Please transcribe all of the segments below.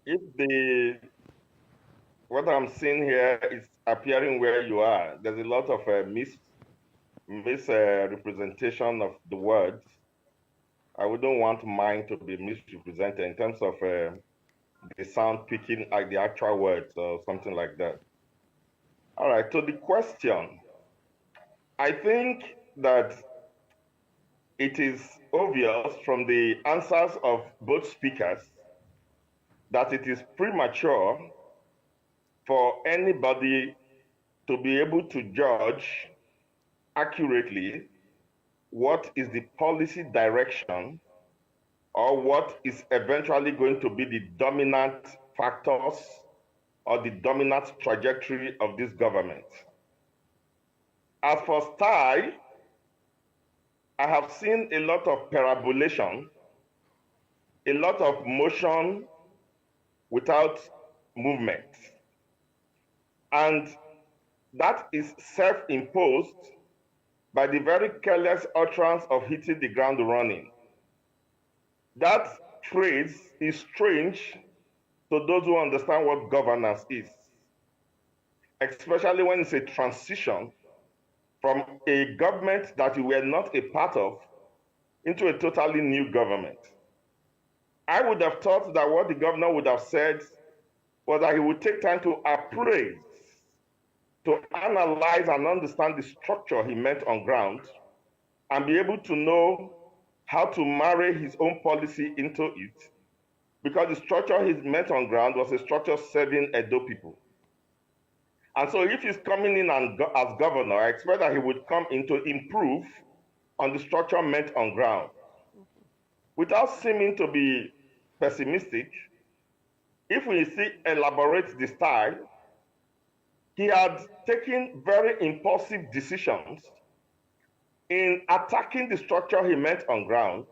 if what I'm seeing here is appearing where you are, there's a lot of misrepresentation of the words. I wouldn't want mine to be misrepresented in terms of the sound picking like the actual words or something like that. All right, so the question, I think that it is obvious from the answers of both speakers that it is premature for anybody to be able to judge accurately what is the policy direction or what is eventually going to be the dominant factors or the dominant trajectory of this government. As for style, I have seen a lot of parabolation, a lot of motion without movement. And that is self-imposed by the very careless utterance of hitting the ground running. That phrase is strange to those who understand what governance is, especially when it's a transition from a government that you were not a part of into a totally new government. I would have thought that what the governor would have said was that he would take time to appraise, to analyze and understand the structure he meant on ground, and be able to know how to marry his own policy into it, because the structure he meant on ground was a structure serving Edo people. And so if he's coming in as governor, I expect that he would come in to improve on the structure meant on ground. Without seeming to be pessimistic, if we see elaborate the style, he had taken very impulsive decisions in attacking the structure he meant on ground,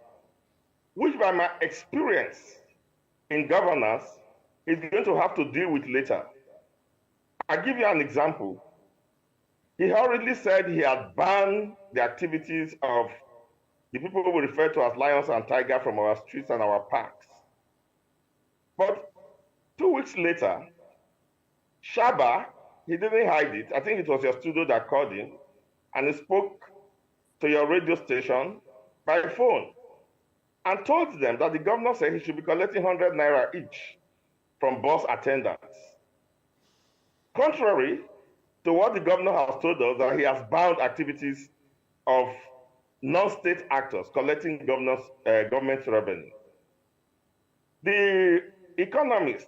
which by my experience in governance, he's going to have to deal with later. I'll give you an example. He hurriedly said he had banned the activities of the people we refer to as lions and tigers from our streets and our parks. But 2 weeks later, Shaba, he didn't hide it. I think it was your studio that called him, and he spoke to your radio station by phone and told them that the governor said he should be collecting 100 naira each from bus attendants. Contrary to what the governor has told us, that he has bound activities of non-state actors collecting government revenue. The economist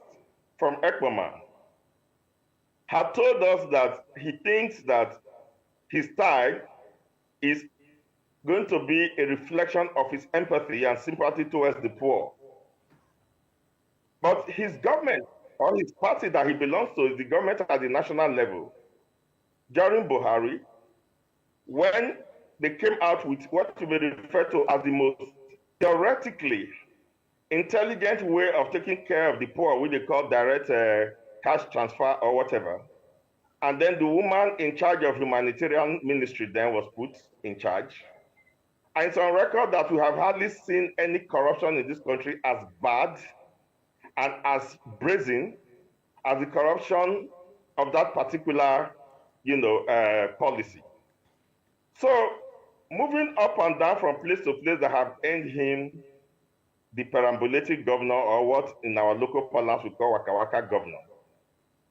from Ekpoma had told us that he thinks that his style is going to be a reflection of his empathy and sympathy towards the poor. But his government, or his party that he belongs to, is the government at the national level. During Buhari, when they came out with what to be referred to as the most theoretically intelligent way of taking care of the poor, which they call direct cash transfer or whatever. And then the woman in charge of humanitarian ministry then was put in charge. And it's on record that we have hardly seen any corruption in this country as bad and as brazen as the corruption of that particular, policy. So moving up and down from place to place that have earned him the perambulating governor, or what in our local parlance we call Waka Waka governor,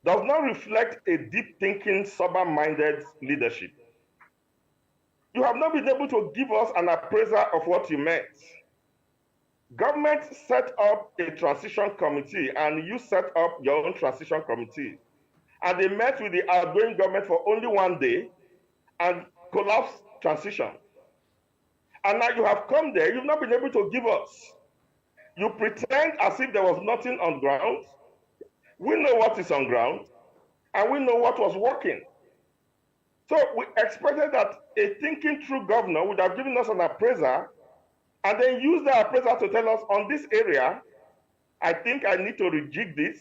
does not reflect a deep-thinking, sober-minded leadership. You have not been able to give us an appraisal of what you meant. Government set up a transition committee, and you set up your own transition committee. And they met with the outgoing government for only 1 day and collapsed transition. And now you have come there, you've not been able to give us. You pretend as if there was nothing on ground. We know what is on ground, and we know what was working. So we expected that a thinking through governor would have given us an appraiser, and then use the appraiser to tell us, on this area, I think I need to rejig this.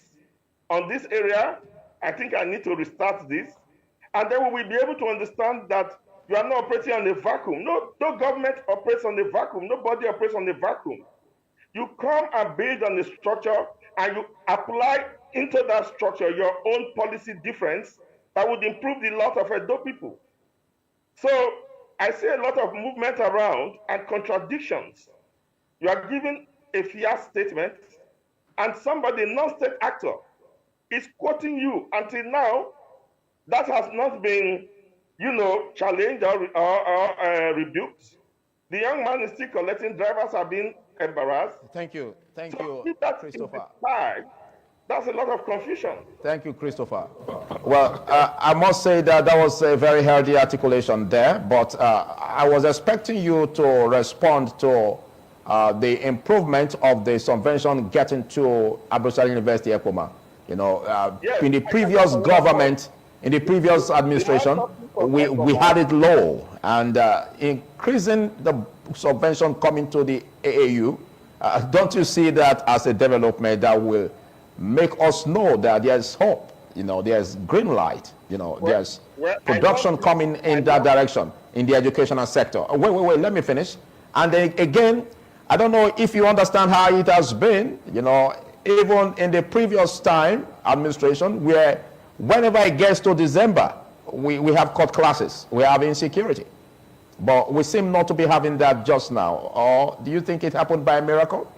On this area, I think I need to restart this. And then we will be able to understand that you are not operating on a vacuum. No government operates on a vacuum. Nobody operates on a vacuum. You come and build on a structure and you apply into that structure your own policy difference that would improve the lot of Edo people. So I see a lot of movement around and contradictions. You are giving a fair statement, and somebody, non-state actor, is quoting you. Until now, that has not been, challenged or rebuked. The young man is still collecting. Drivers are being embarrassed. Thank you, Christopher. That's a lot of confusion. Thank you, Christopher. Well, I must say that was a very healthy articulation there, but I was expecting you to respond to the improvement of the subvention getting to Abuja University, Ekoma. Yes, in the previous government, in the previous administration, we had it low, and increasing the subvention coming to the AAU, don't you see that as a development that will make us know that there's hope, there's green light, there's production coming in that direction in the educational sector? Wait, let me finish. And then again, I don't know if you understand how it has been, even in the previous time administration, where whenever it gets to December, we have cut classes, we have insecurity. But we seem not to be having that just now. Or do you think it happened by miracle?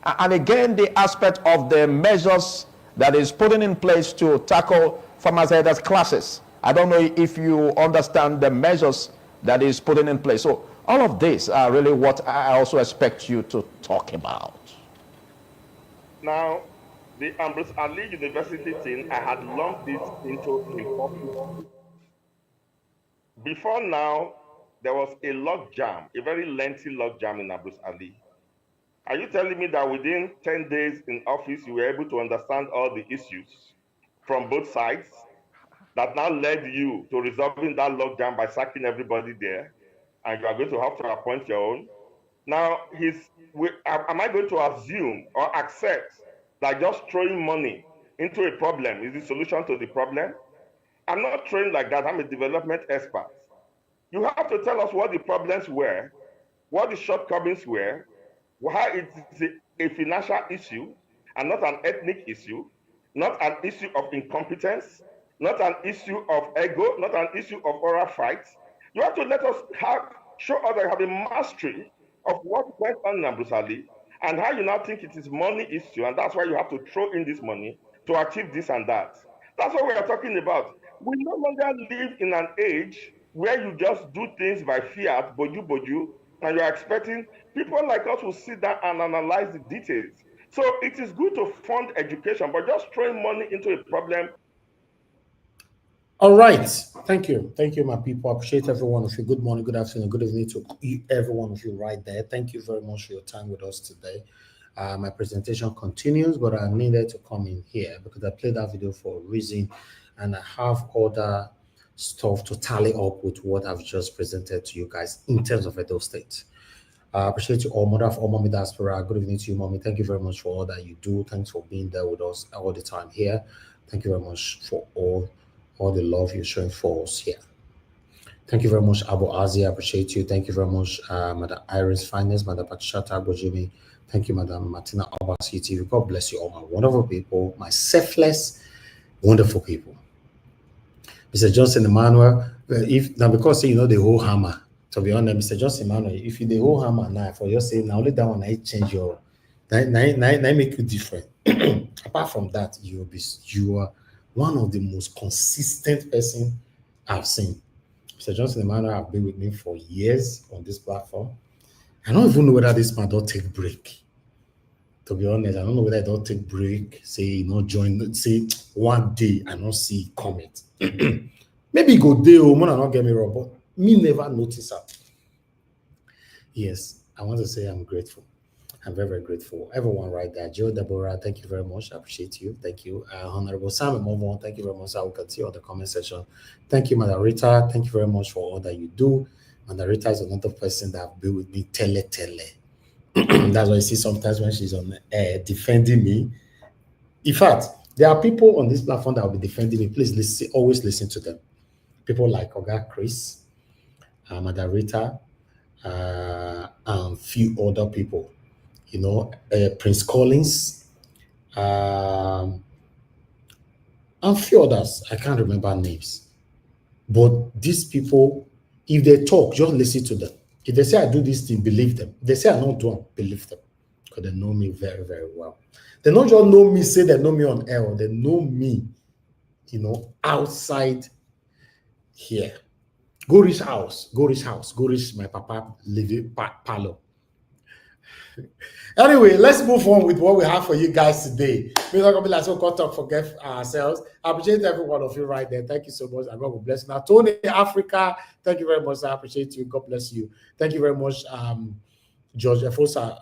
And again, the aspect of the measures that is putting in place to tackle farmers' headers classes. I don't know if you understand the measures that is putting in place. So all of this are really what I also expect you to talk about. Now, the Ambrose Ali University thing, I had lumped this into important. Before now, there was a logjam, a very lengthy logjam in Ambrose Ali. Are you telling me that within 10 days in office, you were able to understand all the issues from both sides that now led you to resolving that logjam by sacking everybody there, and you are going to have to appoint your own? Now, am I going to assume or accept that just throwing money into a problem is the solution to the problem? I'm not trained like that. I'm a development expert. You have to tell us what the problems were, what the shortcomings were, why it is a financial issue and not an ethnic issue, not an issue of incompetence, not an issue of ego, not an issue of oral fights. You have to let us show us that you have a mastery of what went on in Ambrose Ali and how you now think it is money issue, and that's why you have to throw in this money to achieve this and that. That's what we are talking about. We no longer live in an age where you just do things by fiat, boju, and you're expecting people like us will sit down and analyze the details. So it is good to fund education, but just throwing money into a problem. All right. Thank you, my people. I appreciate every one of you. Good morning, good afternoon, good evening to every one of you right there. Thank you very much for your time with us today. My presentation continues, but I needed to come in here because I played that video for a reason, and I have other stuff to tally up with what I've just presented to you guys in terms of Edo State. I appreciate you all, mother of all Mommy Diaspora. Good evening to you, Mommy. Thank you very much for all that you do. Thanks for being there with us all the time here. Thank you very much for all the love you're showing for us here. Thank you very much, Abu Azi. I appreciate you. Thank you very much, Madam Iris Finest, Madam Pachata Bojimi. Thank you, Madam Martina Obaseki. God bless you all, my wonderful people, my selfless, wonderful people. Mr. Johnson Emmanuel, because you know the whole hammer, to be honest, Mr. Johnson Emmanuel, if you the whole hammer now for your saying now only that one I change your make you different. Apart from that, you are one of the most consistent person I've seen. Mr. Johnson Emmanuel have been with me for years on this platform. I don't even know whether this man don't take break. To be honest, I don't know whether I don't take break, say join, say one day I don't see comment. Maybe go there, man, not get me wrong, but me never notice that. Yes, I want to say I'm grateful. I'm very, very grateful. Everyone right there. Joe Deborah, thank you very much. I appreciate you. Thank you. Honorable Sam Momo, thank you very much. I will continue on the comment section. Thank you, Madam Rita. Thank you very much for all that you do. Madam Rita is another person that have been with me tele. That's why I see sometimes when she's on air defending me. In fact, there are people on this platform that will be defending me. Please listen, always listen to them. People like Oga Chris, Madam Rita, and few other people. Prince Collins, and a few others. I can't remember names. But these people, if they talk, just listen to them. If they say I do this thing, believe them. If they say I don't do it, believe them. Because they know me very, very well. They don't just know me, say they know me on air. They know me, outside here. Go reach house. Go reach my papa living parlor. Anyway, let's move on with what we have for you guys today. We're not going to be like so cut talk, forget ourselves. I appreciate every one of you right there. Thank you so much. And God will bless you. Now, Tony, Africa, thank you very much. I appreciate you. God bless you. Thank you very much, George Efosa,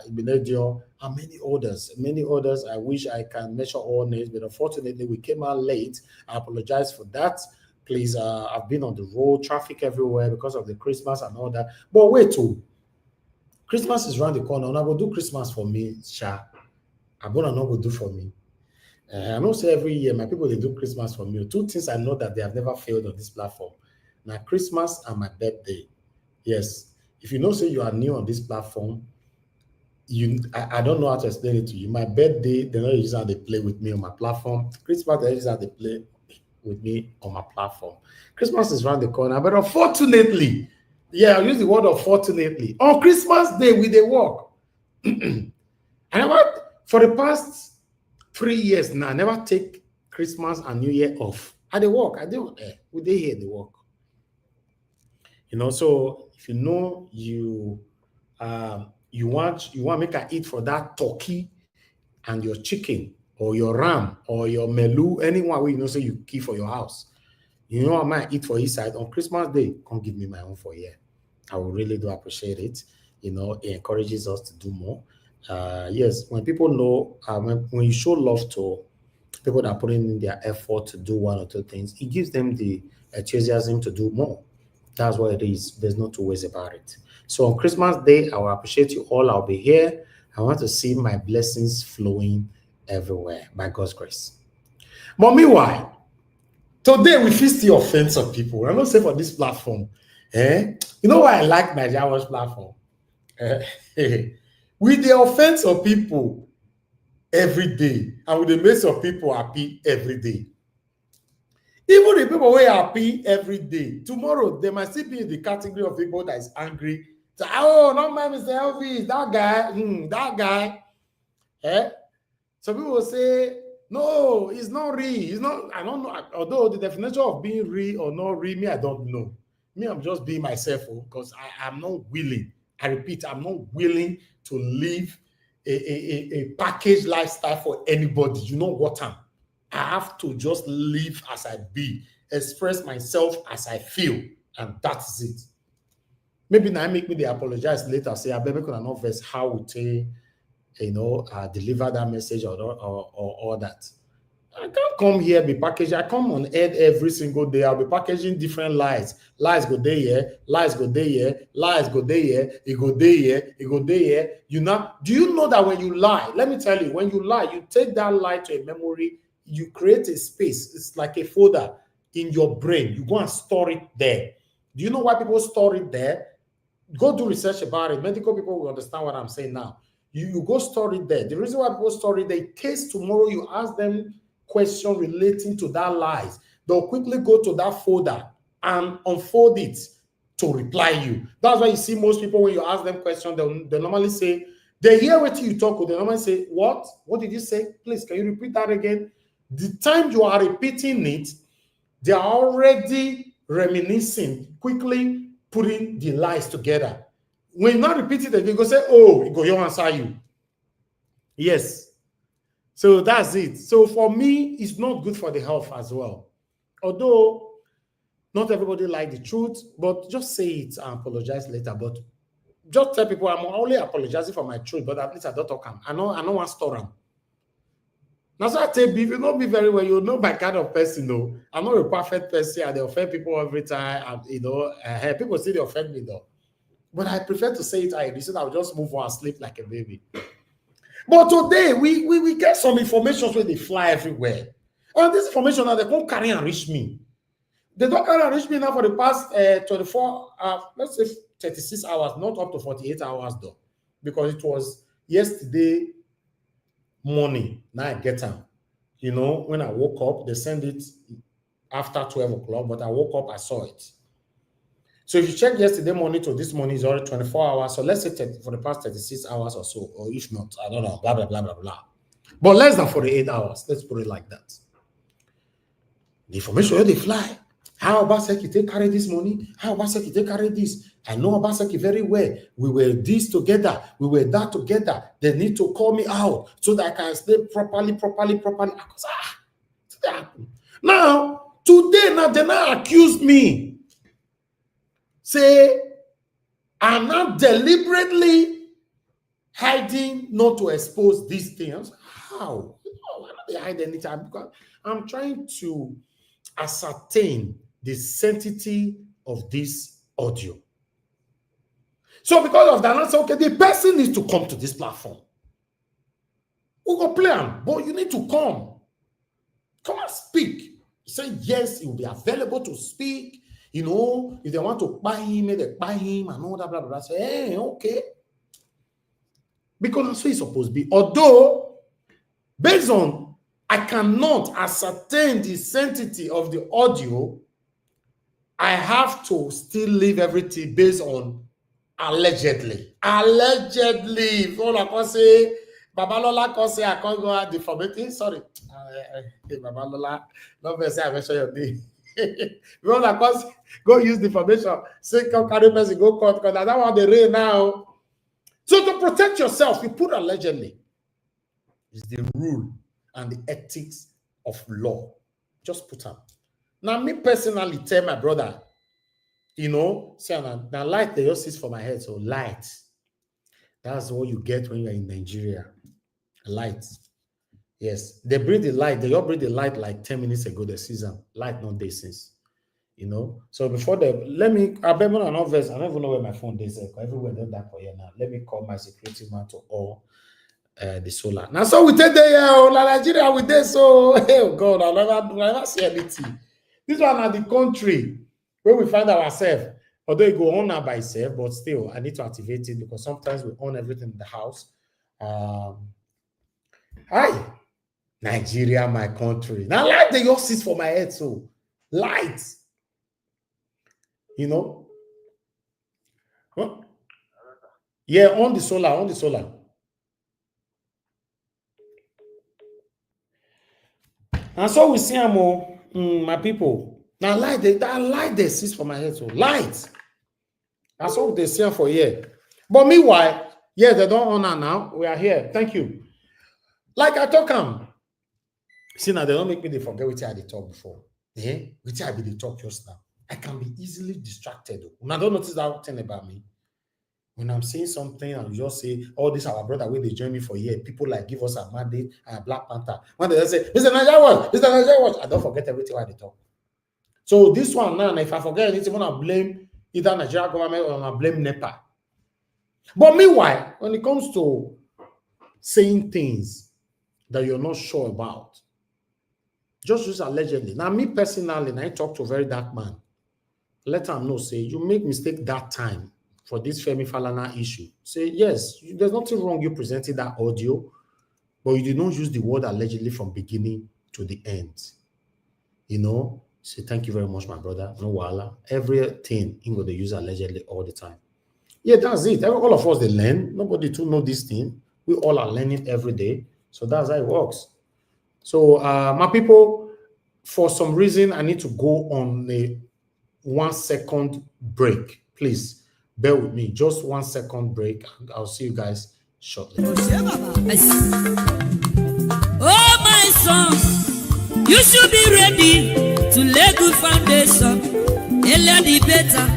Ibinedio, and many others. Many others. I wish I can mention all names, but unfortunately, we came out late. I apologize for that. Please, I've been on the road, traffic everywhere because of the Christmas and all that. But wait, too. Christmas is around the corner. I'm going to do Christmas for me, Sha. I'm going to do for me. I know say every year, my people, they do Christmas for me. Two things I know that they have never failed on this platform. Now, Christmas and my birthday. Yes. If you know, say you are new on this platform, I don't know how to explain it to you. My birthday, they don't use how they play with me on my platform. Christmas, they use how they play with me on my platform. Christmas is around the corner, but unfortunately, yeah, I'll use the word unfortunately. On Christmas Day, we they work. And for the past 3 years now, I never take Christmas and New Year off. I they work. We they here they work. So if you know you want make a eat for that turkey and your chicken or your ram or your melu, anyone where say you keep for your house. I might eat for his side on Christmas Day. Come give me my own for a year. I will really do appreciate it. It encourages us to do more. Yes, when people know, when you show love to people that are putting in their effort to do one or two things, it gives them the enthusiasm to do more. That's what it is. There's no two ways about it. So on Christmas Day, I will appreciate you all. I'll be here. I want to see my blessings flowing everywhere by God's grace. But meanwhile, today we feast the offense of people. I'm not saying for this platform. You know why I like Nigerians platform? With the offense of people every day, and with the mess of people happy every day. Even the people who are happy every day, tomorrow they might still be in the category of people that is angry. So, not my Mr. Elvis, that guy. Some people will say, no, it's not real. It's not, I don't know. Although the definition of being real or not real, me, I don't know. Me, I'm just being myself because I'm not willing. I repeat, I'm not willing to live a packaged lifestyle for anybody. You know what I have to just live as I be, express myself as I feel, and that's it. Maybe now make me apologize later, say, I better not verse how we take, deliver that message or all that. I can't come here, be packaging. I come on air every single day. I'll be packaging different lies. Lies go there here, lies go there here, lies go there here, it go there here, it go there here. Do you know that when you lie, let me tell you, when you lie, you take that lie to a memory, you create a space. It's like a folder in your brain. You go and store it there. Do you know why people store it there? Go do research about it. Medical people will understand what I'm saying now. You go store it there. The reason why people store it there, in case tomorrow you ask them question relating to that lies, they'll quickly go to that folder and unfold it to reply you. That's why you see most people, when you ask them questions, they normally say, they hear what you talk, they normally say, what did you say? Please, can you repeat that again? The time you are repeating it, they are already reminiscing, quickly putting the lies together. When you not repeat it, they go say, oh, it go you answer you. Yes. So that's it. So for me, it's not good for the health as well. Although not everybody like the truth, but just say it and apologize later. But just tell people I'm only apologizing for my truth, but at least I don't talk them. I know want to store them. That's why I tell you, if you know me very well, you know my kind of person. No, I'm not a perfect person. I offend people every time. And, people say they offend me though. But I prefer to say it I so I'll just move on and sleep like a baby. But today, we get some information where they fly everywhere. And this information now, they don't carry and reach me. They don't carry and reach me now for the past 24, let's say 36 hours, not up to 48 hours though. Because it was yesterday money. Now I get them. You know, when I woke up, they send it after 12 o'clock, but I woke up, I saw it. So if you check yesterday morning to this morning, it's already 24 hours. So let's say for the past 36 hours or so, or if not, I don't know, blah, blah, blah, blah, blah. But less than 48 hours. Let's put it like that. The information where they fly. How Obaseki take carry this money? How Obaseki take carry this? I know Obaseki very well. We were this together. We were that together. They need to call me out so that I can stay properly. Now, today, they now accuse me. Say, I'm not deliberately hiding not to expose these things. How? Why don't they hide anything? Because I'm trying to ascertain the sanctity of this audio. So because of that, I say, okay, the person needs to come to this platform. We go plan, but you need to come. Come and speak. Say yes, he will be available to speak. You know, if they want to buy him, they buy him and all that, blah, blah, blah. Say, hey, okay. Because that's what it's supposed to be. Although, based on, I cannot ascertain the sanctity of the audio, I have to still leave everything based on allegedly. Allegedly. All I can say, Babalola can say I can't go out defamating. Sorry. Babalola, don't say I mention your name. Because I can go use defamation. Say come carry person, go court, because that's what they read now. So to protect yourself, you put allegedly. It's the rule and the ethics of law. Just put them. Now, me personally tell my brother, you know, say now light they just sits for my head. So light. That's what you get when you're in Nigeria. Light. Yes. They bring the light. They all bring the light like 10 minutes ago, the season. Light not there since. You know. So before they I bet on I don't even know where my phone is. Everywhere they're that for here now. Let me call my security man to all the solar. Now, so we take the Nigeria with this. So oh God, I never see anything. This one are the country where we find ourselves. Although it go on now by itself, but still I need to activate it because sometimes we own everything in the house. Hi, Nigeria, my country. Now light the yours sits for my head, so light. You know? Huh? Yeah, on the solar. And so we see my people. Now light, that light they sits for my head, so light. That's what they say for here. But meanwhile, yeah, they don't honor now. We are here. Thank you. Like I talk see now they don't make me forget what I did talk before. Yeah, which I did talk just now. I can be easily distracted. When I don't notice that thing about me. When I'm saying something and you just say, oh, this our brother where they join me for here. People like give us a mandate and a Black Panther. When they say, Mr. Nigeria watch, I don't forget everything while they talk. So this one now, if I forget anything, I'm gonna blame either Nigeria government or I blame NEPA. But meanwhile, when it comes to saying things that you're not sure about, just use allegedly. Now, me personally, I talk to a very dark man. Let him know, say, you make mistake that time for this Femi Falana issue. Say, yes, there's nothing wrong you presented that audio, but you did not use the word allegedly from beginning to the end. You know, say, thank you very much, my brother. No wala. Everything, you go to use allegedly all the time. Yeah, that's it. All of us, they learn. Nobody to know this thing. We all are learning every day. So that's how it works. So, my people, for some reason, I need to go on a 1 second break. Please bear with me. Just 1 second break. I'll see you guys shortly. Oh, my son, you should be ready to lay good foundation. Earlier the better.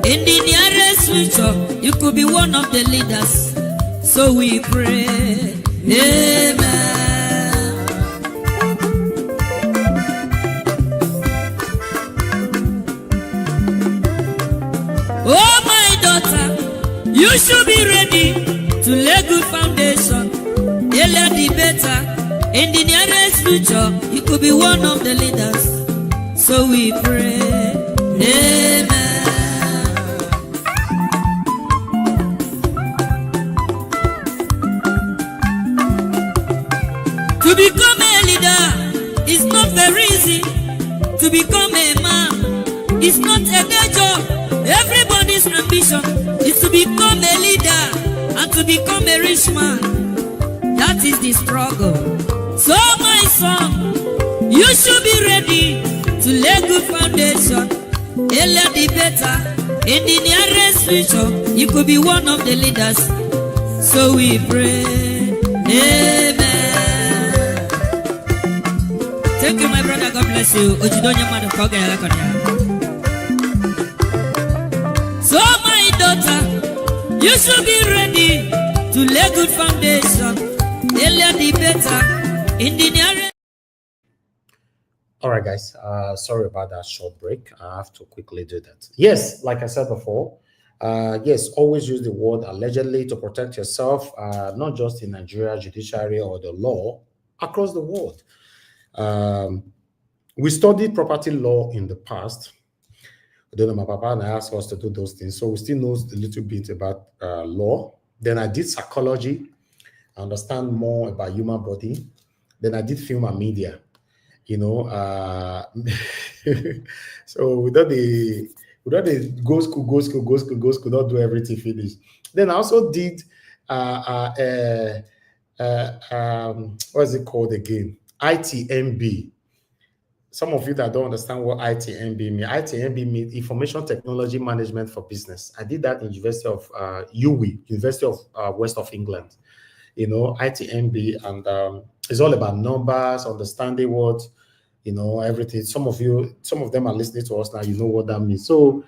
In the nearest future, you could be one of the leaders. So we pray. Amen. Oh, my daughter, you should be ready to lay good foundation. Earlier the better. In the nearest future, you could be one of the leaders. So we pray. Amen. To become a leader is not very easy. To become a man is not a day job. Everybody's ambition is to become a leader and to become a rich man. That is the struggle. So my son, you should be ready to lay good foundation. Earlier the better. In the nearest future, you could be one of the leaders. So we pray. Amen. Thank you, my brother. God bless you. So my daughter, you should be ready to lay good foundation. Earlier the better. In the nearest. All right, guys. Sorry about that short break. I have to quickly do that. Yes, like I said before, yes, always use the word allegedly to protect yourself, not just in Nigeria judiciary or the law, across the world. We studied property law in the past. I don't know, my papa and I asked us to do those things, so we still know a little bit about law. Then I did psychology. I understand more about human body. Then I did film and media. You know, so we don't go school, not do everything finish. Then I also did what's it called again? ITMB. Some of you that don't understand what ITMB means. ITMB means Information Technology Management for Business. I did that in University of UWI, University of West of England. You know, ITMB, and it's all about numbers, understanding what, you know, everything. Some of them are listening to us now. You know what that means. So,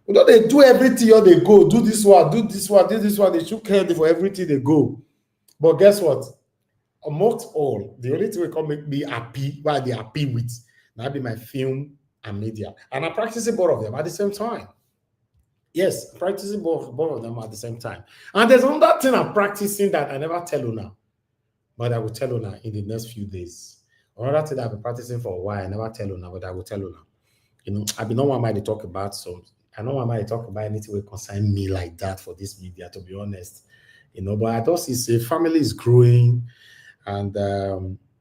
you know, they do everything or they go do this one, do this one, do this one. They should care for everything they go. But guess what? Amongst all, the only thing we can make me happy, what they're happy with, that'll be my film and media. And I'm practicing both of them at the same time. Yes, practicing both of them at the same time. And there's another thing I'm practicing that I never tell you now, but I will tell you now in the next few days. Another thing that I've been practicing for a while, I never tell you now, but I will tell you now. You know, I've been no one to talk about, so I don't want to talk about anything that concern me like that for this media, to be honest. You know, but I just see family is growing, and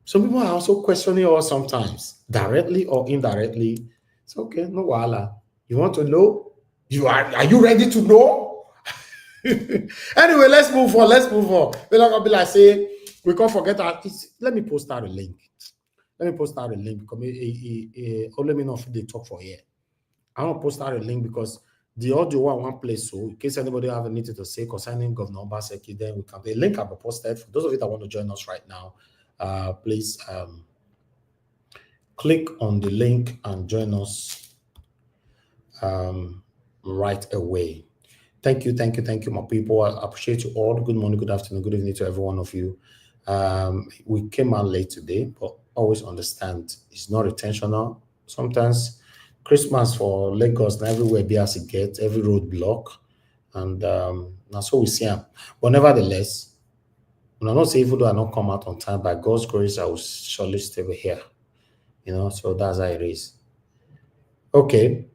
some people are also questioning us sometimes, directly or indirectly. It's okay, no wala. You want to know? Are you ready to know? Anyway, let's move on. We're not gonna be like say we can't forget that. Let me post out a link. Because let me know if they talk for here. I want to post out a link because the audio I want to play. So in case anybody have anything to say concerning Governor Obaseki, then we can. The link will be posted. For those of you that want to join us right now, please click on the link and join us right away. Thank you, my people. I appreciate you all. Good morning, good afternoon, good evening to every one of you. We came out late today, but always understand it's not intentional. Sometimes Christmas for Lagos and everywhere be as it gets, every road block, and that's what we see. But nevertheless, when I not say even though I not come out on time, by God's grace, I will surely stay here. You know, so that's how it is. Okay.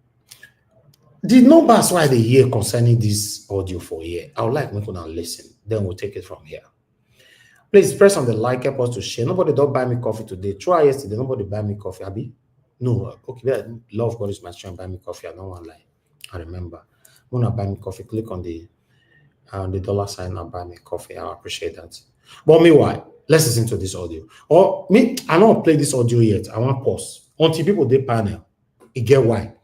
The numbers why they hear concerning this audio for here, I would like to now listen. Then we'll take it from here. Please press on the like, help us to share. Nobody don't buy me coffee today. Try yesterday, nobody buy me coffee. Abi? No, okay. Love God is my strength. Buy me coffee. I don't want to lie. I remember. When I buy me coffee, click on the dollar sign and buy me coffee. I appreciate that. But meanwhile, let's listen to this audio. Or me, I don't play this audio yet. I want to pause until people they panel. You get why?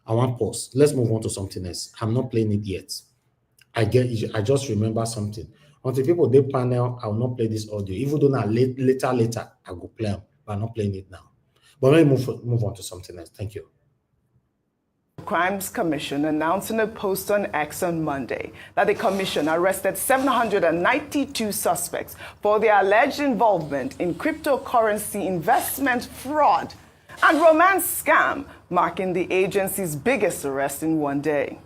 I want pause. Let's move on to something else. I'm not playing it yet. I just remember something. Until people they panel, I will not play this audio. Even though now later, I will play them, but I'm not playing it now. But let me move on to something else. Thank you. Crimes Commission announced in a post on X on Monday that the commission arrested 792 suspects for their alleged involvement in cryptocurrency investment fraud and romance scam, marking the agency's biggest arrest in one day.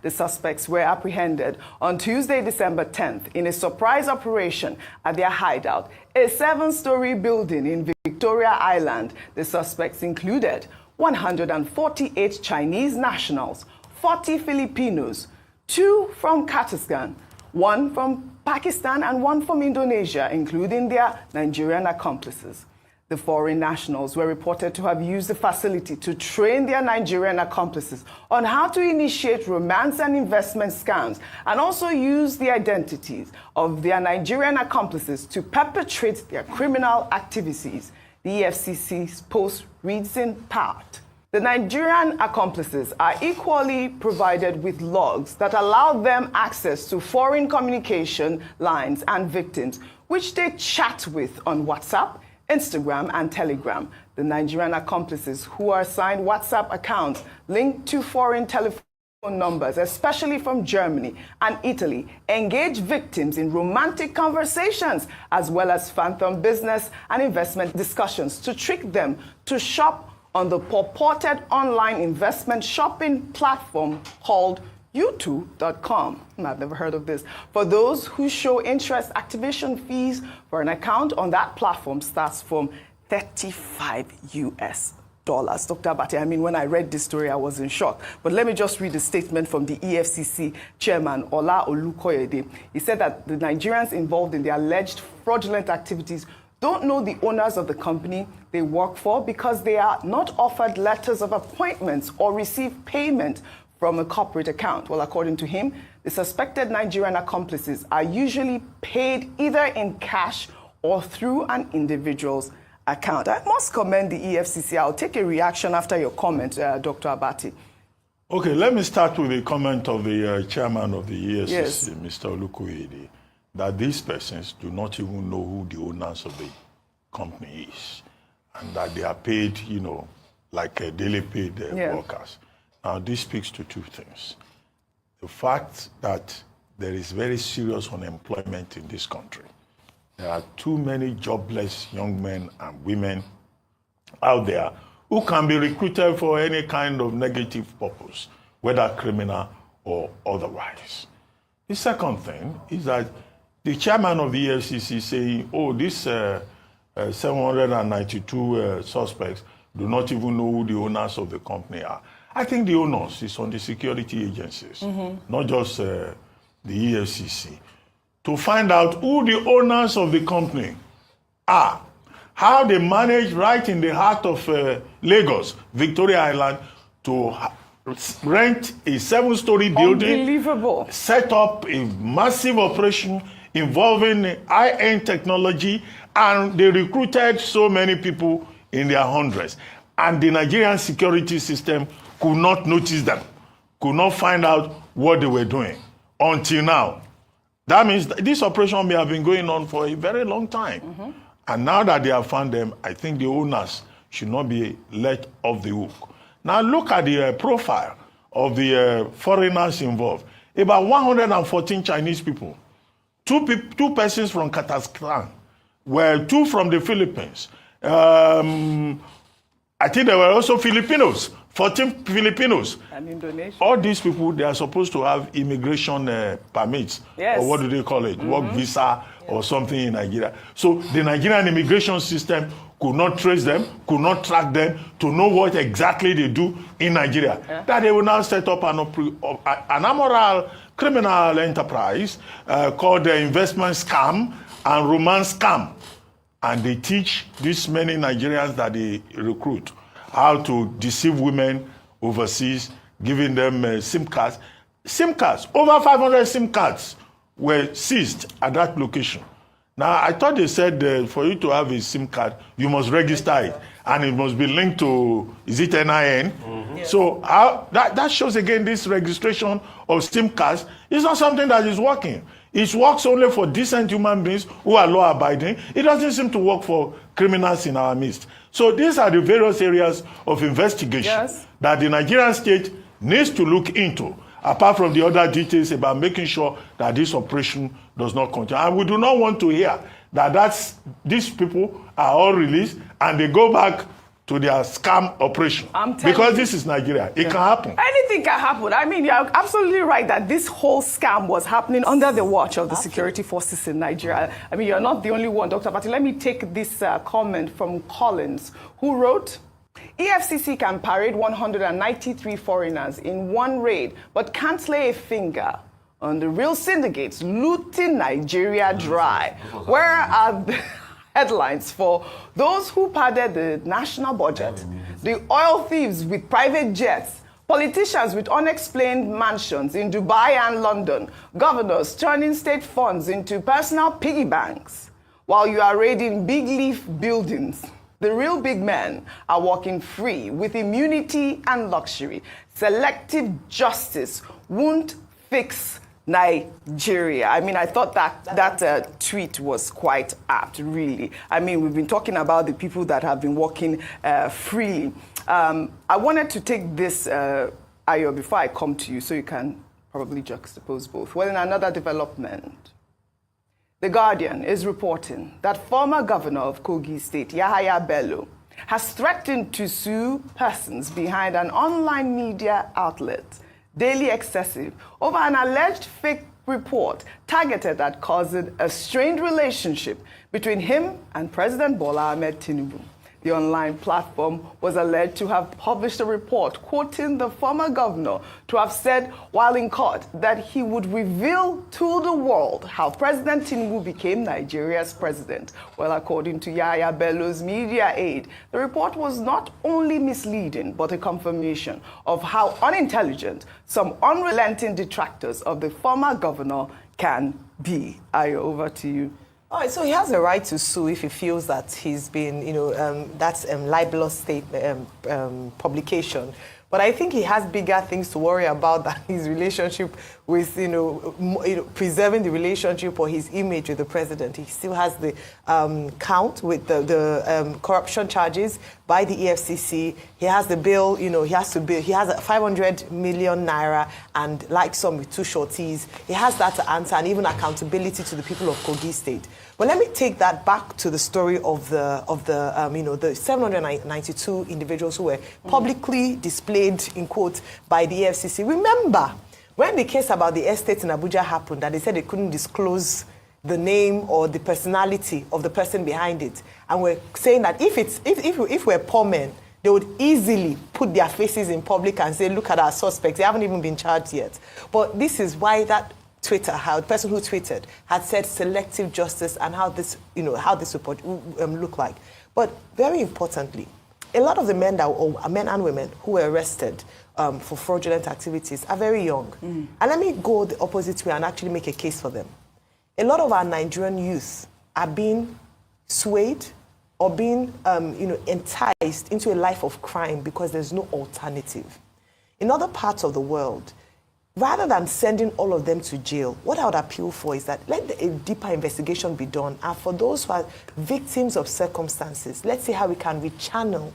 The suspects were apprehended on Tuesday, December 10th, in a surprise operation at their hideout, a 7-story building in Victoria Island. The suspects included 148 Chinese nationals, 40 Filipinos, 2 from Kazakhstan, 1 from Pakistan and one from Indonesia, including their Nigerian accomplices. The foreign nationals were reported to have used the facility to train their Nigerian accomplices on how to initiate romance and investment scams, and also use the identities of their Nigerian accomplices to perpetrate their criminal activities. The EFCC's post reads in part. The Nigerian accomplices are equally provided with logs that allow them access to foreign communication lines and victims, which they chat with on WhatsApp, Instagram, and Telegram. The Nigerian accomplices who are assigned WhatsApp accounts linked to foreign telephone numbers, especially from Germany and Italy, engage victims in romantic conversations as well as phantom business and investment discussions to trick them to shop on the purported online investment shopping platform called U2.com. I've never heard of this. For those who show interest, activation fees for an account on that platform starts from $35 US. Dr. Abati, I mean, when I read this story, I was in shock. But let me just read a statement from the EFCC chairman, Ola Olukoyede. He said that the Nigerians involved in the alleged fraudulent activities don't know the owners of the company they work for because they are not offered letters of appointments or receive payment from a corporate account. Well, according to him, the suspected Nigerian accomplices are usually paid either in cash or through an individual's account. I must commend the EFCC. I'll take a reaction after your comment, Dr. Abati. Okay, let me start with a comment of the chairman of the EFCC, Yes. Mr. Olukoyede, that these persons do not even know who the owners of the company is, and that they are paid, like daily paid workers. Now, this speaks to two things. The fact that there is very serious unemployment in this country. There are too many jobless young men and women out there who can be recruited for any kind of negative purpose, whether criminal or otherwise. The second thing is that the chairman of the EFCC saying, these 792 suspects do not even know who the owners of the company are. I think the onus is on the security agencies, not just the EFCC, to find out who the owners of the company are, how they manage right in the heart of Lagos, Victoria Island, to rent a 7-story building, Unbelievable. set up a massive operation involving high-end technology, and they recruited so many people in their hundreds. And the Nigerian security system could not notice them, could not find out what they were doing until now. That means this operation may have been going on for a very long time. And now that they have found them, I think the owners should not be let off the hook. Now look at the profile of the foreigners involved. About 114 Chinese people, two persons from Kazakhstan, were 2 from the Philippines. I think there were also Filipinos, 14 Filipinos. And Indonesia. All these people, they are supposed to have immigration permits, Yes. or what do they call it, work visa or something in Nigeria. So the Nigerian immigration system could not trace them, could not track them to know what exactly they do in Nigeria. That they will now set up an amoral criminal enterprise called the investment scam and romance scam. And they teach these many Nigerians that they recruit how to deceive women overseas, giving them SIM cards. SIM cards, over 500 SIM cards were seized at that location. Now, I thought they said for you to have a SIM card, you must register it, and it must be linked to, is it NIN? So that shows again this registration of SIM cards is not something that is working. It works only for decent human beings who are law-abiding. It doesn't seem to work for criminals in our midst. So these are the various areas of investigation that the Nigerian state needs to look into, apart from the other details about making sure that this operation does not continue. And we do not want to hear that these people are all released and they go back to their scam operation. Because this is Nigeria. It can happen. Anything can happen. I mean, you're absolutely right that this whole scam was happening under the watch of the security forces in Nigeria. I mean, you're not the only one, Dr. Abati. Let me take this comment from Collins, who wrote, EFCC can parade 193 foreigners in one raid, but can't lay a finger on the real syndicates looting Nigeria dry. Where are the headlines for those who padded the national budget? The oil thieves with private jets, politicians with unexplained mansions in Dubai and London, governors turning state funds into personal piggy banks. While you are raiding big leaf buildings, the real big men are walking free with immunity and luxury. Selective justice won't fix Nigeria. I mean, I thought that tweet was quite apt, really. I mean, we've been talking about the people that have been walking freely. I wanted to take this, Ayo, before I come to you, so you can probably juxtapose both. Well, in another development, The Guardian is reporting that former governor of Kogi State, Yahaya Bello, has threatened to sue persons behind an online media outlet, Daily Excessive, over an alleged fake report targeted at causing a strained relationship between him and President Bola Ahmed Tinubu. The online platform was alleged to have published a report quoting the former governor to have said while in court that he would reveal to the world how President Tinubu became Nigeria's president. Well, according to Yahaya Bello's media aide, the report was not only misleading but a confirmation of how unintelligent some unrelenting detractors of the former governor can be. Ayo, over to you. All right, so he has a right to sue if he feels that he's been, that's libelous state publication. But I think he has bigger things to worry about than his relationship with, preserving the relationship or his image with the president. He still has the count with the corruption charges by the EFCC. He has the bill, he has to bill. He has 500 million naira and like some with two shorties. He has that to answer and even accountability to the people of Kogi State. But let me take that back to the story of the 792 individuals who were publicly displayed, in quotes, by the EFCC. Remember, when the case about the estate in Abuja happened, that they said they couldn't disclose the name or the personality of the person behind it, and we're saying that if we're poor men, they would easily put their faces in public and say, look at our suspects. They haven't even been charged yet. But this is why that how the person who tweeted had said selective justice and how this report looked like. But very importantly, a lot of the men and women who were arrested for fraudulent activities are very young. And let me go the opposite way and actually make a case for them. A lot of our Nigerian youth are being swayed or being enticed into a life of crime because there's no alternative. In other parts of the world, rather than sending all of them to jail, what I would appeal for is that let a deeper investigation be done. And for those who are victims of circumstances, let's see how we can rechannel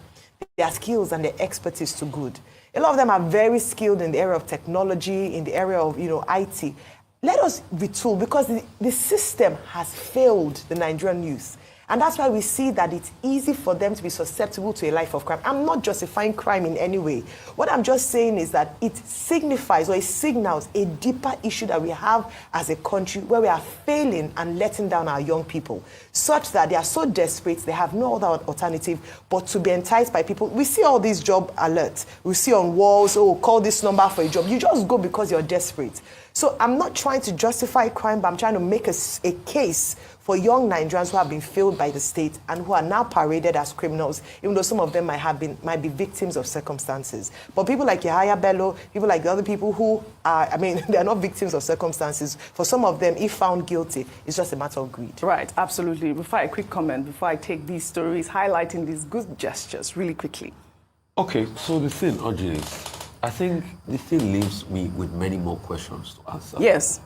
their skills and their expertise to good. A lot of them are very skilled in the area of technology, in the area of IT. Let us retool because the system has failed the Nigerian youth. And that's why we see that it's easy for them to be susceptible to a life of crime. I'm not justifying crime in any way. What I'm just saying is that it signifies or it signals a deeper issue that we have as a country where we are failing and letting down our young people, such that they are so desperate, they have no other alternative but to be enticed by people. We see all these job alerts. We see on walls, call this number for a job. You just go because you're desperate. So I'm not trying to justify crime, but I'm trying to make a case for young Nigerians who have been failed by the state and who are now paraded as criminals, even though some of them might be victims of circumstances. But people like Yahaya Bello, people like the other people who are, they're not victims of circumstances. For some of them, if found guilty, it's just a matter of greed. Right, absolutely. Before a quick comment, before I take these stories, highlighting these good gestures really quickly. Okay, so the thing, Audrey, is, I think the thing leaves me with many more questions to answer. Yes.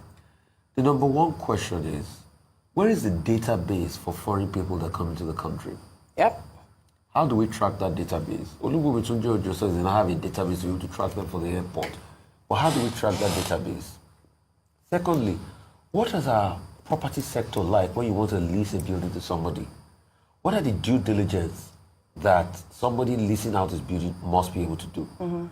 The number one question is, where is the database for foreign people that come into the country? Yep. How do we track that database? Olubumitunji Ojo says they now have a database to be able to track them for the airport. But how do we track that database? Secondly, what is our property sector like when you want to lease a building to somebody? What are the due diligence that somebody leasing out his building must be able to do? Mm-hmm.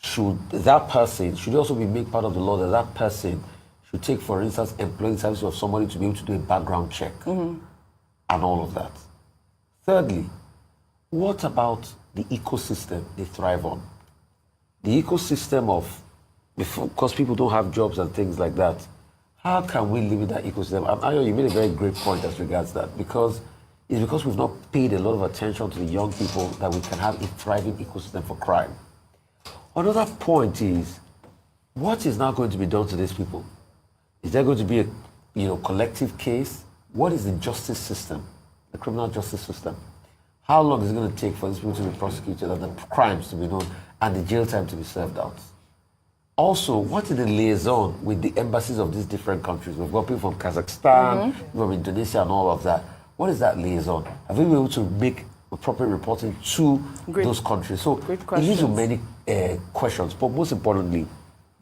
Should it also be made part of the law that person should take, for instance, employing services of somebody to be able to do a background check and all of that? Thirdly, what about the ecosystem they thrive on? The ecosystem of because people don't have jobs and things like that. How can we live in that ecosystem? Ayo, you made a very great point as regards that, because it's because we've not paid a lot of attention to the young people that we can have a thriving ecosystem for crime. Another point is, what is now going to be done to these people? Is there going to be a collective case? What is the justice system, the criminal justice system? How long is it going to take for these people to be prosecuted and the crimes to be known and the jail time to be served out? Also, what is the liaison with the embassies of these different countries? We've got people from Kazakhstan, from Indonesia and all of that. What is that liaison? Have we been able to make appropriate reporting to those countries? So it leads to many questions, but most importantly,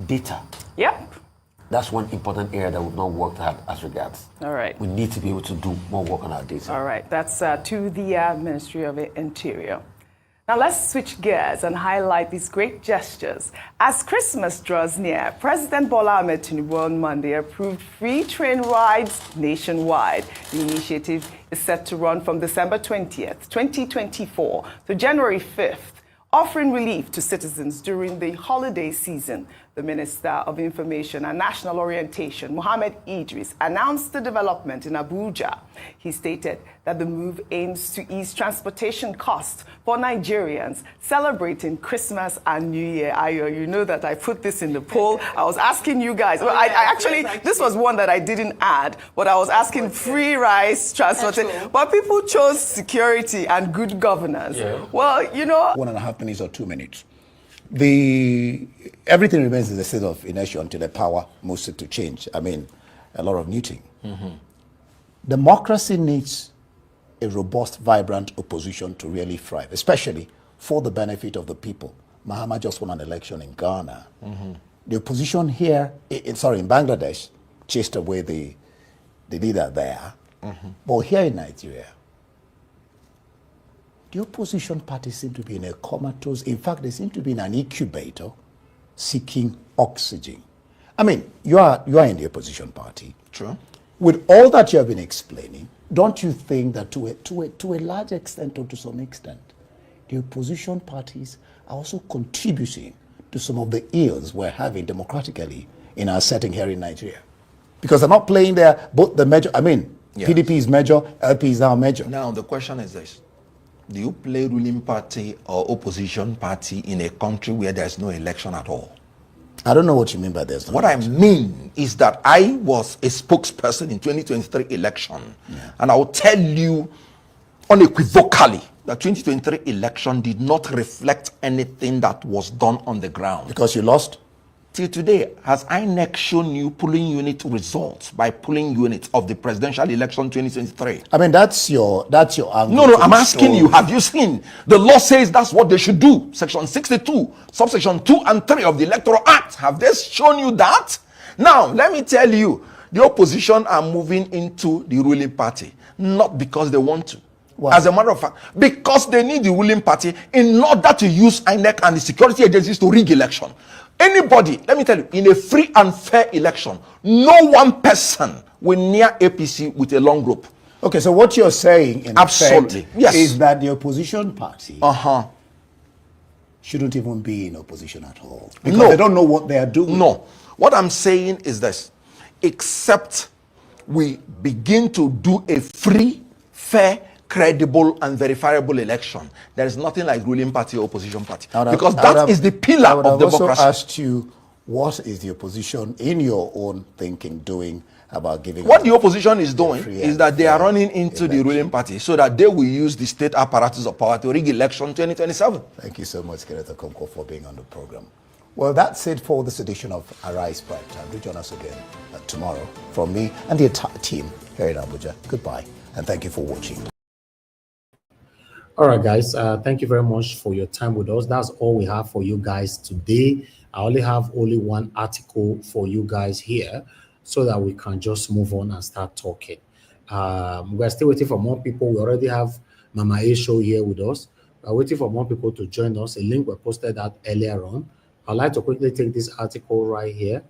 data. Yep. That's one important area that we've not worked at as regards. All right. We need to be able to do more work on our data. All right. That's to the Ministry of the Interior. Now let's switch gears and highlight these great gestures. As Christmas draws near, President Bola Ahmed Tinubu on Monday approved free train rides nationwide. The initiative is set to run from December 20th, 2024 to January 5th, offering relief to citizens during the holiday season. The Minister of Information and National Orientation, Mohammed Idris, announced the development in Abuja. He stated that the move aims to ease transportation costs for Nigerians celebrating Christmas and New Year. Ayo, you know that I put this in the poll. I was asking you guys. Well, I actually, this was one that I didn't add, but I was asking free rice transportation. But people chose security and good governance. Yeah. Well, you know. 1.5 minutes or 2 minutes. Everything remains in the state of inertia until the power moves it to change. I mean, a lot of muting. Democracy needs a robust, vibrant opposition to really thrive, especially for the benefit of the people. Mahama just won an election in Ghana. The opposition here, in Bangladesh, chased away the leader there. But here in Nigeria, the opposition parties seem to be in a comatose. In fact, they seem to be in an incubator seeking oxygen. I mean, you are in the opposition party. True. With all that you have been explaining, don't you think that to a large extent or to some extent, the opposition parties are also contributing to some of the ills we're having democratically in our setting here in Nigeria? Because they're not playing both the major, Yes. PDP is major, LP is now major. Now, the question is this. Do you play ruling party or opposition party in a country where there's no election at all? I don't know what you mean by this. What I mean is that I was a spokesperson in 2023 election. And I will tell you unequivocally that 2023 election did not reflect anything that was done on the ground. Because you lost? Till today, has INEC shown you polling unit results by polling units of the presidential election 2023? I mean, that's your angle. No, I'm asking you, have you seen? The law says that's what they should do. Section 62, subsection 2 and 3 of the Electoral Act. Have they shown you that? Now, let me tell you, the opposition are moving into the ruling party, not because they want to. Why? As a matter of fact, because they need the ruling party in order to use INEC and the security agencies to rig election. Anybody, let me tell you, in a free and fair election, no one person will near APC with a long rope. Okay, so what you're saying in Absolutely. effect Yes. is that the opposition party shouldn't even be in opposition at all. Because No. they don't know what they are doing. No. What I'm saying is this. Except we begin to do a free, fair, credible and verifiable election, there is nothing like ruling party or opposition party, because that is the pillar of democracy. I also asked you, what is the opposition in your own thinking doing about giving? What the opposition is doing free is and that they are fair running into the election. ruling party so that they will use the state apparatus of power to rig election 2027. Thank you so much, Kenneth Okonkwo, for being on the program. Well, that's it for this edition of Arise Prime Time. Do join us again tomorrow from me and the entire team here in Abuja. Goodbye, and thank you for watching. All right, guys. Thank you very much for your time with us. That's all we have for you guys today. I only have one article for you guys here so that we can just move on and start talking. We're still waiting for more people. We already have Mama A Show here with us. We're waiting for more people to join us. A link was posted out earlier on. I'd like to quickly take this article right here,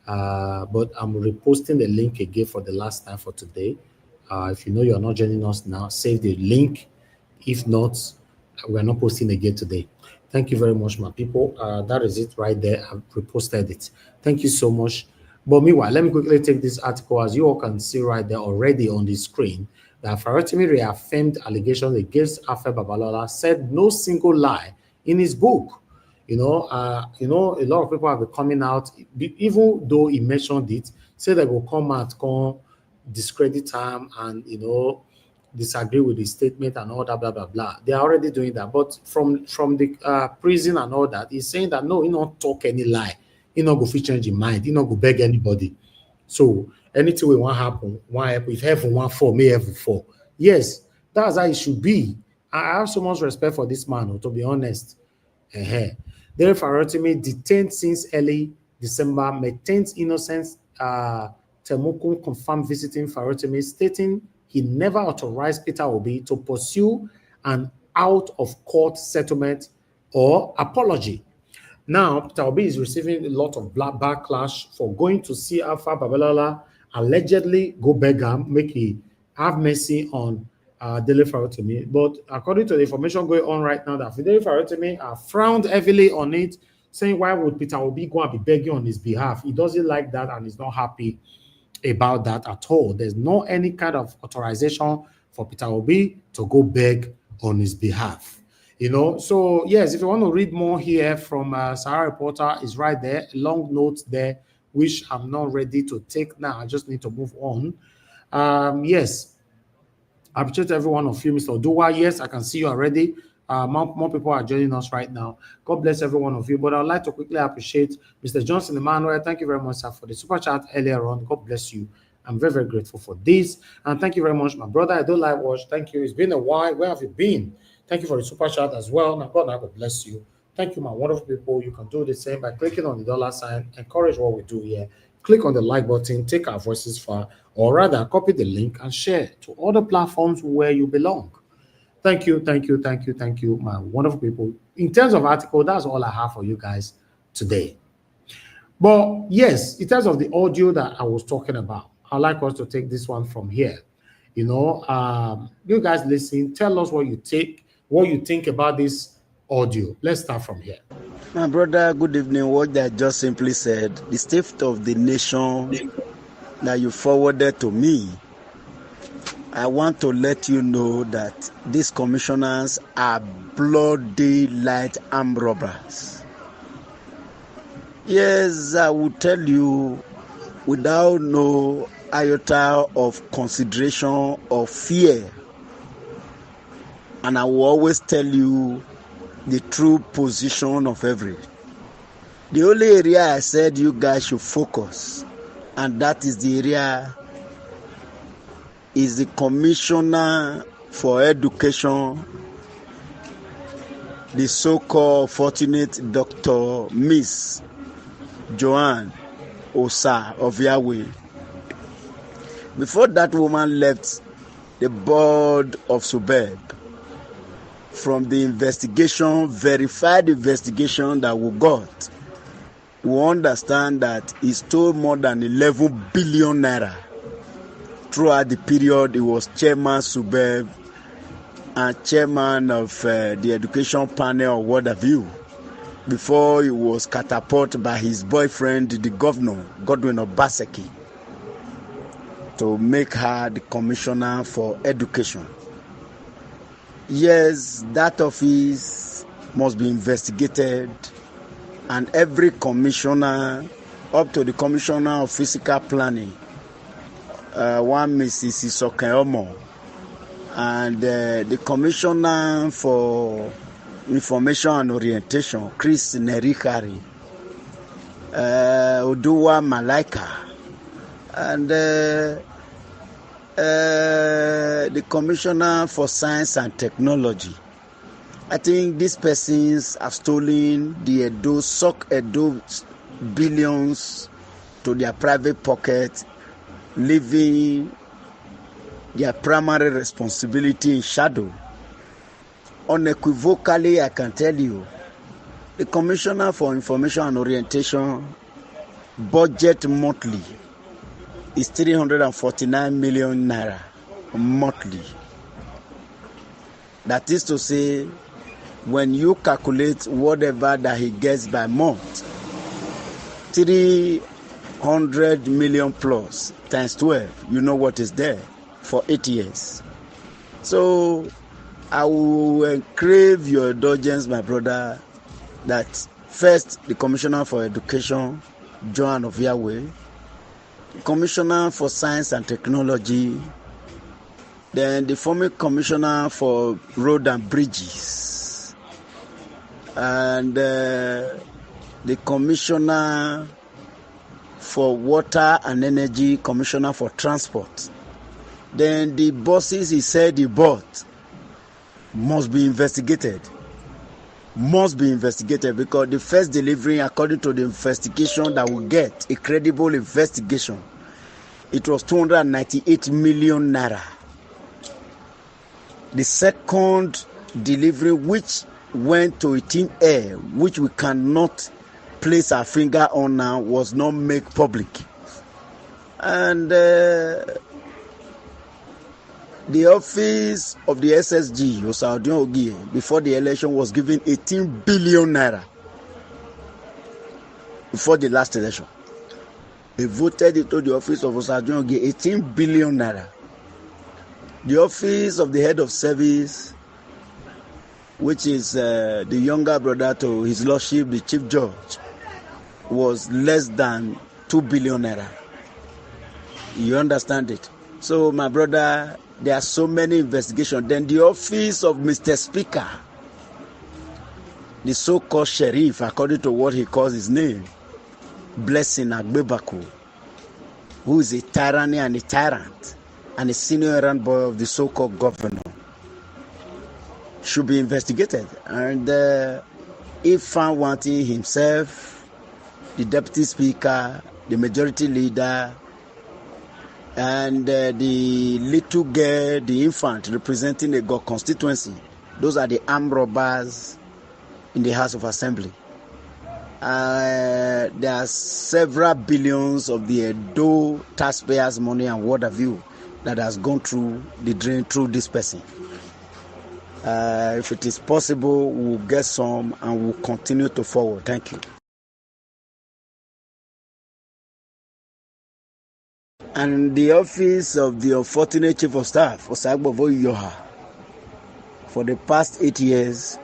but I'm reposting the link again for the last time for today. If you know you're not joining us now, save the link. If not, We are not posting again today. Thank you very much, my people. That is it right there. I've reposted it. Thank you so much. But meanwhile, let me quickly take this article. As you all can see right there already on the screen, that Farotimi reaffirmed allegations against Afe Babalola, said no single lie in his book. A lot of people have been coming out, even though he mentioned it, say they will come out, come discredit him, and disagree with his statement and all that, blah blah blah. They are already doing that. But from the prison and all that, he's saying that no, he not talk any lie. He not go fit change his mind. He not go beg anybody. So anything we want happen, if heaven want fall, may heaven fall. Yes, that's how it should be. I have so much respect for this man, to be honest. Then Farotimi detained since early December, maintains innocence. Temokun confirmed visiting Farotimi, stating he never authorized Peter Obi to pursue an out-of-court settlement or apology. Now, Peter Obi is receiving a lot of backlash for going to see Alpha Babalola, allegedly go beg him, make he have mercy on Dele Farotimi. But according to the information going on right now, that Dele Farotimi frowned heavily on it, saying why would Peter Obi go and be begging on his behalf? He doesn't like that and he's not happy about that at all. There's no any kind of authorization for Peter Obi to go beg on his behalf. So yes, if you want to read more here from Sahara Reporter, is right there, a long note there, which I'm not ready to take now. I just need to move on. Yes, I appreciate every one of you, Mr. Oduwa. Yes, I can see you already. More people are joining us right now. God bless every one of you. But I'd like to quickly appreciate Mr. Johnson Emmanuel. Thank you very much, sir, for the super chat earlier on. God bless you. I'm very, very grateful for this. And thank you very much, my brother. I don't like watch. Thank you. It's been a while. Where have you been? Thank you for the super chat as well. Now, God bless you. Thank you, my wonderful people. You can do the same by clicking on the $sign. Encourage what we do here. Click on the like button. Take our voices far. Or rather, copy the link and share to other platforms where you belong. Thank you, my wonderful people. In terms of article, that's all I have for you guys today. But yes, in terms of the audio that I was talking about, I'd like us to take this one from here. You guys listen, tell us what you think about this audio. Let's start from here. My brother, good evening. What I just simply said, the state of the nation that you forwarded to me, I want to let you know that these commissioners are bloody light armed robbers. Yes, I will tell you without no iota of consideration or fear. And I will always tell you the true position of every. The only area I said you guys should focus, and that is the area is the Commissioner for Education, the so-called fortunate Dr. Miss Joanne Osa of Yahweh. Before that woman left the board of Subeb, from the investigation, verified investigation that we got, we understand that he stole more than 11 billion naira. Throughout the period, he was chairman Subeb and chairman of the education panel, what have you, before he was catapulted by his boyfriend, the governor, Godwin Obaseki, to make her the commissioner for education. Yes, that office must be investigated, and every commissioner, up to the commissioner of physical planning, one Mrs. Isokeomo, and the commissioner for information and orientation, Chris Nerikari, Oduwa Malaika, and the commissioner for science and technology. I think these persons have stolen the Edo billions to their private pocket, leaving their primary responsibility in shadow. Unequivocally, I can tell you, the Commissioner for Information and Orientation budget monthly is 349 million naira monthly. That is to say, when you calculate whatever that he gets by month, 300 million plus times 12, you know what is there for 8 years. So I will crave your indulgence, my brother, that first the Commissioner for Education, Joan of Yahweh, Commissioner for Science and Technology, then the former Commissioner for Road and Bridges, and the Commissioner for Water and Energy, Commissioner for Transport. Then the buses he said he bought must be investigated. Must be investigated, because the first delivery, according to the investigation that we get, a credible investigation, it was 298 million naira. The second delivery, which went to 18 Air, which we cannot place our finger on now, was not made public. And the office of the SSG, Osaodion Ogie, before the election was given 18 billion naira before the last election. They voted into the office of Osaodion Ogie 18 billion naira. The office of the head of service, which is the younger brother to His Lordship, the Chief Judge, was less than 2 billion naira. You understand it? So, my brother, there are so many investigations. Then the office of Mr. Speaker, the so-called sheriff, according to what he calls his name, Blessing Agbebaku, who is a tyranny and a tyrant, and a senior errand boy of the so-called governor, should be investigated. And if found wanting, himself, the deputy speaker, the majority leader, and the little girl, the infant representing the God constituency, those are the armed robbers in the House of Assembly. There are several billions of the Edo taxpayers' money and what have you that has gone through the drain through this person. If it is possible, we'll get some and we'll continue to forward. Thank you. And the office of the unfortunate Chief of Staff, Osagbovo Yoha, for the past 8 years,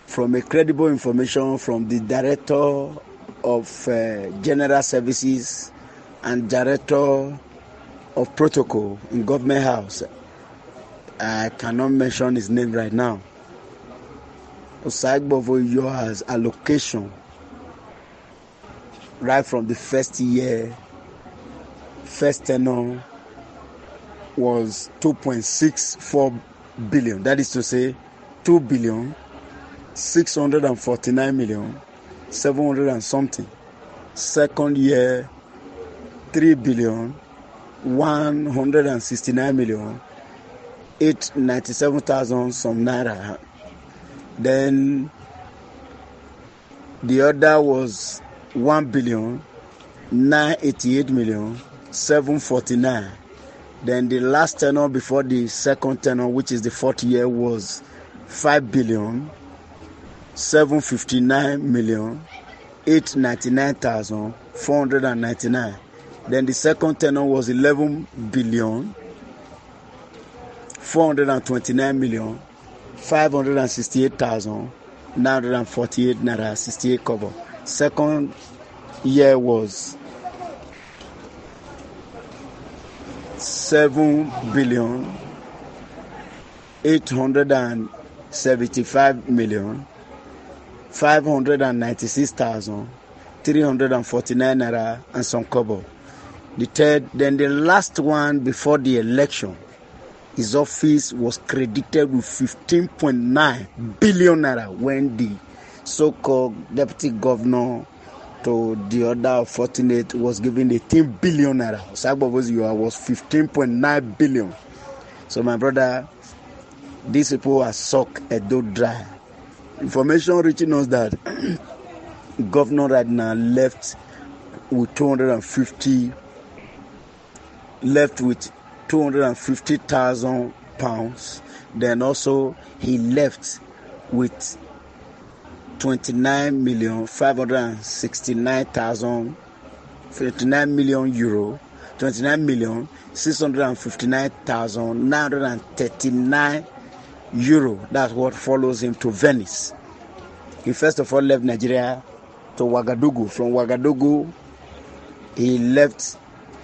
from a credible information from the Director of General Services and Director of Protocol in Government House, I cannot mention his name right now. Osagbovo Yoha's allocation right from the first year, first tenure, was 2.64 billion. That is to say, 2,649,700,000 and something. Second year, 3,169,897,000 some naira. Then the other was 1,988,749,000. Then the last tenure before the second tenure, which is the fourth year, was 5,759,899,499. Then the second tenure was 11,429,568,948 naira 68 kobo. Second year was 7,875,596,349 naira and some kobo. The third, then the last one before the election, his office was credited with 15.9 billion naira when the so-called deputy governor to the other fortunate was given 18 billion naira. Sagbobo's was 15.9 billion. So my brother, these people are sucked a do dry. Information reaching us that governor right now left with 250,000 pounds. Then also he left with 29,569,000, 59 million euro, 29,659,939 euro. That's what follows him to Venice. He first of all left Nigeria to Ouagadougou. From Ouagadougou, he left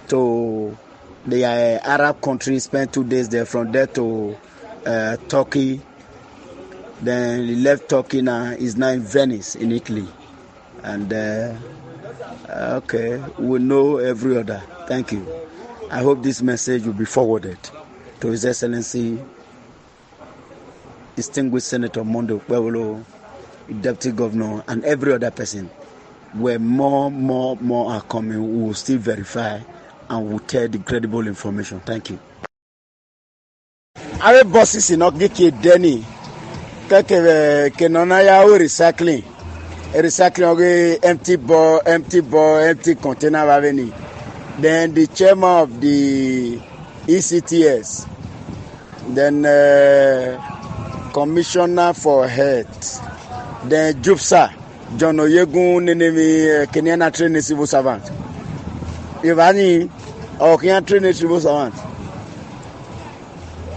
to the Arab country, spent 2 days there. From there to Turkey. Then he left Turkey, now he's now in Venice in Italy. And okay, we know every other. Thank you. I hope this message will be forwarded to His Excellency Distinguished Senator Mondo Babalola, Deputy Governor, and every other person. Where more are coming, we will still verify and will tell the credible information. Thank you. Our bosses in Ogiki Denny, Kenonaya recycling empty container revenue. Then the chairman of the ECTS, then commissioner for health, then JUPSA, John Oyegun Nenemi, Kenyan trained civil servant. Ivani, or Kenyan trained civil servant.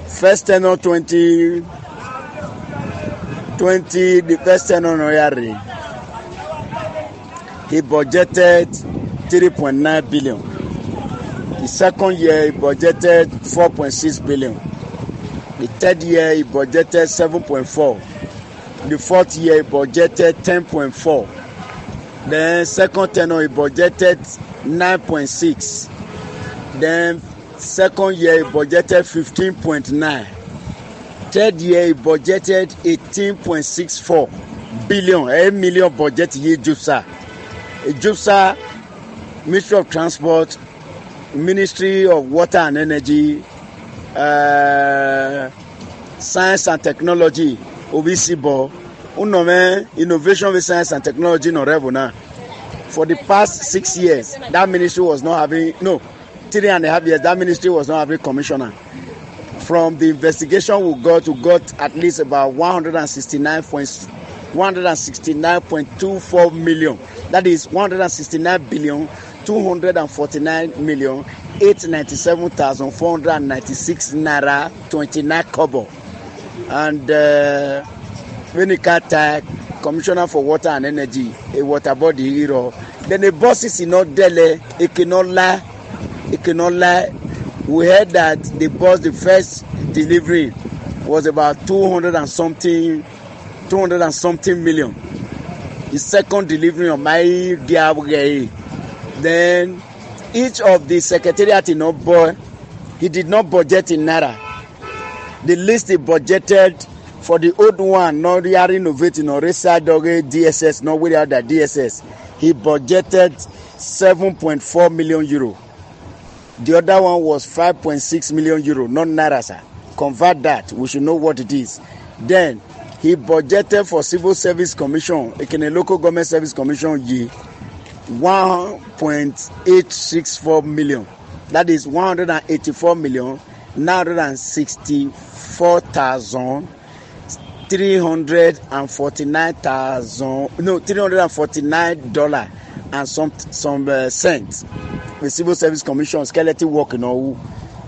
First tenor 20, the first tenor Noyari. He budgeted 3.9 billion. The second year, he budgeted 4.6 billion. The third year, he budgeted 7.4. The fourth year, he budgeted 10.4. Then second tenor, he budgeted 9.6. Then second year, he budgeted 15.9. Third year, he budgeted 18.64 billion. 8 million budget here, JUPSA. JUPSA, Ministry of Transport, Ministry of Water and Energy, Science and Technology, Obisibo, Unome, Innovation with Science and Technology, no Revona. For the past 6 years, that ministry was not having, 3.5 years, that ministry was not having commissioner. From the investigation we got at least about 169.24 million. That is 169,249,897,496 naira 29 kobo. And Venikata, Commissioner for Water and Energy, a water body hero. Then the bosses in not Delhi, it cannot lie. We heard that the first delivery was about 200 and something million. The second delivery of my Diabugay. Then each of the secretariat in Obo, he did not budget in Naira. The list he budgeted for the old one, not renovating or research DSS, not without the DSS, he budgeted 7.4 million euro. The other one was 5.6 million euro, not Naira, sir. Convert that, we should know what it is. Then he budgeted for Civil Service Commission, a local government service commission, 1.864 million. That is 184,964,349 and some cents. The Civil Service Commission skeleton work in all.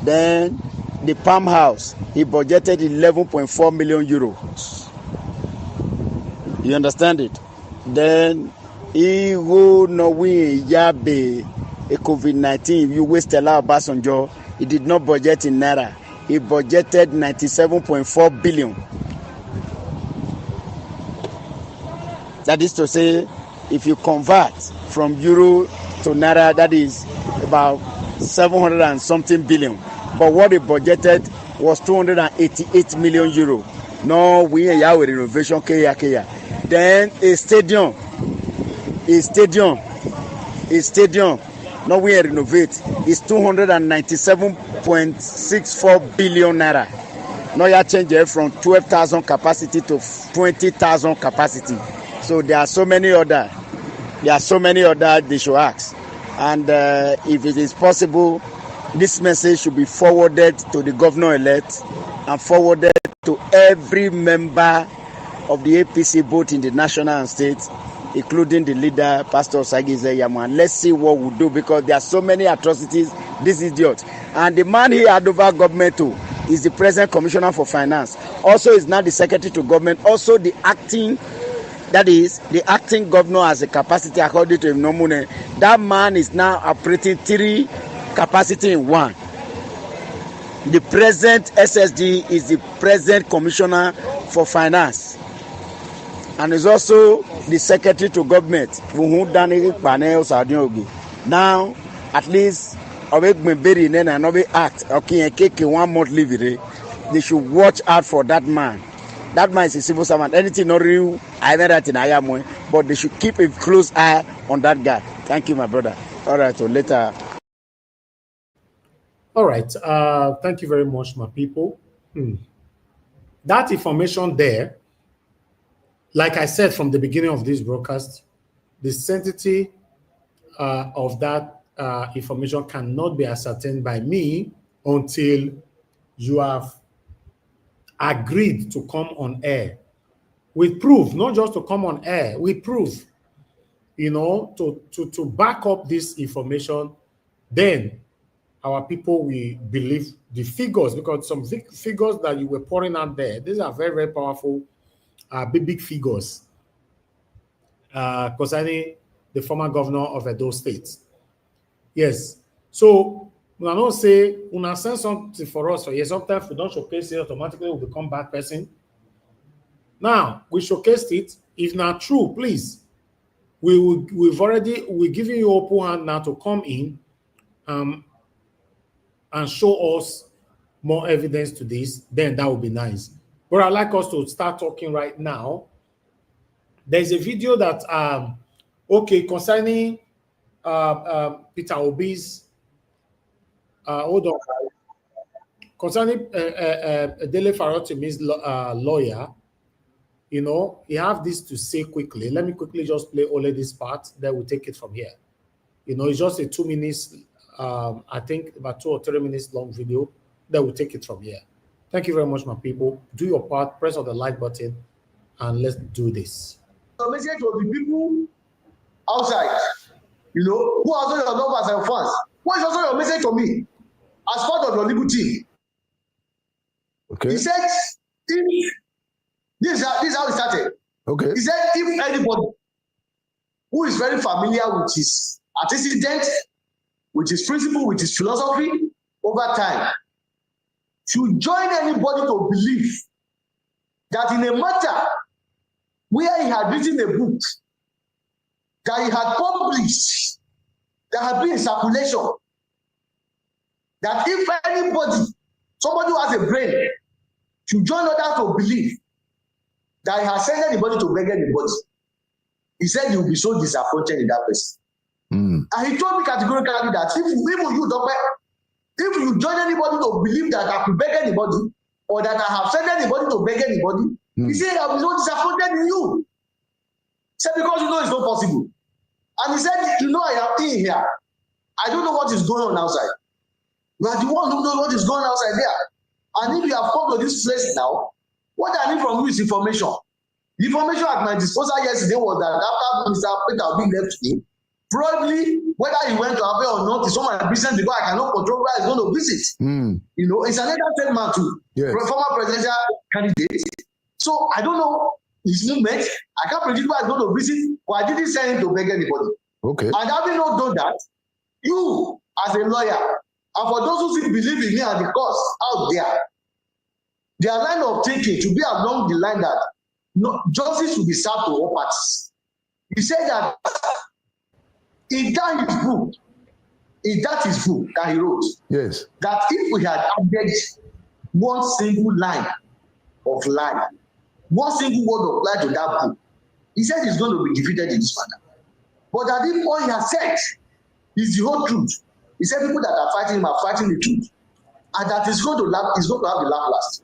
Then the Palm House, he budgeted 11.4 million euros. You understand it? Then he go Norway Yabe a COVID-19. You waste a lot of Basanjo. He did not budget in Naira. He budgeted 97.4 billion. That is to say, if you convert from euro to Naira, that is about 700 and something billion. But what he budgeted was 288 million euro. No, we have renovation Kaya. Then a stadium. No, we renovate. It's 297.64 billion naira. Now you change it from 12,000 capacity to 20,000 capacity. So there are so many other they should ask. And if it is possible, this message should be forwarded to the governor-elect and forwarded to every member of the APC, both in the national and state, including the leader, Pastor Sagize Yaman. Let's see what we'll do, because there are so many atrocities, this idiot. And the man he had over government too is the present Commissioner for Finance. Also is now the Secretary to Government, also the acting, that is, the acting governor has a capacity according to him, Nomune. That man is now operating 3 capacity in 1. The present SSD is the present Commissioner for Finance, and is also the Secretary to Government. Now, at least, act. Okay, 1 month leave. They should watch out for that man. That man is a civil servant. Anything not real, I know that in Ayamoy, but they should keep a close eye on that guy. Thank you, my brother. All right, so later. All right. Thank you very much, my people. That information there, like I said from the beginning of this broadcast, the sanctity of that information cannot be ascertained by me until you have agreed to come on air with proof, not just to come on air, with proof, you know, to back up this information. Then our people will believe the figures, because some figures that you were pouring out there, these are very, very powerful, big figures concerning the former governor of Edo State. Yes. So, when I don't say, when I send something for us, yes, sometimes we don't showcase it, automatically we become bad person. Now, we showcased it. If not true, please, we're giving you open hand now to come in and show us more evidence to this. Then that would be nice. But I'd like us to start talking right now. There's a video that concerning Peter Obi's hold on, concerning Dele Farotimi's lawyer. You know, he have this to say quickly. Let me quickly just play only this part, then we'll take it from here. You know, it's just a 2 minutes, I think about 2 or 3 minutes long video, then we'll take it from here. Thank you very much, my people. Do your part, press on the like button, and let's do this. The message of the people outside, you know, who are your numbers and fans. What is also your message to me as part of your legal team? Okay. He said, this is how it started. Okay. He said, if anybody who is very familiar with his antecedent, with his principle, with his philosophy over time, should join anybody to believe that in a matter where he had written a book that he had published, that had been in circulation, that if anybody, somebody who has a brain, should join others to believe that he has sent anybody to beg anybody, he said he will be so disappointed in that person. And he told me categorically that if you join anybody to believe that I could beg anybody, or that I have sent anybody to beg anybody, he said I will be so disappointed in you. He said, because you know it's not possible. And he said, you know, I am in here. I don't know what is going on outside. You are the one who knows what is going on outside there. And if you have come to this place now, what I need from you is information. The information at my disposal yesterday was that after Mr. Peter Obi left me, probably whether he went to Abe or not is not my business, because I cannot control where he's going to visit. You know, it's another statement too. Yes. Former presidential candidate. So I don't know his movement. I can't predict where he's going to visit, but I didn't send him to beg anybody. Okay. And having not done that, you as a lawyer, and for those who still believe in me and the cause out there, their line of thinking should be along the line that no, justice should be served to all parties. He said that in that his book that he wrote, yes, that if we had added one single line of lie, one single word of lie to that book, he said he's going to be defeated in this matter. But that if all he has said is the whole truth, he said people that are fighting him are fighting the truth, and that he's going to have the laugh last.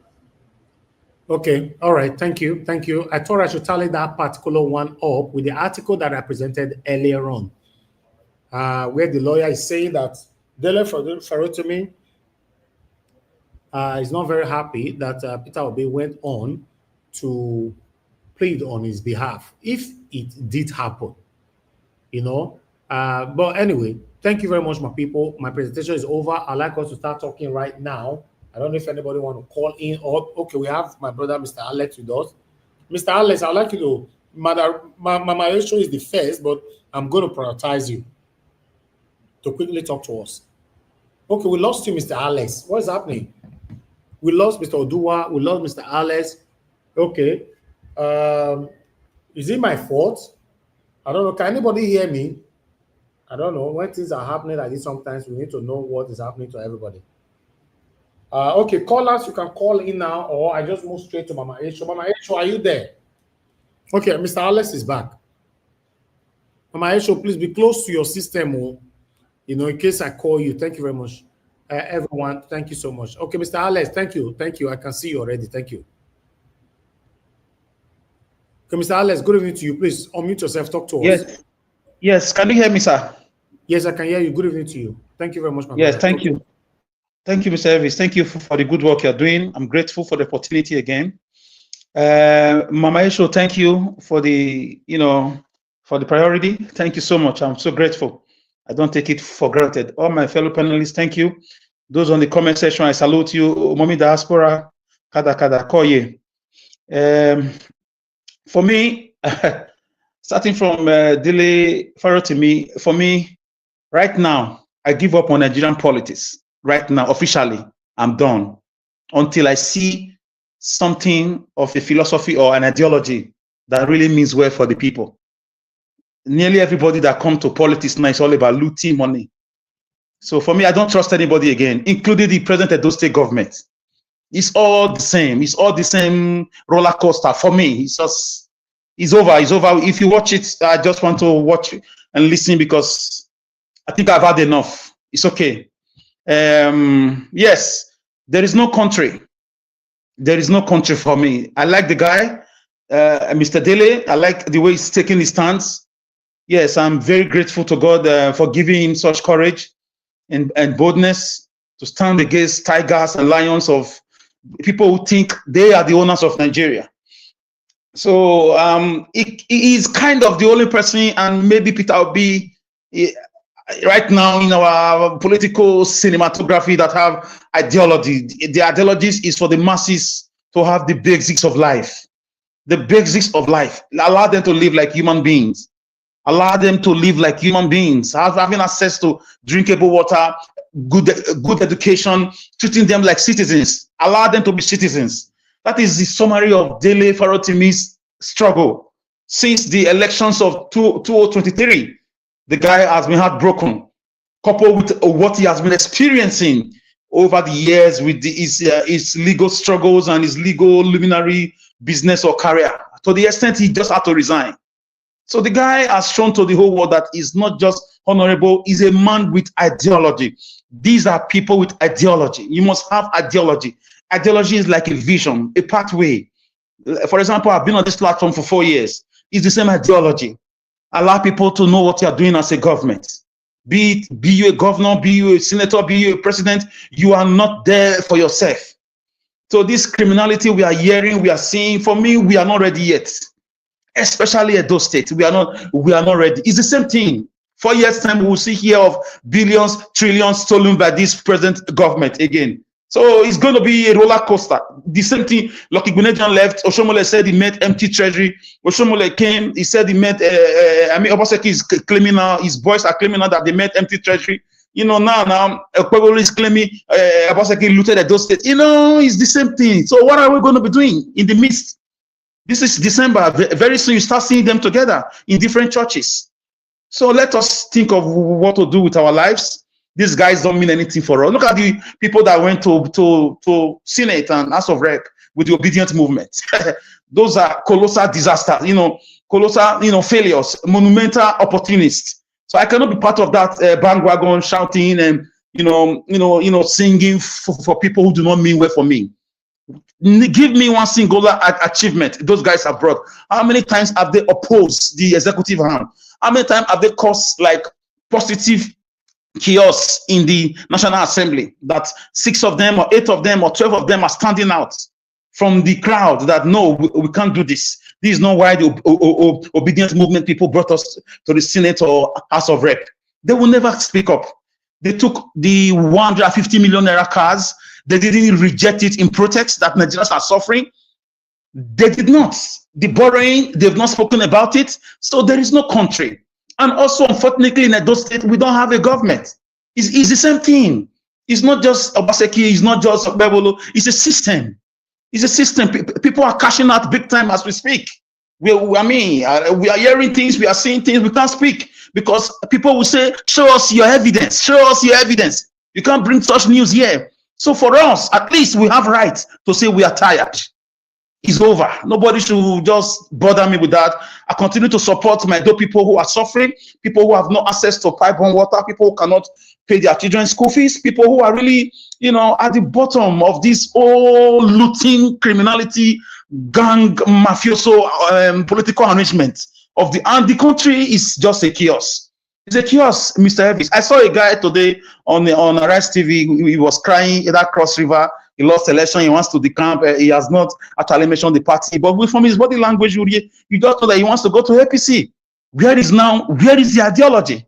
Okay, all right, thank you. I thought I should tally that particular one up with the article that I presented earlier on, where the lawyer is saying that Dele Farotimi is not very happy that Peter Obi went on to plead on his behalf if it did happen, you know. But anyway, thank you very much, my people. My presentation is over. I'd like us to start talking right now. I don't know if anybody want to call in or okay, we have my brother, Mr. Alex, with us. Mr. Alex, I'd like you to, my issue is the first, but I'm going to prioritize you to quickly talk to us. Okay, we lost you, Mr. Alex. What is happening? We lost Mr. Odua. We lost Mr. Alex. Okay. Is it my fault? I don't know. Can anybody hear me? I don't know. When things are happening like this, sometimes we need to know what is happening to everybody. Okay, callers, you can call in now, or I just move straight to Mama Esho. Mama Esho, are you there? Okay, Mr. Alex is back. Mama Esho, please be close to your system, you know, in case I call you. Thank you very much. Everyone, thank you so much. Okay, Mr. Alex, thank you. Thank you. I can see you already. Thank you. Okay, Mr. Alex, good evening to you. Please unmute yourself. Talk to us. Yes. Yes. Can you hear me, sir? Yes, I can hear you. Good evening to you. Thank you very much, my Yes, brother. thank you. Thank you, Mr. Elvis. Thank you for the good work you're doing. I'm grateful for the opportunity again. Mama Esho, thank you for the, you know, for the priority. Thank you so much. I'm so grateful. I don't take it for granted. All my fellow panelists, thank you. Those on the comment section, I salute you. Momi Diaspora, Kada Koye. For me, starting from Dele Farotimi, for me, right now, I give up on Nigerian politics. Right now, officially, I'm done. Until I see something of a philosophy or an ideology that really means well for the people. Nearly everybody that comes to politics now is all about looting money. So for me, I don't trust anybody again, including the present Edo State government. It's all the same. It's all the same roller coaster. For me, it's just, it's over. It's over. If you watch it, I just want to watch and listen because I think I've had enough. It's okay. Yes, there is no country. There is no country for me. I like the guy, Mr. Dele. I like the way he's taking his stance. Yes, I'm very grateful to God for giving him such courage and boldness to stand against tigers and lions of people who think they are the owners of Nigeria. So he is kind of the only person, and maybe Peter Obi, right now in our political cinematography, that have ideology. The ideologies is for the masses to have the basics of life. The basics of life. Allow them to live like human beings. Allow them to live like human beings. Having access to drinkable water, good education, treating them like citizens. Allow them to be citizens. That is the summary of Dele Farotimi's struggle. Since the elections of 2023, the guy has been heartbroken, coupled with what he has been experiencing over the years with his legal struggles and his legal luminary business or career, to the extent he just had to resign. So the guy has shown to the whole world that he's not just honorable, he's a man with ideology. These are people with ideology. You must have ideology. Ideology is like a vision, a pathway. For example, I've been on this platform for 4 years. It's the same ideology. Allow people to know what you're doing as a government. Be you a governor, be you a senator, be you a president, you are not there for yourself. So this criminality we are hearing, we are seeing, for me, we are not ready yet. Especially at those states, we are not ready. It's the same thing. 4 years time, we will see here of billions, trillions stolen by this present government again. So it's going to be a roller coaster. The same thing, Lucky Gunejan left. Oshomole said he met empty treasury. Oshomole came, he said he met, Obaseki is claiming now, his boys are claiming now that they met empty treasury. You know, now, Kwebolo is claiming Obaseki looted at those states. You know, it's the same thing. So what are we going to be doing in the midst? This is December. Very soon you start seeing them together in different churches. So let us think of what to do with our lives. These guys don't mean anything for us. Look at the people that went to Senate and House of Rep with the obedient movement. Those are colossal disasters, colossal, failures, monumental opportunists. So I cannot be part of that bandwagon shouting and, singing for people who do not mean well for me. Give me one singular achievement those guys have brought. How many times have they opposed the executive arm? How many times have they caused like positive chaos in the National Assembly, that 6 of them or 8 of them or 12 of them are standing out from the crowd that no, we can't do this. This is not why the obedience movement people brought us to the Senate or House of Rep. They will never speak up. They took the 150 million naira cars. They didn't reject it in protest that Nigerians are suffering. They did not. The borrowing, they've not spoken about it. So there is no country. And also, unfortunately, in Edo State, we don't have a government. It's the same thing. It's not just Obaseki, it's not just Babalola, it's a system. It's a system. People are cashing out big time as we speak. We are hearing things, we are seeing things, we can't speak because people will say, show us your evidence, show us your evidence. You can't bring such news here. So for us, at least we have right to say we are tired. It's over. Nobody should just bother me with that. I continue to support my people who are suffering, people who have no access to pipe-borne water, people who cannot pay their children's school fees, people who are really, at the bottom of this whole looting, criminality, gang, mafioso, political arrangement and the country is just a chaos. It's a chaos, Mr. Evis. I saw a guy today on Arise TV. He was crying at that Cross River. He lost election. He wants to decamp. He has not actually mentioned the party, but from his body language, you just know that he wants to go to APC. Where is the ideology?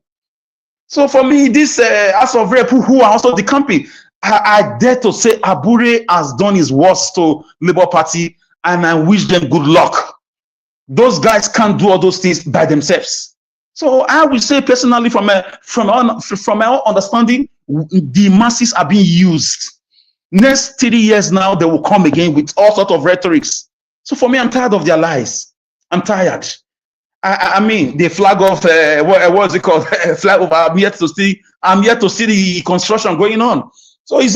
So for me, this House of Rep who are also decamping, I dare to say Abure has done his worst to Labour Party, and I wish them good luck. Those guys can't do all those things by themselves. So I will say personally, from my own understanding, the masses are being used. Next 3 years now, they will come again with all sorts of rhetorics. So for me, I'm tired of their lies. I'm tired. I mean, the flag of what is it called? Flag of I'm yet to see the construction going on. So it's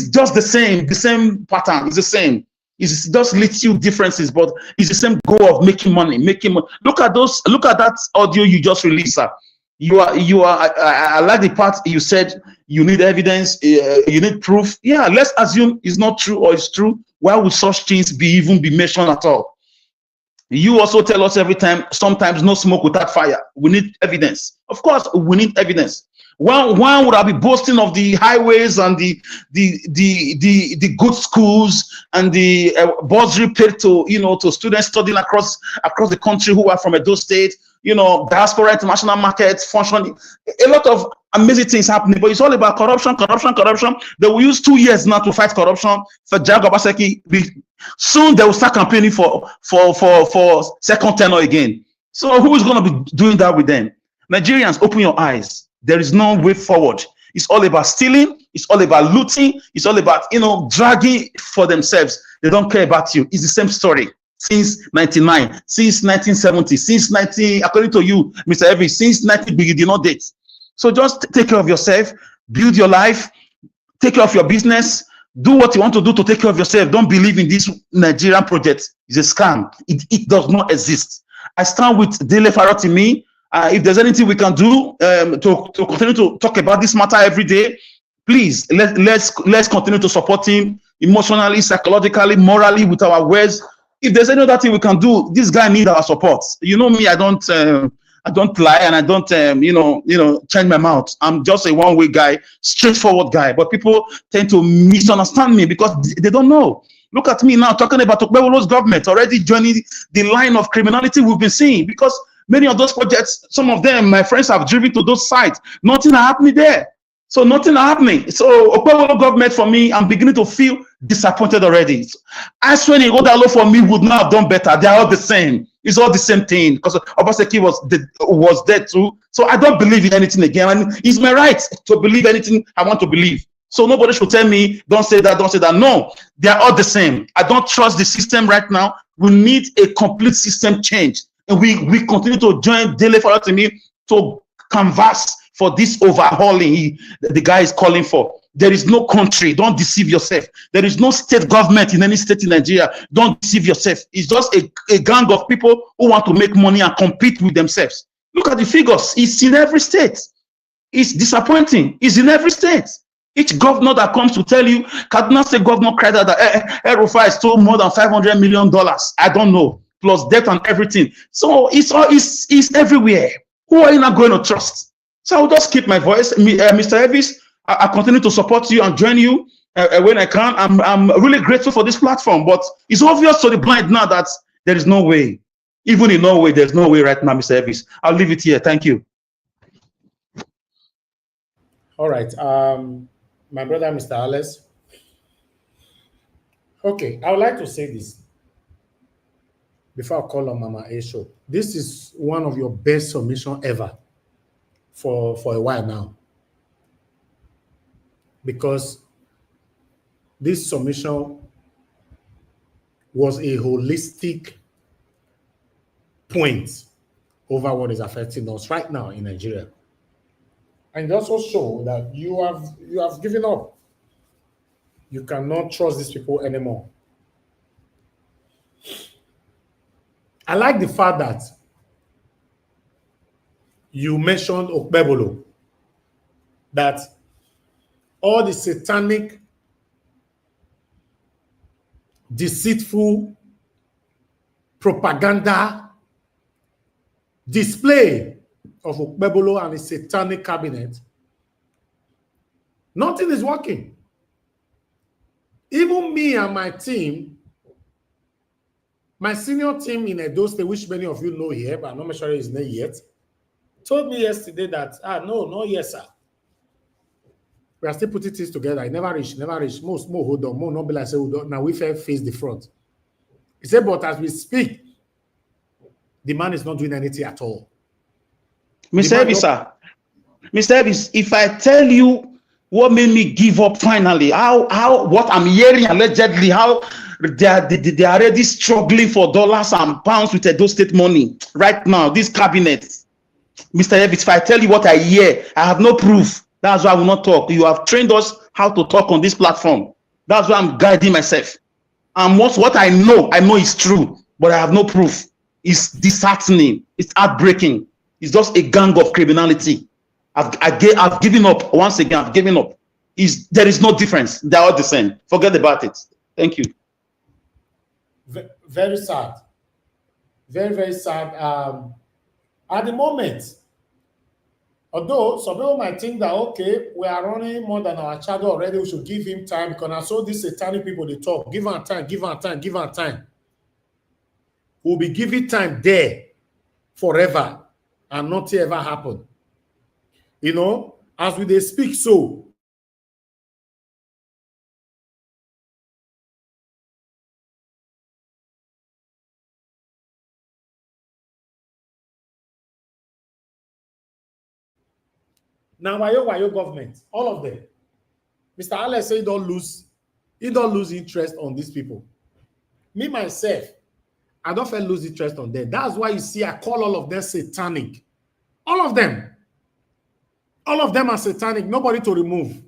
just the same pattern. It's the same. It's just little differences, but it's the same goal of making money. Look at that audio you just released, sir. I like the part you said you need evidence, you need proof. Yeah, let's assume it's not true or it's true. Why would such things be mentioned at all? You also tell us every time, sometimes no smoke without fire. We need evidence. Of course, we need evidence. One would I be boasting of the highways and the good schools and the bursary paid to students studying across the country who are from Edo State, diaspora international markets functioning. A lot of amazing things happening, but it's all about corruption. They will use 2 years now to fight corruption. For Obaseki, soon they will start campaigning for second tenure again. So who is going to be doing that with them? Nigerians, open your eyes. There is no way forward. It's all about stealing. It's all about looting. It's all about, dragging for themselves. They don't care about you. It's the same story since 99, since 1970, according to you, Mr. Evie, since 19, you did not date. So just take care of yourself, build your life, take care of your business, do what you want to do to take care of yourself. Don't believe in this Nigerian project. It's a scam. It does not exist. I stand with Dele Farotimi. If there's anything we can do to continue to talk about this matter every day, please let's continue to support him emotionally, psychologically, morally, with our words. If there's any other thing we can do, this guy needs our support. You know me, I don't lie, and I don't change my mouth. I'm just a one-way guy, straightforward guy. But people tend to misunderstand me because they don't know. Look at me now talking about Babalo's government already joining the line of criminality we've been seeing, because many of those projects, some of them, my friends have driven to those sites. Nothing happening there. So nothing happening. So Babalo government, for me, I'm beginning to feel disappointed already. I swear Odalo for me would not have done better. They are all the same. It's all the same thing, because Obaseki was dead too. So I don't believe in anything again. And it's my right to believe anything I want to believe. So nobody should tell me, don't say that, don't say that. No, they are all the same. I don't trust the system right now. We need a complete system change. And we continue to join Dele Farotimi to canvass for this overhauling the guy is calling for. There is no country. Don't deceive yourself. There is no state government in any state in Nigeria. Don't deceive yourself. It's just a gang of people who want to make money and compete with themselves. Look at the figures. It's in every state. It's disappointing. It's in every state. Each governor that comes to tell you, Kaduna State governor cried out that Erufai stole more than $500 million. I don't know. Plus debt and everything. So it's everywhere. Who are you not going to trust? So I'll just keep my voice. Mr. Evis, I continue to support you and join you when I can. I'm really grateful for this platform, but it's obvious to the blind now that there is no way. Even in Norway, there's no way right now, Mr. Elvis. I'll leave it here. Thank you. All right. My brother, Mr. Alex. Okay, I would like to say this before I call on Mama A show. This is one of your best submission ever for a while now. Because this submission was a holistic point over what is affecting us right now in Nigeria. And it also shows that you have given up. You cannot trust these people anymore. I like the fact that you mentioned Babalola, that all the satanic, deceitful propaganda display of Babalola and his satanic cabinet, nothing is working. Even me and my team, my senior team in Edo State, which many of you know here, but I'm not sure his name yet, told me yesterday that, no, not yet, sir. We are still putting things together. I never reach. More hold on, more not be like say hold on. Now we face the front. He said, but as we speak, the man is not doing anything at all. Mr. Elvis, if I tell you what made me give up finally, how what I'm hearing allegedly, how they are already struggling for dollars and pounds with Edo State money right now, this cabinet. Mr. Elvis, if I tell you what I hear, I have no proof. That's why I will not talk. You have trained us how to talk on this platform. That's why I'm guiding myself. And what I know is true, but I have no proof. It's disheartening. It's heartbreaking. It's just a gang of criminality. I've given up. Once again, I've given up. There is no difference. They're all the same. Forget about it. Thank you. Very sad. Very, very sad. At the moment, although some people might think that, okay, we are running more than our shadow already, we should give him time, because I saw these satanic people, they talk, give him time, give him time, give him time. We'll be giving time there forever and nothing ever happen. You know, as we they speak so, now wayo government, all of them. Mr. Alex said he don't lose interest on these people. Me myself, I don't feel lose interest on them. That's why you see I call all of them satanic. All of them. All of them are satanic. Nobody to remove.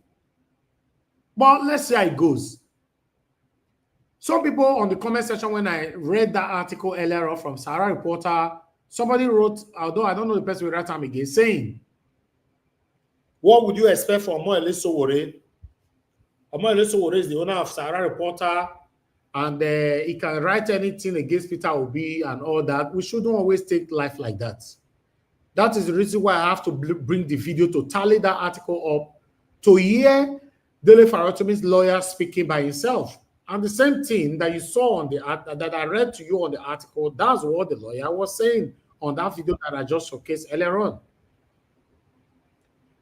But let's see how it goes. Some people on the comment section, when I read that article earlier on from Sahara Reporter, somebody wrote, although I don't know the person will write time again, saying, what would you expect from Omoyele Sowore? Omoyele Sowore is the owner of Sahara Reporter, and he can write anything against Peter Obi and all that. We shouldn't always take life like that. That is the reason why I have to bring the video to tally that article up, to hear Dele Farotimi's lawyer speaking by himself. And the same thing that you saw on that I read to you on the article, that's what the lawyer was saying on that video that I just showcased earlier on.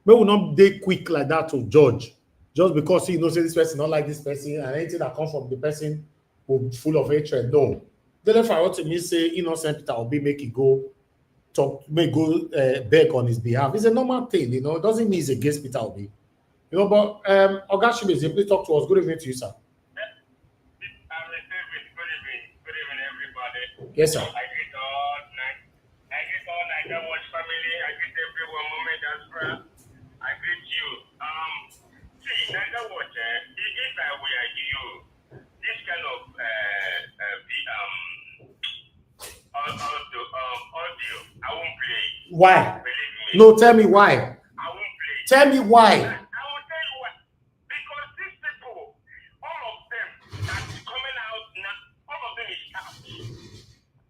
We will not be quick like that to judge, just because he knows this person, not like this person, and anything that comes from the person will be full of hatred. No. Dele Farotimi say innocent Peter Obi make it go talk, may go beg on his behalf. It's a normal thing, you know. It doesn't mean he's against Peter Obi. You know, but Oga Shibeze, please talk to us. Good evening to you, sir. Good evening, everybody. Yes, sir. I greet all Nigerian Watch family. I greet everyone, Moment Astra. I greet you. See, Nigerian Watch, if I were you, this kind of audio, I won't play. Why? Believe me. No, tell me why. I won't play. Tell me why. I will tell you why. Because these people, all of them that's coming out now, all of them is staff.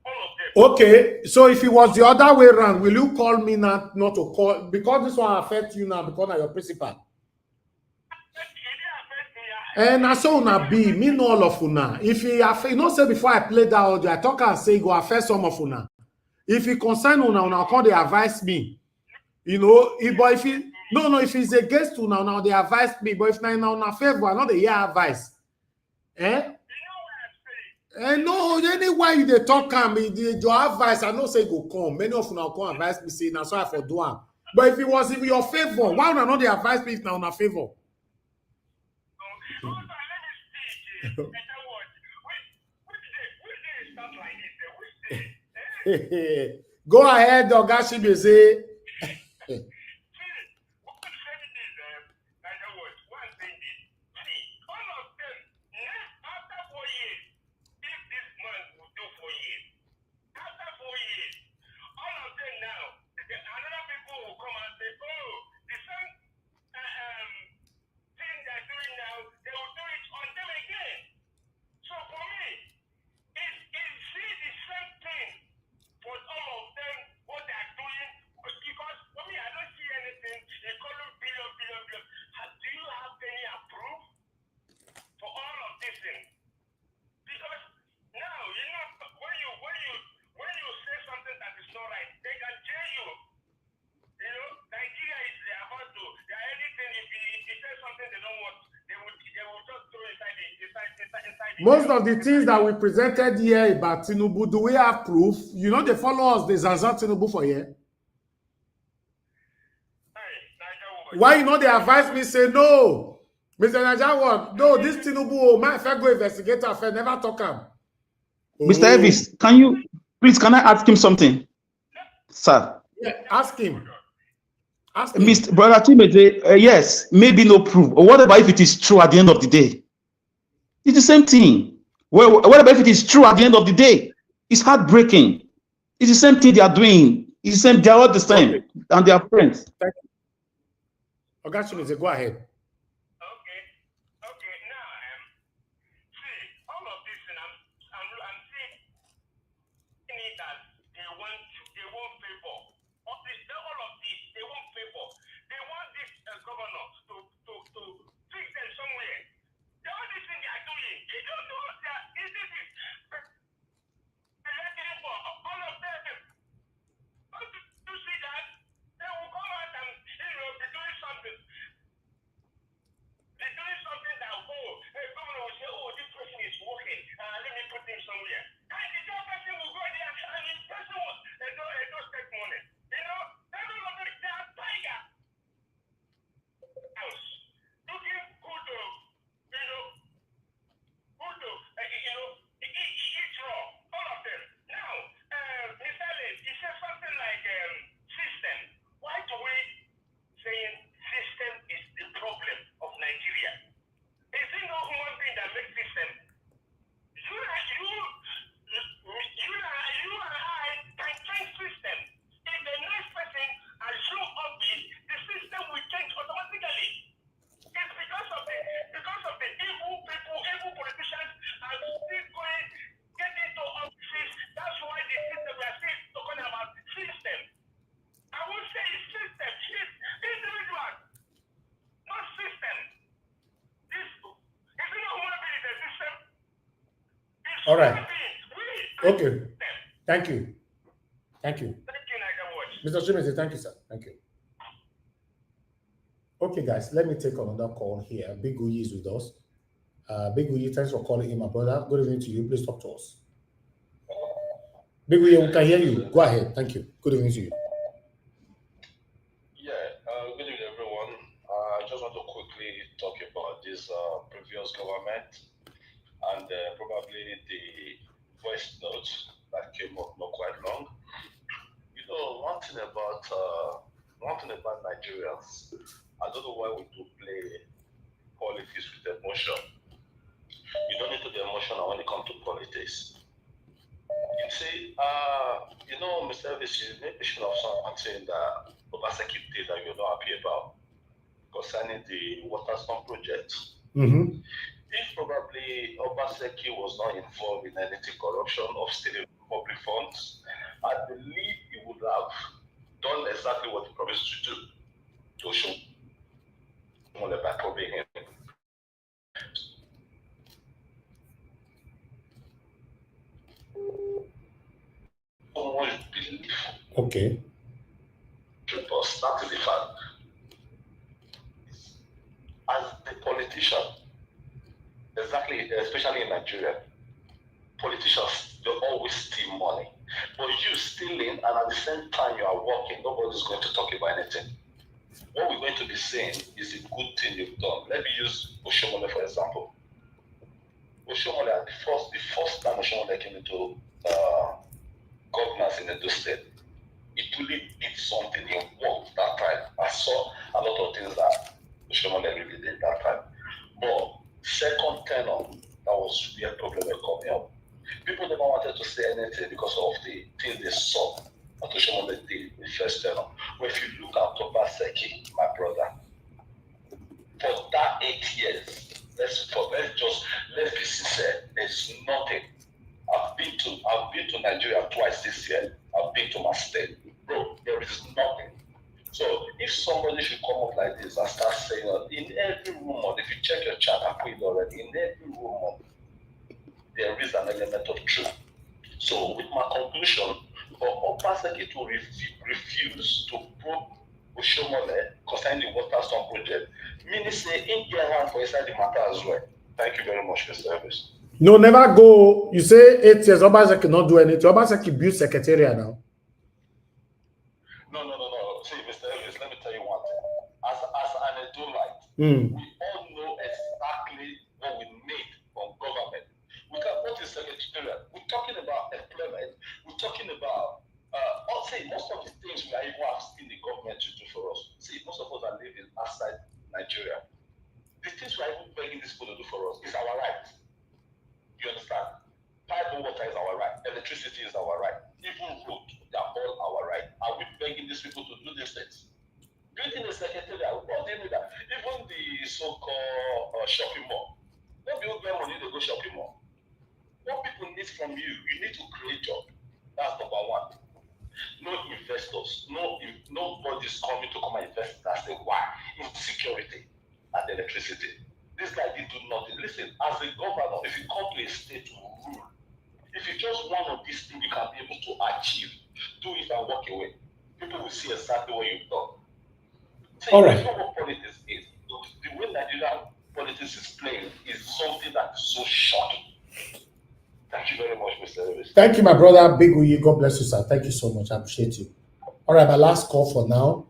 All of them. Okay, so if it was the other way around, will you call me not to call? Because this one affects you now because of your principal. And I saw una be, me know all of una. If you don't say before I play that audio, I talk and say go affect some of una. If he concern una come they advise me. You know, if it's against now they advise me. But if now favor, I know they hear advice. No, anyway they talk your advice, I know say go come. Many of you come advise me say now so I for do am. But if it was in your favor, why would I not they advise me if now favor? Go ahead, Ogashibe say. Most of the things that we presented here about Tinubu, do we have proof? You know, they follow us, they Zanzan Tinubu for here. Why you know they advise me, say no, Mr. Najawa, no, this Tinubu, my if I go investigator, if I never talk him. Mr. Elvis, can I ask him something? Sir. Yeah, ask him. Mr. Brother Timothy, yes, maybe no proof. Or what about if it is true at the end of the day? It's the same thing. Well, what about if it is true at the end of the day? It's heartbreaking. It's the same thing they are doing. It's the same, they are all the same. Okay. And they are friends. Thank you. Ogashibe, go ahead. All right. Okay. Thank you. Thank you. Mr. Shimezi, thank you, sir. Thank you. Okay, guys, let me take another call here. Big Uyi is with us. Big Uyi, thanks for calling in, my brother. Good evening to you. Please talk to us. Big Uyi, we can hear you. Go ahead. Thank you. Good evening to you. Good evening, everyone. I just want to quickly talk about this previous government and probably the voice notes that came up not quite long. You know, one thing about Nigerians, I don't know why we do play politics with emotion. You don't need to be emotional when it comes to politics. You see, you know, Mr. Elvis, you made mention of something that Obaseki did that you're not happy about concerning the Waterstone project. Mm-hmm. If probably Obaseki was not involved in anything corruption of stealing public funds, I believe he would have done exactly what he promised to do to show only by probing him. So much belief Okay. Because that is the fact. As a politician, exactly, especially in Nigeria, politicians, they always steal money. But you stealing, and at the same time you are working, nobody's going to talk about anything. What we're going to be saying is a good thing you've done. Let me use Oshomole for example. Oshomole, the first time Oshomole came into governance in Edo State, it really did something. He worked that time. I saw a lot of things that Oshomole really did that time. But second tenor, that was where problem was coming up. People never wanted to say anything because of the things they saw that Oshomole did in first tenor. But if you look at Obaseki, my brother, for that 8 years, let's be sincere, there's nothing. I've been to Nigeria twice this year. I've been to my state. Bro, there is nothing. So if somebody should come up like this and start saying, in every rumor, if you check your chat, I put it already, in every rumor, there is an element of truth. So with my conclusion, for Obaseki to refuse to probe Oshomole concerning the water storm project, meaning say India hand for inside the matter as well. Thank you very much for your service. No, never go. You say 8 years, Obaseki not do anything. Obaseki build secretariat now. No. See, Mr. Elvis, let me tell you one thing. As an Edolite, we all know exactly what we need from government. What is secretariat? We're talking about employment. We're talking about, most of the things we are even asking the government to do for us. See, most of us are living outside Nigeria. The things we are even begging these people to do for us is our right. You understand? Pipe water is our right. Electricity is our right. Even road, they are all our right. Are we begging these people to do these things? Building a secretariat, what do you mean that? Even the so-called shopping mall. Don't be open money to go shopping mall. What people need from you, you need to create job. That's number one. No investors, nobody's coming to come and invest. That's the why. Insecurity and electricity. This guy did do nothing. Listen, as a governor, if you come to a state to rule, if you just one of these things you can be able to achieve, do it and walk away. People will see exactly what you've done. See, all right. You know what politics is. The way Nigerian politics is playing is something that is so shocking. Thank you very much, Mr. Davis. Thank you, my brother. Big Uyi. God bless you, sir. Thank you so much. I appreciate you. All right, my last call for now.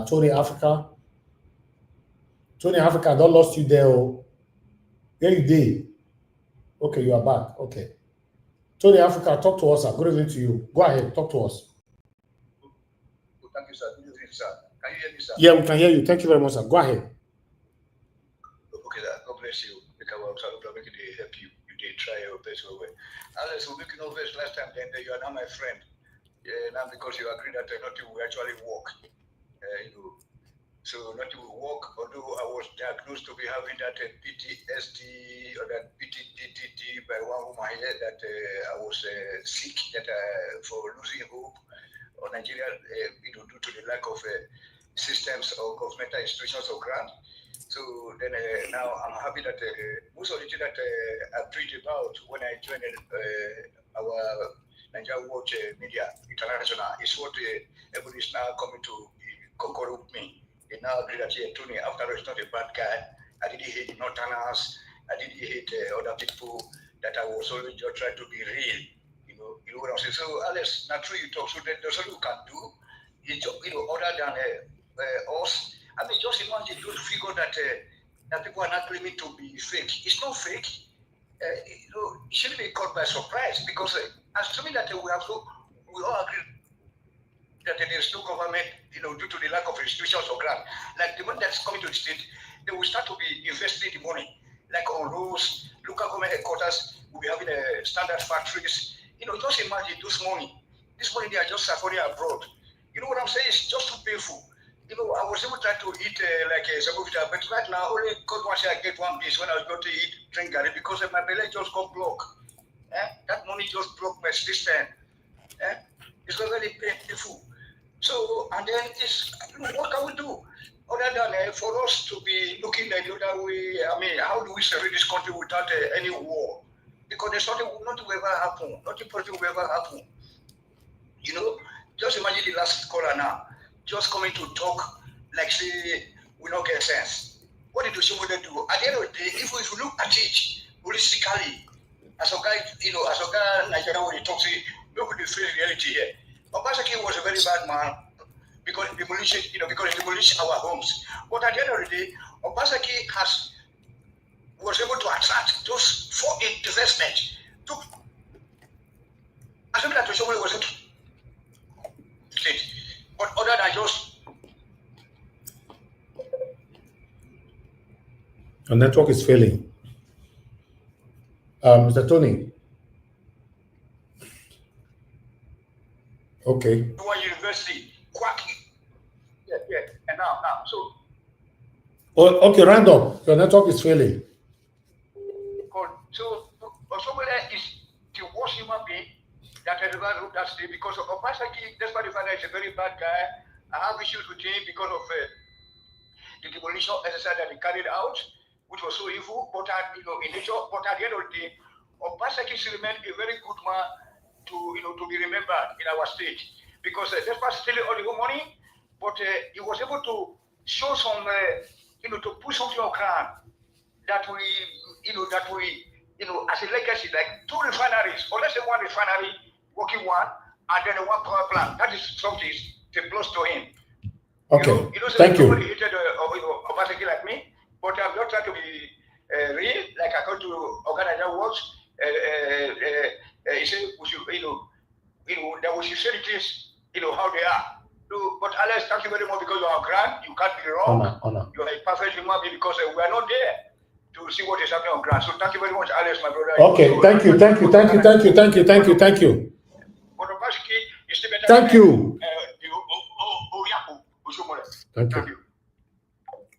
Tony Africa. Tony Africa, I don't lost you there. Oh. Where you did? Okay, you are back. Okay. Tony Africa, talk to us, sir. Good evening to you. Go ahead, talk to us. Thank you, sir. Good evening, sir. Can you hear me, sir? Yeah, we can hear you. Thank you very much, sir. Go ahead. Okay, sir. God bless you. Because I'm making it help you. You did try your best way. Alex, we're making over last time, then you are now my friend. Now because you agree that nothing will actually work. So nothing will work, although I was diagnosed to be having that PTSD or that PTDD by one woman here that I was sick that for losing hope on Nigeria, due to the lack of systems or governmental institutions or grant. So then now I'm happy that most of the things that I preached about when I joined our Nigeria Watch Media International is what everybody is now coming to concord with me. They now agree that, yeah, Tony, after all, it's not a bad guy. I didn't hate the Northerners. I didn't hate other people. That I was always just trying to be real. You know what I'm saying? So, Alex, not true you talk. So there's something you can do. Other than us. I mean, just imagine those figures that people are not claiming to be fake. It's not fake. It shouldn't be caught by surprise because assuming that we all agree that there is no government, due to the lack of institutions or grant. Like the money that's coming to the state, they will start to be investing the money, like on roads, local government headquarters, we'll be having standard factories. Just imagine this money they are just suffering abroad. You know what I'm saying? It's just too painful. I was able to try to eat like a Sabovita, but right now, only God wants I get one piece when I was going to drink garlic because my belly just got blocked. That money just blocked my system. It's not very painful. So, and then what can we do? Other than for us to be looking at the other way, I mean, how do we survey this country without any war? Because there's nothing will ever happen. Nothing positive will ever happen. just imagine the last caller now, just coming to talk like say we don't get sense. What did Oshimode do? At the end of the day, if we look at it holistically, as a guy, as a guy Nigerian when he talks, look at the face reality here. Obaseki was a very bad man because he demolished our homes. But at the end of the day, Obaseki was able to attract those foreign investment. Assuming that Oshimode was able to state, but other than just the network is failing. Mr. Tony. Okay. One university, quacky. Yeah. And now, so. Oh, okay, random. Your network is failing. So, somebody is the worst human being that has ever looked at state because of Obaseki, despite the fact that he's a very bad guy. I have issues with him because of the demolition exercise that he carried out, which was so evil. But in nature, but at the end of the day, Obaseki still remained a very good man to be remembered in our state because despite stealing all the money, but he was able to show some, to put something on ground that we as a legacy, like 2 refineries, or let's say 1 refinery, working one, and then 1 power plant. That is something to plus to him. Okay. Thank you. Nobody hated Obaseki like me, but I'm not trying to be real. Like I go to organizer works. He said we should, that we should say the things, how they are. But Alex, thank you very much because you are grand. You can't be wrong. Honor. You are a perfect human being because we are not there to see what is happening on ground. So thank you very much, Alex, my brother. Okay, thank you. Thank you. But Obaseki is still better thank you. Thank you.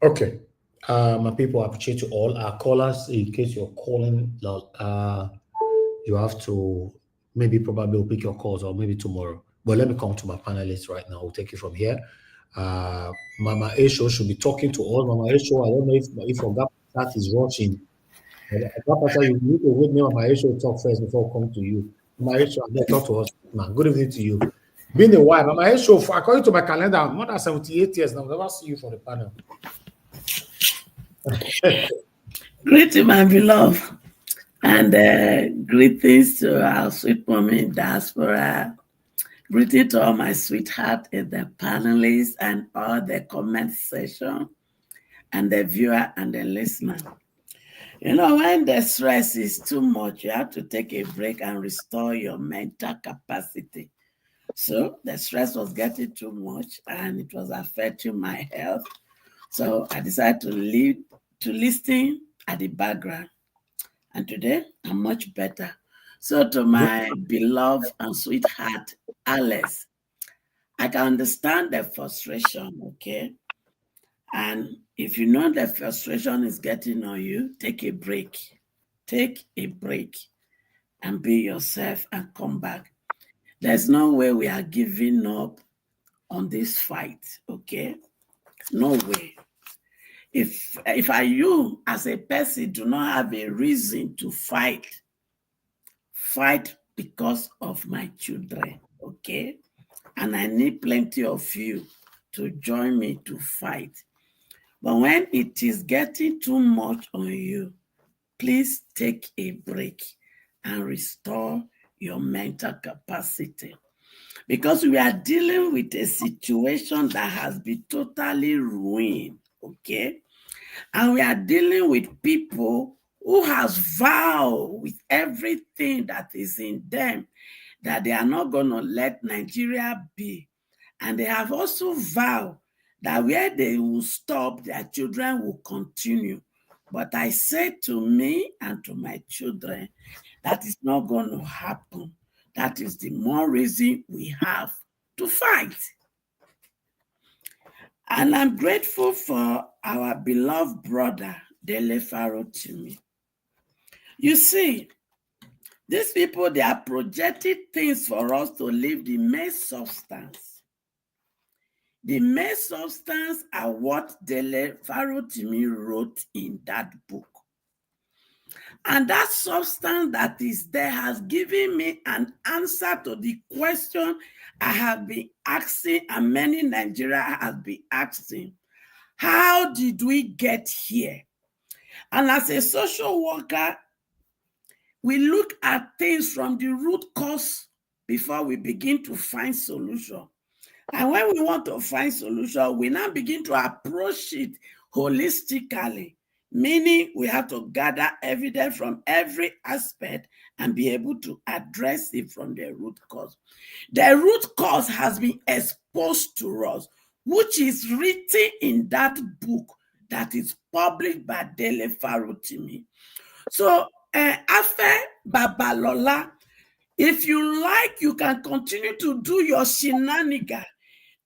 Okay. My people, I appreciate you all. Our callers, in case you're calling, you have to probably pick your calls or maybe tomorrow. But let me come to my panelists right now. We'll take it from here. Mama Esho should be talking to all. Mama Esho, I don't know if that is watching. You need to wait me, Mama Esho talk first before I come to you. Mama Esho, talk to us. Man, good evening to you. Been a while. Mama Esho, according to my calendar, more than 78 years now. I've never seen you for the panel. Greeting, my beloved, and greetings to our sweet mommy in diaspora. Greeting to all my sweetheart in the panelists and all the comment section, and the viewer and the listener. When the stress is too much, you have to take a break and restore your mental capacity. So the stress was getting too much and it was affecting my health. So I decided to listen at the background. And today I'm much better. So to my beloved and sweetheart, Alice, I can understand the frustration, okay? And if you know the frustration is getting on you, take a break. Take a break and be yourself and come back. There's no way we are giving up on this fight, okay? No way. If you as a person do not have a reason to fight because of my children, okay? And I need plenty of you to join me to fight. But when it is getting too much on you, please take a break and restore your mental capacity. Because we are dealing with a situation that has been totally ruined, okay? And we are dealing with people who has vowed with everything that is in them that they are not going to let Nigeria be. And they have also vowed that where they will stop, their children will continue. But I say to me and to my children, that is not going to happen. That is the more reason we have to fight. And I'm grateful for our beloved brother, Dele Farotimi. You see, these people, they are projecting things for us to leave the main substance. The main substance are what Dele Farotimi wrote in that book. And that substance that is there has given me an answer to the question I have been asking, and many Nigerians have been asking, how did we get here? And as a social worker, we look at things from the root cause before we begin to find solution. And when we want to find solution, we now begin to approach it holistically, meaning we have to gather evidence from every aspect and be able to address it from the root cause. The root cause has been exposed to us, which is written in that book that is published by Dele Farotimi. So, after Babalola, if you like, you can continue to do your shenanigans.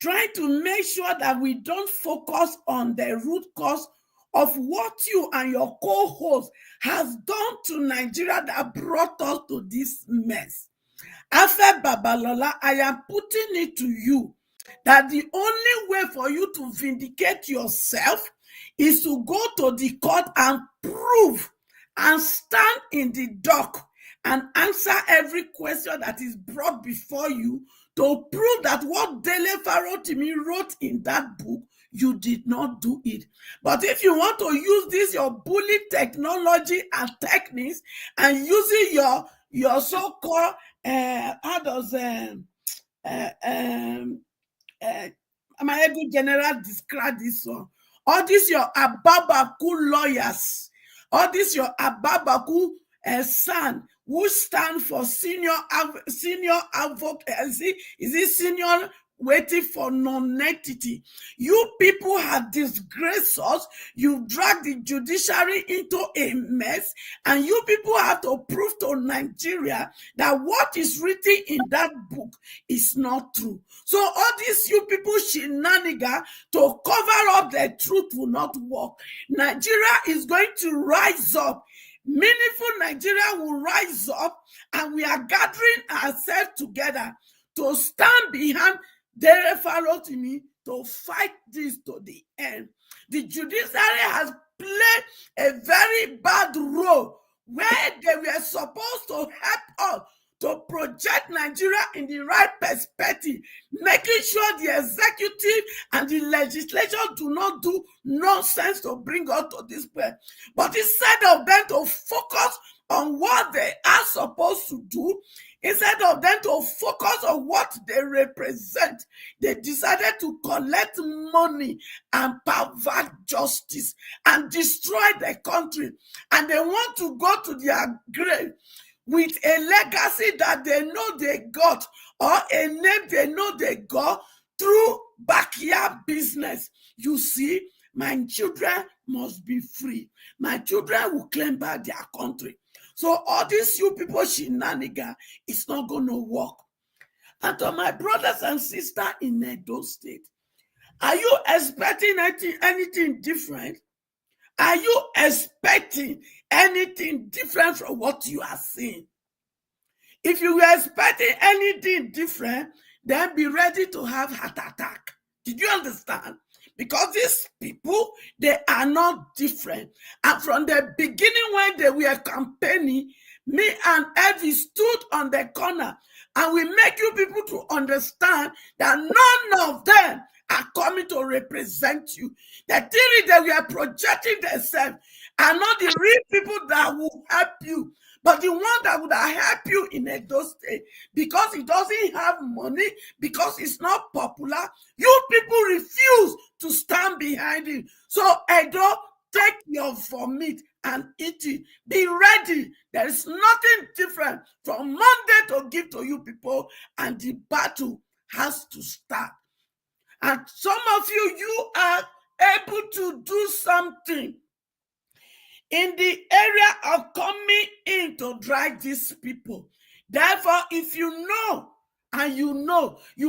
Try to make sure that we don't focus on the root cause of what you and your co-host has done to Nigeria that brought us to this mess. After Babalola, I am putting it to you that the only way for you to vindicate yourself is to go to the court and prove and stand in the dock and answer every question that is brought before you to prove that what Dele Farotimi wrote in that book, you did not do it. But if you want to use this, your bully technology and techniques, and using your so-called, how does my ego general describe this one? All this your Ababaku lawyers, all this your Ababaku son, who stand for senior advocate, is it senior waiting for non-entity? You people have disgraced us. You dragged the judiciary into a mess, and you people have to prove to Nigeria that what is written in that book is not true. So all these you people shenanigans to cover up the truth will not work. Nigeria is going to rise up. Meaningful Nigeria will rise up, and we are gathering ourselves together to stand behind Dele Farotimi to fight this to the end. The judiciary has played a very bad role where they were supposed to help us to project Nigeria in the right perspective, making sure the executive and the legislature do not do nonsense to bring us to this point. But instead of them to focus on what they are supposed to do, instead of them to focus on what they represent, they decided to collect money and pervert justice and destroy the country. And they want to go to their grave with a legacy that they know they got, or a name they know they got through backyard business. You see, my children must be free. My children will claim back their country. So all these you people shenanigans, it's not going to work. And to my brothers and sisters in Edo State, are you expecting anything different? Are you expecting anything different from what you are seeing? If you were expecting anything different, then be ready to have heart attack. Did you understand? Because these people, they are not different. And from the beginning when they were campaigning, me and Evie stood on the corner, and we make you people to understand that none of them are coming to represent you. The theory that we are projecting themselves are not the real people that will help you, but the one that would have helped you in Edo State, because it doesn't have money, because it's not popular. You people refuse to stand behind it. So Edo, take your vomit and eat it. Be ready. There is nothing different from Monday to give to you people, and the battle has to start. And some of you are able to do something in the area of coming in to drive these people. Therefore, if you know, and you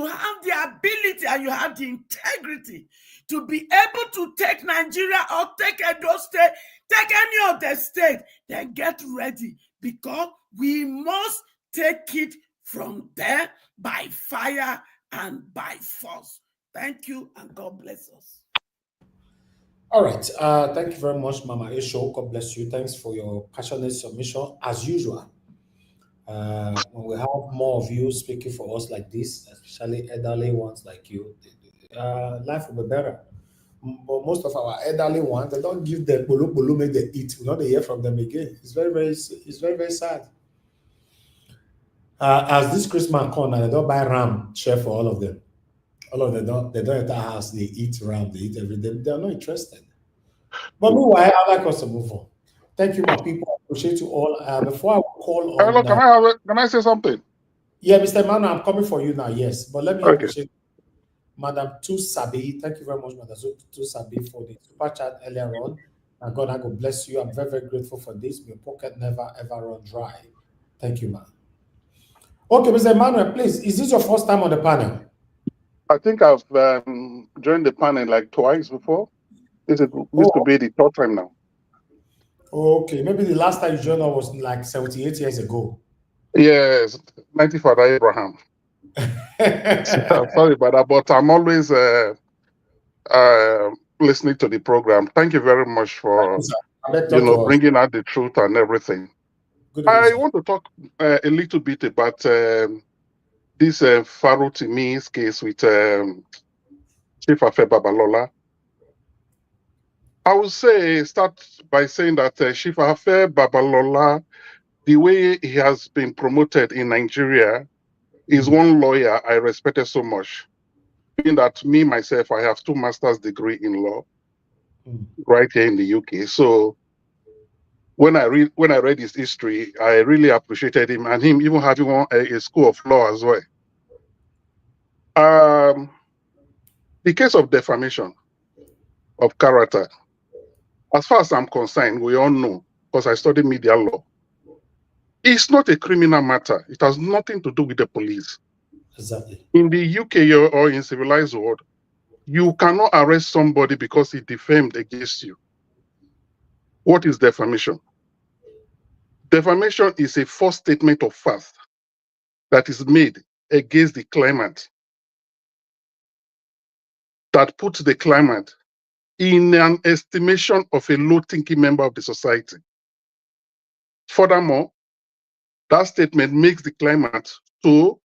have the ability and you have the integrity to be able to take Nigeria or take Edo State, take any of the state, then get ready, because we must take it from there by fire and by force. Thank you, and God bless us. All right. Thank you very much, Mama Esho. God bless you. Thanks for your passionate submission, as usual. When we have more of you speaking for us like this, especially elderly ones like you, life will be better. But most of our elderly ones, they don't give them bulu make they eat. We don't hear from them again. It's very sad. As this Christmas come, they don't buy ram share for all of them. All of them they don't enter house, they eat ram, they eat everything. They are not interested. But meanwhile, I like us to move on. Thank you, my people. I appreciate you all. Before I call on Hello, can I say something? yeah, Mr. Emmanuel, I'm coming for you now, yes. But let me Okay. appreciate Madam Tusabi. Thank you very much, Madam Tusabi, for the super chat earlier on. And God, I God bless you. I'm very grateful for this. Your pocket never ever run dry. Thank you, man. Okay, Mr. Emmanuel, please, is this your first time on the panel? I think I've joined the panel like twice before. This could be the third time now. Okay, maybe the last time you joined us was like 78 years ago. Yes, 90 Father Abraham. Sorry about that, but I'm always listening to the program. Thank you very much for bringing out the truth and everything. I want to talk a little bit about this Farotimi's case with Chief Afe Babalola. I would start by saying that Chief Afe Babalola, the way he has been promoted in Nigeria, is one lawyer I respected so much. Being that me, myself, I have 2 master's degree in law right here in the UK. So when I read his history, I really appreciated him, and him even having a school of law as well. The case of defamation of character, as far as I'm concerned, we all know, because I studied media law, it's not a criminal matter. It has nothing to do with the police. Exactly. In the UK or in civilized world, you cannot arrest somebody because he defamed against you. What is defamation? Defamation is a false statement of fact that is made against the claimant, that puts the claimant in an estimation of a low-thinking member of the society. Furthermore, that statement makes the claimant to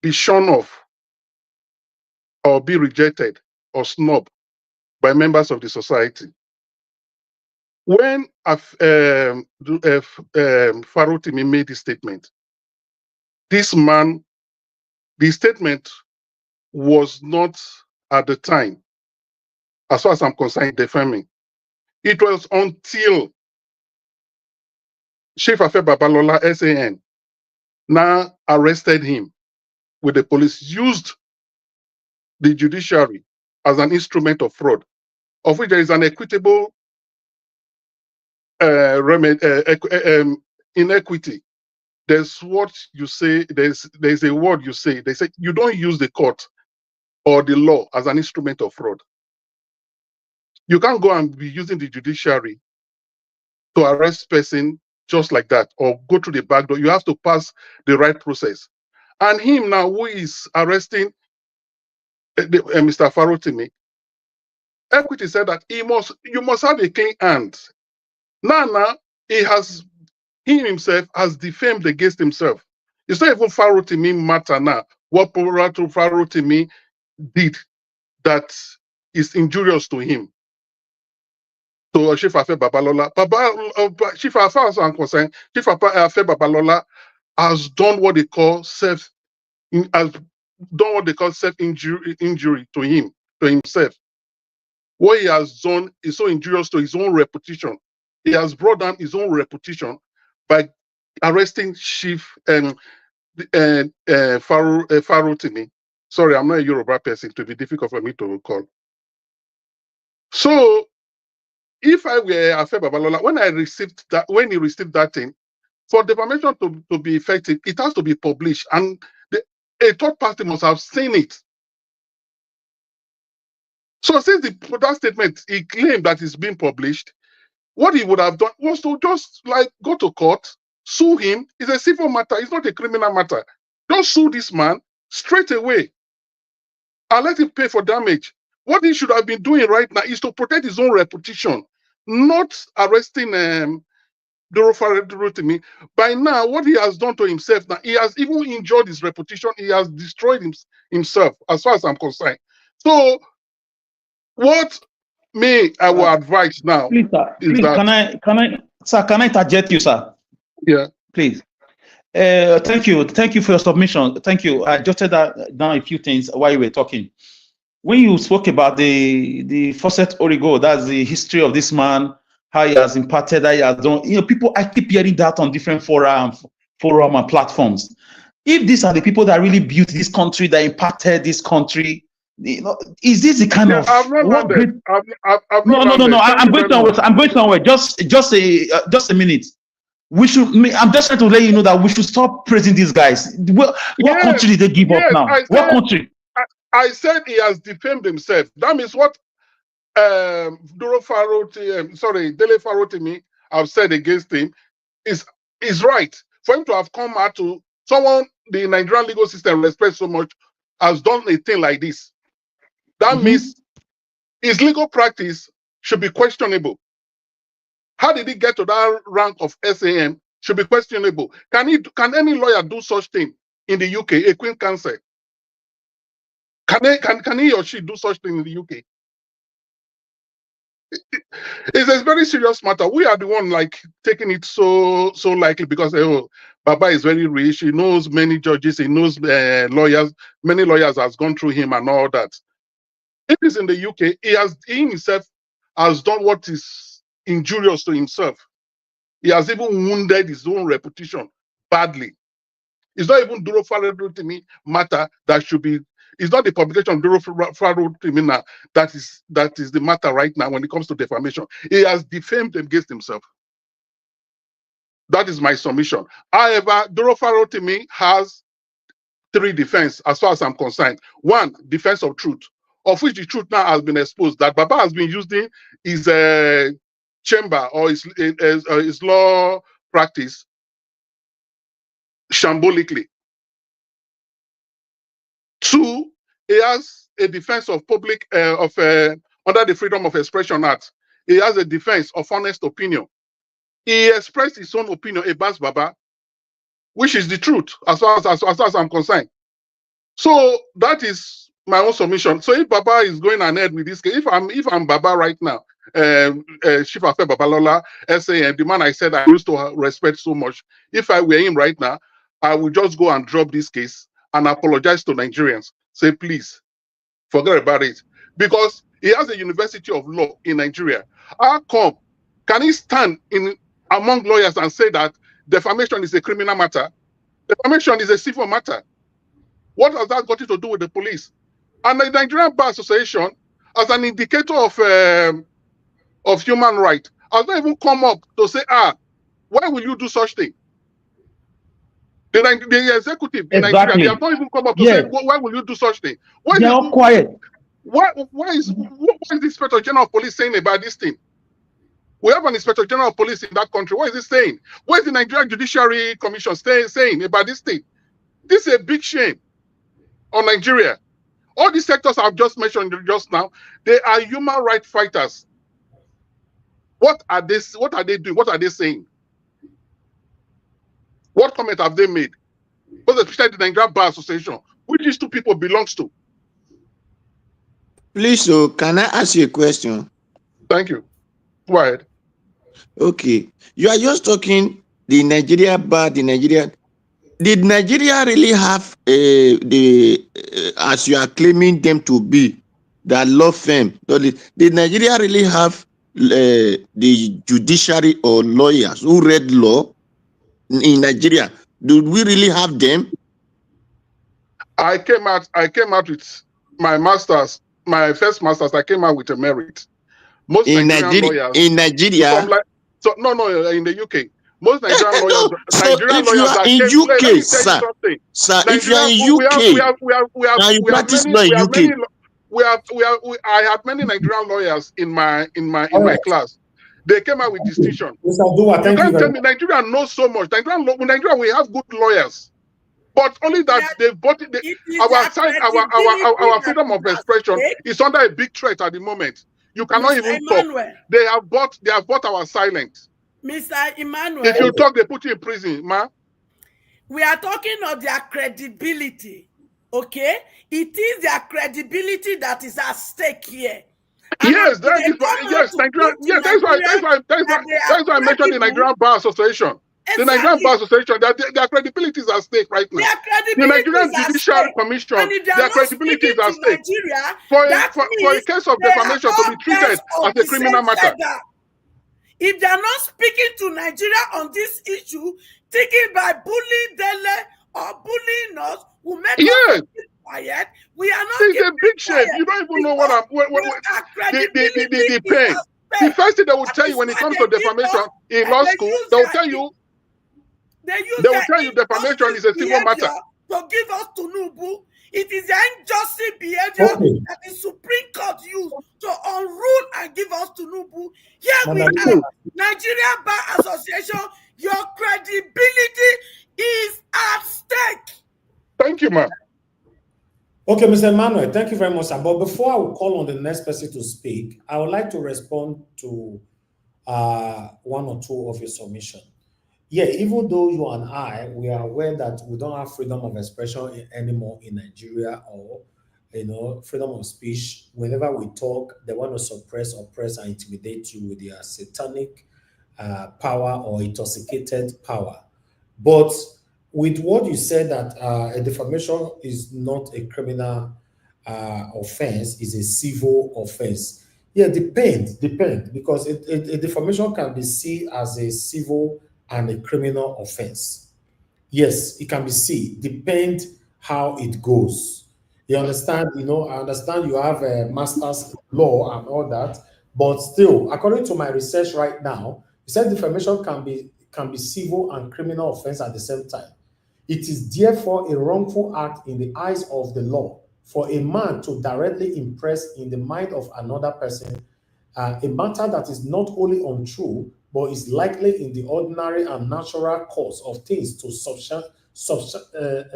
be shun off or be rejected or snubbed by members of the society. When Farotimi made this statement, this man, the statement was not at the time, as far as I'm concerned, defaming. It was until Chief Afe Babalola, SAN, now arrested him with the police, used the judiciary as an instrument of fraud, of which there is an equitable inequity. There's what you say, there's a word you say. They say you don't use the court or the law as an instrument of fraud. You can't go and be using the judiciary to arrest person just like that or go through the back door. You have to pass the right process. And him now, who is arresting Mr. Farotimi, equity said that you must have a clean hand. Now he himself has defamed against himself. It's not even Farotimi matter now. What Farotimi did that is injurious to him. To Chief Afe Babalola. Chief Afe, as I'm concerned, Chief Afe Babalola has done what they call self-injury to him, to himself. What he has done is so injurious to his own reputation. He has brought down his own reputation by arresting Chief Farotimi. Sorry, I'm not a Yoruba person. It will be difficult for me to recall. So, if I were Afe Babalola, when he received that thing, for defamation to be effective, it has to be published, and a third party must have seen it. So, since that statement he claimed that it's been published, what he would have done was to just go to court, sue him. It's a civil matter. It's not a criminal matter. Just sue this man straight away and let him pay for damage. What he should have been doing right now is to protect his own reputation, not arresting Duro Farotimi, by now, what he has done to himself, now he has even injured his reputation. He has destroyed himself, as far as I'm concerned. So, what I will advise now please, sir, is please, that can I interject you, sir? Yeah, please. Thank you for your submission. Thank you. I jotted down a few things while you were talking. When you spoke about the Fawcett Origo, that's the history of this man, how he has imparted, how he has done. People, I keep hearing that on different forum and platforms. If these are the people that really built this country, that impacted this country, is this the kind of I've not what landed. great? I've No. not landed. I'm going somewhere. I'm going somewhere. Just a minute. We should. I'm just trying to let you know that we should stop praising these guys. What country did they give us now? What country? I said he has defamed himself. That means what Dele Farotimi have said against him is right. For him to have come out to someone the Nigerian legal system respects so much has done a thing like this. That means his legal practice should be questionable. How did he get to that rank of SAM? Should be questionable. Can any lawyer do such thing in the UK? A Queen Counsel. Can he or she do such thing in the UK? It's a very serious matter. We are the one taking it so lightly because Baba is very rich. He knows many judges. He knows lawyers. Many lawyers has gone through him and all that. If it's in the UK, he himself has done what is injurious to himself. He has even wounded his own reputation badly. It's not even Duro Farotimi matter that should be. It's not the publication of Duro Farotimi now that is the matter right now when it comes to defamation. He has defamed against himself. That is my submission. However, Duro Farotimi has 3 defense as far as I'm concerned. 1, defense of truth, of which the truth now has been exposed, that Baba has been using his chamber or his law practice shambolically. 2, he has a defense of public under the Freedom of Expression Act. He has a defense of honest opinion. He expressed his own opinion about Baba, which is the truth as far as I'm concerned. So that is my own submission. So if Baba is going ahead with this case, if I'm Baba right now, Chief Affair Babalola, SAM, the man I said I used to respect so much, if I were him right now, I would just go and drop this case and apologize to Nigerians. Say, please, forget about it. Because he has a University of Law in Nigeria. How come? Can he stand among lawyers and say that defamation is a criminal matter? Defamation is a civil matter. What has that got to do with the police? And the Nigerian Bar Association, as an indicator of human rights, has not even come up to say, why will you do such thing? The executive in Nigeria, they have not even come up to say, why will you do such thing? They are all quiet. What is the Inspector General of Police saying about this thing? We have an Inspector General of Police in that country. What is he saying? What is the Nigerian Judiciary Commission saying about this thing? This is a big shame on Nigeria. All these sectors I've just mentioned just now, they are human rights fighters. What are they doing? What are they saying? What comment have they made? But especially the Nigerian Bar Association, which these 2 people belongs to. Please, so can I ask you a question? Thank you. Go ahead. Okay. You are just talking the Nigeria bar, the Nigerian. Did Nigeria really have as you are claiming them to be, that law firm? Did Nigeria really have the judiciary or lawyers who read law in Nigeria? Did we really have them? I came out with my masters, my first masters. I came out with a merit. Most Nigerian lawyers in Nigeria. In the UK. Most Nigerian lawyers. So if you are in UK, sir, if you are in UK, I have many Nigerian lawyers in my class. They came out with distinction. You can't tell me Nigeria knows so much. Nigeria, we have good lawyers. But only that they've bought it. Our freedom of expression is under a big threat at the moment. You cannot even talk. They have bought our silence. Mr. Emmanuel. If you talk, they put you in prison, ma. We are talking of their credibility, okay? It is their credibility that is at stake here. And Yes, that they is why. come out Yes, to Nigeria. prove to Yes, that's why I mentioned the credible. Nigerian Bar Association. The Nigerian Exactly. Bar Association, their credibility is at stake right now. Their The credibility Nigerian is at Judiciary stake. Commission, And if they are their not credibility speaking is at to stake. Nigeria, For a means case of they are defamation to all be treated birds as of a the criminal same matter. feather. If they are not speaking to Nigeria on this issue, thinking by bullying Dele or bullying us will make us keep quiet, we are not It's keeping a big shame. quiet. You don't even know what I'm. Our credibility The is pain. at The stake. first thing they will That tell is you when it why comes they to give defamation us, in and law they school, use they will their tell you injustice defamation is a civil matter. behavior to give us Tinubu. It is the injustice behavior that the Supreme Court used to unrule and give us Tinubu. Here we are, Nigerian Bar Association. Your credibility is at stake. Thank you, ma'am. Okay, Mr. Emmanuel, thank you very much, sir. But before I will call on the next person to speak, I would like to respond to one or two of your submission. Yeah, even though you and I, we are aware that we don't have freedom of expression anymore in Nigeria, or freedom of speech. Whenever we talk, they want to suppress, oppress, and intimidate you with their satanic power or intoxicated power. But with what you said, that a defamation is not a criminal offense, is a civil offense. Yeah, depend, because a defamation can be seen as a civil and a criminal offense. Yes, it can be seen. Depend how it goes. You understand? I understand you have a master's law and all that, but still, according to my research right now, it said defamation can be civil and criminal offense at the same time. It is therefore a wrongful act in the eyes of the law for a man to directly impress in the mind of another person a matter that is not only untrue, but is likely in the ordinary and natural course of things to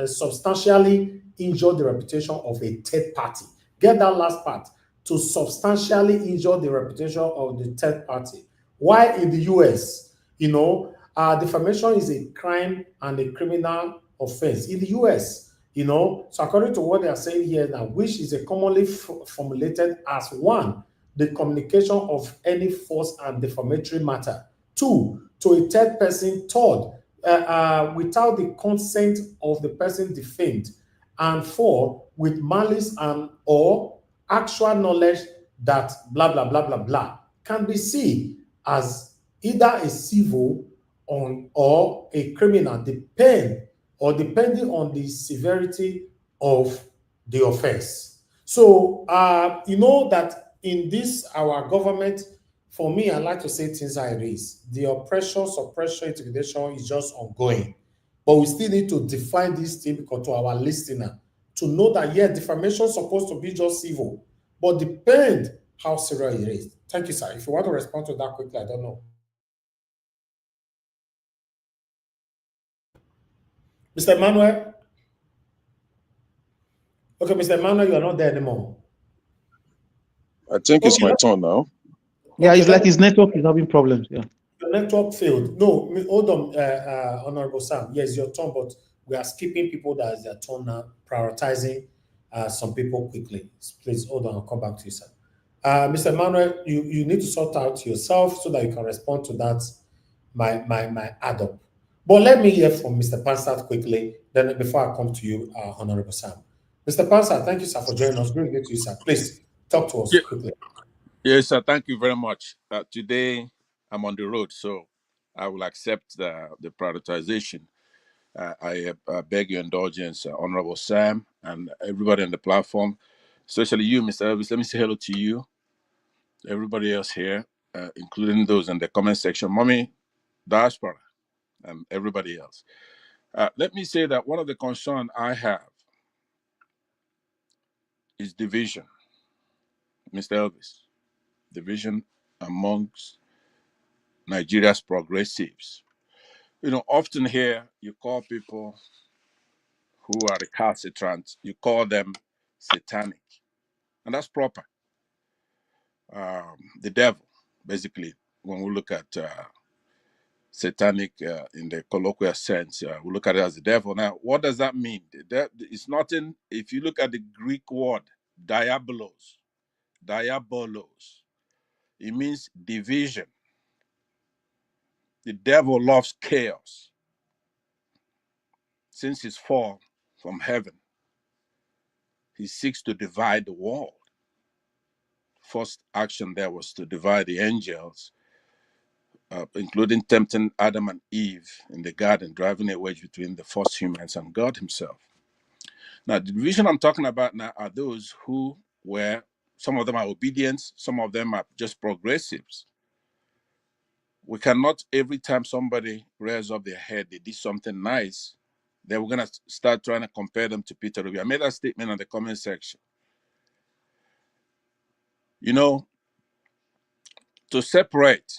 substantially injure the reputation of a third party. Get that last part. To substantially injure the reputation of the third party. Why in the US, defamation is a crime and a criminal offense. In the US, so according to what they are saying here now, which is a commonly formulated as one, the communication of any false and defamatory matter. 2, to a third person. 3rd, without the consent of the person defamed. And 4, with malice and or actual knowledge that blah, blah, blah, blah, blah, can be seen as either a civil or a criminal, depending on the severity of the offense. So, that in this, our government, for me, I like to say things how it is. The oppression, suppression, intimidation is just ongoing. But we still need to define this thing because to our listener, to know that, yeah, defamation is supposed to be just civil, but depend how serious it is. Thank you, sir. If you want to respond to that quickly, I don't know. Mr. Emmanuel? Okay, Mr. Emmanuel, you are not there anymore. I think it's my turn now. Yeah, it's like his network is having problems. Yeah. Your network failed. No, hold on, Honorable Sam. Yes, your turn, but we are skipping people that is their turn now, prioritizing some people quickly. Please hold on, I'll come back to you, sir. Mr. Emmanuel, you need to sort out yourself so that you can respond to that, my add-up. But let me hear from Mr. Pansat quickly, then before I come to you, Honorable Sam. Mr. Pansat, thank you, sir, for joining us. Great to you, sir. Please talk to us quickly. Yes, sir. Thank you very much. Today, I'm on the road, so I will accept the prioritization. I beg your indulgence, Honorable Sam, and everybody on the platform, especially you, Mr. Elvis. Let me say hello to you, everybody else here, including those in the comment section, Mommy, Diaspora, and everybody else. Let me say that one of the concerns I have is division, Mr. Elvis, division amongst Nigeria's progressives. Often here you call people who are recalcitrant, you call them satanic, and that's proper. The devil, basically, when we look at satanic in the colloquial sense. We look at it as the devil. Now, what does that mean? It's nothing. If you look at the Greek word diabolos, it means division. The devil loves chaos. Since his fall from heaven, he seeks to divide the world. First action there was to divide the angels, including tempting Adam and Eve in the garden, driving a wedge between the first humans and God himself. Now, the division I'm talking about now are those who were, some of them are obedient, some of them are just progressives. We cannot, every time somebody rears up their head, they did something nice, then we're going to start trying to compare them to Peter Obi. I made that statement on the comment section. You know, to separate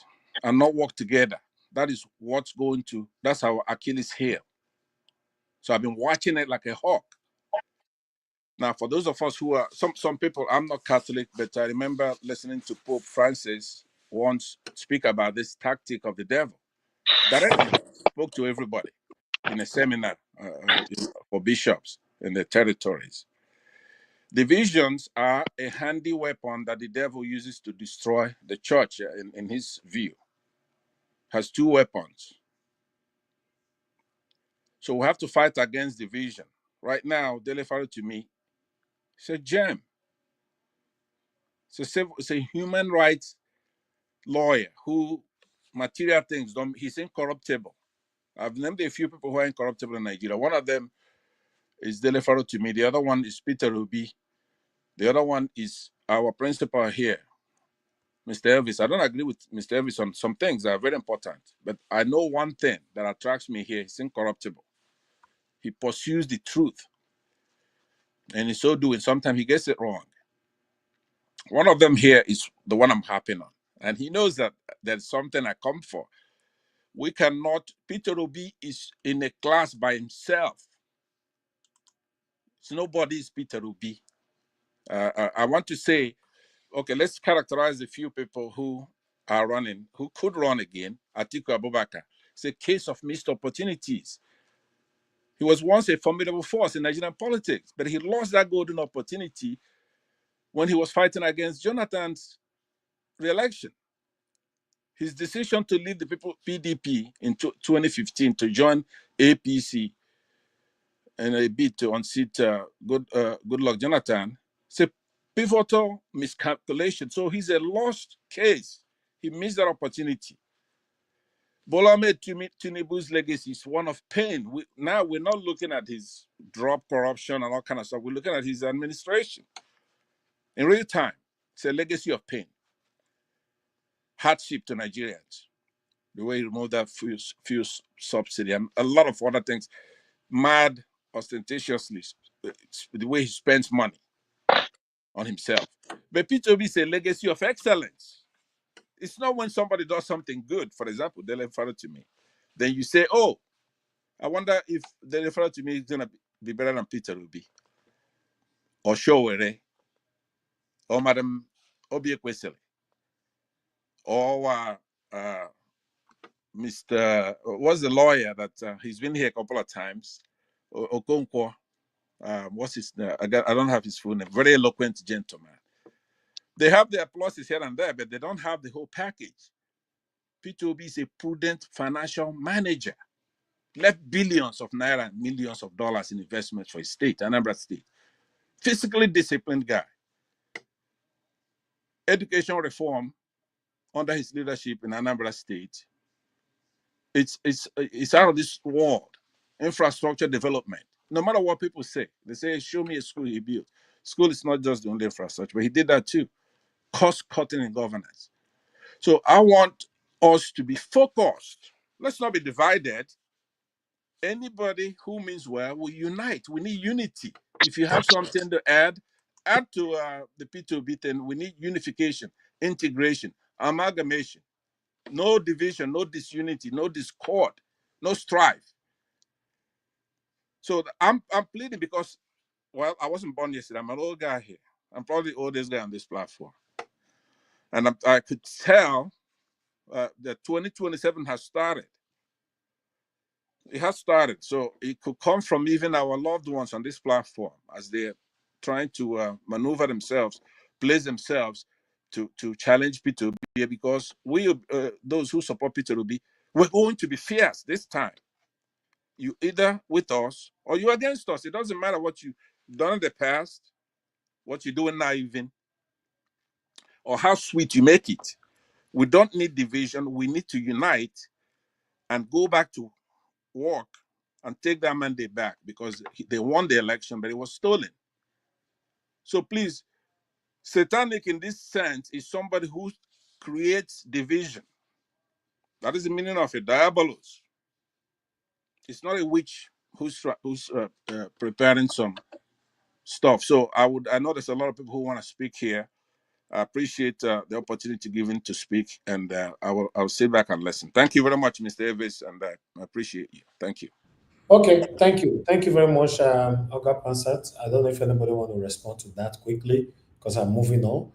and not work together, that is what's going to, that's our Achilles heel. So I've been watching it like a hawk. Now, for those of us who are, some people, I'm not Catholic, but I remember listening to Pope Francis once speak about this tactic of the devil. Directly spoke to everybody in a seminar for bishops in the territories. Divisions are a handy weapon that the devil uses to destroy the church, in his view. Has two weapons. So we have to fight against division. Right now, Dele Farotimi, it's a gem. It's a human rights lawyer who material things don't, he's incorruptible. I've named a few people who are incorruptible in Nigeria. One of them is Dele Farotimi. The other one is Peter Obi. The other one is our principal here, Mr. Elvis. I don't agree with Mr. Elvis on some things that are very important, but I know one thing that attracts me here. He's incorruptible. He pursues the truth. And in so doing, sometimes he gets it wrong. One of them here is the one I'm harping on. And he knows that there's something I come for. We cannot, Peter Obi is in a class by himself. So nobody is Peter Obi. I want to say, okay, let's characterize a few people who are running, who could run again. Atiku Abubakar. It's a case of missed opportunities. He was once a formidable force in Nigerian politics, but he lost that golden opportunity when he was fighting against Jonathan's re-election. His decision to leave the people PDP in 2015 to join APC and a bid to unseat Goodluck Jonathan, it's a pivotal miscalculation. So he's a lost case. He missed that opportunity. Bola Ahmed Tinubu's legacy is one of pain. Now we're not looking at his drop corruption and all kind of stuff. We're looking at his administration. In real time, it's a legacy of pain. Hardship to Nigerians. The way he removed that fuel subsidy and a lot of other things. Mad, ostentatiously, the way he spends money on himself. But Peter Obi is a legacy of excellence. It's not when somebody does something good, for example, Dele Farotimi, then you say, oh, I wonder if Dele Farotimi is going to be better than Peter Obi, or Showere, or Madam Obiekwesili, or Mr. What's the lawyer that he's been here a couple of times? Okonkwo. What's his name? I don't have his full name. Very eloquent gentleman. They have their pluses here and there, but they don't have the whole package. P2B is a prudent financial manager. Left billions of naira and millions of dollars in investments for his state, Anambra State. Physically disciplined guy. Education reform under his leadership in Anambra State. It's out of this world. Infrastructure development. No matter what people say, they say, show me a school he built. School is not just the only infrastructure, but he did that too. Cost cutting in governance. So I want us to be focused. Let's not be divided. Anybody who means well will unite. We need unity. If you have something to add to the P2B, then we need unification, integration, amalgamation. No division, no disunity, no discord, no strife. So I'm pleading because, well, I wasn't born yesterday. I'm an old guy here. I'm probably the oldest guy on this platform. And I could tell that 2027 has started. It has started. So it could come from even our loved ones on this platform as they're trying to maneuver themselves, place themselves to challenge Peter Obi, because we, those who support Peter Obi, we're going to be fierce this time. You either with us or you're against us. It doesn't matter what you've done in the past, what you're doing now even, or how sweet you make it. We don't need division. We need to unite and go back to work and take that mandate back, because they won the election, but it was stolen. So please, satanic in this sense is somebody who creates division. That is the meaning of it. Diabolos. It's not a witch who's preparing some stuff. So I know there's a lot of people who want to speak here. I appreciate the opportunity given to speak, and I'll sit back and listen. Thank you very much, Mr. Eves, and I appreciate you. Thank you. Okay, thank you. Thank you very much, Oga Pansat. I don't know if anybody want to respond to that quickly, because I'm moving on.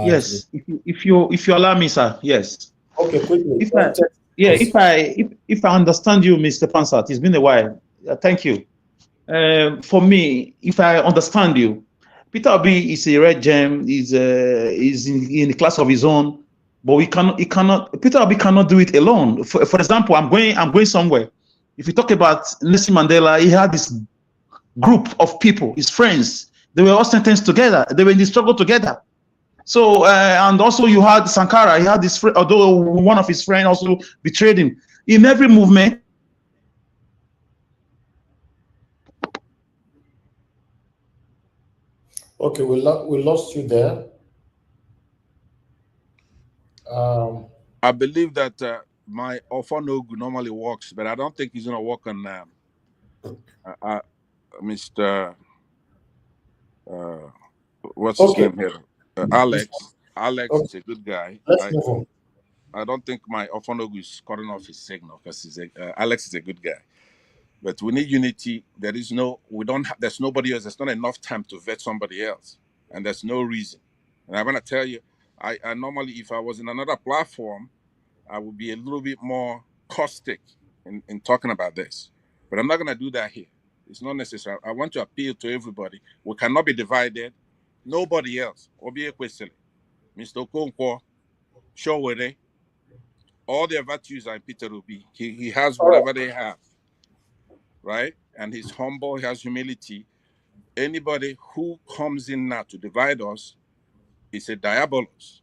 Yes, if you allow me, sir. Yes. Okay, quickly. If I understand you, Mr. Pansat, it's been a while. Thank you. For me, if I understand you, Peter Obi is a red gem. Is in a class of his own. But Peter Obi cannot do it alone. For example, I'm going somewhere. If you talk about Nelson Mandela, he had this group of people, his friends. They were all sentenced together. They were in the struggle together. So, and also you had Sankara. He had this friend, although one of his friends also betrayed him. In every movement. Okay, we lost you there. I believe that my Ofonogu normally works, but I don't think he's going to work on Mr. What's his name here? Alex. Alex is a good guy. Let's move on. I don't think my Ofonogu is cutting off his signal, because Alex is a good guy. But we need unity. There's nobody else. There's not enough time to vet somebody else. And there's no reason. And I'm going to tell you, I normally, if I was in another platform, I would be a little bit more caustic in talking about this. But I'm not going to do that here. It's not necessary. I want to appeal to everybody. We cannot be divided. Nobody else. Obi Ekwesili, Mr. Okonkwo, Showere, all their virtues are in Peter Obi. He has whatever they have, right? And he's humble, he has humility. Anybody who comes in now to divide us is a diabolos.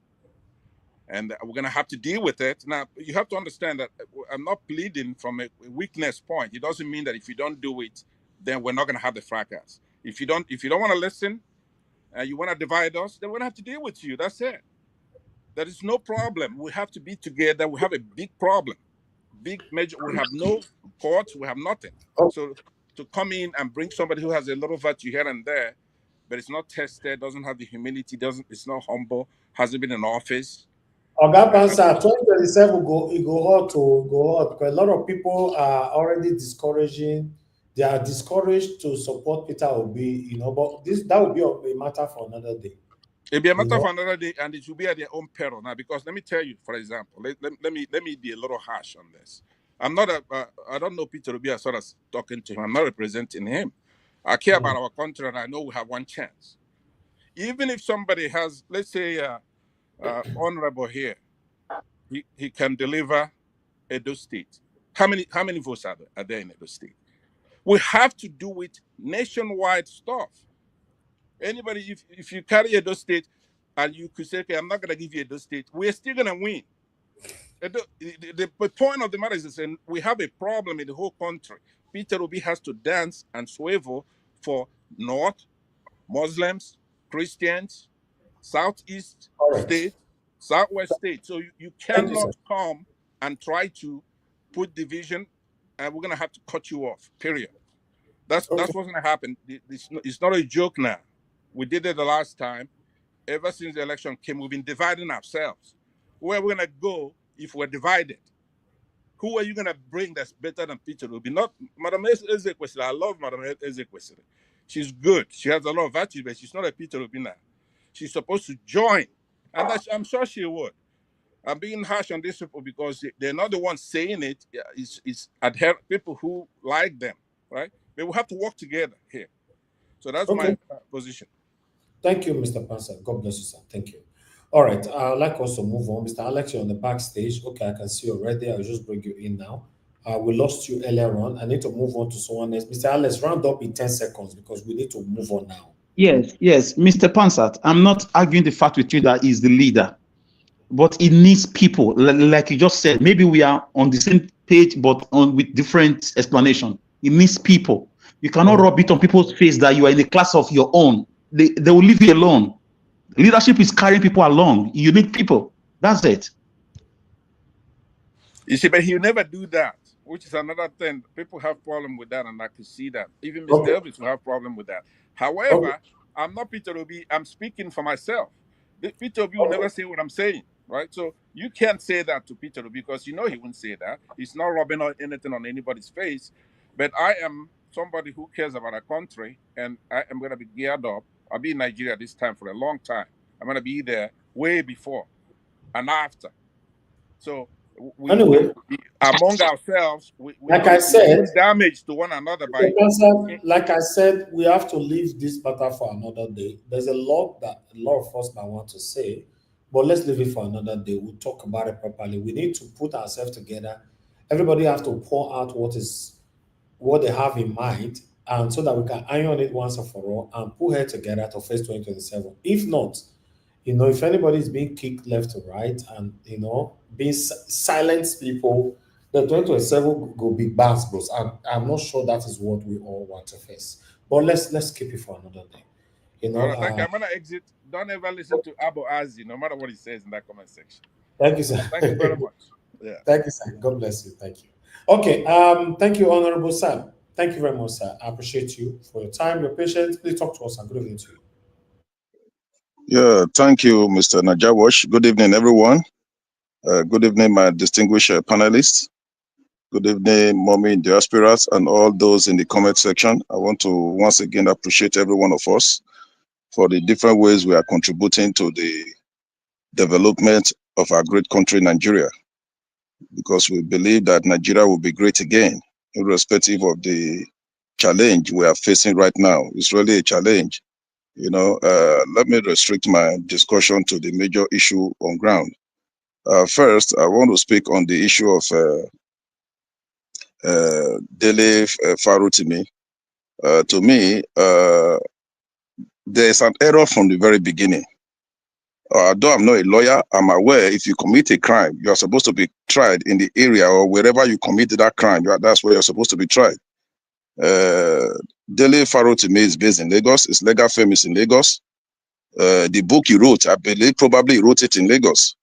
And we're going to have to deal with it. Now, you have to understand that I'm not pleading from a weakness point. It doesn't mean that if you don't do it, then we're not going to have the fracas. If you don't want to listen and you want to divide us, then we're going to have to deal with you. That's it. There is no problem. We have to be together. We have a big problem. Big major. We have no courts. We have nothing. So to come in and bring somebody who has a little virtue here and there, but it's not tested, doesn't have the humility, it's not humble, hasn't been in office. Oga Pansat, 2027 go hot because a lot of people are already discouraging. They are discouraged to support Peter Obi, but that will be a matter for another day. It'll be a matter for another day, and it will be at their own peril. Now, because let me tell you, for example, let me be a little harsh on this. I'm not I don't know Peter Obi as far as talking to him. I'm not representing him. I care about our country, and I know we have one chance. Even if somebody has, let's say, honorable here, he can deliver Edo State. How many votes are there in Edo State? We have to do it nationwide stuff. Anybody, if you carry Edo State and you could say, okay, I'm not going to give you Edo State, we're still going to win. The point of the matter is that we have a problem in the whole country. Peter Obi has to dance and swivel for North, Muslims, Christians, Southeast state, Southwest state. So you cannot come and try to put division, and we're going to have to cut you off, period. That's what's going to happen. It's not a joke now. We did it the last time. Ever since the election came, we've been dividing ourselves. Where we're going to go if we're divided? Who are you going to bring that's better than Peter Obi? Not Madam Ezekwesili. I love Madam Ezekwesili. She's good. She has a lot of virtues, but she's not a Peter Obi now. She's supposed to join, and I'm sure she would. I'm being harsh on these people because they're not the ones saying it. It's people who like them, right? They will have to work together here. So that's my Okay. position. Thank you, Mr. Pansa. God bless you, sir. Thank you. All right. I'd like us to move on. Mr. Alex, you're on the backstage. Okay, I can see you already. I'll just bring you in now. We lost you earlier on. I need to move on to someone else. Mr. Alex, round up in 10 seconds because we need to move on now. Yes, Mr. Pansat, I'm not arguing the fact with you that he's the leader, but it needs people. Like you just said, maybe we are on the same page, but with different explanation. It needs people. You cannot rub it on people's face that you are in a class of your own. They will leave you alone. Leadership is carrying people along. You need people. That's it. You see, but he'll never do that, which is another thing. People have problem with that, and I can see that. Even Mr. Okay. Elvis will have problem with that. However, I'm not Peter Obi. I'm speaking for myself. Peter Obi will never say what I'm saying, right? So you can't say that to Peter Obi because you know he wouldn't say that. He's not rubbing anything on anybody's face. But I am somebody who cares about our country, and I am going to be geared up. I'll be in Nigeria this time for a long time. I'm going to be there way before and after. So Anyway, among ourselves, we like I said, do damage to one another by. Like I said, we have to leave this matter for another day. There's a lot of us might want to say, but let's leave it for another day. We'll talk about it properly. We need to put ourselves together. Everybody have to pour out what they have in mind, and so that we can iron it once and for all and put head together to face 2027. If not, if anybody is being kicked left to right and being silent people, the 2027 go be bad, bros. I'm not sure that is what we all want to face. But let's keep it for another day. All right, thank you. I'm gonna exit. Don't ever listen to Abu Azi, no matter what he says in that comment section. Thank you, sir. Thank you very much. Yeah. Thank you, sir. God bless you. Thank you. Okay. Thank you, Honorable Sam. Thank you very much, sir. I appreciate you for your time, your patience. Please talk to us and good evening to you. Yeah, thank you, Mr. Najawash. Good evening, everyone. Good evening, my distinguished panelists. Good evening, Mommy Diasporas, and all those in the comment section. I want to once again appreciate every one of us for the different ways we are contributing to the development of our great country, Nigeria, because we believe that Nigeria will be great again, irrespective of the challenge we are facing right now. It's really a challenge. Let me restrict my discussion to the major issue on ground. First, I want to speak on the issue of Dele Farotimi. To me, there is an error from the very beginning. Though I'm not a lawyer, I'm aware if you commit a crime, you are supposed to be tried in the area or wherever you committed that crime. That's where you're supposed to be tried. Dele Farotimi is based in Lagos. His legal firm is in Lagos. The book he wrote, I believe probably he wrote it in Lagos.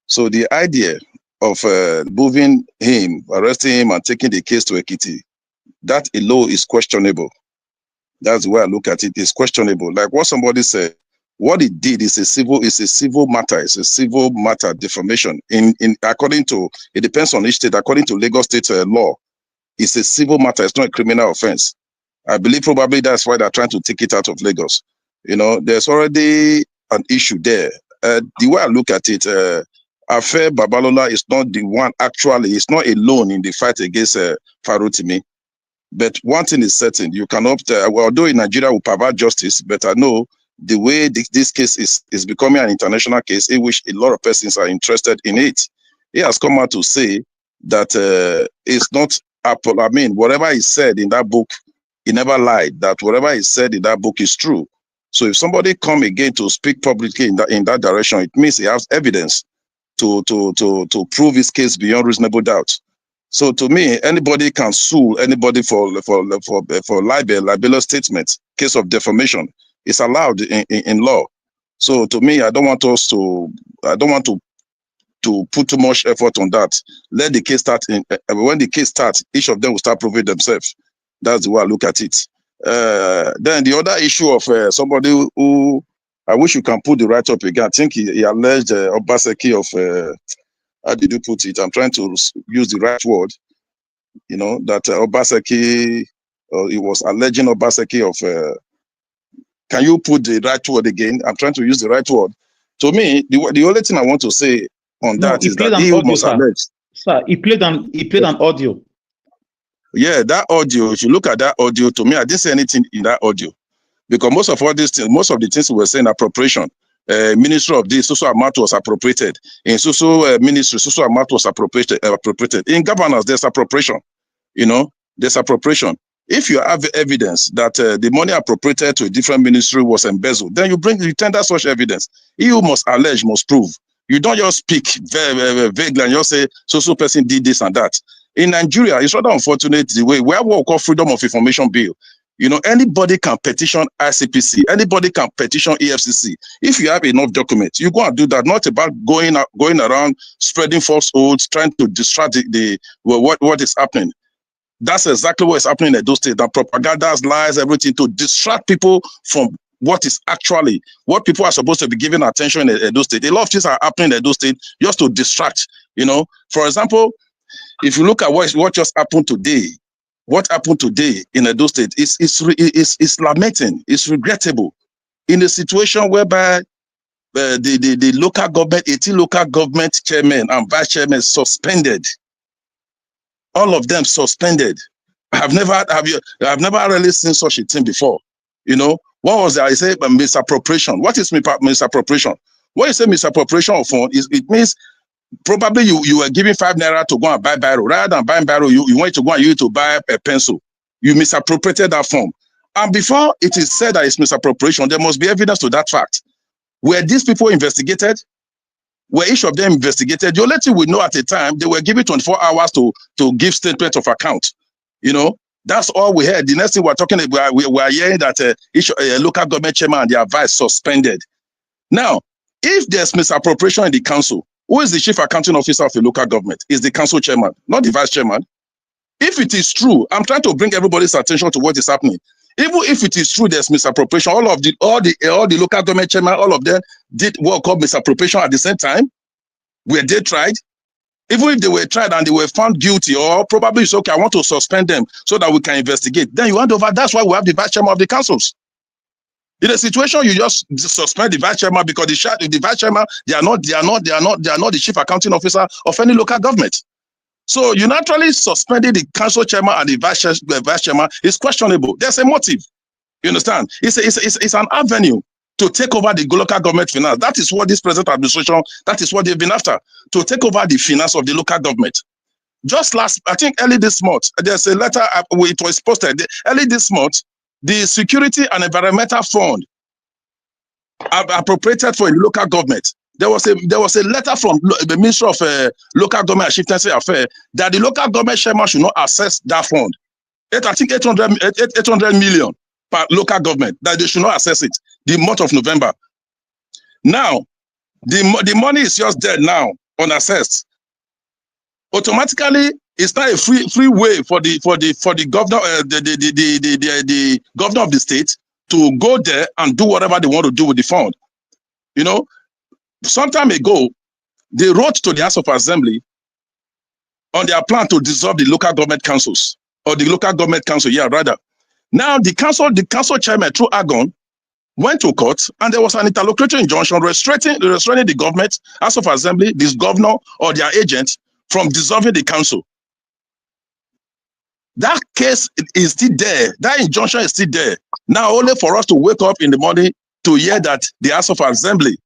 So the idea of moving him, arresting him and taking the case to Ekiti, that alone is questionable. That's the way I look at it. It's questionable. Like what somebody said, what he did is a civil matter. It's a civil matter, defamation. According to, it depends on each state. According to Lagos state law, it's a civil matter. It's not a criminal offense. I believe probably that's why they're trying to take it out of Lagos. There's already an issue there. The way I look at it, Affair Babalola is not the one actually, it's not alone in the fight against Farotimi. But one thing is certain, you cannot, although in Nigeria we provide justice, but I know the way this case is becoming an international case in which a lot of persons are interested in it. He has come out to say that it's not, whatever he said in that book, he never lied, that whatever he said in that book is true. So if somebody come again to speak publicly in that direction, it means he has evidence to prove his case beyond reasonable doubt. So to me, anybody can sue anybody for libelous statements, case of defamation. It's allowed in law. So to me, I don't want to put too much effort on that. Let the case start. When the case starts, each of them will start proving themselves. That's the way I look at it. Then the other issue of somebody who I wish you can put the right up again. I think he alleged Obaseki of how did you put it? I'm trying to use the right word. That Obaseki, he was alleging Obaseki of. Can you put the right word again? I'm trying to use the right word. To me, the only thing I want to say on No, that he is played that an he audio, must sir. allege. Sir, he played an audio. Yeah, that audio, if you look at that audio, to me, I didn't say anything in that audio. Because most of all these things, most of the things we were saying, appropriation, ministry of this, social amount was appropriated. In social ministry, social amount was appropriated. In governance, there's appropriation. You know, there's appropriation. If you have evidence that the money appropriated to a different ministry was embezzled, then you tender such evidence. You must allege, must prove. You don't just speak very vaguely and just say so person did this and that. In Nigeria, it's rather unfortunate the way we have what we call freedom of information bill. You know, anybody can petition ICPC, anybody can petition EFCC. If you have enough documents, you go and do that. Not about going around spreading falsehoods, trying to distract what is happening. That's exactly what is happening in Edo State. That propaganda, lies, everything to distract people from what is actually what people are supposed to be giving attention in Edo State. A lot of things are happening in Edo State just to distract. You know, for example, if you look at what just happened today, what happened today in Edo State is lamenting, it's regrettable. In a situation whereby the local government, 18 local government chairmen and vice chairmen suspended. All of them suspended. I've never really seen such a thing before. You know, what was that? I say misappropriation. What is misappropriation? When you say misappropriation of fund, it means probably you were giving 5 naira to go and buy biro. Rather than buying biro, you went to go and use it to buy a pencil. You misappropriated that form. And before it is said that it's misappropriation, there must be evidence to that fact. Were these people investigated? Were each of them investigated? The only thing we know at the time, they were given 24 hours to give statement of account. You know, that's all we heard. The next thing we're talking about, we are hearing that each local government chairman and their vice suspended. Now, if there's misappropriation in the council, who is the chief accounting officer of a local government? Is the council chairman, not the vice chairman. If it is true, I'm trying to bring everybody's attention to what is happening. Even if it is true there's misappropriation, all the local government chairman, all of them did what called misappropriation at the same time. Were they tried? Even if they were tried and they were found guilty, or probably it's okay, I want to suspend them so that we can investigate. Then you hand over. That's why we have the vice chairman of the councils. In a situation, you just suspend the vice chairman because the vice chairman, they are not the chief accounting officer of any local government. So you naturally suspending the council chairman and the vice chairman is questionable. There's a motive. You understand? It's an avenue to take over the local government finance. That is what this present administration, that is what they've been after, to take over the finance of the local government. Just early this month, there's a letter, it was posted, early this month, the Security and Environmental Fund appropriated for a local government. There was a letter from the Ministry of Local Government and Chieftaincy Affairs that the local government chairman should not access that fund. I think 800 million per local government, that they should not access it the month of November. Now, the money is just there now, unassessed. Automatically, it's not a free way for the governor, the governor of the state to go there and do whatever they want to do with the fund. You know, some time ago, they wrote to the House of Assembly on their plan to dissolve the local government councils, or the local government council, rather. Now, the council chairman, through Agon, went to court, and there was an interlocutory injunction restraining the government, House of Assembly, this governor, or their agent from dissolving the council. That case is still there. That injunction is still there. Now, only for us to wake up in the morning to hear that the House of Assembly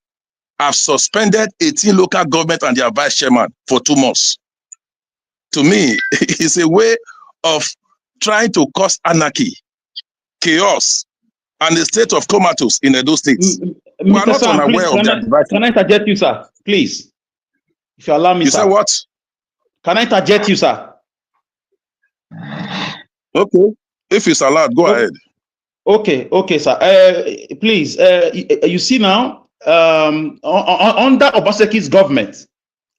have suspended 18 local government and their vice chairman for 2 months. To me, it's a way of trying to cause anarchy, chaos, and a state of comatose in Edo State. We are not unaware of that. Can I interject you, sir? Please. If you allow me, sir. You said what? Can I interject you, sir? Okay. If it's allowed, go ahead. Okay, sir. Please, you see now, under Obaseki's government,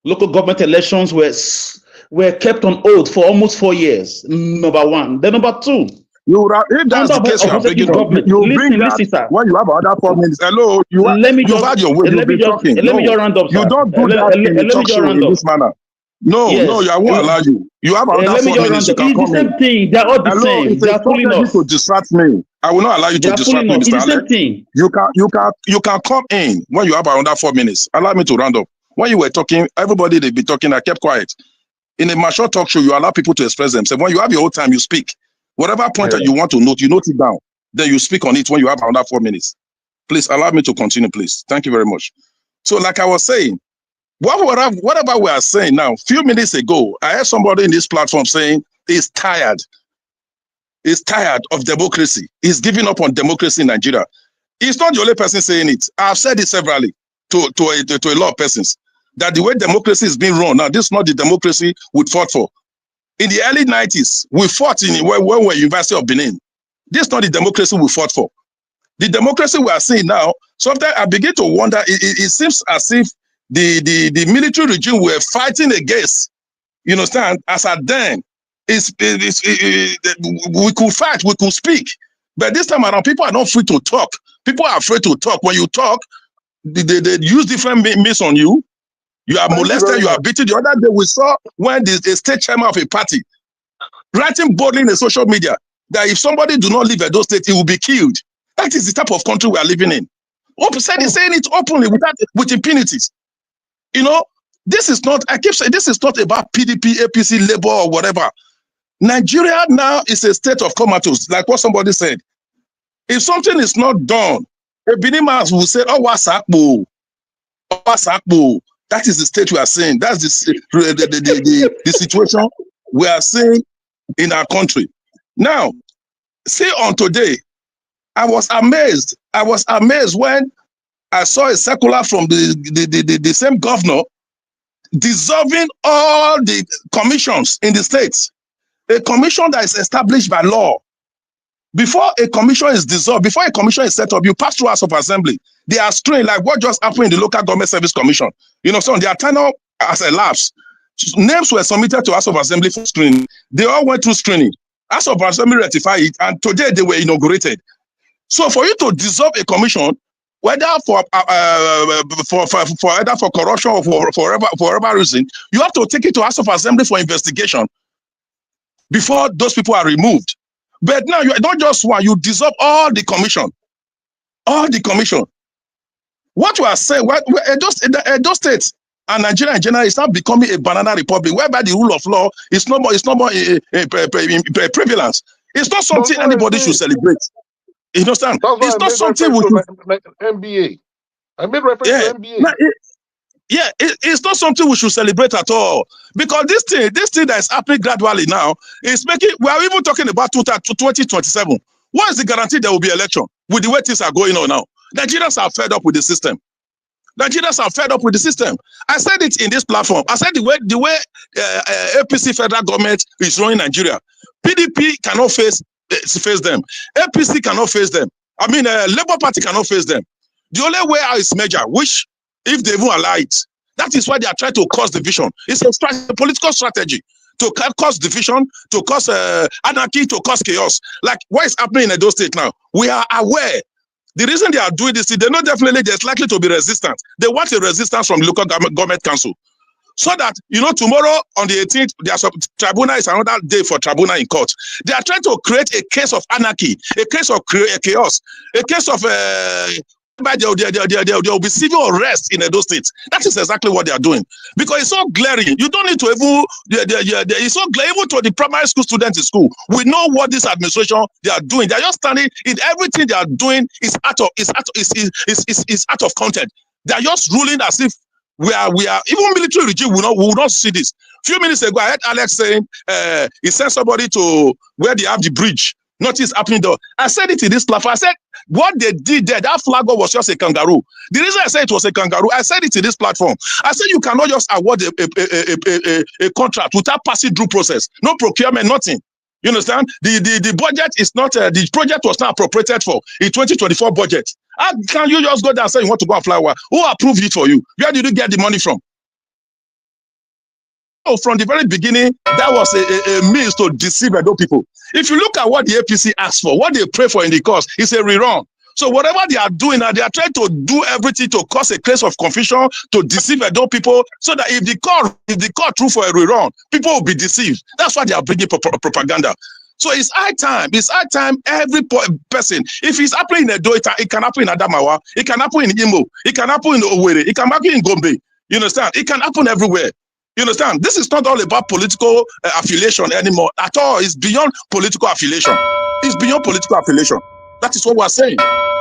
local government elections were kept on hold for almost 4 years. Number one. Then number two. If that's the case, you are bringing up, you bring that when you have other 4 minutes. Hello, you've had your way. You've been talking. Let me just round up, sir. You don't do that in a talk show in this manner. No, I won't allow you. You have another 4 minutes. You can come in. It's the same thing. They're all the same. It's They are fooling us. to distract me. I will not allow you to distract me, Mr. It's the same thing. You can come in when you have another 4 minutes. Allow me to round up. When you were talking, everybody they be talking, I kept quiet. In a mature talk show, you allow people to express themselves. When you have your own time, you speak. Whatever point that you want to note, you note it down. Then you speak on it when you have another 4 minutes. Please allow me to continue, please. Thank you very much. So like I was saying, whatever we are saying now, a few minutes ago, I heard somebody in this platform saying he's tired. He's tired of democracy. He's giving up on democracy in Nigeria. He's not the only person saying it. I've said it severally to a lot of persons, that the way democracy is being run now, this is not the democracy we fought for. In the early 90s, we fought when we were University of Benin. This is not the democracy we fought for. The democracy we are seeing now, sometimes I begin to wonder, it seems as if the military regime we're fighting against, you understand, as at then, we could fight, we could speak. But this time around, people are not free to talk. People are afraid to talk. When you talk, they use different means on you. You are molested, you are beaten. The other day we saw when the state chairman of a party writing boldly in the social media that if somebody do not leave Edo State, he will be killed. That is the type of country we are living in. He's saying it openly with impunities. You know, this is not, I keep saying, this is not about PDP, APC, Labour, or whatever. Nigeria now is a state of comatose, like what somebody said. If something is not done, a Benin man will say, oh, what's Akbo? That is the state we are saying. That's the situation we are seeing in our country. Now, see on today, I was amazed. I was amazed when I saw a circular from the same governor dissolving all the commissions in the states. A commission that is established by law. Before a commission is dissolved, before a commission is set up, you pass through House of Assembly. They are screened, like what just happened in the Local Government Service Commission. You know, so their tenure as a lapse. Names were submitted to House of Assembly for screening. They all went through screening. House of Assembly ratified it, and today they were inaugurated. So for you to dissolve a commission, whether for either for corruption or for whatever reason, you have to take it to House of Assembly for investigation before those people are removed. But now you don't just want, you dissolve all the commission. All the commission. What we are saying, Edo State and Nigeria in general is now becoming a banana republic, whereby the rule of law is no more prevalence. It's not something anybody should celebrate. You understand? It's not something we should... MBA. I made reference to MBA. It's not something we should celebrate at all. Because this thing that is happening gradually now is making, we are even talking about 2027. What is the guarantee there will be election with the way things are going on now? Nigerians are fed up with the system. Nigerians are fed up with the system. I said it in this platform. I said the way APC federal government is running Nigeria, PDP cannot face them. APC cannot face them. I mean, Labour Party cannot face them. The only way out is merger, which, if they even allow it, that is why they are trying to cause division. It's a political strategy to cause division, to cause anarchy, to cause chaos. Like what is happening in Edo State now. We are aware. The reason they are doing this, they know definitely there's likely to be resistance. They want a resistance from the local government council. So that, you know, tomorrow on the 18th, there's a tribunal, is another day for tribunal in court. They are trying to create a case of anarchy, a case of chaos, a case of there will be civil arrest in Edo State. That is exactly what they are doing. Because it's so glaring. You don't need to even, it's so glaring even to the primary school students in school. We know what this administration, they are doing. They are just standing in everything they are doing is out of content. They are just ruling as if we are even military regime will not see this. A few minutes ago, I heard Alex saying he sent somebody to where they have the bridge. Nothing happening there. I said it in this platform. I said what they did there, that flag was just a kangaroo. The reason I said it was a kangaroo, I said it in this platform. I said you cannot just award a contract without passing through process. No procurement, nothing. You understand? The budget is not, the project was not appropriated for in 2024 budget. How can you just go there and say you want to go and fly over? Who approved it for you? Where did you get the money from? So from the very beginning, that was a means to deceive Edo people. If you look at what the APC asked for, what they pray for in the cause, it's a rerun. So whatever they are doing now, they are trying to do everything to cause a case of confusion, to deceive Edo people, so that if the court true for a rerun, people will be deceived. That's why they are bringing propaganda. So it's high time every person, if it's happening in Edo, it can happen in Adamawa, it can happen in Imo, it can happen in Owerri, it can happen in Gombe. You understand? It can happen everywhere. You understand? This is not all about political affiliation anymore at all. It's beyond political affiliation. It's beyond political affiliation. That is what we're saying.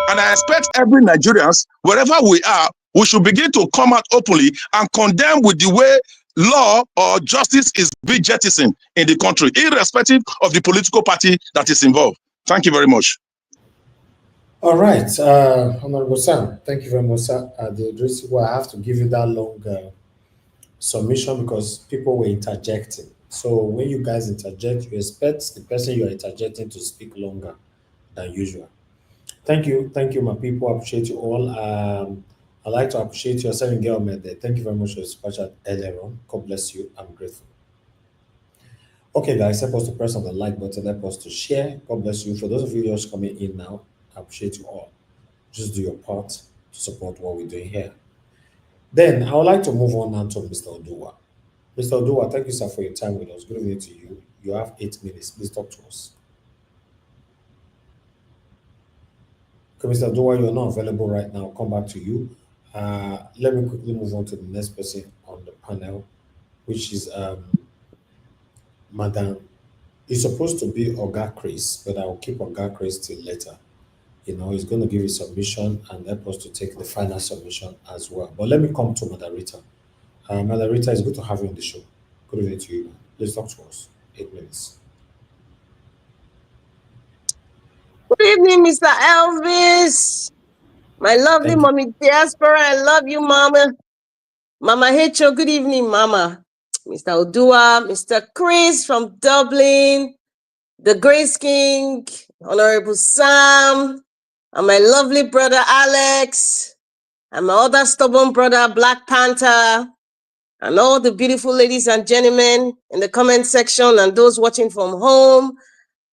And I expect every Nigerians, wherever we are, we should begin to come out openly and condemn with the way law or justice is being jettisoned in the country, irrespective of the political party that is involved. Thank you very much. All right, Honorable Sam, thank you very much, sir. I have to give you that long submission because people were interjecting. So when you guys interject, you expect the person you are interjecting to speak longer than usual. Thank you, my people. I appreciate you all. I'd like to appreciate your 7-girl man there. Thank you very much for your super chat earlier on. God bless you. I'm grateful. Okay, guys, help us to press on the like button, help us to share. God bless you. For those of you just coming in now, I appreciate you all. Just do your part to support what we're doing here. Then I would like to move on now to Mr. Oduwa. Mr. Oduwa, thank you, sir, for your time with us. Good evening to you. You have 8 minutes. Please talk to us. Okay, Mr. Oduwa, you're not available right now. I'll come back to you. Let me quickly move on to the next person on the panel, which is Madam. It's supposed to be Oga Chris, but I will keep Oga Chris till later. You know, he's going to give his submission and help us to take the final submission as well. But let me come to Madam Rita. Madam Rita, it's good to have you on the show. Good evening to you. Please talk to us. 8 minutes. Good evening, Mr. Elvis. My lovely mommy diaspora. I love you, Mama. Mama Hecho, good evening, Mama. Mr. Odua, Mr. Chris from Dublin, the Grace King, Honorable Sam, and my lovely brother Alex, and my other stubborn brother Black Panther, and all the beautiful ladies and gentlemen in the comment section and those watching from home.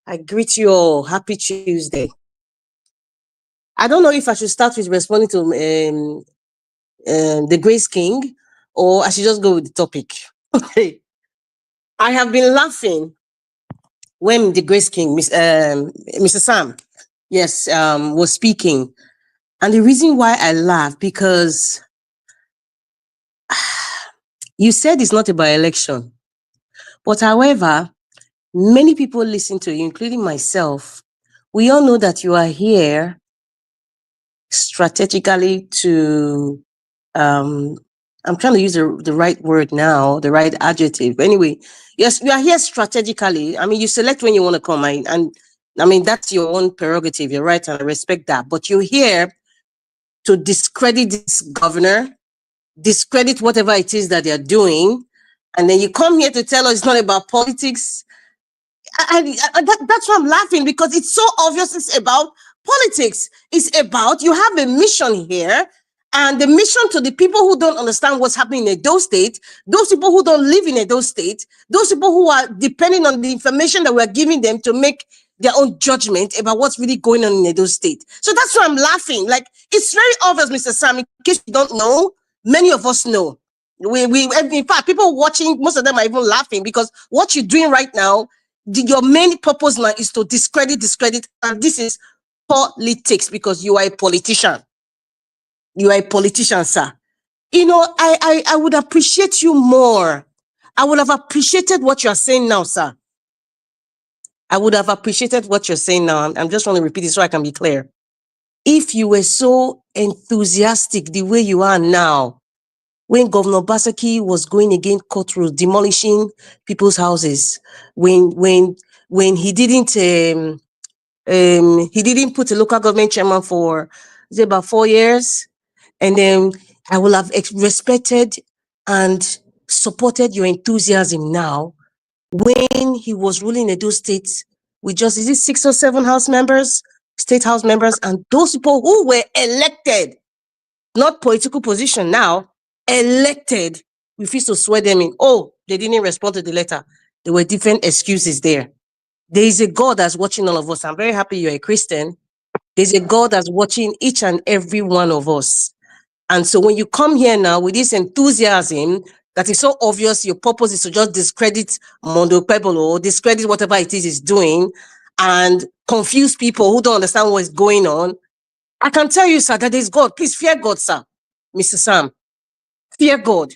I greet you all. Happy Tuesday. I don't know if I should start with responding to the Grace King, or I should just go with the topic. Okay. I have been laughing when the Grace King, Mr. Sam, yes, was speaking. And the reason why I laugh, because you said it's not about election. But however, many people listen to you, including myself. We all know that you are here strategically to, I'm trying to use the right word now, the right adjective. Anyway, yes, you are here strategically. I mean, you select when you want to come, and I mean, that's your own prerogative, you're right, and I respect that. But you're here to discredit this governor, discredit whatever it is that they're doing, and then you come here to tell us it's not about politics. That's why I'm laughing, because it's so obvious it's about politics. It's about, you have a mission here, and the mission to the people who don't understand what's happening in Edo State, those people who don't live in Edo State, those people who are depending on the information that we're giving them to make their own judgment about what's really going on in Edo State. So that's why I'm laughing. Like, it's very obvious, Mr. Sam, in case you don't know, many of us know. In fact, people watching, most of them are even laughing, because what you're doing right now, your main purpose now is to discredit, and this is politics, because you are a politician. You are a politician, sir. You know, I would appreciate you more. I would have appreciated what you are saying now, sir. I would have appreciated what you're saying now. I'm just trying to repeat it so I can be clear. If you were so enthusiastic the way you are now, when Governor Obaseki was going against courtrooms, demolishing people's houses, when he didn't put a local government chairman for, is it about 4 years? And then I will have respected and supported your enthusiasm now when he was ruling Edo State with just, is it 6 or 7 house members, state house members, and those people who were elected, not political position now, elected, refused to swear them in. Oh, they didn't respond to the letter. There were different excuses there. There is a God that's watching all of us. I'm very happy you're a Christian. There's a God that's watching each and every one of us. And so when you come here now with this enthusiasm that is so obvious, your purpose is to just discredit Mondo Pebble or discredit whatever it is he's doing and confuse people who don't understand what's going on. I can tell you, sir, that there's God. Please fear God, sir. Mr. Sam, fear God.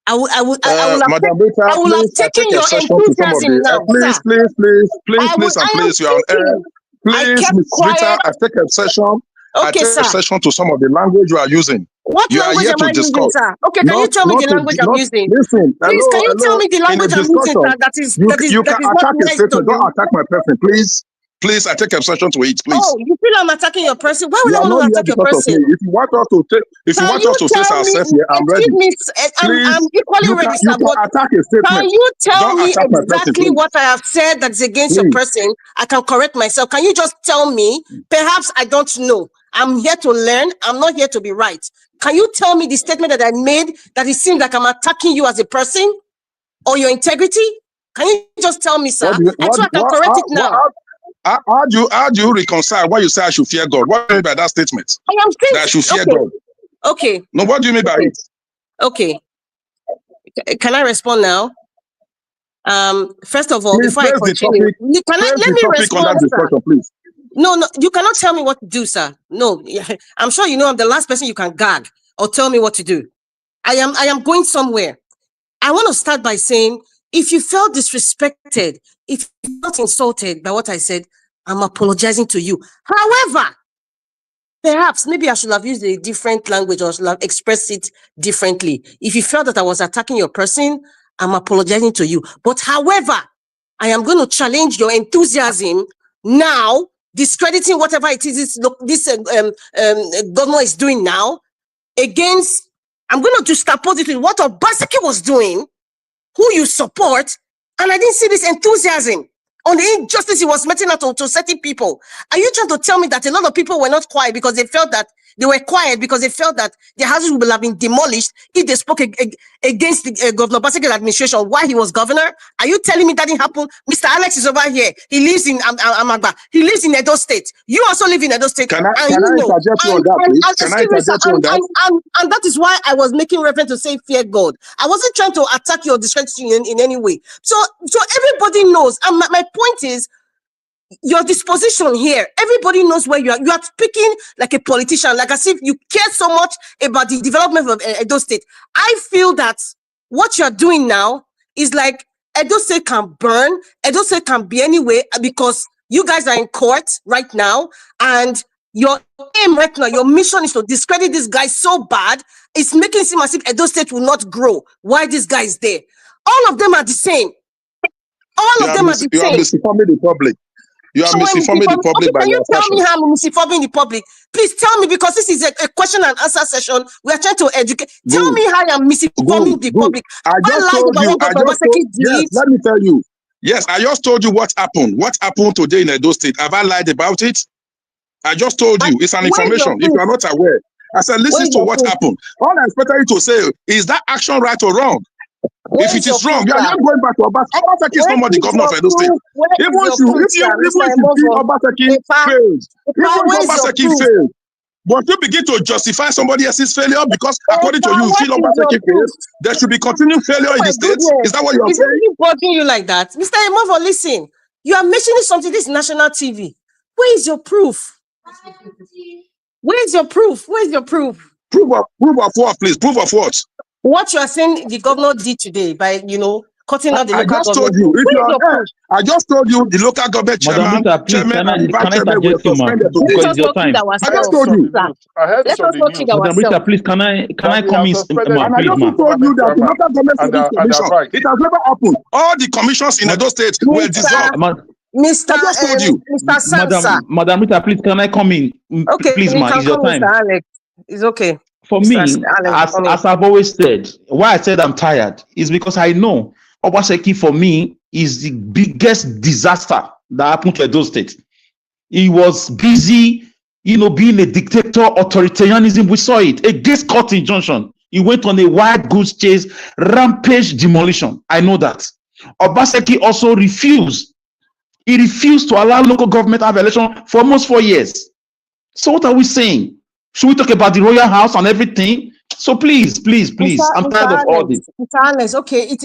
I will Madam Rita, I will have please, I taken take your exception to some of enthusiasm the. now, Please, sir. and I am please, you are on air. thinking. I Please, kept Miss Rita, quiet. I take exception. I Okay, take sir. exception to some of the language you are using. What You are language here am to I using, discuss, sir? Okay, can you tell me the language I'm using? Listen, Please, can you tell hello. me the In a language I'm using, discussion, sir? That you can is not attack a nice to statement. Don't you. attack my person, please. Please, I take exception to it, please. Oh, you feel I'm attacking your person? Why would You I are want not to here attack your because of person? me. If you want us Can you to face tell me? ourselves here, I'm Excuse ready. me, I'm Please, equally ready, you sir. can But attack a can statement. you tell Don't me attack my person, exactly please. what I have said that's against your Please. person? I can correct myself. Can you just tell me? Perhaps I don't know. I'm here to learn. I'm not here to be right. Can you tell me the statement that I made that it seems like I'm attacking you as a person or your integrity? Can you just tell me, sir? And so I can correct it now. How do you reconcile what you say I should fear God? What do you mean by that statement? I am saying, That I should fear okay. God. Okay. No, what do you mean by it? Okay. Can I respond now? First of all, Please before I place the continue, topic. let me respond, Under sir. discussion, please. No, you cannot tell me what to do, sir. No, I'm sure you know I'm the last person you can gag or tell me what to do. I am going somewhere. I want to start by saying, if you felt disrespected, if you felt insulted by what I said, I'm apologizing to you. However, perhaps maybe I should have used a different language or should have expressed it differently. If you felt that I was attacking your person, I'm apologizing to you. But however, I am going to challenge your enthusiasm now, discrediting whatever it is this governor is doing now against, I'm going to juxtapose it with what Obaseki was doing, who you support, and I didn't see this enthusiasm on the injustice he was meting out to certain people. Are you trying to tell me that a lot of people were not quiet because they felt that they were quiet because they felt that their houses would have been demolished if they spoke against the Governor Obaseki's administration while he was governor? Are you telling me that didn't happen? Mr. Alex is over here. He lives in Amagba. He lives in Edo State. You also live in Edo State. Can I you know, interject you on that, please? Can I interject you on that? and that is why I was making reference to say fear God. I wasn't trying to attack your discredit in any way. So everybody knows. And my point is, your disposition here, everybody knows where you are. You are speaking like a politician, like as if you care so much about the development of Edo State. I feel that what you're doing now is like Edo State can burn, Edo State can be anyway, because you guys are in court right now, and your aim right now, your mission is to discredit this guy so bad, it's making it seem as if Edo State will not grow while this guy is there. All of them are the same. All of them are the You are same. misinforming the public. You are misinforming the public by Can you your tell me assertion. how I'm misinforming the public? Please tell me, because this is a question and answer session. We are trying to educate. Tell me how I'm misinforming the public. I just told you. Yes, let me tell you. Yes, I just told you what happened. What happened today in Edo State? Have I lied about it? I just told you. It's an information. If you are not aware, I said, listen to what happened. All I expected you to say is that action right or wrong? If it is wrong, you are not going back to Obaseki. Obaseki is no more the governor of Edo State. Even if you feel Obaseki failed, even if Obaseki failed, but you begin to justify somebody else's failure because according to you feel Obaseki failed, there should be continued failure in the state. Is that what you are saying? Is it bugging you like that? Mr. Emovo, listen. You are mentioning something. This is national TV. Where is your proof? Where is your proof? Where is your proof? Proof of what, please? Proof of what? What you are saying the governor did today by, cutting out the local I just government. told you. If Where you is your are, proof? I just told you the local government chairman, and the vice chairman were suspended today. Let us not kid ourselves. I just told you. I heard Let this on us the not news. kid ourselves. Please, can I come in, And I just told you that the local government service commission, it has never happened. All the commissions in Edo State were dissolved. Mr. Sansa. Madam Rita, please, can I come in? Okay, Please, you ma, can it's your come, time. Mr. Alex. It's okay. For me, as I've always said, why I said I'm tired is because I know Obaseki for me is the biggest disaster that happened to Edo State. He was busy, being a dictator, authoritarianism. We saw it against court injunction. He went on a wild goose chase, rampage demolition. I know that. Obaseki also refused. He refused to allow local government to have election for almost 4 years. So what are we saying? Should we talk about the royal house and everything? So please, I'm tired of all this. Mr. Alex, okay,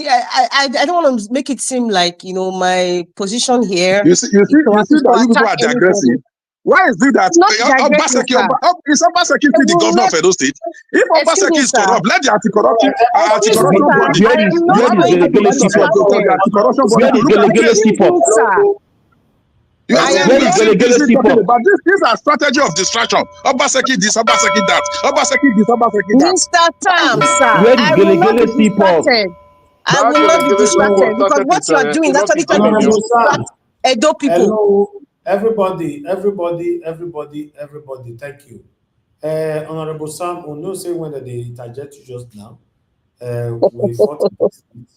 I don't want to make it seem like, my position here. You see that you people are digressing. Why is it that Not digressing, Obaseki, sir. is Obaseki still the will governor not, of Edo State? If excuse Obaseki me, is sir. corrupt, let the Excuse me, anti-corruption sir. body, I am not let going to be the distracted. anti-corruption body to look at the case. Excuse me, sir. You are I saying am we are not. saying things we're talking about. These are strategy of distraction. Obaseki this, Obaseki that. Obaseki this, Obaseki that. Mr. Tam, sir, Where is I will not be Gelegele people? distracted. I That will not be delegation was distracted because started what with you are doing is actually philosophy. trying to Honorable Sam, distract Edo people. hello, everybody. Thank you. Honorable Sam, we know say when they interject you just now, we fought against it.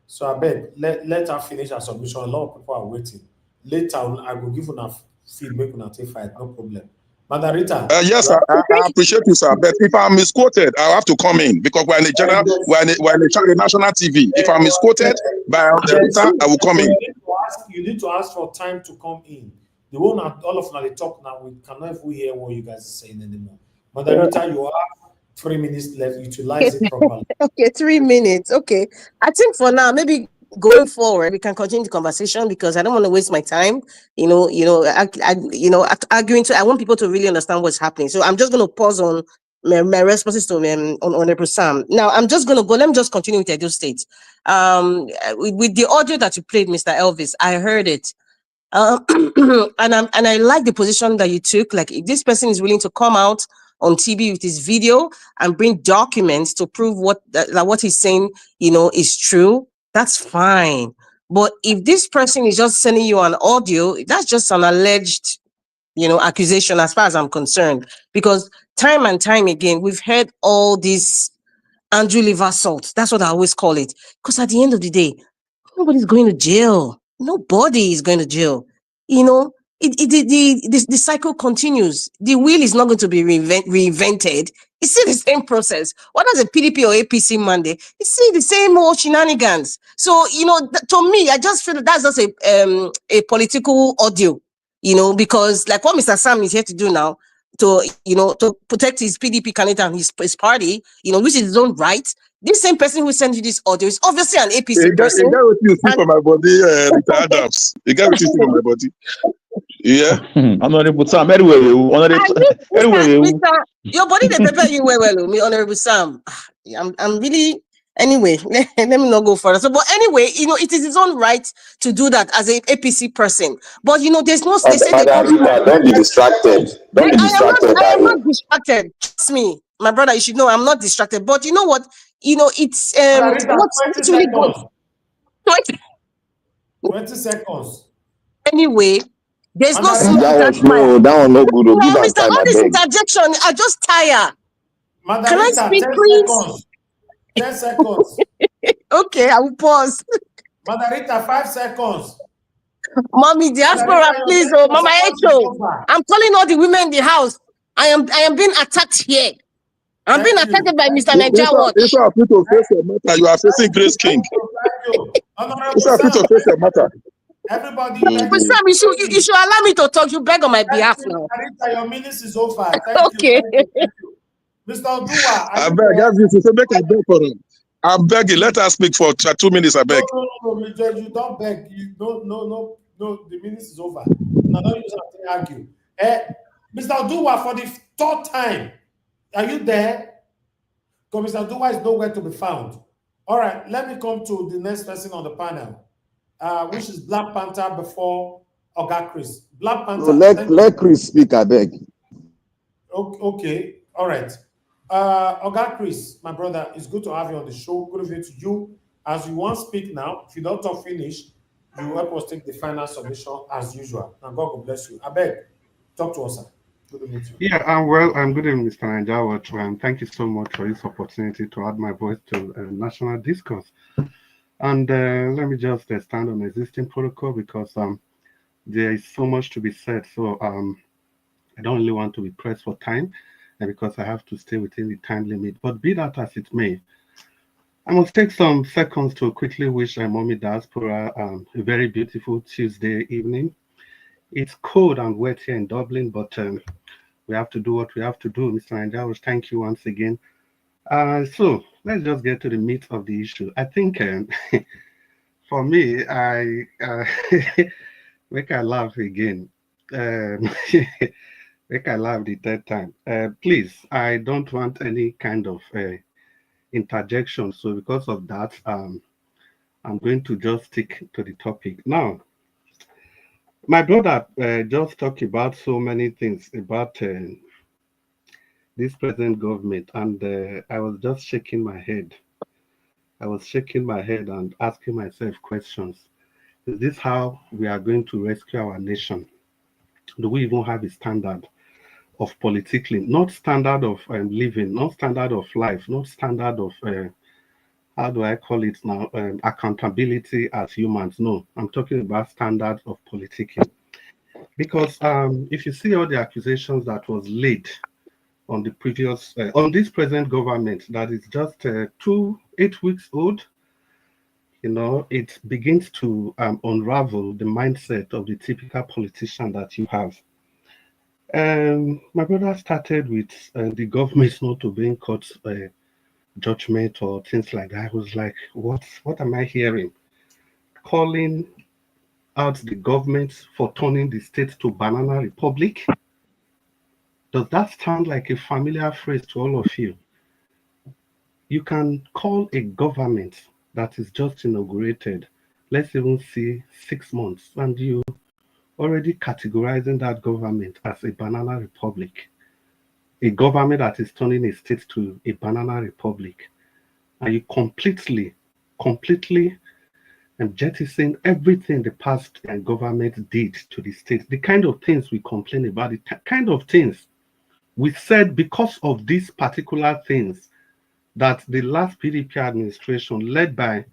So I beg, let her finish her submission. A lot of people are waiting. Later, I will give you feedback on take fight, no problem. Madarita, Yes, I appreciate you, sir. But if I'm misquoted, I'll have to come in because we're in a general, we're in a national TV. If I'm misquoted by Rita, I will come in. You need to ask for time to come in. The one all of now they talk now, we cannot even hear what you guys are saying anymore. Madarita, you have 3 minutes left. Utilize it properly. Okay, 3 minutes. Okay. I think for now, maybe going forward, we can continue the conversation because I don't want to waste my time. Arguing. I want people to really understand what's happening. So I'm just going to pause on my responses to on Honorable Sam. Now I'm just going to go. Let me just continue with Edo State. With the audio that you played, Mr. Elvis, I heard it. And I like the position that you took. Like, if this person is willing to come out on TV with his video and bring documents to prove that what he's saying, is true, that's fine. But if this person is just sending you an audio, that's just an alleged, accusation as far as I'm concerned. Because time and time again, we've heard all this Andrew liver salt. That's what I always call it. Because at the end of the day, nobody's going to jail. Nobody is going to jail. The cycle continues. The wheel is not going to be reinvented. It's still the same process. What does a PDP or APC mandate? It's still the same old shenanigans. So, to me, I just feel that's just a political audio, because like what Mr. Sam is here to do now, to protect his PDP candidate and his party, which is his own right. This same person who sent you this audio is obviously an APC person. You get what you see for my body, Rita Adams. You get what you see for my body. Yeah. Honorable Sam, anyway, Mr. Your body they prepare you well, me Honorable Sam. I'm really anyway. Let me not go further. So, but anyway, it is his own right to do that as a APC person. But there's no. They say don't be distracted. Don't be distracted. I am not distracted. Trust me, my brother. You should know I'm not distracted. But you know what? It's what's really good. 20 seconds. Anyway, there's no that one no good. Give am Mr. time, All this abeg. interjection, I just tire. Madarita, Can I speak, 10 please? seconds. 10 seconds. Okay, I will pause. Madarita, 5 seconds. Mommy diaspora, please, Mama Echo. I'm calling all the women in the house. I am being attacked here. I'm being attacked by Mr. Niger Watch. Instead of you to face your matter, you are facing Grace King. Instead of you to face your matter. Everybody, Sam, you should allow me to talk. You beg on my behalf now. Marita, your minutes is over. Thank Okay. you. Mr. Odua, I beg, you say make I beg for him. I'm begging. Let us speak for 2 minutes. I beg. No, you don't beg. No. The minutes is over. Now don't use that to argue. Mr. Odua, for the 3rd time, are you there? Because Mr. Odua is nowhere to be found. All right, let me come to the next person on the panel, which is Black Panther before Oga Chris. Black Panther. Let Chris speak, I beg. Okay, all right. Oga Chris, my brother, it's good to have you on the show. Good evening to you. As you want to speak now, if you don't talk finish, you help us take the final submission as usual. And God will bless you. I beg, talk to us, sir. Good evening to you. Yeah, I'm good evening, Mr. Niger. And thank you so much for this opportunity to add my voice to national discourse. And let me just stand on existing protocol because there is so much to be said. So I don't really want to be pressed for time, and because I have to stay within the time limit. But be that as it may, I must take some seconds to quickly wish my mommy diaspora a very beautiful Tuesday evening. It's cold and wet here in Dublin, but we have to do what we have to do. Mr. Niger, thank you once again. So let's just get to the meat of the issue. I think for me, I make I laugh again. Make I laugh the third time. Please, I don't want any kind of interjection. So because of that, I'm going to just stick to the topic. Now, my brother just talked about so many things about this present government, and I was just shaking my head. I was shaking my head and asking myself questions. Is this how we are going to rescue our nation? Do we even have a standard of politically, not standard of living, not standard of life, not standard of how do I call it now? Accountability as humans. No, I'm talking about standards of politicking. Because if you see all the accusations that was laid on the previous, on this present government that is just 8 weeks old, it begins to unravel the mindset of the typical politician that you have. My brother started with the government not obeying court judgment or things like that. I was like, what am I hearing? Calling out the government for turning the state to banana republic? Does that sound like a familiar phrase to all of you? You can call a government that is just inaugurated, let's even see 6 months, and you already categorizing that government as a banana republic, a government that is turning a state to a banana republic, and you completely jettison everything the past government did to the state, the kind of things we complain about, the kind of things we said because of these particular things that the last PDP administration led by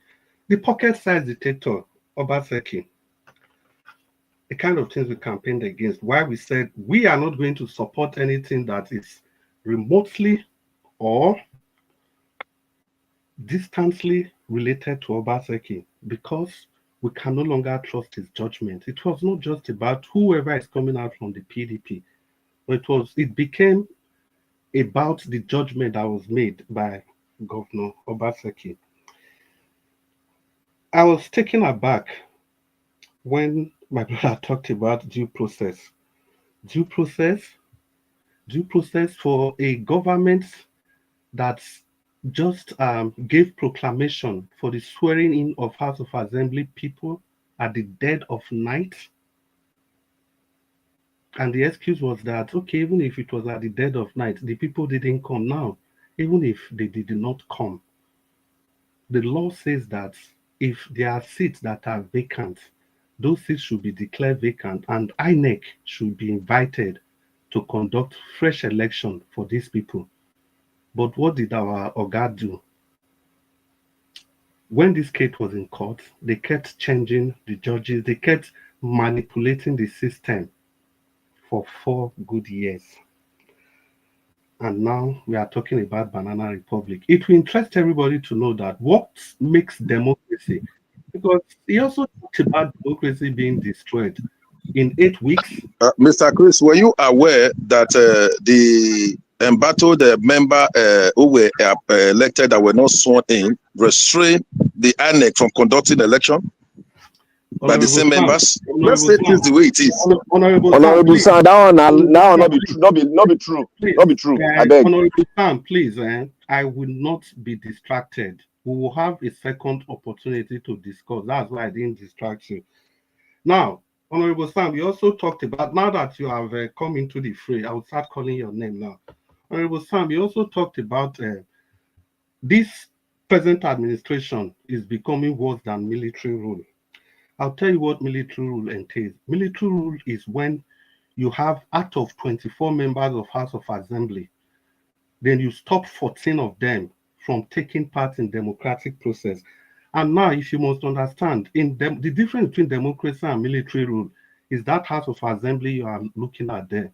the pocket-sized dictator, Obaseki, the kind of things we campaigned against, why we said we are not going to support anything that is remotely or distantly related to Obaseki, because we can no longer trust his judgment. It was not just about whoever is coming out from the PDP, but it became about the judgment that was made by Governor Obaseki. I was taken aback when my brother talked about due process. Due process for a government that just gave proclamation for the swearing in of House of Assembly people at the dead of night. And the excuse was that, okay, even if it was at the dead of night, the people didn't come. Now, even if they did not come, the law says that if there are seats that are vacant, those seats should be declared vacant, and INEC should be invited to conduct fresh election for these people. But what did our Oga do? When this case was in court, they kept changing the judges, they kept manipulating the system for 4 good years. And now we are talking about Banana Republic. It will interest everybody to know that what makes democracy, because he also talked about democracy being destroyed in 8 weeks. Mr. Chris, were you aware that the embattled member who were elected that were not sworn in restrained the INEC from conducting election by the same members? Let's say things the way it is. Honorable Sam, that one not be true. Not be true. I beg. Honorable Sam, please, I will not be distracted. We will have a second opportunity to discuss. That's why I didn't distract you. Now, Honorable Sam, you also talked about, now that you have come into the fray, I will start calling your name now. Honorable Sam, you also talked about this present administration is becoming worse than military rule. I'll tell you what military rule entails. Military rule is when you have out of 24 members of House of Assembly, then you stop 14 of them from taking part in democratic process. And now, if you must understand, the difference between democracy and military rule is that House of Assembly you are looking at there.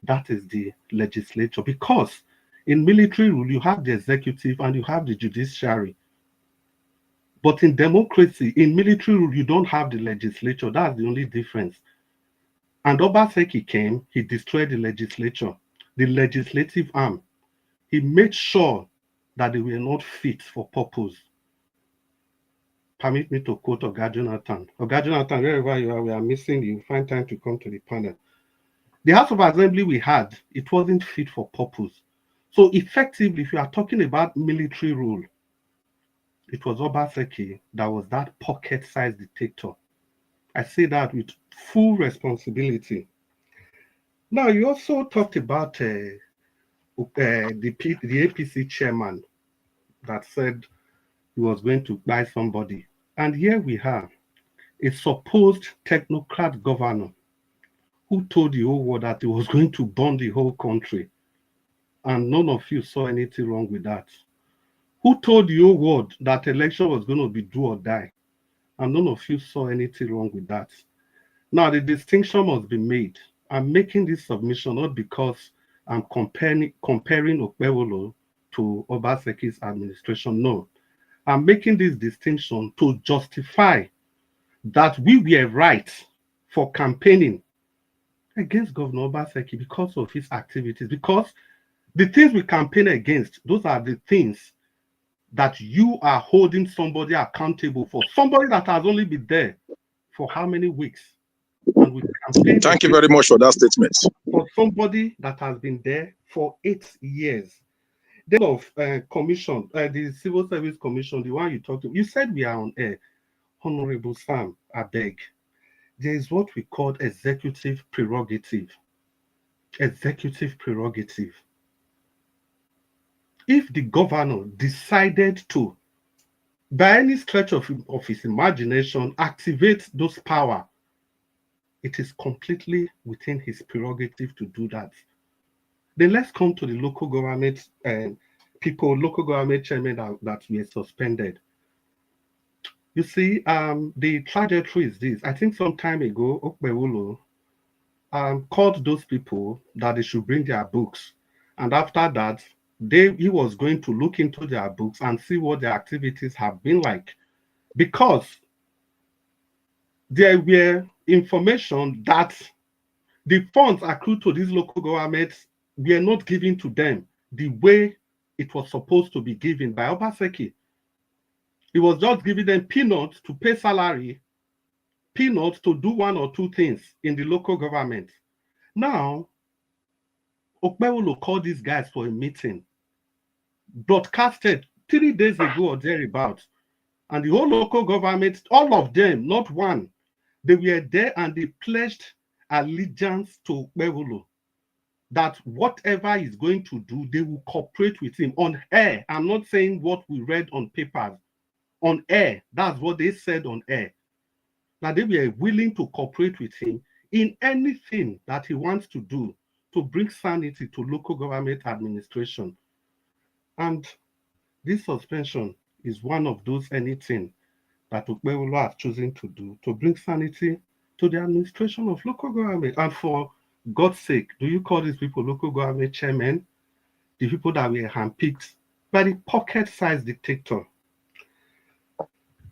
That is the legislature. Because in military rule, you have the executive and you have the judiciary. But in democracy, in military rule, you don't have the legislature. That's the only difference. And Obaseki came, he destroyed the legislature, the legislative arm. He made sure that they were not fit for purpose. permit me to quote Oga Jonathan. Oga Jonathan, wherever you are, we are missing you. Find time to come to the panel. The House of Assembly we had, it wasn't fit for purpose. So effectively, if you are talking about military rule, it was Obaseki that was that pocket-sized dictator. I say that with full responsibility. Now, you also talked about the APC chairman that said he was going to buy somebody. And here we have a supposed technocrat governor who told the whole world that he was going to burn the whole country. And none of you saw anything wrong with that. Who told the whole world that election was going to be do or die? And none of you saw anything wrong with that. Now, the distinction must be made. I'm making this submission not because I'm comparing Okpebholo to Obaseki's administration. No. I'm making this distinction to justify that we were right for campaigning against Governor Obaseki because of his activities. Because the things we campaign against, those are the things that you are holding somebody accountable for. Somebody that has only been there for how many weeks? And we campaign. Thank you very much for that statement. For somebody that has been there for 8 years. Then of commission, the Civil Service Commission, the one you talked to, you said we are on air. Honorable Sam, I beg. There is what we call executive prerogative. Executive prerogative. If the governor decided to, by any stretch of his imagination, activate those powers, it is completely within his prerogative to do that. Then let's come to the local government local government chairmen that were suspended. You see, the trajectory is this. I think some time ago, Okpebholo called those people that they should bring their books. And after that, he was going to look into their books and see what their activities have been like. Because there were information that the funds accrued to these local governments were not given to them the way it was supposed to be given by Obaseki. He was just giving them peanuts to pay salary, peanuts to do one or two things in the local government. Now, Okpebholo called these guys for a meeting, broadcasted 3 days ago or thereabouts. And the whole local government, all of them, not one, they were there and they pledged allegiance to Okpebholo, that whatever he's going to do, they will cooperate with him on air. I'm not saying what we read on papers. On air, that's what they said on air. That they were willing to cooperate with him in anything that he wants to do to bring sanity to local government administration. And this suspension is one of those anything that Okpebholo has chosen to do to bring sanity to the administration of local government. And for God's sake, do you call these people local government chairmen? The people that were handpicked by the pocket-sized dictator.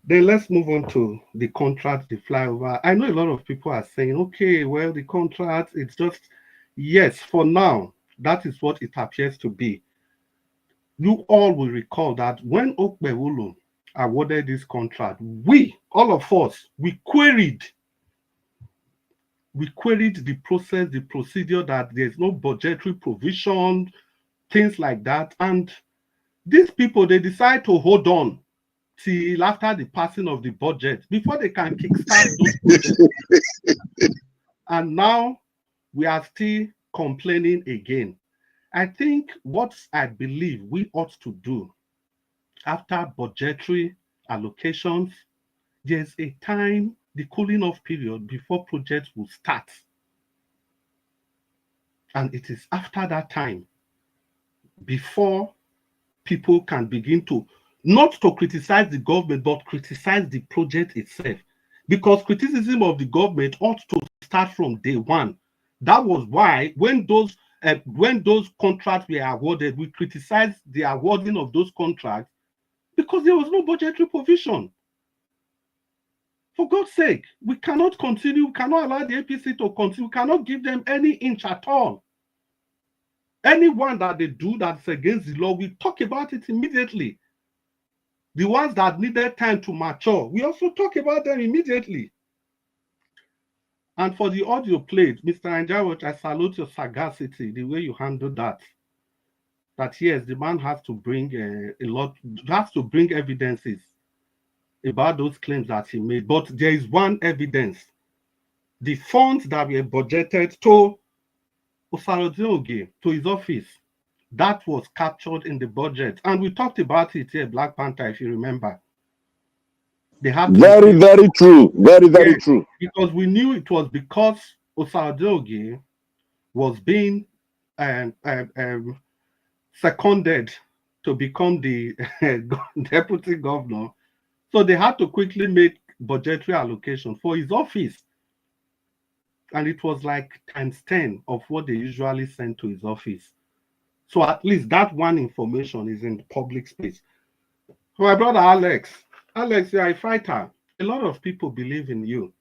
Then let's move on to the contract, the flyover. I know a lot of people are saying, okay, well, the contract, it's just, yes, for now, that is what it appears to be. You all will recall that when Okpebholo awarded this contract, we, all of us, we queried the process, the procedure, that there's no budgetary provision, things like that. And these people, they decide to hold on till after the passing of the budget before they can kickstart those projects. And now we are still complaining again. I think what I believe we ought to do after budgetary allocations, there's a time, the cooling off period before projects will start. And it is after that time, before people can begin to, not to criticize the government, but criticize the project itself. Because criticism of the government ought to start from day one. That was why when those contracts were awarded, we criticized the awarding of those contracts because there was no budgetary provision. For God's sake, we cannot continue, we cannot allow the APC to continue, we cannot give them any inch at all. Anyone that they do that's against the law, we talk about it immediately. The ones that needed time to mature, we also talk about them immediately. And for the audio played, Mr. Anjawat, I salute your sagacity, the way you handled that. That yes, the man has to bring has to bring evidences about those claims that he made. But there is one evidence. The funds that were budgeted to Osarojoge, to his office, that was captured in the budget. And we talked about it here, Black Panther, if you remember. They have very, very true. Very, very true. Because we knew it was because Osarojoge was being seconded to become the deputy governor. So they had to quickly make budgetary allocation for his office. And it was like times 10 of what they usually send to his office. So at least that one information is in the public space. So my brother Alex, you are a fighter. A lot of people believe in you.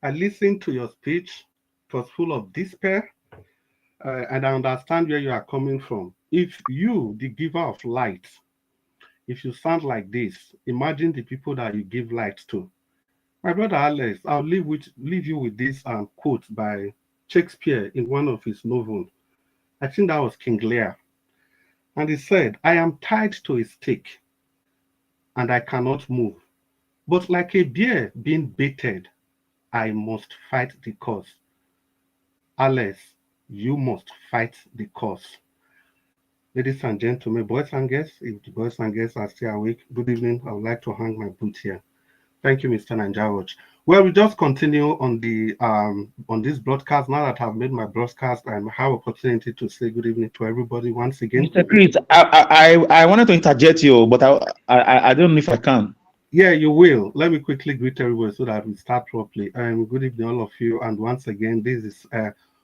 I listened to your speech. It was full of despair. And I understand where you are coming from. If you, the giver of light, if you sound like this, imagine the people that you give light to. My brother Alex, I'll leave you with this quote by Shakespeare in one of his novels. I think that was King Lear. And he said, I am tied to a stake and I cannot move. But like a bear being baited, I must fight the cause. Alex, you must fight the cause. Ladies and gentlemen, boys and girls, if the boys and girls are still awake, good evening. I would like to hang my boot here. Thank you, Mr. Nanjawatch. Well, we just continue on the on this broadcast. Now that I've made my broadcast, I have opportunity to say good evening to everybody once again. Mr. Chris, I wanted to interject you, but I don't know if I can. Yeah, you will. Let me quickly greet everybody so that we start properly. Good evening, all of you. And once again, this is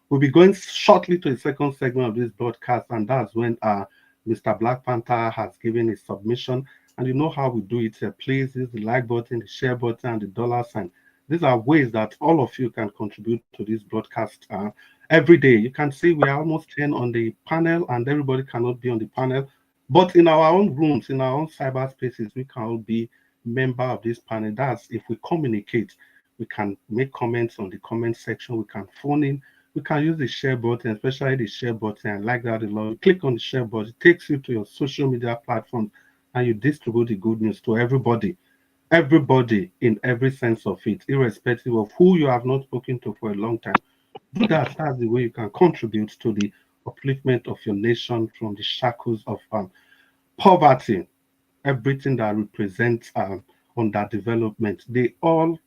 we'll be going shortly to the second segment of this broadcast, and that's when Mr. Black Panther has given his submission. And you know how we do it. Please use the like button, the share button, and the dollar sign. These are ways that all of you can contribute to this broadcast every day. You can see we are almost 10 on the panel, and everybody cannot be on the panel. But in our own rooms, in our own cyber spaces, we can all be member of this panel. That's if we communicate, we can make comments on the comment section, we can phone in, we can use the share button, especially the share button. I like that a lot. You click on the share button, it takes you to your social media platform, and you distribute the good news to everybody in every sense of it, irrespective of who you have not spoken to for a long time. Do that. That's the way you can contribute to the upliftment of your nation from the shackles of poverty, everything that represents underdevelopment. They all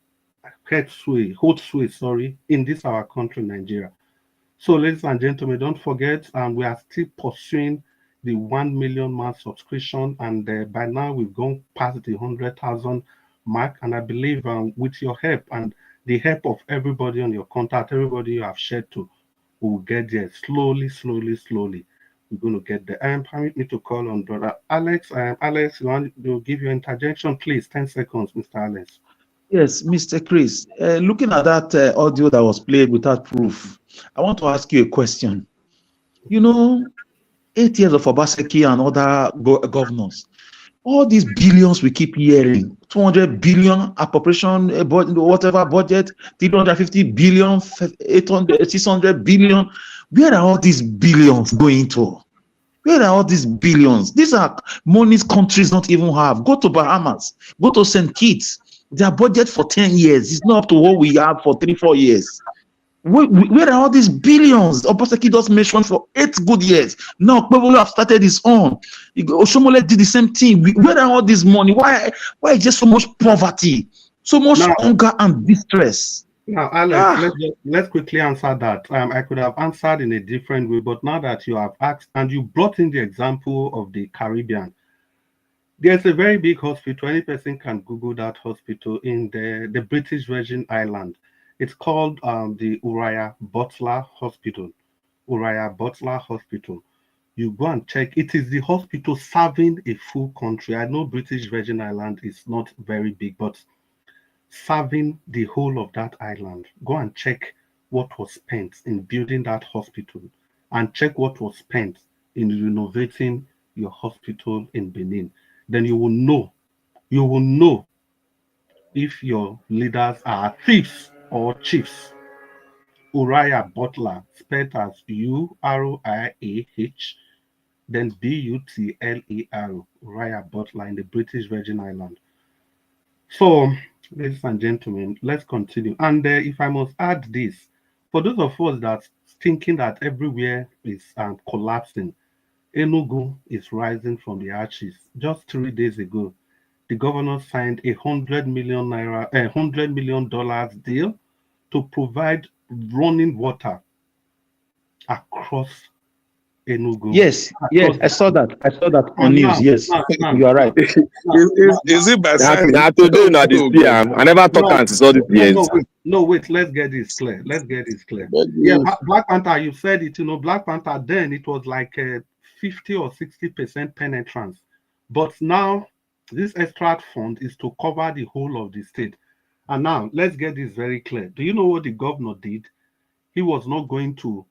hold sway, in this our country, Nigeria. So, ladies and gentlemen, don't forget, we are still pursuing the 1 million man subscription, and by now we've gone past the 100,000 mark. And I believe with your help and the help of everybody on your contact, everybody you have shared to, we'll get there slowly. We're going to get there. Permit me to call on brother Alex. Alex, you want to give your interjection, please? 10 seconds, Mr. Alex. Yes, Mr. Chris, looking at that audio that was played without proof, I want to ask you a question. You know, 8 years of Obaseki and other governors, all these billions we keep hearing, 200 billion appropriation, whatever budget, 350 billion, 800, 600 billion. Where are all these billions going to? Where are all these billions? These are monies countries don't even have. Go to Bahamas, go to St. Kitts. Their budget for 10 years is not up to what we have for 3-4 years. Where are all these billions? Obaseki just mentioned for 8 good years. Now, Babalola have started his own. Oshomole did the same thing. Where are all this money? Why is there so much poverty? So much hunger and distress? Now, Alex, let's quickly answer that. I could have answered in a different way, but now that you have asked and you brought in the example of the Caribbean, there's a very big hospital. Any person can Google that hospital in the British Virgin Islands. It's called the Uriah Butler Hospital. Uriah Butler Hospital. You go and check. It is the hospital serving a full country. I know British Virgin Island is not very big, but serving the whole of that island. Go and check what was spent in building that hospital, and check what was spent in renovating your hospital in Benin. Then you will know you will know if your leaders are thieves or chiefs. Uriah Butler, spelled as Uriah, then Butler, Uriah Butler in the British Virgin Islands. So, ladies and gentlemen, let's continue. And if I must add this, for those of us that thinking that everywhere is collapsing, Enugu is rising from the ashes. Just 3 days ago, the governor signed $100 million deal to provide running water across Enugu. Yes, yes, I saw that. I saw that on news. Yes, you are right. Is it by signing? Now today, now this PM. I never thought that it's all this PM. Wait, let's get this clear. Yeah, Black Panther, you said it, Black Panther, then it was like 50 or 60% penetrance. But now, this extract fund is to cover the whole of the state. And now, let's get this very clear. Do you know what the governor did? He was not going to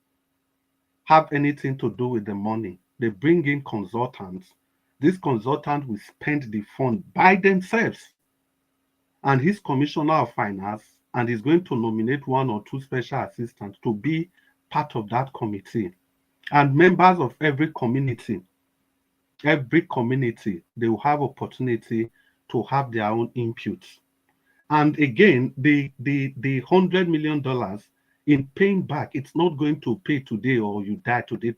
have anything to do with the money. They bring in consultants. These consultants will spend the fund by themselves. And his commissioner of finance, and he's going to nominate 1 or 2 special assistants to be part of that committee. And members of every community, they will have opportunity to have their own inputs. And again, the $100 million in paying back, it's not going to pay today or you die today.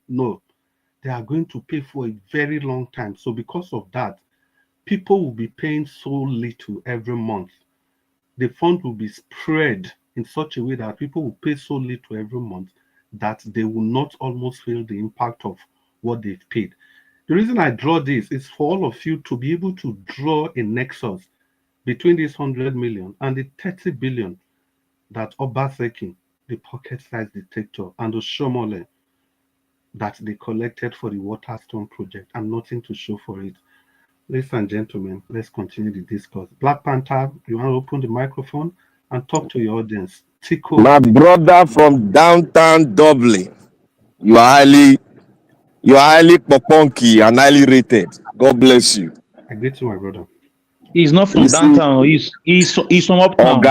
No, they are going to pay for a very long time. So because of that, people will be paying so little every month. The fund will be spread in such a way that people will pay so little every month that they will not almost feel the impact of what they've paid. The reason I draw this is for all of you to be able to draw a nexus between this 100 million and the 30 billion that Obaseki, the pocket-sized dictator, and Oshomole that they collected for the Waterstone project, and nothing to show for it. Ladies and gentlemen, let's continue the discourse. Black Panther, you want to open the microphone and talk to your audience. Tico. My brother from downtown Dublin, you are highly poponky and highly rated. God bless you. I greet you, my brother. He's not from downtown. He's from uptown.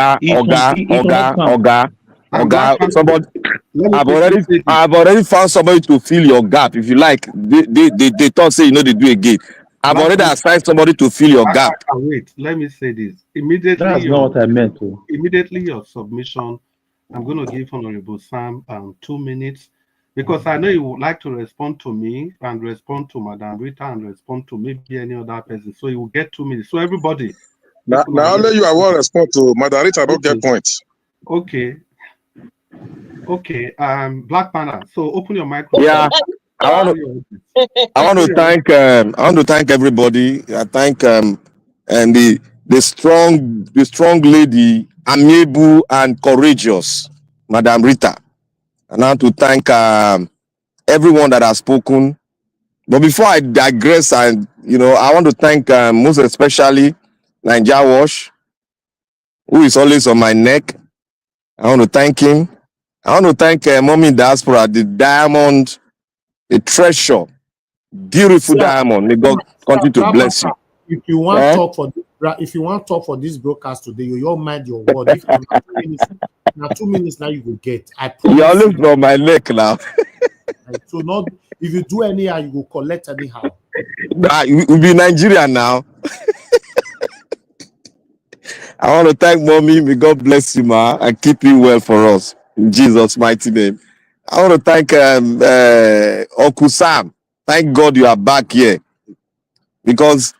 Oga. Somebody, I've already found somebody to fill your gap. If you like, they thought say they do again. I've already assigned somebody to fill your gap. Wait, let me say this. Immediately, that's not what I meant to. Immediately your submission, I'm going to give Honorable Sam 2 minutes, because I know you would like to respond to me and respond to Madam Rita and respond to maybe any other person. So you will get 2 minutes. So everybody. Now only you I want to respond to Madam Rita. I don't get points. Okay. Black Panther. So open your microphone. Yeah. I want to thank everybody. I thank and the strong lady, amiable and courageous, Madam Rita. And I want to thank everyone that has spoken. But before I digress, and I want to thank most especially Niger Wash, who is always on my neck. I want to thank him. I want to thank Mommy Diaspora, the diamond, a treasure, beautiful diamond. May God continue to bless you. If you want to talk for this broadcast today, you all mind your word. If now 2 minutes now you will get. I promise. You're always on my neck now. So not if you do anyhow, you will collect anyhow. We'll be Nigerian now. I want to thank Mommy. May God bless you, ma, and keep you well for us. In Jesus' mighty name. I want to thank Uncle Sam. Thank God you are back here. Because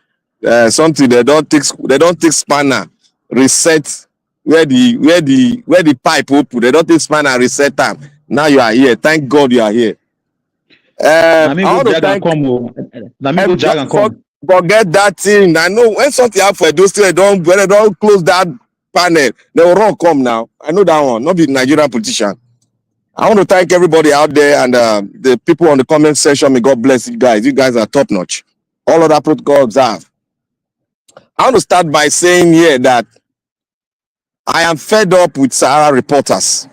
something they don't take spanner, reset where the pipe open. They don't take spanner, reset time. Now you are here. Thank God you are here. I want to thank forget that thing. I know when something happen for those things, when they don't close that panel, they will run come now. I know that one. Not be Nigerian politician. I want to thank everybody out there and the people on the comment section. May God bless you guys. You guys are top notch. All other protocol observe. I want to start by saying here that I am fed up with Sahara reporters.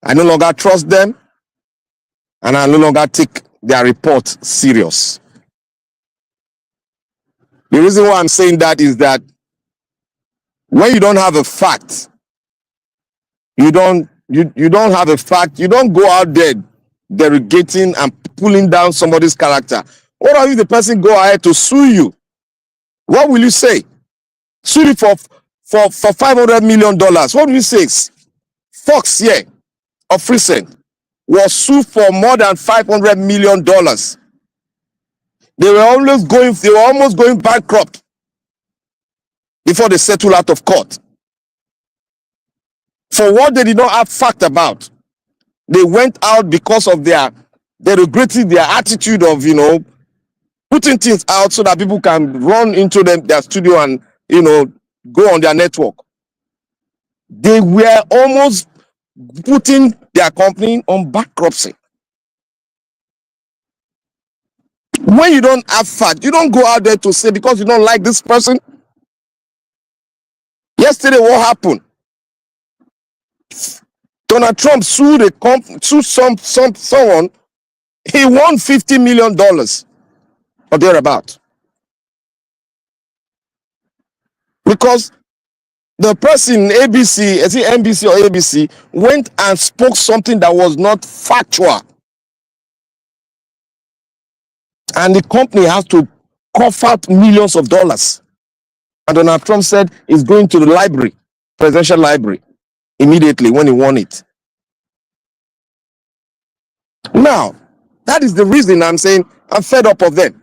I no longer trust them, and I no longer take their report serious. The reason why I'm saying that is that when you don't have a fact, you don't have a fact, you don't go out there derogating and pulling down somebody's character. What if the person go ahead to sue you? What will you say? Sue you for $500 million. What will you say? Fox here of recent was sued for more than $500 million. They were almost going bankrupt before they settled out of court. For what they did not have fact about. They went out because of they regretted their attitude of, putting things out so that people can run into their studio and, go on their network. They were almost putting their company on bankruptcy. When you don't have fact, you don't go out there to say because you don't like this person. Yesterday, what happened? Donald Trump sued someone. He won $50 million or thereabout. Because the person, ABC, is it NBC or ABC, went and spoke something that was not factual. And the company has to cough out millions of dollars. And Donald Trump said he's going to the library, presidential library, immediately when he won it. Now, that is the reason I'm saying I'm fed up of them.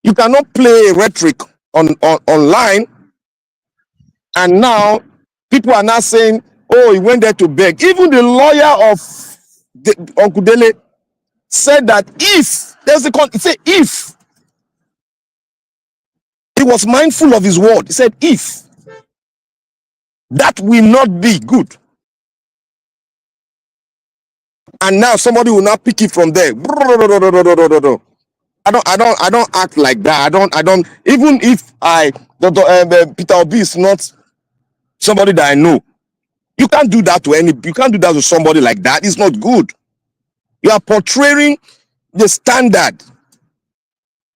You cannot play rhetoric online, and now people are now saying, oh, he went there to beg. Even the lawyer of Uncle Dele said that if, he said if, he was mindful of his word. He said if, that will not be good. And now somebody will not pick it from there. I don't act like that. I don't. Even if Peter Obi is not somebody that I know, you can't do that to You can't do that to somebody like that. It's not good. You are portraying the standard,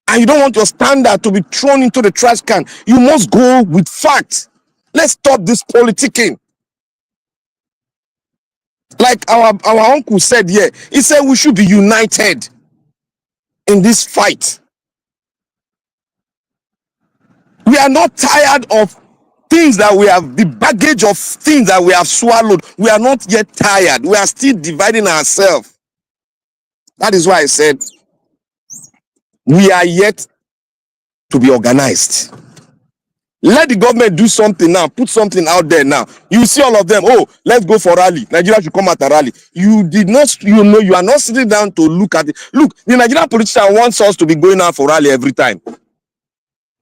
and you don't want your standard to be thrown into the trash can. You must go with facts. Let's stop this politicking. Like our uncle said here, he said we should be united in this fight. We are not tired of things that we have, the baggage of things that we have swallowed. We are not yet tired. We are still dividing ourselves. That is why I said we are yet to be organized. Let the government do something now, put something out there now. You see all of them, oh, let's go for rally. Nigeria should come at a rally. You did not, you are not sitting down to look at it. Look, the Nigerian politician wants us to be going out for rally every time.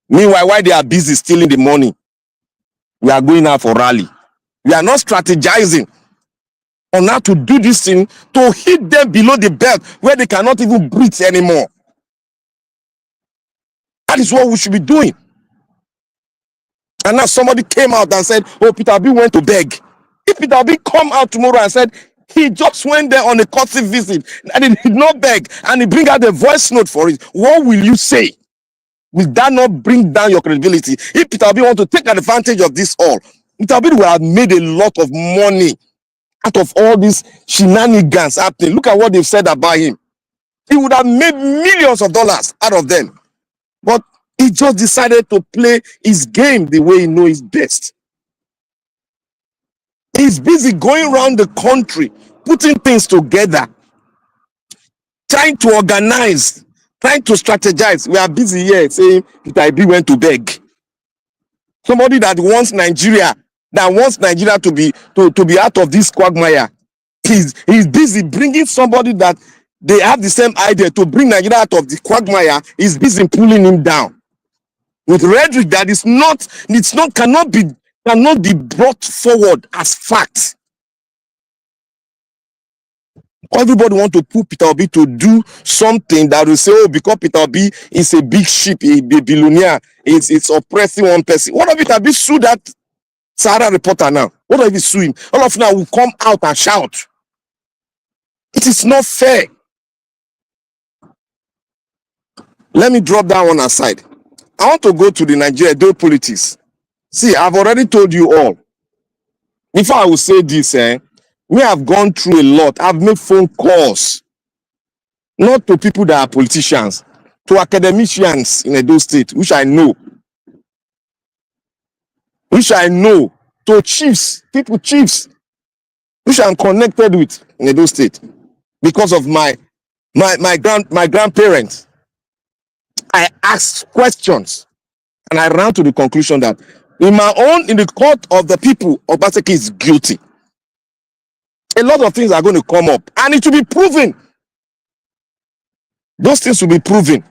Meanwhile, while they are busy stealing the money, we are going out for rally. We are not strategizing on how to do this thing to hit them below the belt where they cannot even breathe anymore. That is what we should be doing. And now somebody came out and said, oh, Peter Obi went to beg. If Peter Obi come out tomorrow and said he just went there on a courtesy visit and he did not beg and he bring out a voice note for it, what will you say? Will that not bring down your credibility? If Peter Obi want to take advantage of this all, Peter Obi will have made a lot of money out of all these shenanigans happening. Look at what they've said about him. He would have made millions of dollars out of them. But he just decided to play his game the way he knows best. He's busy going around the country, putting things together, trying to organize, trying to strategize. We are busy here saying Peter Obi went to beg. Somebody that wants Nigeria, to be out of this quagmire. He's busy bringing somebody that they have the same idea to bring Nigeria out of the quagmire. He's busy pulling him down with rhetoric that cannot be brought forward as fact. Everybody want to put Peter Obi to do something that will say, oh, because Peter Obi is a big sheep, a billionaire, it's oppressing one person. What if Peter Obi sue that Sahara reporter now? What if he sue him? All of now will come out and shout. It is not fair. Let me drop that one aside. I want to go to the Nigeria politics. See, I've already told you all. Before I will say this, we have gone through a lot. I've made phone calls, not to people that are politicians, to academicians in Edo State, which I know, to chiefs, which I'm connected with in Edo State, because of my grandparents. I asked questions, and I ran to the conclusion that in the court of the people, Obaseki is guilty. A lot of things are going to come up, and it will be proven. Those things will be proven.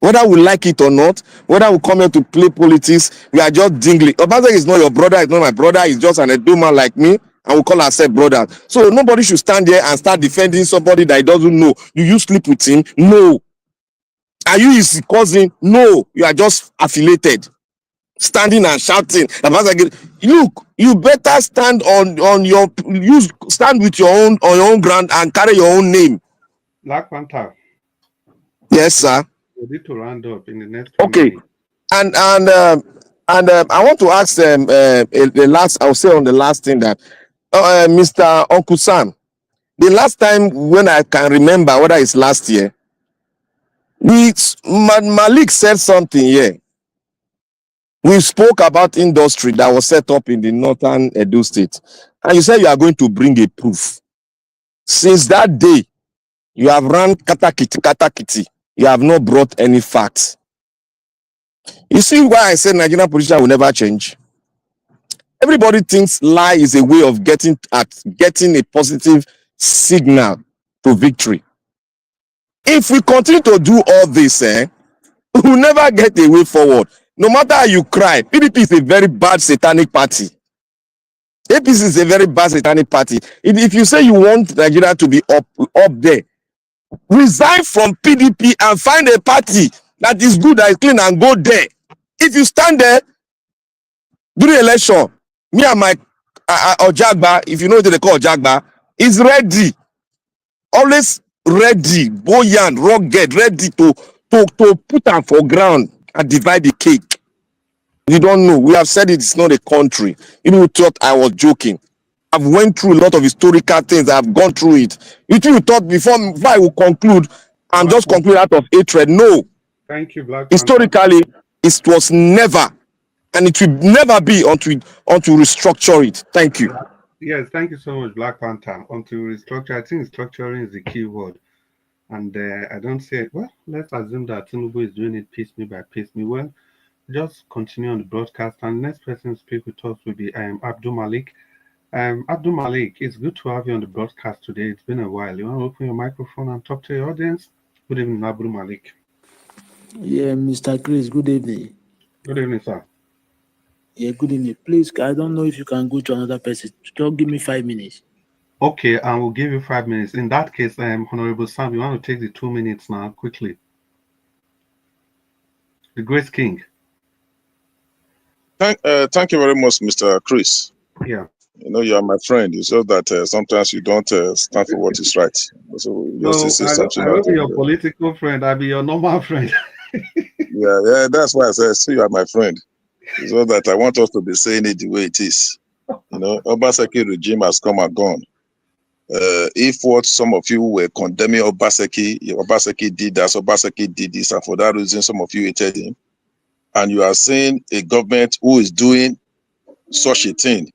Whether we like it or not, whether we come here to play politics, we are just dingling. Obaseki is not your brother, it's not my brother, he's just an Edo man like me, and we call ourselves brothers. So nobody should stand here and start defending somebody that he doesn't know. Do you sleep with him? No. Are you his cousin? No. You are just affiliated. Standing and shouting. Look, you better stand stand with on your own ground and carry your own name. Black Panther. Yes, sir. We need to round up in the next. Okay. And I want to ask the last. I'll say on the last thing that Mr. Uncle Sam, the last time when I can remember, whether it's last year, Malik said something here. We spoke about industry that was set up in the northern Edo State, and you said you are going to bring a proof. Since that day, you have run katakiti. You have not brought any facts. You see why I said Nigerian politicians will never change? Everybody thinks lie is a way of getting a positive signal to victory. If we continue to do all this, we will never get a way forward. No matter how you cry, PDP is a very bad satanic party. APC is a very bad satanic party. If you say you want Nigeria to be up there, resign from PDP and find a party that is good, that is clean, and go there. If you stand there during election, me and my Ojagba, if you know what they call Ojagba, is ready. Always ready, buoyant, rugged, ready to put them for ground and divide the cake. You don't know. We have said it's not a country. You thought I was joking. I've went through a lot of historical things. I've gone through it. You thought before I will conclude, I'm just concluding out of hatred. No. Thank you, Black Historically, it was never, and it will never be until restructure it. Thank you. Yes, thank you so much, Black Panther. Until restructure, I think structuring is the key word. And I don't say, well, let's assume that Tinubu is doing it piecemeal by piecemeal. Well, just continue on the broadcast. And the next person to speak with us will be Abdul Malik. Abdul Malik, it's good to have you on the broadcast today. It's been a while. You want to open your microphone and talk to your audience? Good evening, Abdul Malik. Yeah, Mr. Chris, good evening. Good evening, sir. Yeah, good evening. Please, I don't know if you can go to another person. Just give me 5 minutes. Okay, I will give you 5 minutes. In that case, Honorable Sam, you want to take the 2 minutes now, quickly. The Great King. Thank you very much, Mr. Chris. Yeah. You know, you are my friend. It's just that sometimes you don't stand for what is right. So just say something. I will be your political friend. I'll be your normal friend. yeah, that's why I said, you are my friend. So that I want us to be saying it the way it is. You know, Obaseki regime has come and gone. If what some of you were condemning Obaseki did that, Obaseki did this, and for that reason some of you hated him, and you are saying a government who is doing such a thing,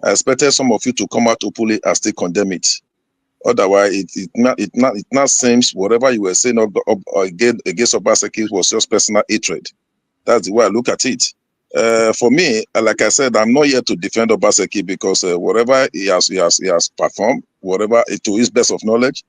I expected some of you to come out openly and still condemn it. Otherwise, it not seems whatever you were saying against Obaseki was just personal hatred. That's the way I look at it. For me, like I said, I'm not here to defend Obaseki because whatever he has performed, whatever to his best of knowledge.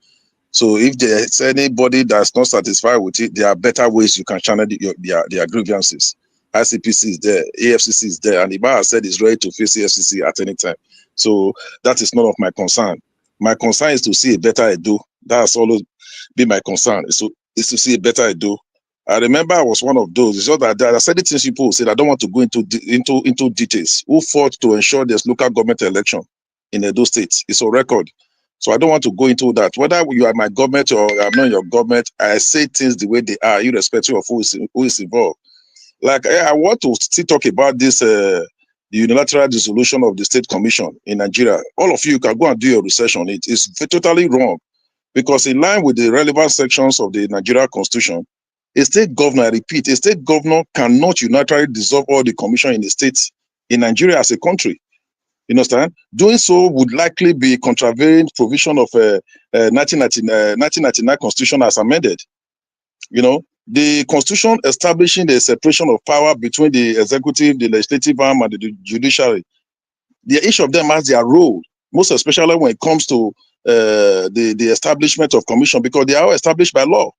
So if there's anybody that's not satisfied with it, there are better ways you can channel their grievances. ICPC is there, AFCC is there, and Iba has said he's ready to face AFCC at any time. So that is none of my concern. My concern is to see a better Edo. That's always been my concern. Is to see a better Edo. I remember I was one of those. It's just that there are certain things people said I don't want to go into details. Who fought to ensure there's local government election in Edo State? It's a record. So I don't want to go into that. Whether you are my government or I'm not your government, I say things the way they are, irrespective of who is involved. Like I want to still talk about this the unilateral dissolution of the state commission in Nigeria. All of you can go and do your research on it. It's totally wrong because in line with the relevant sections of the Nigeria Constitution, a state governor, I repeat, a state governor cannot unilaterally dissolve all the commission in the states in Nigeria as a country. You understand? Doing so would likely be contravening provision of 1999 Constitution as amended. You know, the Constitution establishing the separation of power between the executive, the legislative arm, and the judiciary. Each of them has their role, most especially when it comes to the establishment of commission, because they are all established by law.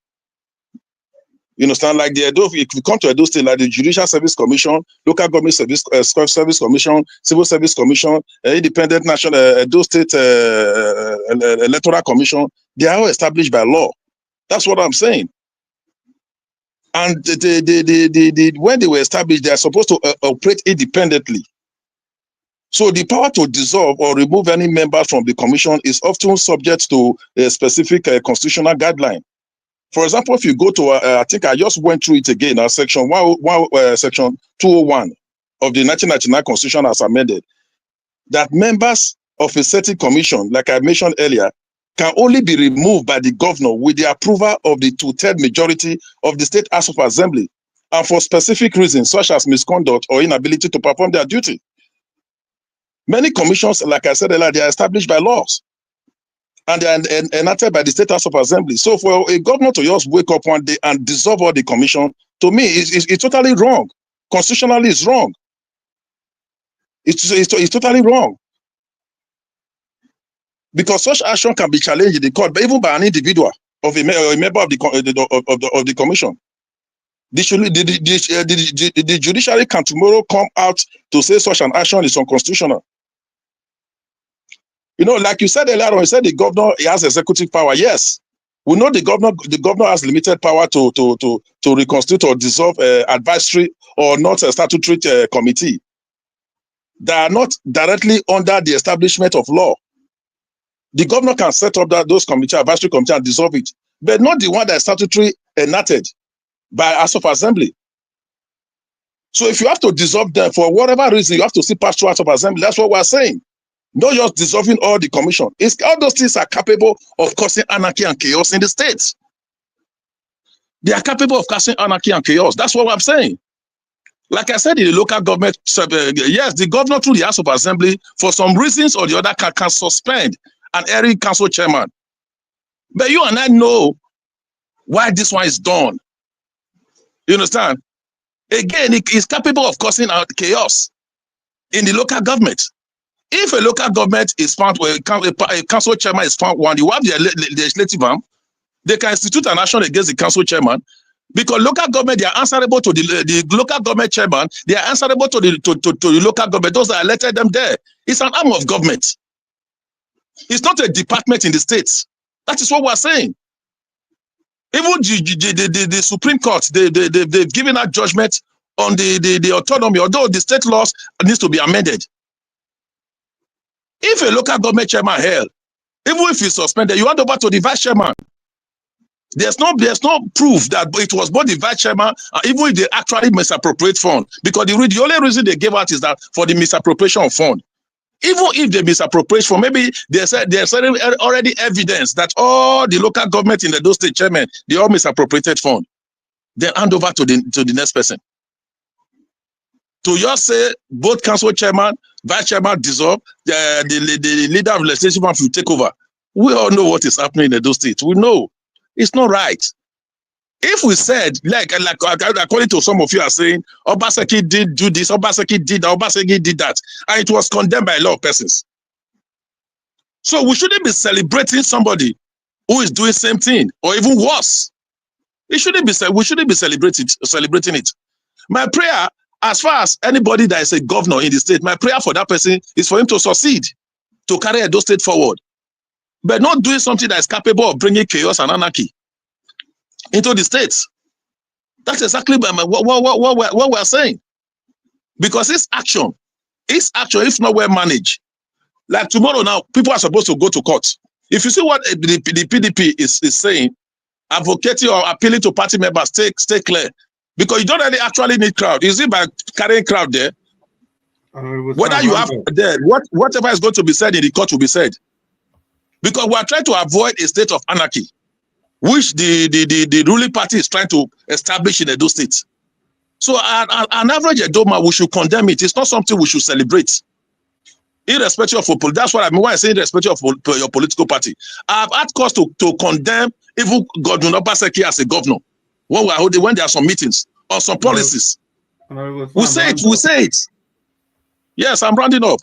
You understand? Like if you come to Edo State, like the Judicial Service Commission, Local Government Service Commission, Civil Service Commission, Independent National Edo State Electoral Commission, they are all established by law. That's what I'm saying. And when they were established, they are supposed to operate independently. So the power to dissolve or remove any member from the commission is often subject to a specific constitutional guideline. For example, if you go to, I think I just went through it again, section 201 of the 1999 Constitution as amended, that members of a certain commission, like I mentioned earlier, can only be removed by the governor with the approval of the 2/3 majority of the State House of Assembly, and for specific reasons such as misconduct or inability to perform their duty. Many commissions, like I said earlier, they are established by laws and they are enacted by the State House of Assembly. So for a governor to just wake up one day and dissolve all the commission, to me, it's totally wrong. Constitutionally, it's wrong. It's totally wrong. Because such action can be challenged in the court, but even by an individual of a member of the commission. The judiciary can tomorrow come out to say such an action is unconstitutional. You know, like you said earlier on, you said the governor, he has executive power. Yes, we know the governor has limited power to reconstitute or dissolve advisory or not a statutory committee that are not directly under the establishment of law. The governor can set up those committee, advisory committee, and dissolve it, but not the one that is statutory enacted by House of Assembly. So if you have to dissolve them for whatever reason, you have to see pass through House of Assembly. That's what we're saying. Not just dissolving all the commission. All those things are capable of causing anarchy and chaos in the states. They are capable of causing anarchy and chaos. That's what I'm saying. Like I said in the local government, yes, the governor through the House of Assembly, for some reasons or the other, can suspend an area council chairman. But you and I know why this one is done. You understand? Again, it is capable of causing chaos in the local government. If a local government is found, where a council chairman is found one, you have the legislative arm, they can institute an action against the council chairman, because local government, they are answerable to the local government chairman, they are answerable to the local government, those that elected them there. It's an arm of government. It's not a department in the states. That is what we're saying. Even the Supreme Court, they've given out judgment on the autonomy, although the state laws needs to be amended. If a local government chairman held, even if he's suspended, you hand over to the vice chairman. There's no proof that it was both the vice chairman, even if they actually misappropriate fund, because the only reason they gave out is that for the misappropriation of fund. Even if they misappropriate fund, maybe there's already evidence that all the local government in those state chairmen, they all misappropriated fund. Then hand over to the next person. To just say both council chairman, vice chairman dissolve, the leader of the legislative will take over. We all know what is happening in those states. We know it's not right. If we said, like according to some of you are saying, Obaseki did do this, Obaseki did that, Obaseki did that, and it was condemned by a lot of persons. So we shouldn't be celebrating somebody who is doing the same thing, or even worse. We shouldn't be celebrating it. My prayer, as far as anybody that is a governor in the state, my prayer for that person is for him to succeed, to carry Edo State forward, but not doing something that is capable of bringing chaos and anarchy into the states. That's exactly what we're saying. Because this action, if not well managed, like tomorrow now, people are supposed to go to court. If you see what the PDP is saying, advocating or appealing to party members, stay clear. Because you don't really actually need crowd. Is it by carrying crowd there? Whether you have there, whatever is going to be said in the court will be said. Because we are trying to avoid a state of anarchy, which the ruling party is trying to establish in Edo State. So an average Edoma, we should condemn it. It's not something we should celebrate. Irrespective of, that's what I mean when I say irrespective of your political party. I've had cause to condemn even Godwin Obaseki as a governor when there are some meetings on some policies. We say it. Yes, I'm rounding up.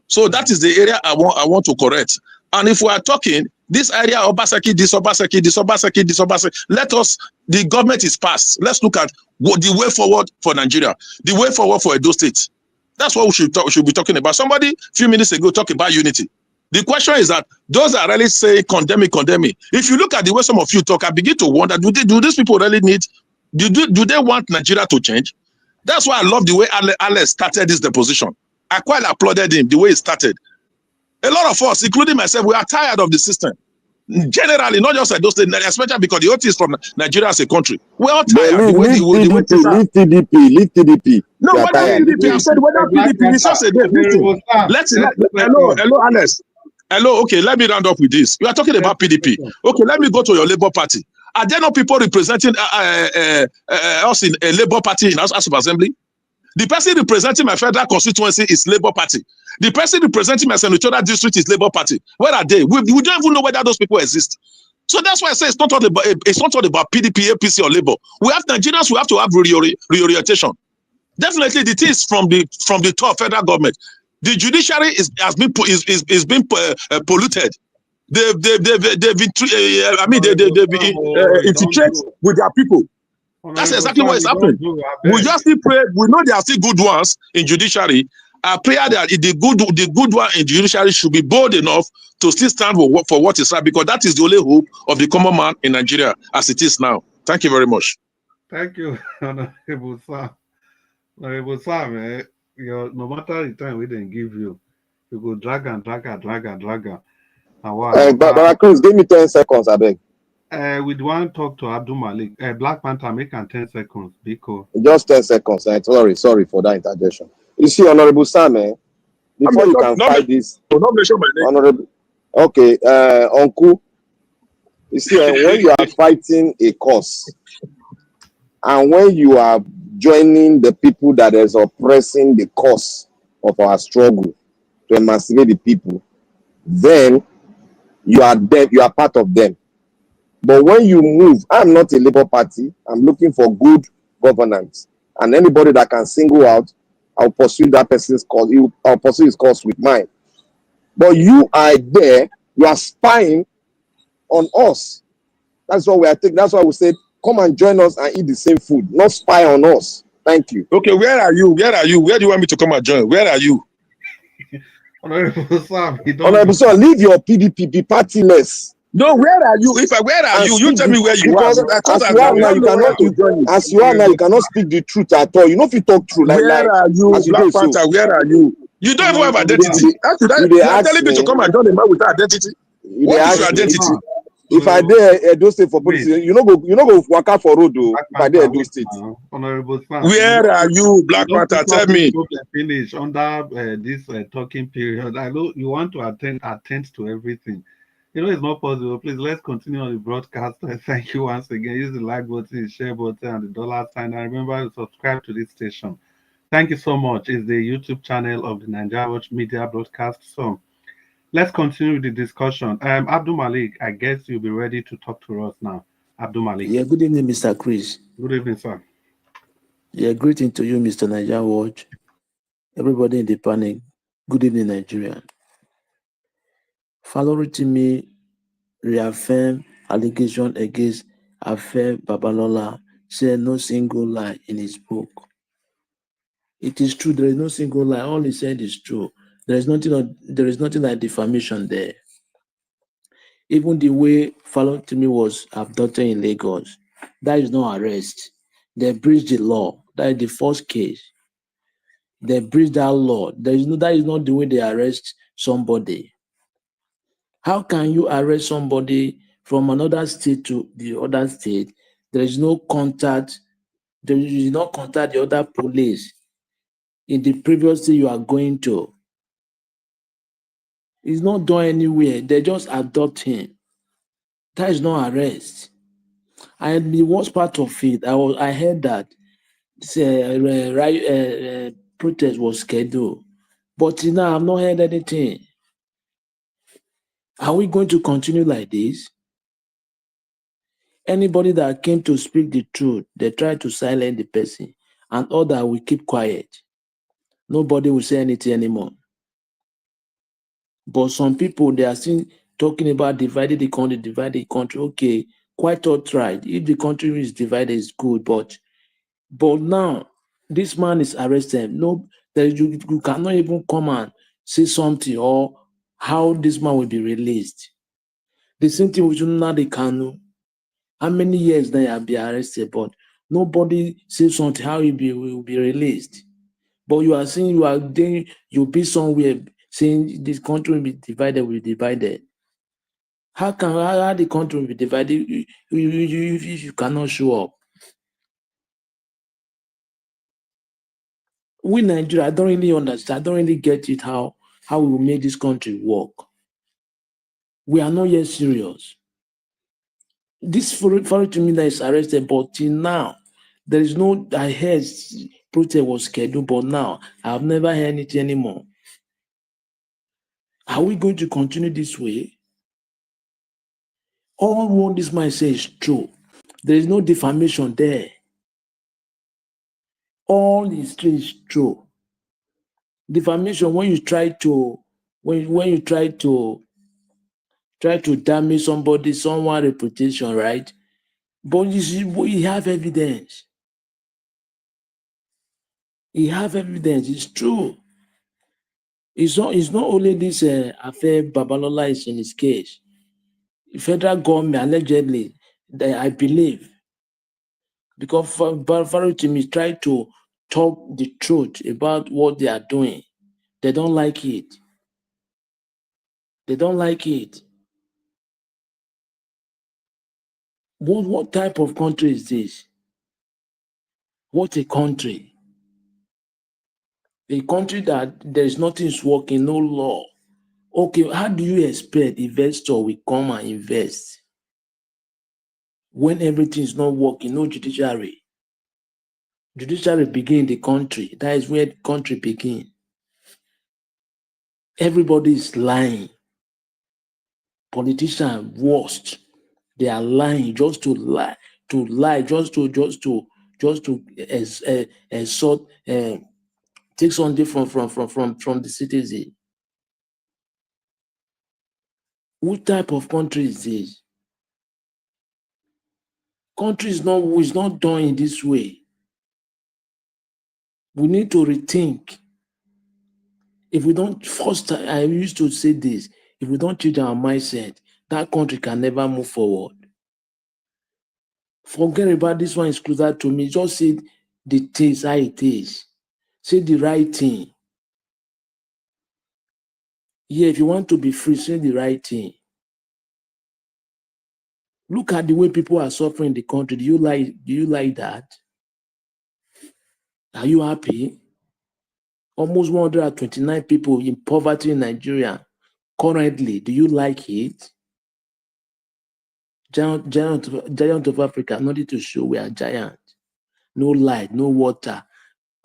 So that is the area I want to correct. And if we are talking this area Obaseki, this Obaseki, this Obaseki, this Obaseki, the government is passed. Let's look at the way forward for Nigeria, the way forward for Edo State. That's what we should be talking about. Somebody a few minutes ago talked about unity. The question is that those that really say condemn me. If you look at the way some of you talk, I begin to wonder, do these people really do they want Nigeria to change? That's why I love the way Alex started this deposition. I quite applauded him, the way he started. A lot of us, including myself, we are tired of the system. Generally, not just at those states, especially because the OT is from Nigeria as a country. We're all tired. Leave TDP. No, whether PDP, I said whether PDP is just a day. Hello, Alex. Hello, okay, let me round up with this. You are talking about PDP. Okay, let me go to your Labour Party. Are there no people representing us in a Labour Party in House of Assembly? The person representing my federal constituency is Labour Party. The person representing my senatorial district is Labour Party. Where are they? We don't even know whether those people exist. So that's why I say it's not all about PDP, APC, or Labour. We have Nigerians. We have to have reorientation. Definitely, the things from the top federal government. The judiciary has been polluted. They've infiltrated with their people. That's exactly what is happening. We just still pray. We know there are still good ones in judiciary. I pray that the good one in judiciary should be bold enough to still stand for what is right, because that is the only hope of the common man in Nigeria as it is now. Thank you very much. Thank you, Honorable Sam. Honorable Sam, no matter the time we didn't give you, you go drag and. But Chris, give me 10 seconds, I beg. We want to talk to Abdul Malik. Black Panther, make 10 seconds. Because just 10 seconds. Sorry for that interjection. You see, Honorable Sam, before you can fight this, Honorable. Okay, Uncle. You see, when you are fighting a cause, and when you are joining the people that is oppressing the cause of our struggle to emancipate the people, then you are part of them. But when you move, I'm not a Labour Party. I'm looking for good governance. And anybody that can single out, I'll pursue that person's cause. I'll pursue his cause with mine. But you are there, you are spying on us. That's what we are taking. That's why we said, come and join us and eat the same food, not spy on us. Thank you. Okay, where are you? Where do you want me to come and join? Where are you? Honorable Sam, leave your PDP, be partyless. No, where are you? Where are you? You tell me where you are. As you are now, you cannot speak the truth at all. You know if you talk true. Where are you, Black Panther? Where are you? You don't even have identity. You are telling me to come and join the man without identity. What is your identity? If I dare Edo State for police, you know go work out for road. If I dare Edo State. Where are you, Black Panther? Tell me. Finish under this talking period. I know you want to attend to everything. You know it's not possible. Please let's continue on the broadcast. Thank you once again. Use the like button, the share button, and the dollar sign. And remember to subscribe to this station. Thank you so much. It's the YouTube channel of the Nigeria Watch Media Broadcast. So let's continue with the discussion. Abdul Malik, I guess you'll be ready to talk to us now. Abdul Malik. Yeah, good evening, Mr. Chris. Good evening, sir. Yeah, greeting to you, Mr. Nigeria Watch. Everybody in the panel. Good evening, Nigeria. Farotimi reaffirmed allegation against Babalola, said no single lie in his book. It is true, there is no single lie. All he said is true. There is nothing like defamation there. Even the way Farotimi was abducted in Lagos, that is no arrest. They breached the law. That is the first case. They breached that law. That is not the way they arrest somebody. How can you arrest somebody from another state to the other state? There is no contact You did not contact the other police in the previous city you are going to. He's not done anywhere. They just adopt him. That is not arrest. And the worst part of it, I heard that protest was scheduled, but now I've not heard anything. Are we going to continue like this? Anybody that came to speak the truth, they try to silence the person, and other will keep quiet. Nobody will say anything anymore. But some people, they are still talking about dividing the country. Okay, quite all right. If the country is divided, it's good. But now, this man is arrested. No, you cannot even come and say something or how this man will be released. The same thing with Nnamdi Kanu. How many years they have been arrested, but nobody says something how he will be released. But you are saying you'll be somewhere saying this country will be divided. How the country will be divided if you cannot show up? We Nigeria, I don't really understand. I don't really get it how we will make this country work. We are not yet serious. This Farotimi that is arrested, but till now, there is no, I heard protest was scheduled, but now I have never heard it anymore. Are we going to continue this way? All what this man says is true. There is no defamation there. All is true. Defamation when you try to damage someone's reputation, right? But you have evidence. You have evidence. It's true. It's not only this affair Babalola is in his case. The federal government allegedly, I believe, because Farotimi tried to talk the truth about what they are doing. They don't like it. They don't like it. What type of country is this? What a country. A country that there is nothing working, no law. Okay, how do you expect investor will come and invest when everything is not working, no judiciary? Judiciary begin in the country. That is where the country begins. Everybody is lying. Politicians worst. They are lying just to lie, just to sort take something from the citizen. What type of country is this? Country is not done in this way. We need to rethink. If we don't, first, I used to say this, if we don't change our mindset, that country can never move forward. Forget about this one is closer to me. Just say the things how it is. Say the right thing. Yeah, if you want to be free, say the right thing. Look at the way people are suffering in the country. Do you like that? Are you happy? Almost 129 people in poverty in Nigeria currently. Do you like it? Giant of Africa, nothing to show we are giant. No light, no water.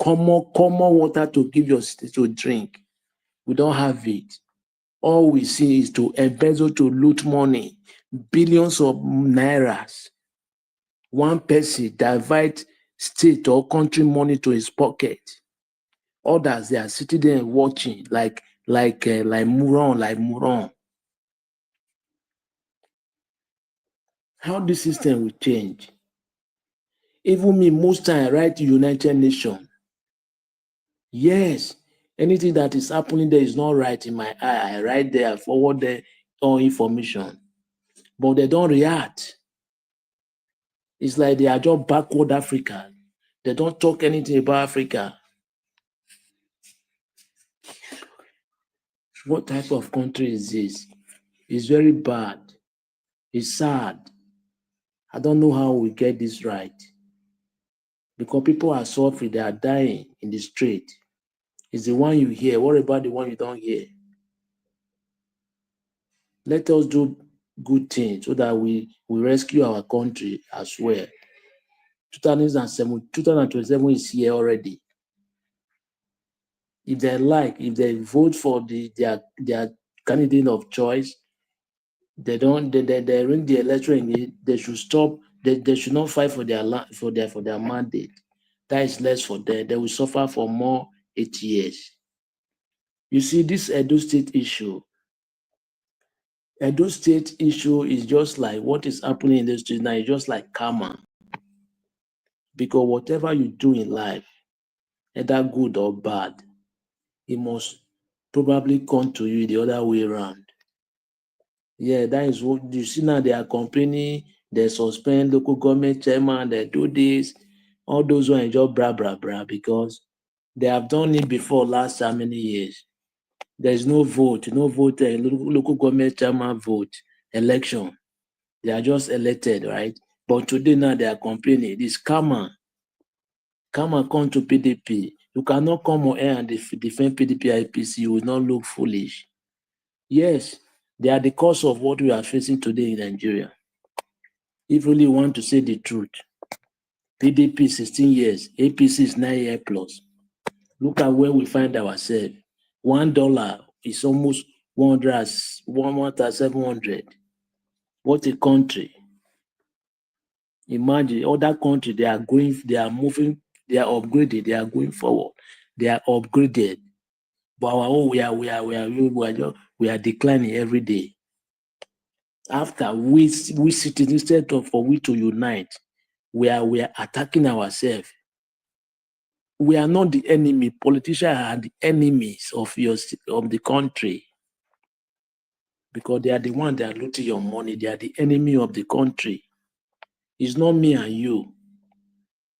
Common water to give your city to drink. We don't have it. All we see is to embezzle, to loot money, billions of nairas. One person divide state or country money to his pocket. Others, they are sitting there watching like moron. How this system will change? Even me, most time I write to United Nations. Yes, anything that is happening there is not right in my eye. I write there, I forward there all information. But they don't react. It's like they are just backward Africa. They don't talk anything about Africa. What type of country is this? It's very bad. It's sad. I don't know how we get this right. because people are suffering, they are dying in the street. It's the one you hear. What about the one you don't hear? Let us do good things so that we rescue our country as well. 2027 is here already. If they vote for their candidate of choice, they ring the election, they should stop. They should not fight for their mandate. That is less for them. They will suffer for more 8 years. You see, this Edo State issue is just like what is happening in the street now. It's just like karma. Because whatever you do in life, either good or bad, it must probably come to you the other way around. Yeah, that is what you see now. They are complaining, they suspend local government chairman, they do this. All those who are just blah, blah, blah, because they have done it before last how many years. There is no vote, local government chairman vote, election. They are just elected, right? But today now they are complaining. This karma. Karma come to PDP. You cannot come on air and defend PDP IPC. You will not look foolish. Yes, they are the cause of what we are facing today in Nigeria. If you really want to say the truth, PDP 16 years, APC is 9 years plus. Look at where we find ourselves. $1 is almost 1,700. What a country. Imagine other countries, they are moving, they are upgraded, they are going forward, they are upgraded. But our own, we are declining every day. After we citizens, instead of for we to unite, we are attacking ourselves. We are not the enemy. Politicians are the enemies of the country, because they are the ones that are looting your money. They are the enemy of the country. It's not me and you.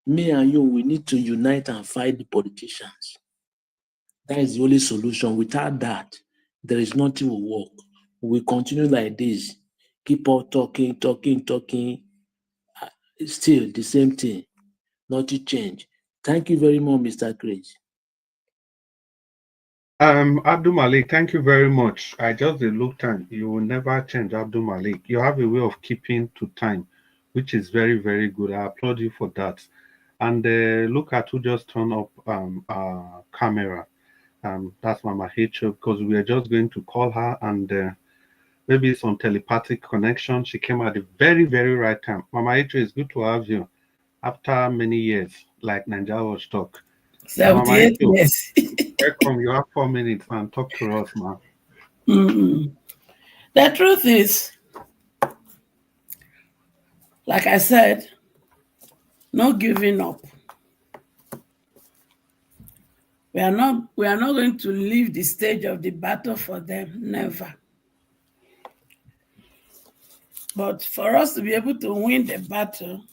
Me and you, we need to unite and fight the politicians. That is the only solution. Without that, there is nothing will work. We continue like this, keep on talking. Still the same thing, nothing change. Thank you very much, Mr. Chris. Abdul Malik, thank you very much. I just looked and you will never change, Abdul Malik. You have a way of keeping to time, which is very, very good. I applaud you for that. And look at who just turned up our camera. That's Mama H.O., because we are just going to call her, and maybe it's on telepathic connection. She came at the very, very right time. Mama H.O., it's good to have you after many years, like Nigeria was talk. 78 years. Welcome. You have 4 minutes and talk to us, man. The truth is, like I said, no giving up. We are not going to leave the stage of the battle for them, never. But for us to be able to win the battle,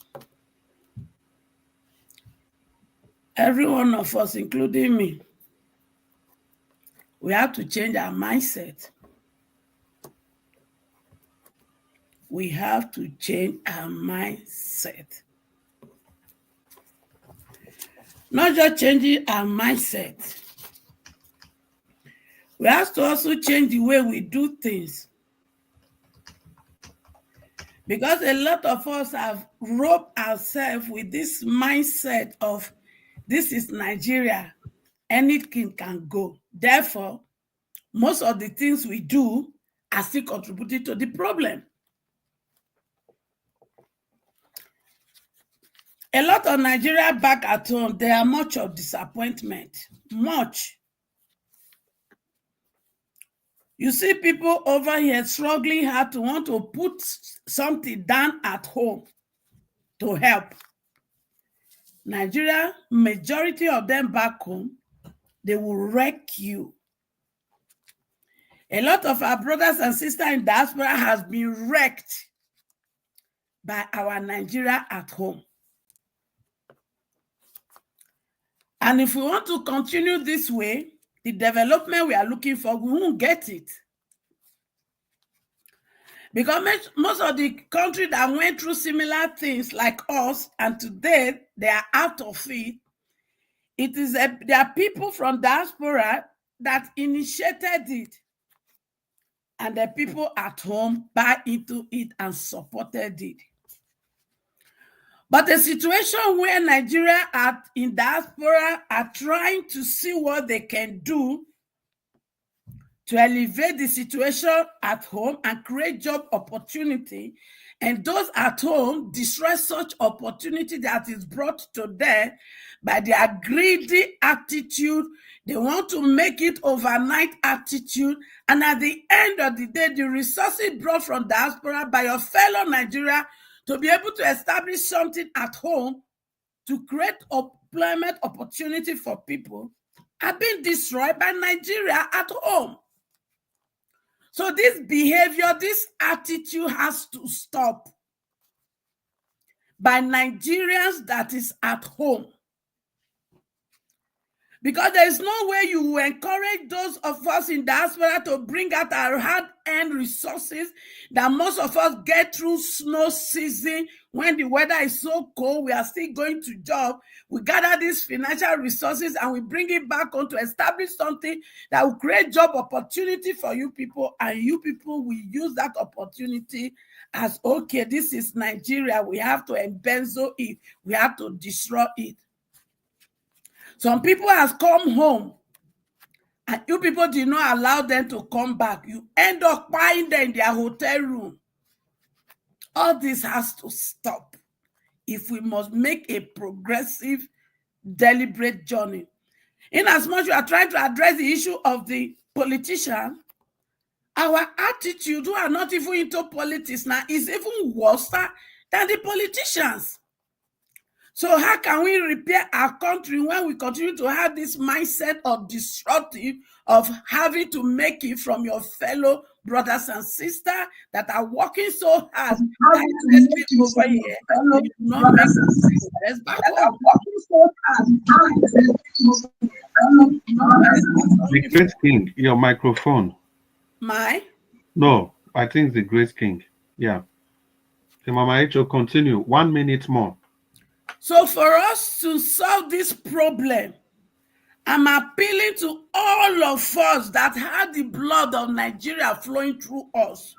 every one of us, including me, we have to change our mindset. We have to change our mindset. Not just changing our mindset. We have to also change the way we do things. Because a lot of us have roped ourselves with this mindset of this is Nigeria, anything can go. Therefore, most of the things we do are still contributing to the problem. A lot of Nigeria back at home, there are much of disappointment, much. You see people over here struggling hard to want to put something down at home to help. Nigeria, majority of them back home, they will wreck you. A lot of our brothers and sisters in diaspora has been wrecked by our Nigeria at home. And if we want to continue this way, the development we are looking for, we won't get it. Because most of the countries that went through similar things like us, and today they are out of it. There are people from diaspora that initiated it, and the people at home buy into it and supported it. But a situation where Nigeria in diaspora are trying to see what they can do to elevate the situation at home and create job opportunity, and those at home destroy such opportunity that is brought to them by their greedy attitude. They want to make it overnight attitude, and at the end of the day, the resources brought from diaspora by your fellow Nigeria to be able to establish something at home to create employment opportunity for people are being destroyed by Nigeria at home. So this behavior, this attitude has to stop by Nigerians that is at home. Because there is no way you will encourage those of us in diaspora to bring out our hard-earned resources that most of us get through snow season when the weather is so cold, we are still going to job. We gather these financial resources and we bring it back on to establish something that will create job opportunity for you people, and you people will use that opportunity as, okay, this is Nigeria, we have to embezzle it, we have to destroy it. Some people have come home and you people did not allow them to come back. You end up buying them in their hotel room. All this has to stop if we must make a progressive, deliberate journey. In as much as we are trying to address the issue of the politician, our attitude, who are not even into politics now, is even worse than the politicians. So how can we repair our country when we continue to have this mindset of destructive, of having to make it from your fellow brothers and sisters that are working so hard over here? Not make progress back home. The Great King, your microphone. My? No, I think it's the Great King. Yeah. Okay, Mama Echo, continue. 1 minute more. So for us to solve this problem, I'm appealing to all of us that have the blood of Nigeria flowing through us.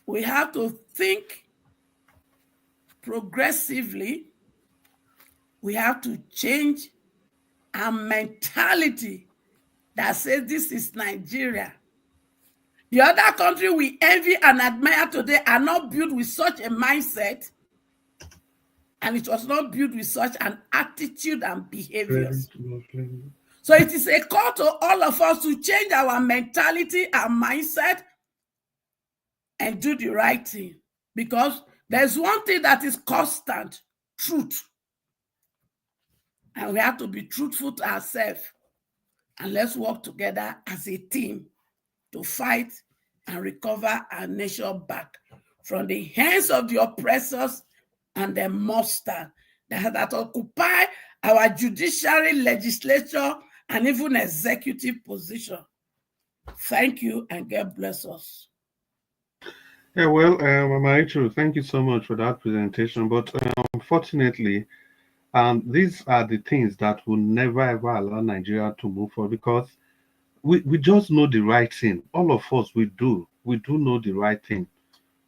We have to think progressively. We have to change our mentality that says this is Nigeria. The other country we envy and admire today are not built with such a mindset, and it was not built with such an attitude and behaviors. So it is a call to all of us to change our mentality and mindset and do the right thing. Because there's one thing that is constant: truth. And we have to be truthful to ourselves. And let's work together as a team to fight and recover our nation back from the hands of the oppressors and the monster that occupy our judiciary, legislature, and even executive position. Thank you, and God bless us. Yeah, well, Mama Echo, thank you so much for that presentation. But unfortunately, these are the things that will never ever allow Nigeria to move forward, because we just know the right thing. All of us, we do know the right thing.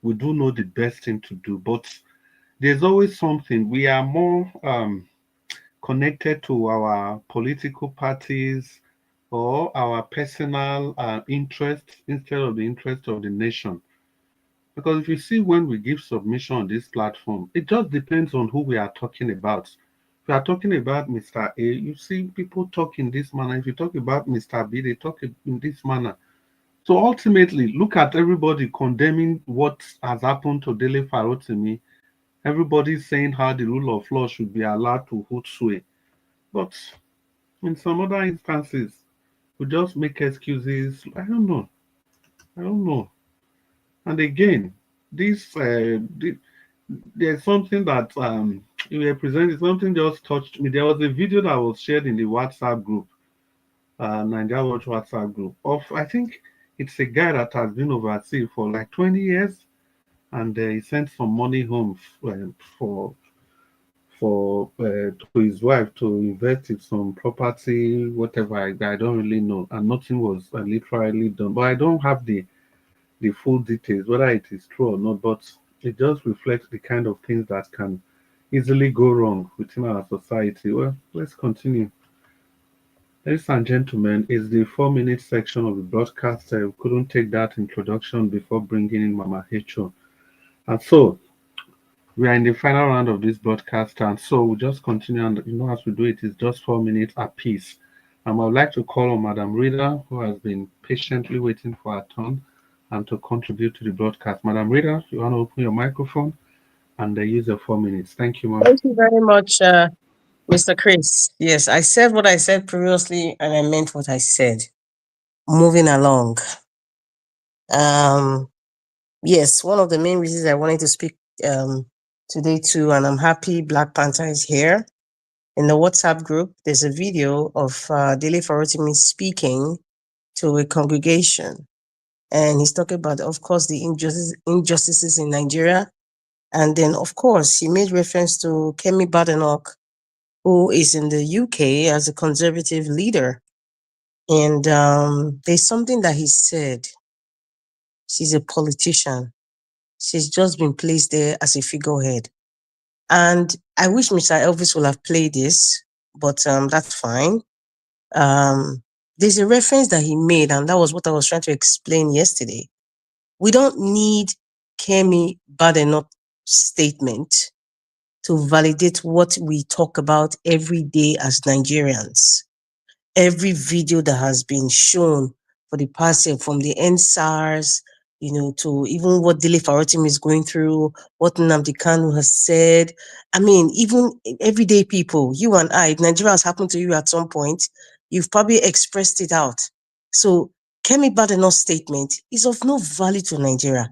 We do know the best thing to do, but there's always something. We are more connected to our political parties or our personal interests instead of the interest of the nation. Because if you see, when we give submission on this platform, it just depends on who we are talking about. If you are talking about Mr. A, you see people talk in this manner. If you talk about Mr. B, they talk in this manner. So ultimately, look at everybody condemning what has happened to Dele Farotimi. Everybody's saying how the rule of law should be allowed to hold sway. But in some other instances, we just make excuses. I don't know. And again, this there's something that you represented. Something just touched me. There was a video that was shared in the WhatsApp group, Nigeria Watch WhatsApp group, of, I think it's a guy that has been overseas for like 20 years, and he sent some money home for for to his wife to invest in some property, whatever. I don't really know, and nothing was literally done. But I don't have the full details whether it is true or not. But it just reflects the kind of things that can easily go wrong within our society. Well, let's continue. Ladies and gentlemen, it's the 4 minute section of the broadcast. We couldn't take that introduction before bringing in Mama Hecho. And so we are in the final round of this broadcast, and so we'll just continue. And as we do it, it's just 4 minutes apiece. I would like to call on Madam Rita, who has been patiently waiting for her turn and to contribute to the broadcast. Madam Rita, you want to open your microphone and use your 4 minutes. Thank you, ma'am. Thank you very much, Mr. Chris. Yes, I said what I said previously, and I meant what I said. Moving along. Yes, one of the main reasons I wanted to speak today too, and I'm happy Black Panther is here. In the WhatsApp group, there's a video of Dele Farotimi speaking to a congregation. And he's talking about, of course, the injustices in Nigeria. And then, of course, he made reference to Kemi Badenoch, who is in the UK as a conservative leader. And there's something that he said. She's a politician. She's just been placed there as a figurehead. And I wish Mr. Elvis would have played this, but that's fine. There's a reference that he made, and that was what I was trying to explain yesterday. We don't need Kemi Badenoch's statement to validate what we talk about every day as Nigerians. Every video that has been shown for the past year, from the NSARS, to even what Dele Farotimi is going through, what Nnamdi Kanu has said. I mean, even everyday people, you and I, if Nigeria has happened to you at some point, you've probably expressed it out. So Kemi Badenoch's statement is of no value to Nigeria.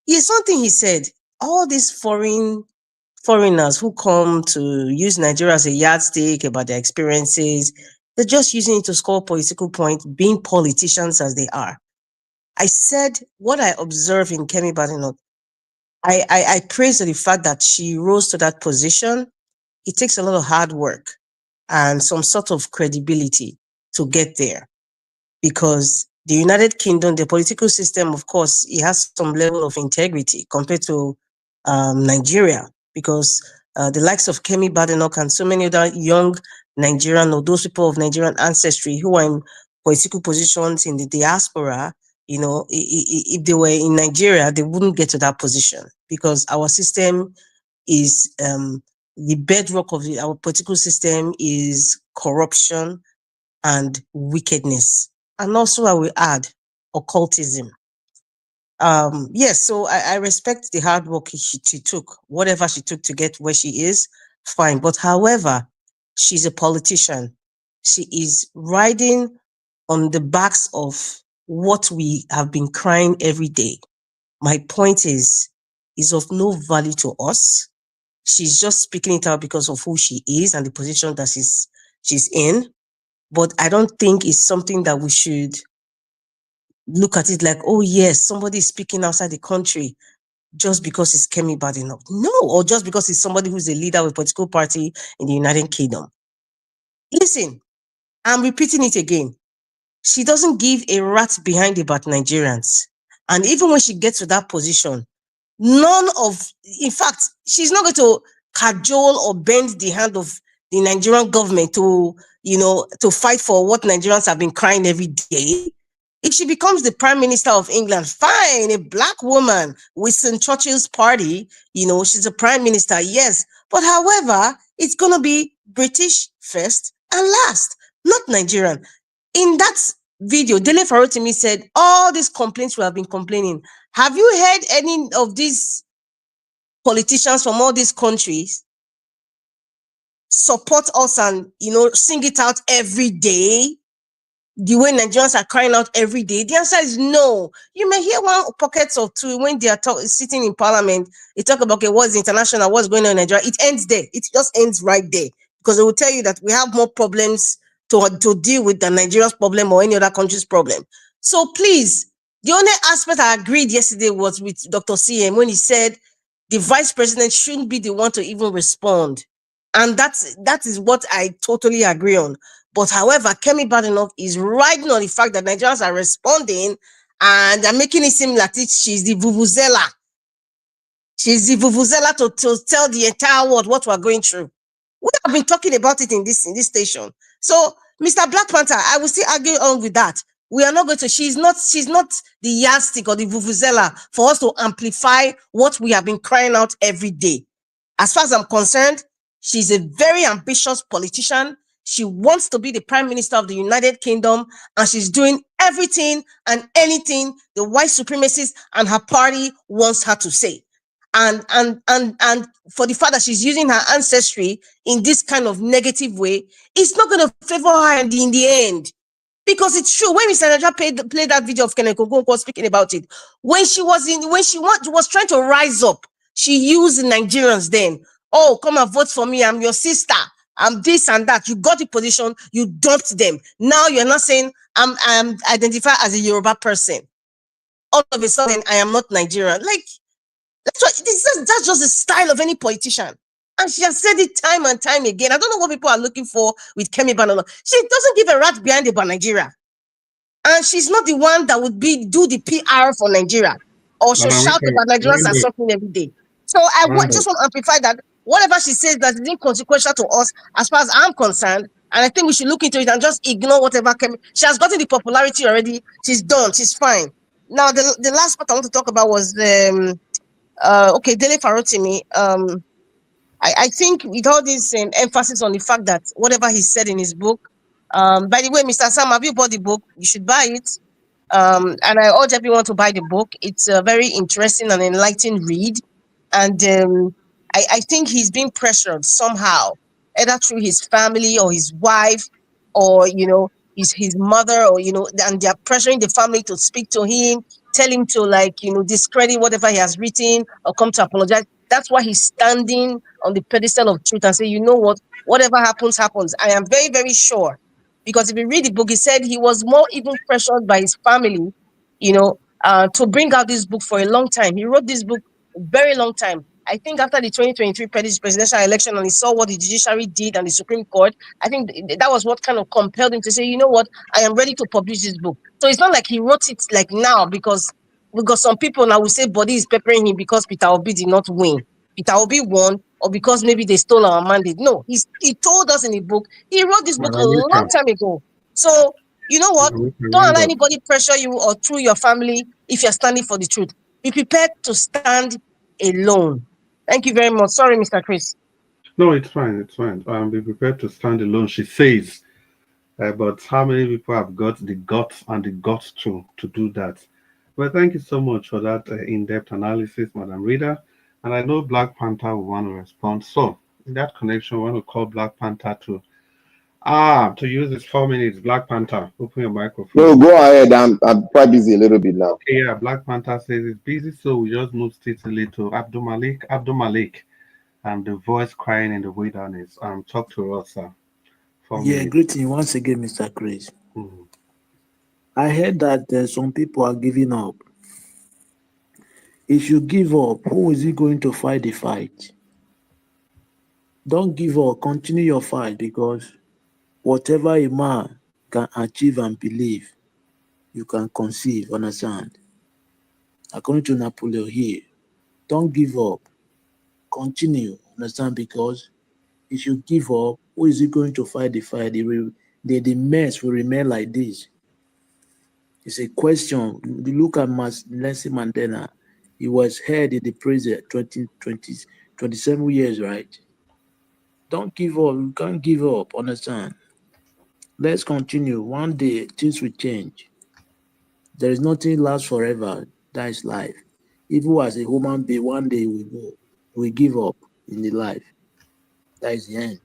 Here's something he said: all these foreigners who come to use Nigeria as a yardstick about their experiences, they're just using it to score political points, being politicians as they are. I said what I observed in Kemi Badenoch. I praise the fact that she rose to that position. It takes a lot of hard work and some sort of credibility to get there, because the United Kingdom, the political system, of course, it has some level of integrity compared to Nigeria, because the likes of Kemi Badenoch and so many other young Nigerian, or those people of Nigerian ancestry who are in political positions in the diaspora, if they were in Nigeria, they wouldn't get to that position, because our system is the bedrock of our political system is corruption and wickedness. And also I will add occultism. Yes, so I respect the hard work she took, whatever she took to get where she is, fine. But however, she's a politician. She is riding on the backs of what we have been crying every day. My point is of no value to us. She's just speaking it out because of who she is and the position that she's in. But I don't think it's something that we should look at it like, oh yes, somebody is speaking outside the country just because it's Kemi Badenoch. No, or just because it's somebody who's a leader of a political party in the United Kingdom. Listen, I'm repeating it again. She doesn't give a rat behind about Nigerians. And even when she gets to that position, in fact, she's not going to cajole or bend the hand of the Nigerian government to fight for what Nigerians have been crying every day. If she becomes the Prime Minister of England, fine, a black woman with St. Churchill's party, she's a Prime Minister, yes. But however, it's going to be British first and last, not Nigerian. In that video, Dele Farotimi said, all these complaints we have been complaining. Have you heard any of these politicians from all these countries support us and, sing it out every day? The way Nigerians are crying out every day? The answer is no. You may hear one pockets or two when they are sitting in parliament. They talk about, okay, what's international, what's going on in Nigeria. It ends there. It just ends right there, because they will tell you that we have more problems to deal with than Nigeria's problem or any other country's problem. So please, the only aspect I agreed yesterday was with Dr. CM when he said the vice president shouldn't be the one to even respond. And that is what I totally agree on. But however, Kemi Badenoch is riding on the fact that Nigerians are responding and they're making it seem like she's the vuvuzela. She's the vuvuzela to tell the entire world what we're going through. We have been talking about it in this station. So, Mr. Black Panther, I will still argue on with that. We are not going to, she's not the yardstick or the vuvuzela for us to amplify what we have been crying out every day. As far as I'm concerned, she's a very ambitious politician. She wants to be the Prime Minister of the United Kingdom, and she's doing everything and anything the white supremacists and her party wants her to say. And for the fact that she's using her ancestry in this kind of negative way, it's not going to favor her in the end. Because it's true. When Mr. Naja played that video of Kenneth Okonkwo speaking about it, when she was trying to rise up, she used Nigerians then. Oh, come and vote for me. I'm your sister. I'm this and that. You got the position. You dumped them. Now you're not saying I'm identified as a Yoruba person. All of a sudden, I am not Nigerian. Like, that's just the style of any politician. And she has said it time and time again. I don't know what people are looking for with Kemi Badenoch. She doesn't give a rat behind about Nigeria. And she's not the one that would do the PR for Nigeria. Or she'll shout about Nigerians and something every day. So I just want to amplify that. Whatever she says that is inconsequential to us, as far as I'm concerned, and I think we should look into it and just ignore whatever Kemi. She has gotten the popularity already. She's done. She's fine. Now, the last part I want to talk about was okay, Dele Farotimi. I think with all this emphasis on the fact that whatever he said in his book, by the way, Mr. Sam, have you bought the book? You should buy it. And I urge everyone to buy the book. It's a very interesting and enlightening read. And I think he's being pressured somehow, either through his family or his wife, or, his mother, or, and they're pressuring the family to speak to him, tell him to discredit whatever he has written or come to apologize. That's why he's standing on the pedestal of truth and say, you know what, whatever happens, happens. I am very, very sure. Because if you read the book, he said he was more even pressured by his family, to bring out this book for a long time. He wrote this book a very long time. I think after the 2023 presidential election, and he saw what the judiciary did and the Supreme Court, I think that was what kind of compelled him to say, you know what, I am ready to publish this book. So it's not like he wrote it like now, because some people now will say body is peppering him because Peter Obi did not win. Peter Obi won, or because maybe they stole our mandate. No, he told us in the book, he wrote this book a long time ago. So, you know what? Don't allow anybody pressure you or through your family if you're standing for the truth. Be prepared to stand alone. Thank you very much. Sorry, Mr. Chris. No, it's fine. It's fine. Be prepared to stand alone, she says. But how many people have got the guts and the guts to do that? Well, thank you so much for that in-depth analysis, Madam Reader. And I know Black Panther will want to respond. So, in that connection, we want to call Black Panther to use this 4 minutes. Black Panther, open your microphone. No, go ahead. I'm quite busy a little bit now. Okay, yeah, Black Panther says it's busy, so we just move steadily to Abdul Malik, and the voice crying in the wilderness. Talk to us, sir. Yeah, greeting once again, Mr. Chris. I heard that some people are giving up. If you give up, who is he going to fight the fight? Don't give up. Continue your fight, because whatever a man can achieve and believe, you can conceive, understand? According to Napoleon here, don't give up. Continue, understand? Because if you give up, who is he going to fight the fight? The mess will remain like this. It's a question. You look at Nelson Mandela. He was held in the prison 27 years, right? Don't give up. You can't give up, understand? Let's continue. One day, things will change. There is nothing lasts forever. That is life. Even as a human being, one day we go. We give up in the life. That is the end.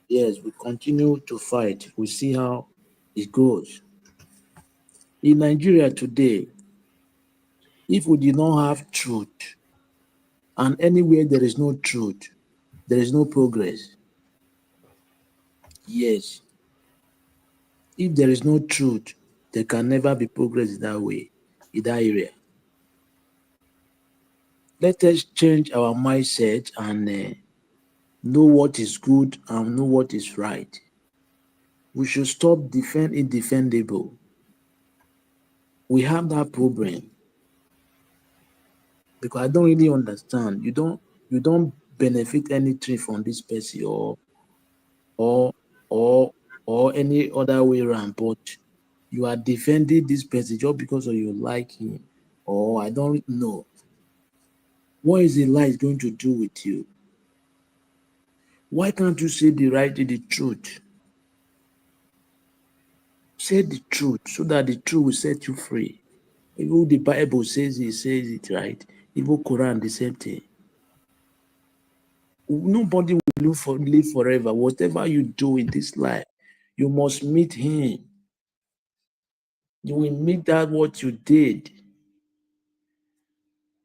Yes, we continue to fight. We see how it goes. In Nigeria today, if we did not have truth, and anywhere there is no truth, there is no progress. Yes. If there is no truth, there can never be progress in that way, in that area. Let us change our mindset and know what is good and know what is right. We should stop defend indefendable. We have that problem because I don't really understand. You don't benefit anything from this person or or any other way around, but you are defending this person just because of you like him, or I don't know. What is the lie going to do with you? Why can't you say the truth? Say the truth so that the truth will set you free. Even the Bible says it right. Even Quran, the same thing. Nobody will live forever. Whatever you do in this life, you must meet him. You will meet that what you did.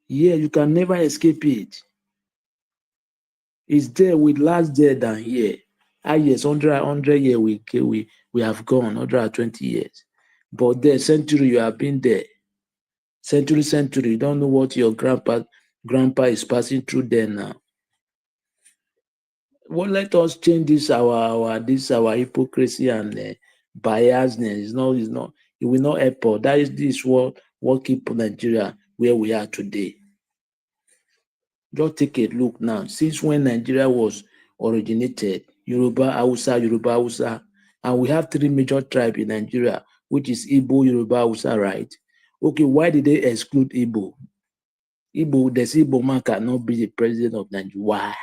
Yeah, you can never escape it. It's there with last there than here. Yes, 100 years we have gone, 120 years. But there, century, you have been there. Century, you don't know what your grandpa is passing through there now. Well, let us change this our hypocrisy and biasness. It will not help us. That is this what keep Nigeria where we are today. Just take a look now. Since when Nigeria was originated, Yoruba, Hausa, and we have 3 major tribes in Nigeria, which is Igbo, Yoruba, Hausa, right? Okay, why did they exclude Igbo? The Igbo man cannot be the president of Nigeria. Why?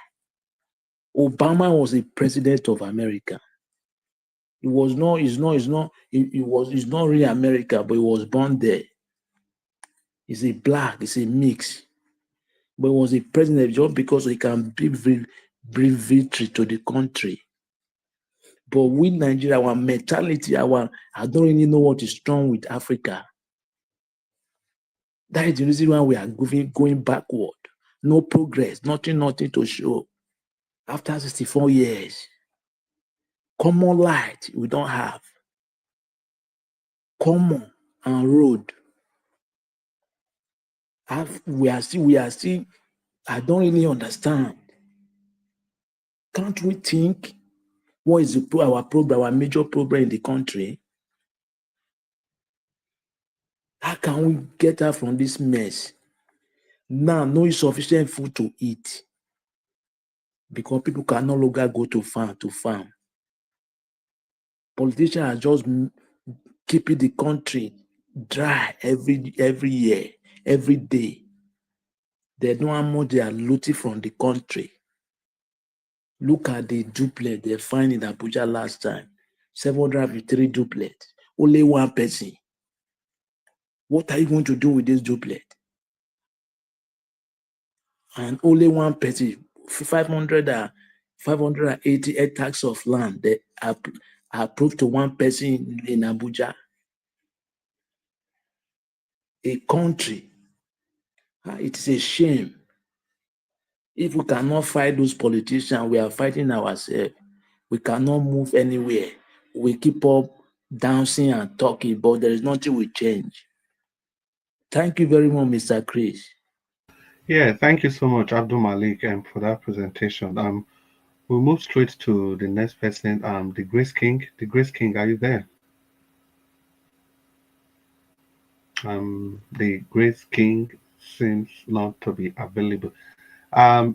Obama was the president of America. He was not, he's not really America, but he was born there. He's a black, he's a mix. But he was a president just because he can bring victory to the country. But with Nigeria, our mentality, I don't really know what is wrong with Africa. That is the reason why we are going backward. No progress, nothing to show. After 64 years, common light we don't have. Common and road. We are still, I don't really understand. Can't we think what is our problem, our major problem in the country? How can we get out from this mess? Now, no sufficient food to eat because people can no longer go to farm. Politicians are just keeping the country dry every year, every day. They know how much they are looting from the country. Look at the duplex they find in Abuja last time. 753 duplex. Only one person. What are you going to do with this duplex? And only one person, 580 hectares of land that are approved to one person in Abuja. A country. It is a shame. If we cannot fight those politicians, we are fighting ourselves. We cannot move anywhere. We keep up dancing and talking, but there is nothing we change. Thank you very much, Mr. Chris. Yeah, thank you so much, Abdul Malik, for that presentation. We'll move straight to the next person, the Grace King. The Grace King, are you there? The Grace King seems not to be available.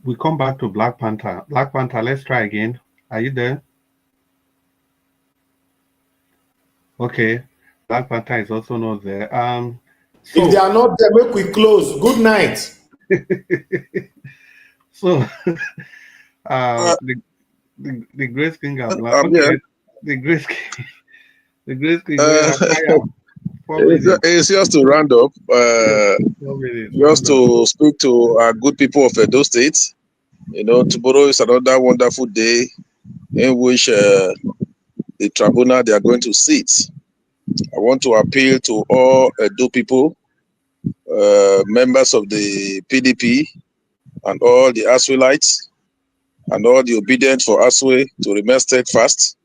We come back to Black Panther. Black Panther, let's try again. Are you there? Okay, Black Panther is also not there. So, if they are not there, make we close. Good night. So, the Grace King are black. Okay, the Grace King. The Grace King. It's just to round up. Just to speak to our good people of Edo State. You know, tomorrow is another wonderful day in which the tribunal they are going to sit. I want to appeal to all Edo people, members of the PDP, and all the Aswelites, and all the obedient for Aswe to remain steadfast.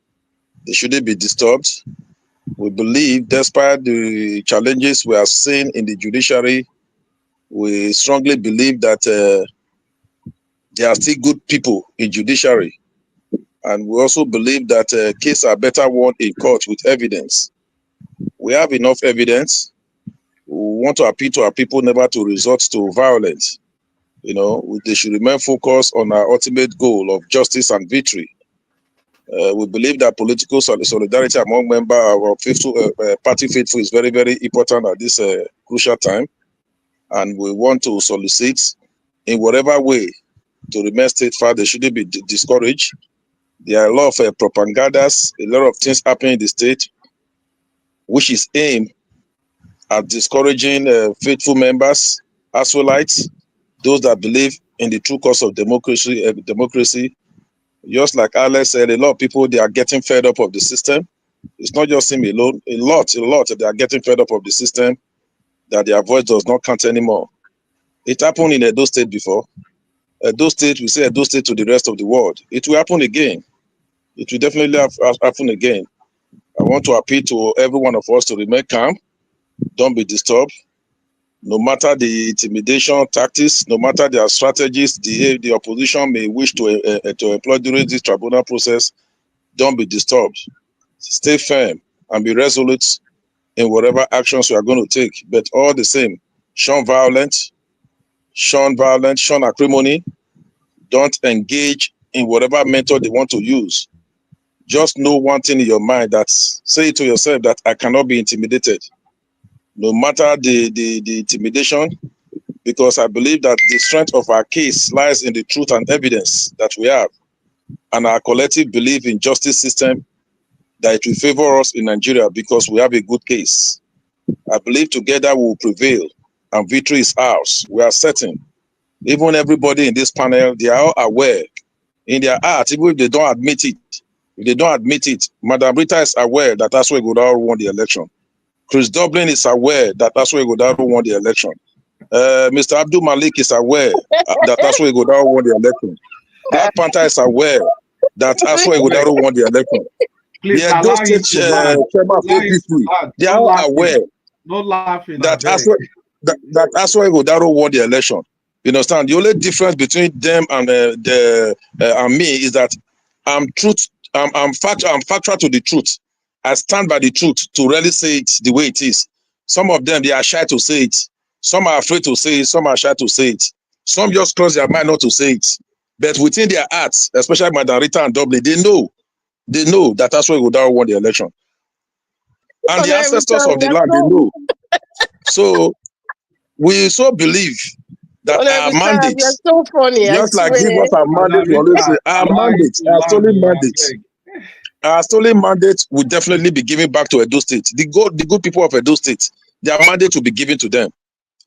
They shouldn't be disturbed. We believe, despite the challenges we are seeing in the judiciary, we strongly believe that there are still good people in judiciary. And we also believe that cases are better won in court with evidence. We have enough evidence. We want to appeal to our people never to resort to violence. You know, they should remain focused on our ultimate goal of justice and victory. We believe that political solidarity among members of our party faithful is very, very important at this crucial time. And we want to solicit in whatever way to remain steadfast. They shouldn't be discouraged. There are a lot of propagandas, a lot of things happening in the state, which is aimed at discouraging faithful members, Aswalites, those that believe in the true cause of democracy. Just like Alex said, a lot of people, they are getting fed up of the system. It's not just him alone. A lot, they are getting fed up of the system, that their voice does not count anymore. It happened in Edo State before. Edo State, we say Edo State to the rest of the world. It will happen again. It will definitely happen again. I want to appeal to every one of us to remain calm. Don't be disturbed. No matter the intimidation tactics, no matter their strategies, the opposition may wish to employ during this tribunal process, don't be disturbed. Stay firm and be resolute in whatever actions you are going to take. But all the same, shun violence, shun acrimony. Don't engage in whatever method they want to use. Just know one thing in your mind, that say to yourself that I cannot be intimidated. No matter the intimidation, because I believe that the strength of our case lies in the truth and evidence that we have, and our collective belief in justice system, that it will favor us in Nigeria because we have a good case. I believe together we will prevail and victory is ours. We are certain. Even everybody in this panel, they are all aware in their heart, even if they don't admit it. Madam Rita is aware that that's why Godaro won the election. Chris Dublin is aware that that's why Godaro won the election. Mr. Abdul Malik is aware that that's why Godaro won the election. Black Panther is aware that that's why Godaro won the election. Please The Edo State chairman of APC, they are all aware that that's why Godaro won the election. You understand? The only difference between them and me is that I'm factual to the truth. I stand by the truth to really say it the way it is. Some of them, they are shy to say it. Some are afraid to say it. Some are shy to say it. Some just close their mind not to say it. But within their hearts, especially Madam Rita and Dublin, they know that that's why Godaro won the election. And the ancestors of the land, they know. So we so believe that our mandate, so funny, just like give us our mandate, we always say our mandate, our stolen mandate will definitely be given back to Edo State. The good people of Edo State, their mandate will be given to them.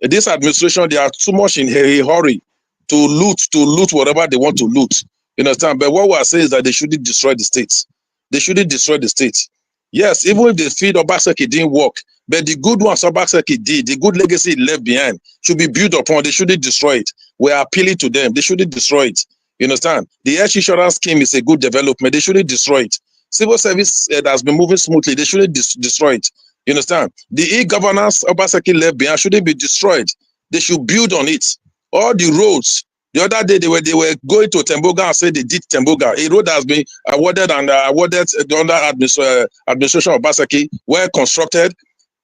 This administration, they are too much in a hurry to loot whatever they want to loot. You understand? But what we are saying is that they shouldn't destroy the states. They shouldn't destroy the states. Yes, even if the feed Obaseki didn't work, but the good ones Obaseki did, the good legacy left behind should be built upon. They shouldn't destroy it. We are appealing to them. They shouldn't destroy it. You understand? The health insurance scheme is a good development. They shouldn't destroy it. Civil service that has been moving smoothly. They shouldn't destroy it. You understand? The e-governance Obaseki left behind shouldn't be destroyed. They should build on it. All the roads. The other day they were going to Temboga and said they did Temboga. A road that has been awarded under administration of Obaseki, well constructed.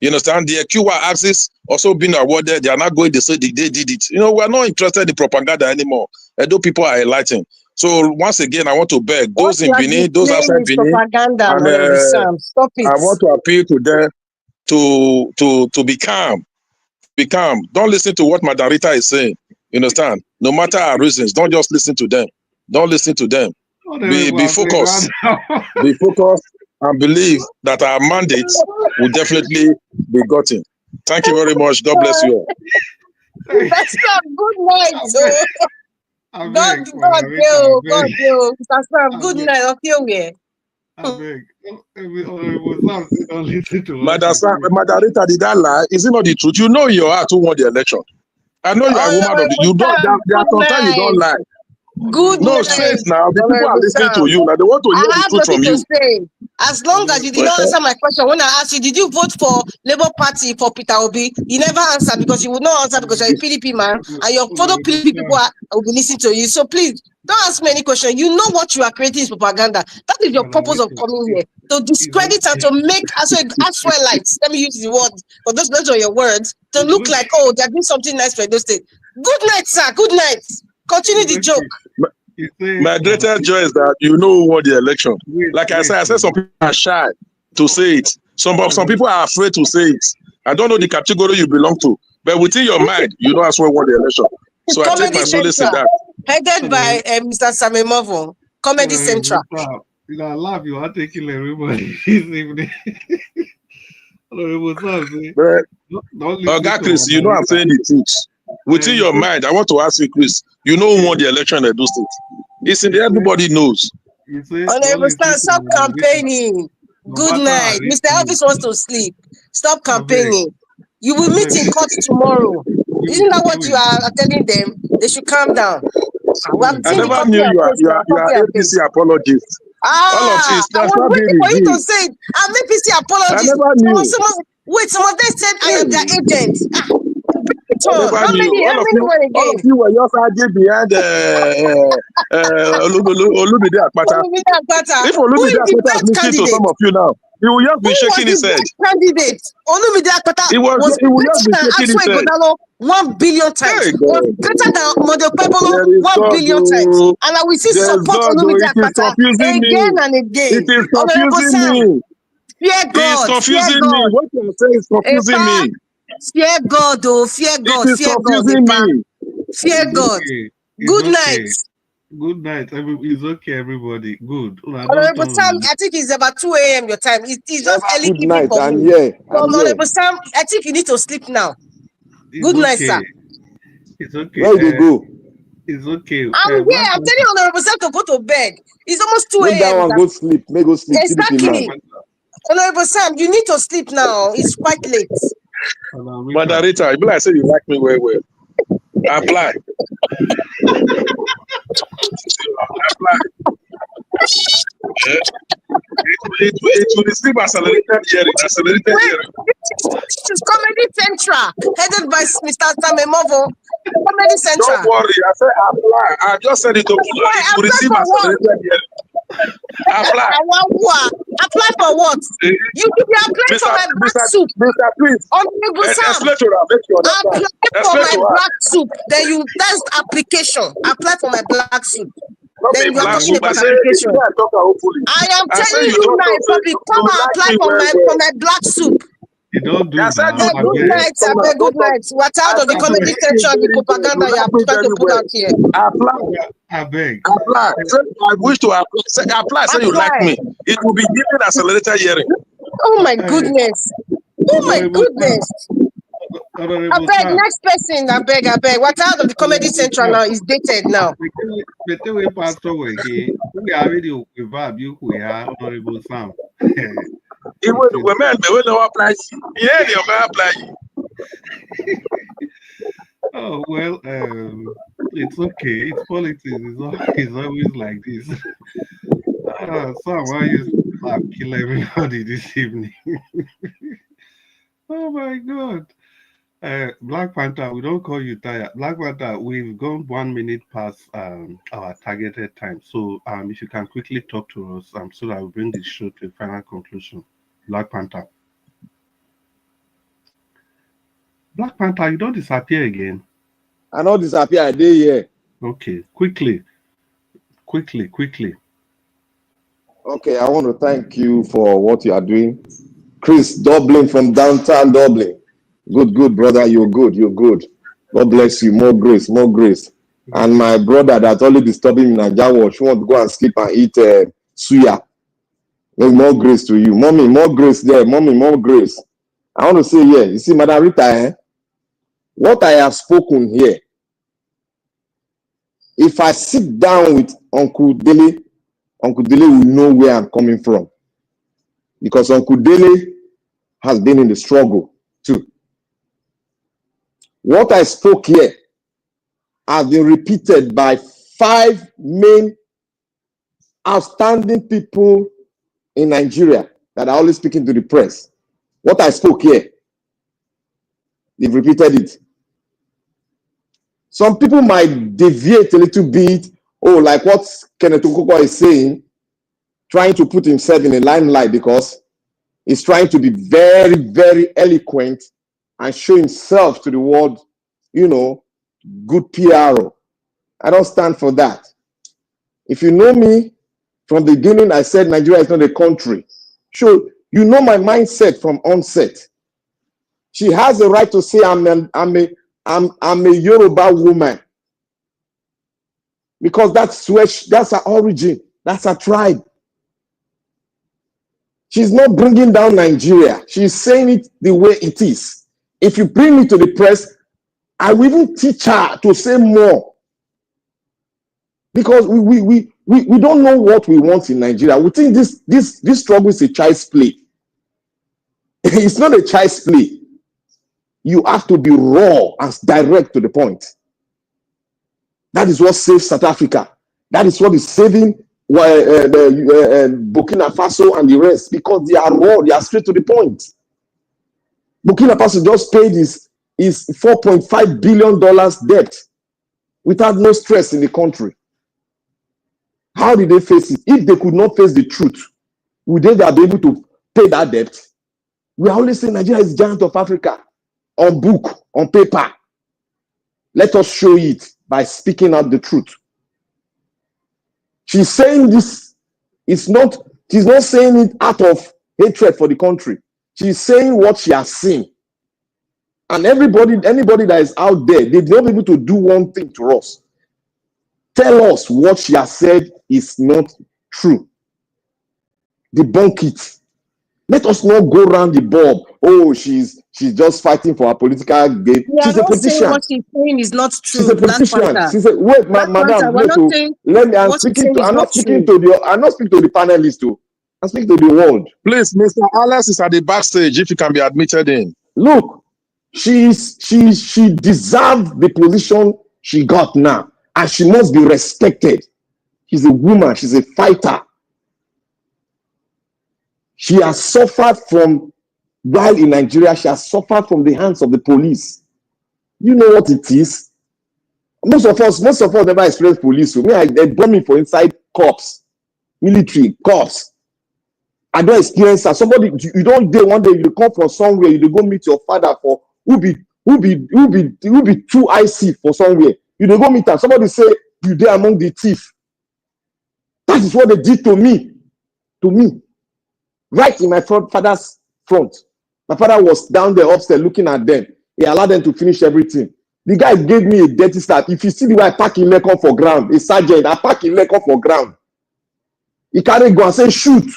You understand? The QR axis also been awarded. They are not going to say they did it. You know, we are not interested in propaganda anymore. Edo people are enlightened. So once again, I want to beg those in Benin, those outside Benin, propaganda, and stop it. I want to appeal to them to be calm. Be calm. Don't listen to what Madam Rita is saying. You understand? No matter our reasons, don't just listen to them. Don't listen to them. Be focused. Be focused and believe that our mandates will definitely be gotten. Thank you very much. God bless you all. That's not good night. God, good night. Okay, Madam Rita, did I lie? Is it not the truth? You know in your heart who won the election. I know you are a woman of the. You don't. There are sometimes you don't lie. Good No, say night, it now. The people are Honorable listening to Sam. you. Now they want to hear I the have truth nothing from to you. say. As long as you did not answer my question when I asked you, did you vote for Labour Party for Peter Obi? You never answered because you would not answer because you're a PDP man and your fellow PDP people will be listening to you. So please don't ask me any question. You know what you are creating is propaganda. That is your purpose of coming here to discredit and to make Ashwellites. Let me use the word, but those are your words to look like they're doing something nice for those states. Good night, sir. Good night. Continue the joke. My greatest joy is that you know who won the election. Like I said some people are shy to say it. Some people are afraid to say it. I don't know the category you belong to, but within your mind, you know as well won the election. So I take my solace in that. Headed by Mr. Samuel Movo, Comedy Central. You know, I love you. I take you everybody this evening. Oga Chris, you know I'm saying the truth. Within your mind, I want to ask you, Chris, you know who won the election in Edo State? It's in there, everybody knows. Honorable Stan, stop campaigning. Good night. Mr. Elvis wants to sleep. Stop campaigning. You will meet in court tomorrow. Isn't that what you are telling them? They should calm down. I never knew you are APC apologist. All of this, I was waiting for you to say it. I'm APC apologist. I never knew. Some of them said I am their agent. I never knew. All of you were just arguing behind Olumide Akpata. If Olumide Akpata is listening to some of you now, he will just be shaking his head. Candidate Olumide Akpata was better than Aswe Godalo 1 billion times. Was better than Model Pebolo 1 billion times. And I will see support Olumide Akpata again and again. It is confusing me. Fear God. It's confusing me. What you say is confusing me. Fear God, oh, fear God, fear God, fear God. Good night. Good night. It's okay, everybody. Good. Honorable Sam, I think it's about 2 a.m. your time. It's just early good night. for I'm me. here. Honorable Sam, I think you need to sleep now. Good night, sir. It's okay. Where you go? It's okay. I'm here. I'm telling Honorable Sam to go to bed. It's almost 2 a.m. Make that one go sleep. Make go sleep. Exactly. Honorable Sam, you need to sleep now. It's quite late. Moderator, you be like say you like me well. Apply. Apply. It will receive accelerated hearing. This is Comedy Central, headed by Mr. Samemovo. Comedy Central. Don't worry, I said apply. I just said it to will receive accelerated hearing. Apply. Apply for what? You should be applying for my black soup. Mr. Please. Explain to her. Apply for my black soup. Then that's application. Apply for my black soup. Then you are talking about application. I am telling you now, public, come and apply for my black soup. You don't do that. Good night, good night. We're tired of the Comedy Central, the propaganda you are trying to put out here. Apply. I beg. Apply. I wish to apply. Say you like me. It will be given accelerated hearing. Oh my goodness. Oh my goodness. I beg, next person. I beg. We're tired of the Comedy Central now. It's dated now. We are already we are Honorable Sam. Even the women, they will not apply. Yeah, they will apply. Oh well, it's okay. It's politics. It's always like this. Sam, why you kill everybody this evening? Oh my God. Black Panther, we don't call you tired. Black Panther, we've gone 1 minute past our targeted time. So if you can quickly talk to us so that we'll bring this show to a final conclusion. Black Panther. Black Panther, you don't disappear again. I don't disappear, I did here. Okay, quickly. Okay, I want to thank you for what you are doing. Chris Dublin from downtown Dublin. Good, brother. You're good. God bless you. More grace. And my brother that's only disturbing me in Nigeria, she want to go and sleep and eat suya. More grace to you. Mommy, more grace there. Mommy, more grace. I want to say, you see, Madam Rita, what I have spoken here, if I sit down with Uncle Dele will know where I'm coming from. Because Uncle Dele has been in the struggle too. What I spoke here has been repeated by 5 main outstanding people in Nigeria that are always speaking to the press. What I spoke here, they've repeated it. Some people might deviate a little bit, like what Kenneth Okoko is saying, trying to put himself in a limelight because he's trying to be very, very eloquent and show himself to the world, good PR. I don't stand for that. If you know me, from the beginning, I said Nigeria is not a country. Sure, you know my mindset from onset. She has the right to say I'm a Yoruba woman because that's her origin, that's her tribe. She's not bringing down Nigeria. She's saying it the way it is. If you bring me to the press, I will even teach her to say more. Because we don't know what we want in Nigeria. We think this struggle is a child's play. It's not a child's play. You have to be raw and direct to the point. That is what saves South Africa. That is what is saving Burkina Faso and the rest, because they are raw, they are straight to the point. Burkina Faso just paid his $4.5 billion debt without no stress in the country. How did they face it? If they could not face the truth, would they be able to pay that debt? We are always saying Nigeria is the giant of Africa. On book, on paper. Let us show it by speaking out the truth. She's saying this, she's not saying it out of hatred for the country. She's saying what she has seen. And anybody that is out there, they've not been able to do one thing to us. Tell us what she has said is not true. Debunk it. Let us not go around the bulb. She's just fighting for her political gain. She's a politician. What she's saying is not true. She's a politician. She's a, wait, madam. Let me. I'm not speaking to the panelists too. I'm speaking to the world. Please, Mr. Alex is at the backstage. If you can be admitted in. Look, she deserved the position she got now, and she must be respected. She's a woman. She's a fighter. She has suffered from, while in Nigeria, she has suffered from the hands of the police. You know what it is? Most of us never experienced police. So they brought me for inside cops, military cops. I don't experience that. Somebody, you don't day one day, you come from somewhere, you go meet your father for who be too icy for somewhere. You go meet her. Somebody say you there among the thief. That is what they did to me. Right in my father's front. My father was down there upstairs looking at them. He allowed them to finish everything. The guy gave me a dirty start. If you see the way I park in Lekon for ground, a sergeant, I park in Lekon for ground. He can't go and say, shoot.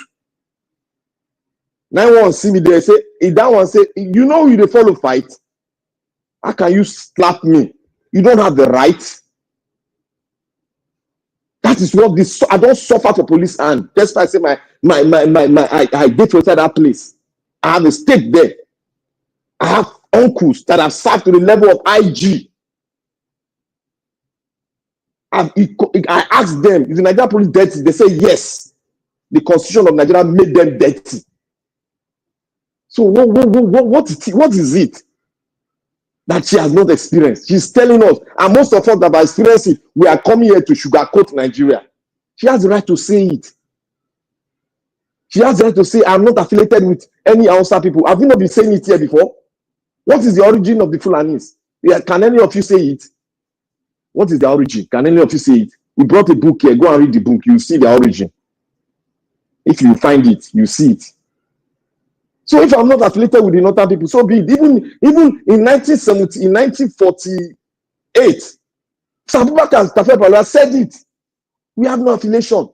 9-1 see me there, say, that one say, you know you dey follow fight. How can you slap me? You don't have the right. That is what this. I don't suffer for police hand. That's why I say I get to that place. I have a stake there. I have uncles that have served to the level of IG. I asked them, is the Nigerian police dirty? They say yes. The constitution of Nigeria made them dirty. So what is it that she has not experienced? She's telling us, and most of us that have experienced it, we are coming here to sugarcoat Nigeria. She has the right to say it. She has the right to say, I'm not affiliated with any Hausa people. Have you not been saying it here before? What is the origin of the Fulanis? Yeah, can any of you say it? What is the origin? Can any of you say it? We brought a book here. Go and read the book. You see the origin. If you find it, you see it. So if I'm not affiliated with the northern people, so be it. Even in 1970, in 1948, some people said it. We have no affiliation.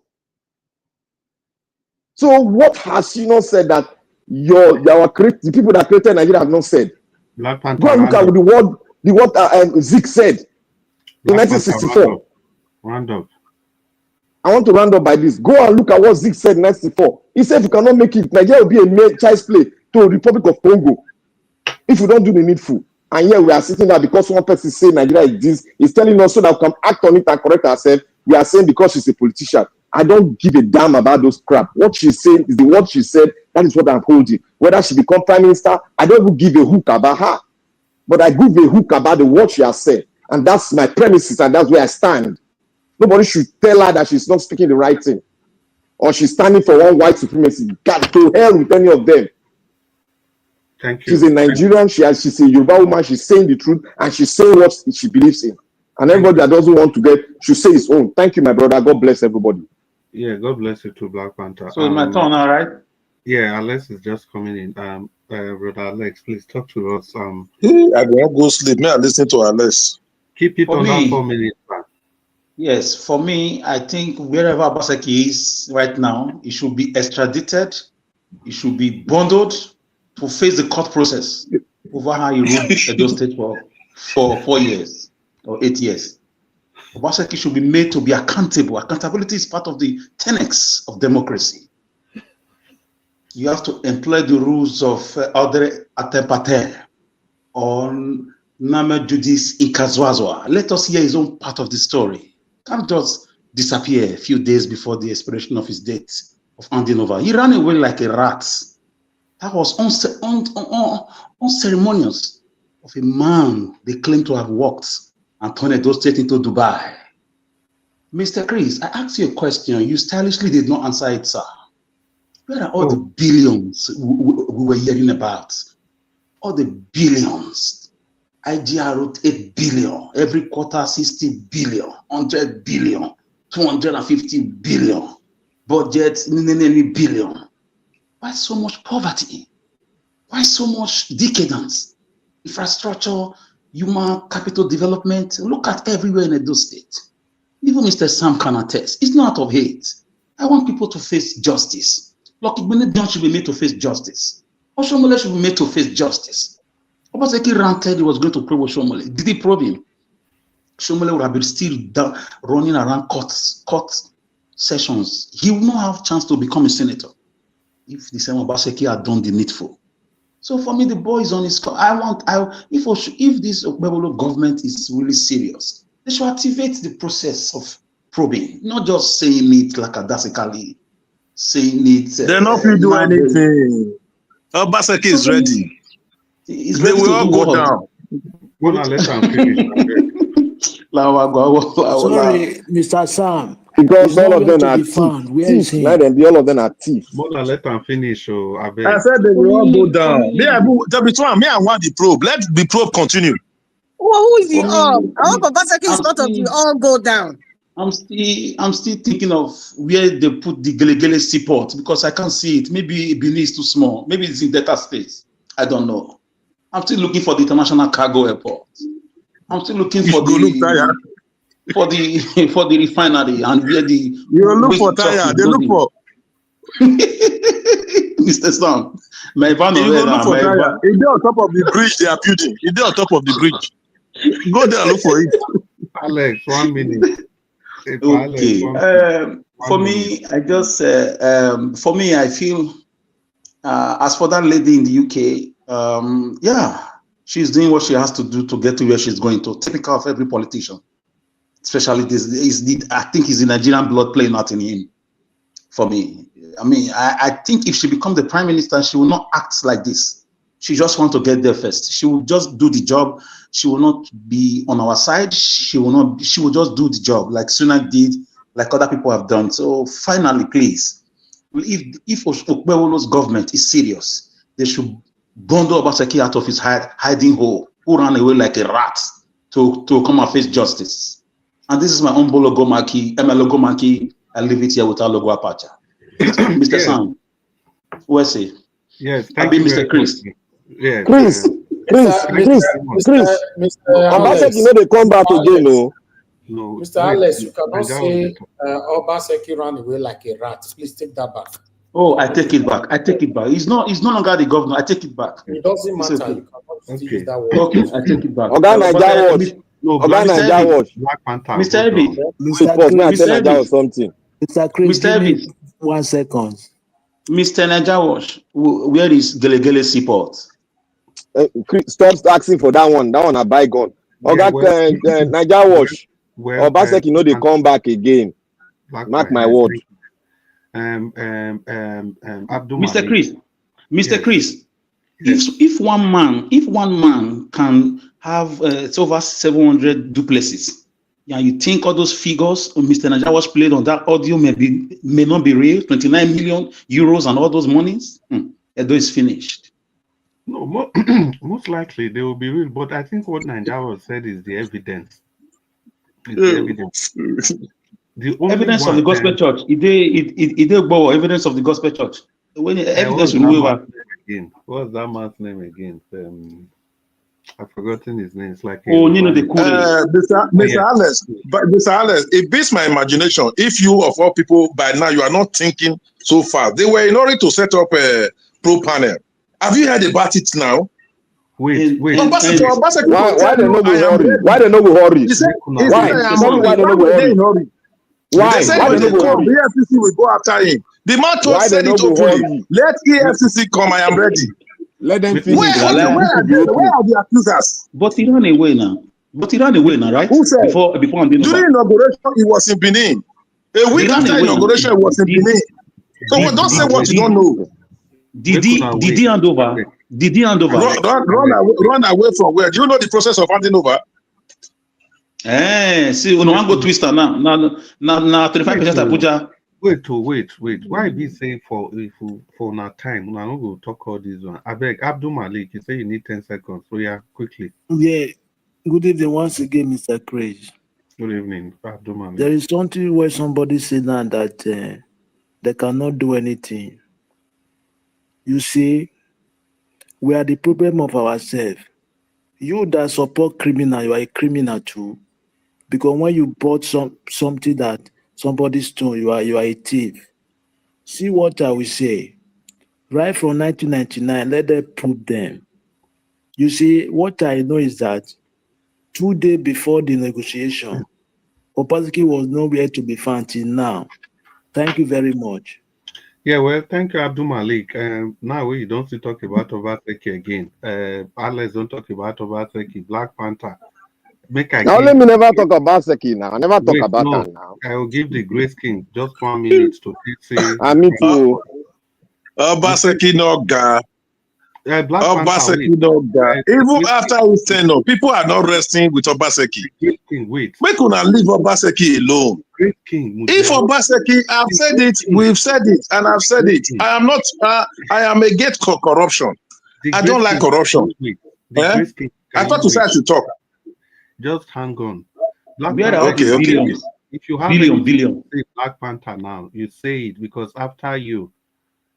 So what has she not said that the people that created Nigeria have not said? Black Panther. Go and look at what Zeke said in 1964. Round up. I want to round up by this. Go and look at what Zeke said in 1964. He said if you cannot make it, Nigeria will be a child's play to the Republic of Congo if we don't do the needful. And here we are sitting there because one person say Nigeria is this, is telling us so that we can act on it and correct ourselves. You are saying because she's a politician. I don't give a damn about those crap. What she's saying is the word she said. That is what I'm holding. Whether she become prime minister, I don't even give a hook about her. But I give a hook about the word she has said. And that's my premises, and that's where I stand. Nobody should tell her that she's not speaking the right thing. Or she's standing for one white supremacy. God, to hell with any of them. Thank you. She's a Nigerian, she's a Yoruba woman, she's saying the truth, and she's saying what she believes in. And everybody that doesn't want to get should say his own. Thank you, my brother. God bless everybody. Yeah, God bless you too, Black Panther. So my turn, all right? Yeah, Alex is just coming in. Brother Alex, please talk to us. I won't go sleep. May I listen to Alex? Keep it For on me, that 4 minutes, man. Yes, for me, I think wherever Obaseki is right now, he should be extradited. He should be bundled to face the court process over how he ruled Edo State for 4 years or 8 years. Obaseki should be made to be accountable. Accountability is part of the tenets of democracy. You have to employ the rules of Audre Atepater on Name Judis Inkazwazwa. Let us hear his own part of the story. Can't just disappear a few days before the expiration of his date of handing over. He ran away like a rat. That was unceremonious of a man they claim to have walked and turned Edo State into Dubai. Mr. Chris, I asked you a question. You stylishly did not answer it, sir. Where are all the billions we were hearing about? All the billions. IGR wrote 8 billion, every quarter 60 billion, 100 billion, 250 billion, budget billion. Why so much poverty? Why so much decadence? Infrastructure, human capital development. Look at everywhere in Edo State. Even Mr. Sam can attest. It's not out of hate. I want people to face justice. Lucky Benedict should be made to face justice. Oshomole should be made to face justice. Obaseki ranted he was going to probe Oshomole. Did he probe him? Oshomole would have been still down, running around court sessions. He would not have a chance to become a senator if the same Obaseki had done the needful. So for me, the boy is on his. If this Babalola government is really serious, they should activate the process of probing, not just saying it like a dasikali, saying it. They're not going to do anything. Obaseki is ready. He's they ready will to all do go what? down. Let them finish. Sorry, Mr. Sam. Because all of them to are be found. Where is thieves. he? Let them be, all of them are thieves. Let them finish. I said they will all go down. Me, I want the probe. Let the probe continue. Well, who is the all? I hope Obaseki is part of the all go down. I'm still thinking of where they put the Gelegele seaport because I can't see it. Maybe Benin is too small. Maybe it's in data space. I don't know. I'm still looking for the international cargo airport. I'm still looking for the refinery and where the you look for tire. They look for Mr. Sam. My van you go look for tire. It's there on top of the bridge they are building. It's there on top of the bridge. Go there and look for it. Alex, 1 minute. Okay. For me, I feel as for that lady in the UK, she's doing what she has to do to get to where she's going to. Typical of every politician, especially this. I think it's the Nigerian blood playing out in him. For me, I think if she becomes the prime minister, she will not act like this. She just wants to get there first. She will just do the job. She will not be on our side. She will just do the job like Sunak did, like other people have done. So finally, please, if Okpebolo's government is serious, they should bundle Obaseki out of his hiding hole, who ran away like a rat to come and face justice. And this is my own Bologomaki, Emelogomaki. I leave it here without logo apacha. Mr. Sam, where's he? Yes, thank you, Mr. Chris. Yeah, Chris. Obaseki, they come back again, no? No, Mr. Alex, you cannot say Obaseki ran away like a rat. Please take that back. Oh, I take it back. He's no longer the governor. I take it back. It doesn't matter. Okay. You cannot use that word. Okay, I take it back. Mr. Evans. Mr. Chris, give me 1 second. Mr. Najawash, where is Gelegele Seaport? Stop asking for that one. That one a bygone. Najawash, Well, Obaseki know they come back again. Mark my word. Abdul Mr. Malik. Chris, Mr. Yes. Chris, Yes. if one man can have it's over 700 duplexes, yeah, you think all those figures Mr. Naja was played on that audio may not be real? 29 million euros and all those monies, Edo is finished. No, most likely they will be real, but I think what Nigeria said is the evidence. It's the evidence. The only Evidence one of the gospel church. Evidence of the gospel church. When evidence again? What's that man's name again? I've forgotten his name. It's like Mr. Alex, but Mr. Alex, it beats my imagination. If you of all people by now you are not thinking so far, they were in order to set up a pro panel. Have you heard about it now? Wait. Why they no go hurry? Why they no go hurry? Why? Why they no go hurry? Why? They said when they come, the EFCC will go after him. The man just said it openly. Let EFCC come. I am ready. Let them finish. Where are the accusers? But he ran away now. Right? Who said? Before during inauguration, he was in Benin. A week after inauguration, he was in Benin. So don't say what you don't know. Did he hand over? Did he hand over? Run away from where? Do you know the process of handing over? See, we don't go twister now. Now 25% Abuja. Wait. Why be saying for now time? Now I'm going to talk all this one. I beg Abdul Malik, you say you need 10 seconds. So yeah, quickly. Yeah. Good evening once again, Mr. Craig. Good evening, Abdul Malik. There is something where somebody said now that they cannot do anything. You see, we are the problem of ourselves. You that support criminal, you are a criminal too. Because when you bought something that somebody stole, you are a thief. See what I will say. Right from 1999, let them prove them. You see, what I know is that 2 days before the negotiation, Obaseki was nowhere to be found till now. Thank you very much. Yeah, well, thank you, Abdul Malik. Now we don't talk about Obaseki again. Alex don't talk about Obaseki. Black Panther. Now let me never talk about Seki now. I never talk about that now. I will give the Grace King just 1 minute to say. Me too. Obaseki no ga. Obaseki no ga. Even after his tenure, people are not resting with Obaseki. Wait. Make una leave Obaseki alone. Great King. If Obaseki, I've said it, we've said it, and I've said it. I am not. I am against corruption. I don't like corruption. I thought you said to talk. Just hang on. Okay. If you have billion. Say Black Panther now, you say it because after you,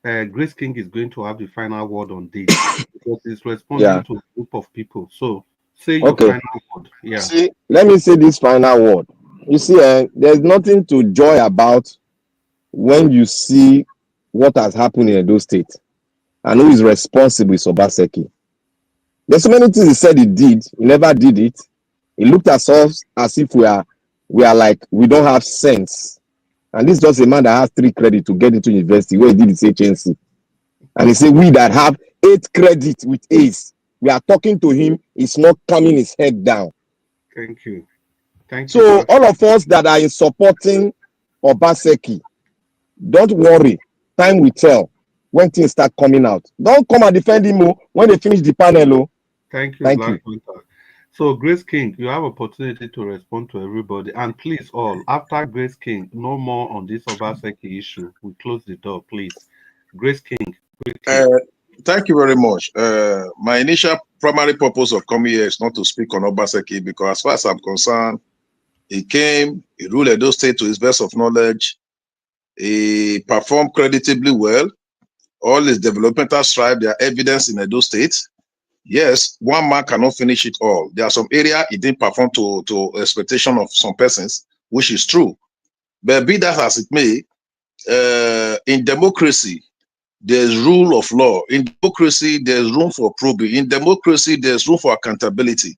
Grace King is going to have the final word on this because he's responding to a group of people. So say your final word. Yeah. See, let me say this final word. You see, there's nothing to joy about when you see what has happened in Edo State and who is responsible is Obaseki. There's so many things he said he did. He never did it. He looked at us as if we are like we don't have sense. And this is just a man that has 3 credit to get into university where he did his HNC. And he said, we that have 8 credit with A's, we are talking to him, he's not coming his head down. Thank you. So all of us that are in supporting Obaseki, don't worry. Time will tell when things start coming out. Don't come and defend him when they finish the panel. Thank you. So Grace King, you have opportunity to respond to everybody. And please all, after Grace King, no more on this Obaseki issue. We close the door, please. Grace King. Thank you very much. My initial primary purpose of coming here is not to speak on Obaseki because as far as I'm concerned, he came, he ruled Edo State to his best of knowledge. He performed creditably well. All his developmental strive, there are evidence in Edo State. Yes, one man cannot finish it all. There are some areas he didn't perform to expectation of some persons, which is true. But be that as it may, in democracy, there's rule of law. In democracy, there's room for probing. In democracy, there's room for accountability.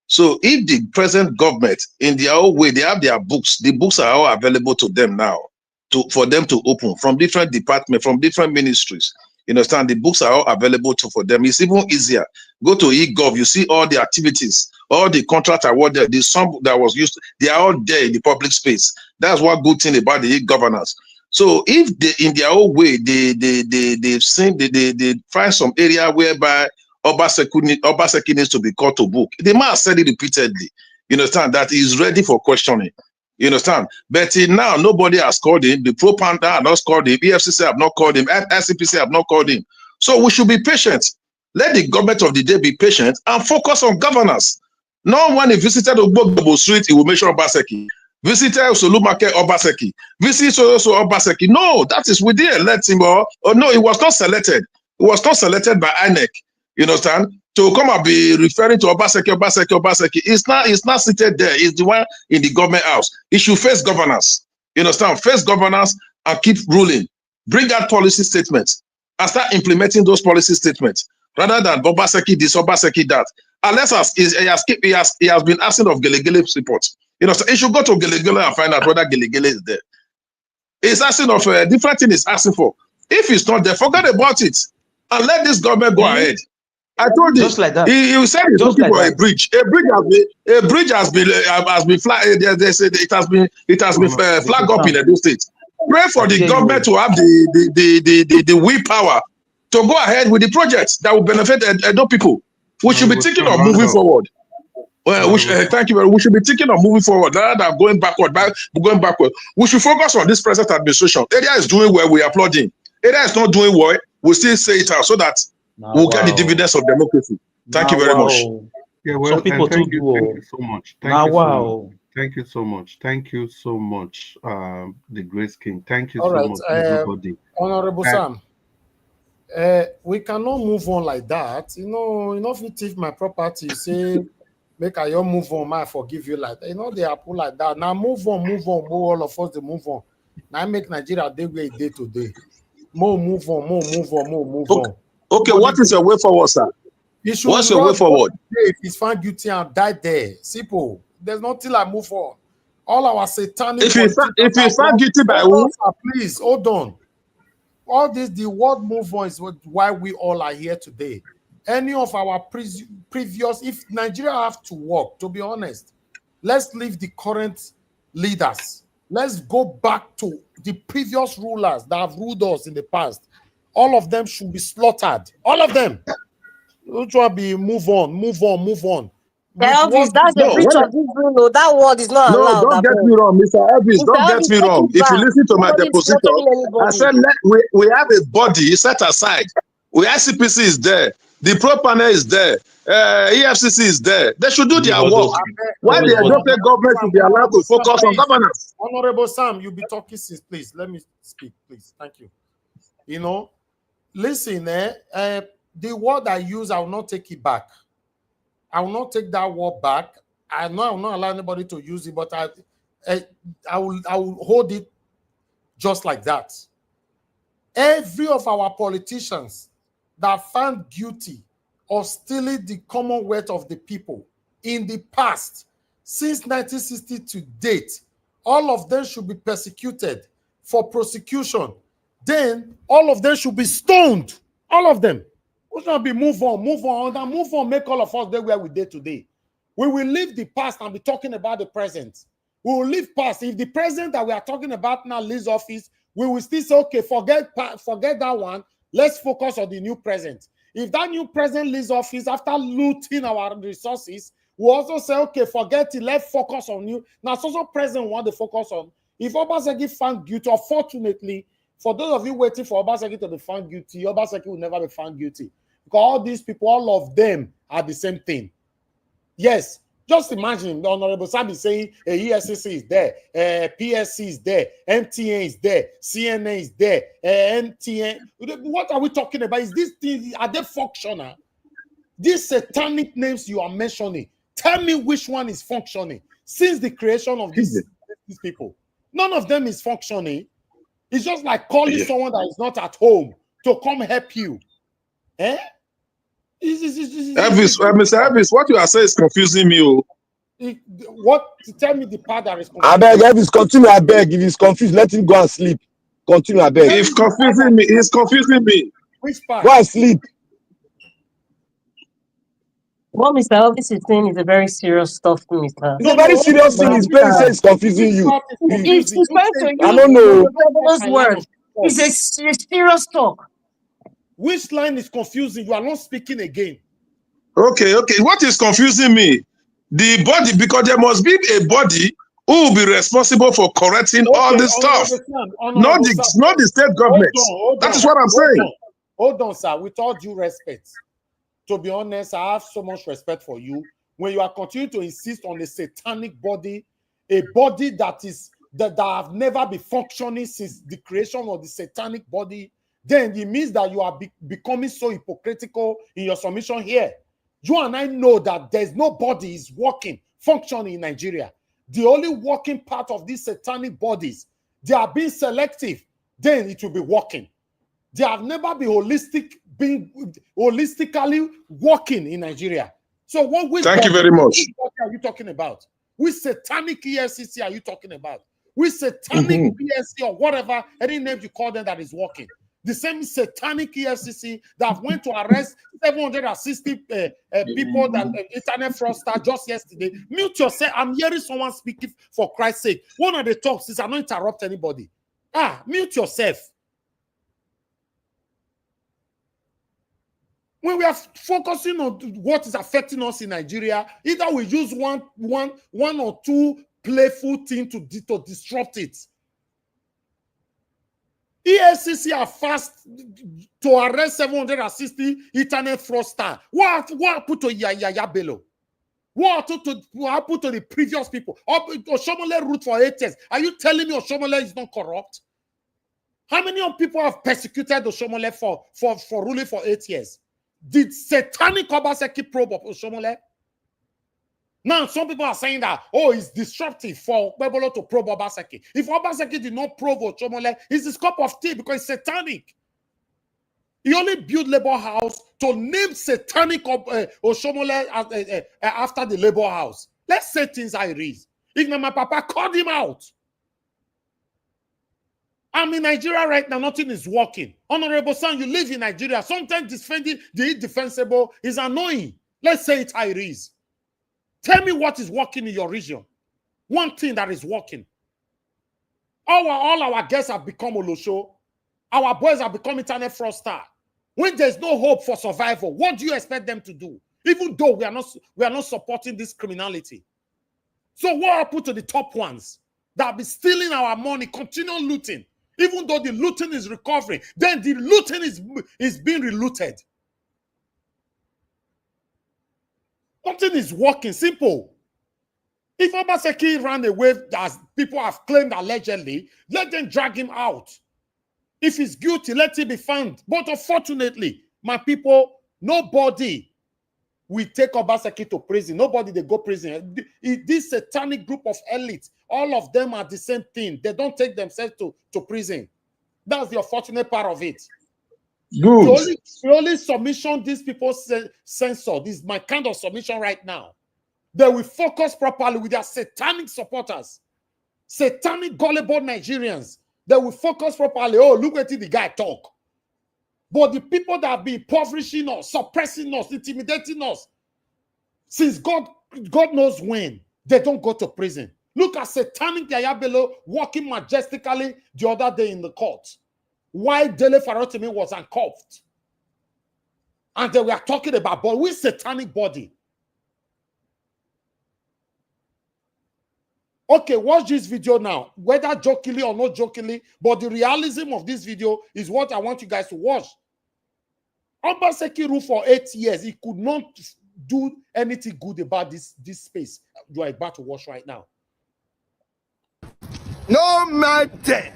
So if the present government, in their own way, they have their books, the books are all available to them now, for them to open from different departments, from different ministries. You understand? The books are all available for them. It's even easier. Go to eGov, you see all the activities all the contract awarded, the sum that was used, they are all there in the public space. That's one good thing about the e-governance. So if they, in their own way, they find some area whereby Obaseki needs to be called to book. They might have said it repeatedly. You understand that he's ready for questioning. You understand? But till now, nobody has called him. The Pro-Panda have not called him. EFCC have not called him. SCPC have not called him. So we should be patient. Let the government of the day be patient and focus on governance. No one visited Ogbogbò Street, he will mention Obaseki. Visited Solumake Obaseki. Visit so Obaseki. No, that is within a let him. Oh no, it was not selected. It was not selected by INEC. You understand? To come and be referring to Obaseki. It's not seated there. It's the one in the government house. It should face governance. You understand? Face governance and keep ruling. Bring out policy statements and start implementing those policy statements rather than Obaseki this, Obaseki that. Unless he has been asking of Gelegele's report. You know, so he should go to Gelegele and find out whether Gelegele is there. He's asking of a different thing he's asking for. If it's not there, forget about it and let this government go ahead. I told you, just like that. He said he's looking for a bridge. A bridge has been flagged. They said it has been flagged up in Edo State. Pray for the government to have the willpower to go ahead with the projects that will benefit Edo people. We should be thinking of moving forward. Well, thank you very much. We should be thinking of moving forward rather than going backward. We should focus on this present administration. Area is doing well, we applaud him. Area is not doing well, we still say it out so that we'll get the dividends of democracy. Thank you very much. Yeah, well, thank you so much. Thank you so much. Thank you so much, the Grace King. Thank you so much, everybody. Honorable Sam. We cannot move on like that. You know, if you take my property, say, make I move on, I forgive you like that. You know, they are put like that. Now move on, all of us, they move on. Now make Nigeria day to day. Move on. Okay, what is your way forward, sir? What's your way forward? If he's found guilty and died there, simple. There's nothing like move on. All our satanic. If he's found guilty by who? Please hold on. All this, the word move on is why we all are here today. Any of our previous, if Nigeria have to work, to be honest, let's leave the current leaders. Let's go back to the previous rulers that have ruled us in the past. All of them should be slaughtered. All of them. Which will be move on. Elvis, that's a breach of this rule. No, that word is not allowed. No, don't get me wrong, Mr. Elvis. Don't get me wrong. If you listen to my depositor, I said we have a body set aside. ICPC is there. The Pro-Panel is there. EFCC is there. They should do their work. Why the Edo government should be allowed to focus on governance? Honorable Sam, you'll be talking since, please. Let me speak, please. Thank you. You know, listen, the word I use, I will not take it back. I will not take that word back. I know I will not allow anybody to use it, but I will hold it just like that. Every of our politicians that found guilty of stealing the commonwealth of the people in the past, since 1960 to date, all of them should be persecuted for prosecution. Then all of them should be stoned. All of them. We should be move on, make all of us there where we did today. We will leave the past and be talking about the present. We will leave past. If the president that we are talking about now leaves office, we will still say, okay, forget that one. Let's focus on the new president. If that new president leaves office after looting our resources, we also say, okay, forget it. Let's focus on you. Now, social president want to focus on. If Obaseki found guilty, unfortunately, for those of you waiting for Obaseki to be found guilty, Obaseki will never be found guilty. Because all these people, all of them are the same thing. Yes, just imagine the Honorable Sabi saying ESCC is there, PSC is there, MTN is there, CNN is there, MTN. What are we talking about? Is this thing, are they functional? These satanic names you are mentioning, tell me which one is functioning since the creation of these people. None of them is functioning. It's just like calling someone that is not at home to come help you. Eh? Elvis, Mr. Elvis, what you are saying is confusing me. Tell me the part that is confusing. I beg, Elvis, continue. I beg. If he's confused, let him go and sleep. Continue. I beg. It's confusing me. It's confusing me. Which part? Go and sleep. What Mr. Elvis is saying is a very serious stuff, Mr. It's a very serious thing. It's very it's confusing you. He's trying to I use don't know. those words. It's a serious talk. Which line is confusing? You are not speaking again. Okay. What is confusing me? The body, because there must be a body who will be responsible for correcting all this stuff. Not the state government. That is what I'm saying. Hold on, sir. With all due respect, to be honest, I have so much respect for you. When you are continuing to insist on a satanic body, a body that have never been functioning since the creation of the satanic body, then it means that you are becoming so hypocritical in your submission here. You and I know that there's no body is working, functioning in Nigeria. The only working part of these satanic bodies, they are being selective, then it will be working. They have never been holistically working in Nigeria. So Thank you very much. Which body are you talking about? Which satanic EFCC are you talking about? Which satanic PSC or whatever, any name you call them that is working? The same satanic EFCC that went to arrest 760 people that internet fraudster just yesterday. Mute yourself. I'm hearing someone speaking for Christ's sake. One of the talks is I don't interrupt anybody. Mute yourself. When we are focusing on what is affecting us in Nigeria, either we use one or two playful things to disrupt it. EFCC are fast to arrest 760 internet fraudsters. What happened to Yaya Bello? What happened to the previous people? Oshomole ruled for 8 years. Are you telling me Oshomole is not corrupt? How many people have persecuted Oshomole for ruling for 8 years? Did satanic Obaseki probe of Oshomole? Now, some people are saying that, it's disruptive for Babalola to probe Obaseki. If Obaseki did not probe Oshomole, it's his cup of tea because it's satanic. He only built Labour House to name satanic Oshomole after the Labour House. Let's say things how it is. If my papa called him out. I'm in Nigeria right now, nothing is working. Honorable son, you live in Nigeria. Sometimes defending the indefensible is annoying. Let's say it how it is. Tell me what is working in your region. One thing that is working. All our guests have become Olosho. Our boys have become internet fraudster. When there's no hope for survival, what do you expect them to do? Even though we are not supporting this criminality. So what happened to the top ones that be stealing our money, continue looting? Even though the looting is recovering, then the looting is being relooted. Something is working, simple. If Obaseki ran away, as people have claimed allegedly, let them drag him out. If he's guilty, let him be found. But unfortunately, my people, nobody will take Obaseki to prison. Nobody they go prison. This satanic group of elites, all of them are the same thing. They don't take themselves to prison. That's the unfortunate part of it. Good. The only submission these people censor, this is my kind of submission right now. They will focus properly with their satanic supporters, satanic gullible Nigerians. They will focus properly. Look at the guy talk. But the people that have been impoverishing us, suppressing us, intimidating us, since God knows when, they don't go to prison. Look at satanic Yaya Bello walking majestically the other day in the court, while Dele Farotimi was handcuffed. And they were talking about, but with satanic body. Okay, watch this video now. Whether jokingly or not jokingly, but the realism of this video is what I want you guys to watch. Obaseki ruled for 8 years. He could not do anything good about this space you are about to watch right now. No matter.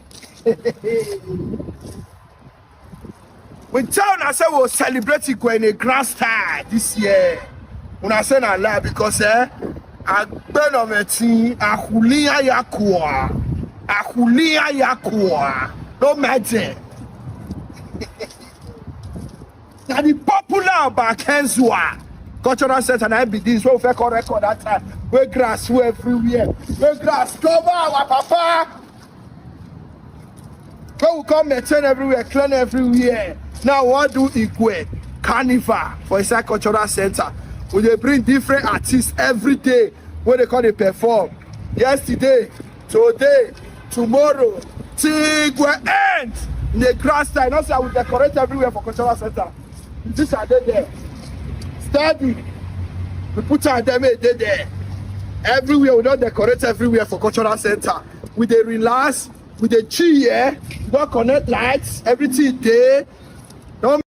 We tell us we'll celebrate it in a grand style this year. When I say I lie because I've been on a team, Ahulia Yakua. No matter. Now the popular back Hensua. Cultural center and I be this way for correct that time. Where grass everywhere. Where grass cover our papa. Go come maintain everywhere, clean everywhere. Now what do equate? Carnival for inside cultural center. We dey bring different artists every day wey they call dey perform. Yesterday, today, tomorrow, till we end in the grass time. Not say I will decorate everywhere for cultural center. This are they there. Steady. We put our them they there. Everywhere we don't decorate everywhere for cultural center. We dey relax, we dey chill here, we don't connect lights, everything there. Don't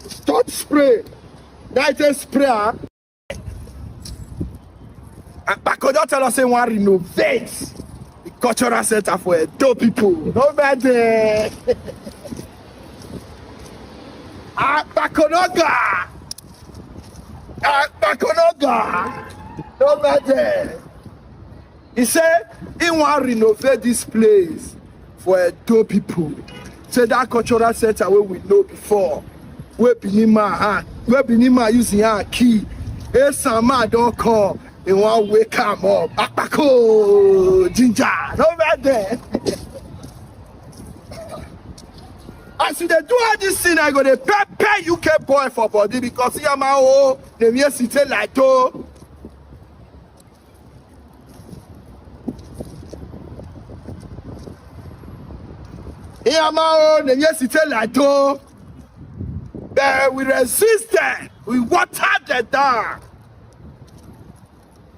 start spray. Night spray. And Bakodo tell us say want renovate the cultural center for Edo people. No matter. Bakonoga. Bakonoga. No matter. He said he want renovate this place for Edo people. Say that cultural center where we know before. Where Binima using her key. Hey, Sama don't come. They want to wake him up. Akpako, ginger, no matter. As they do all this thing, I go to pay UK boy for body because he am oh, the mere city like to. He am oh, the mere city like to. But we resisted. We watered them down.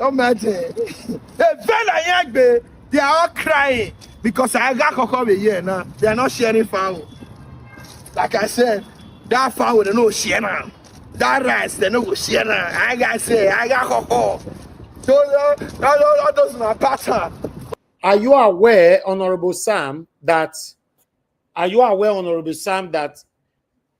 No matter. They are all crying because I got Coco here now. They are not sharing fowl. Like I said, that fowl they no share now. That rice they no share now. I got say I got Coco. Those my pattern. Are you aware, Honorable Sam, that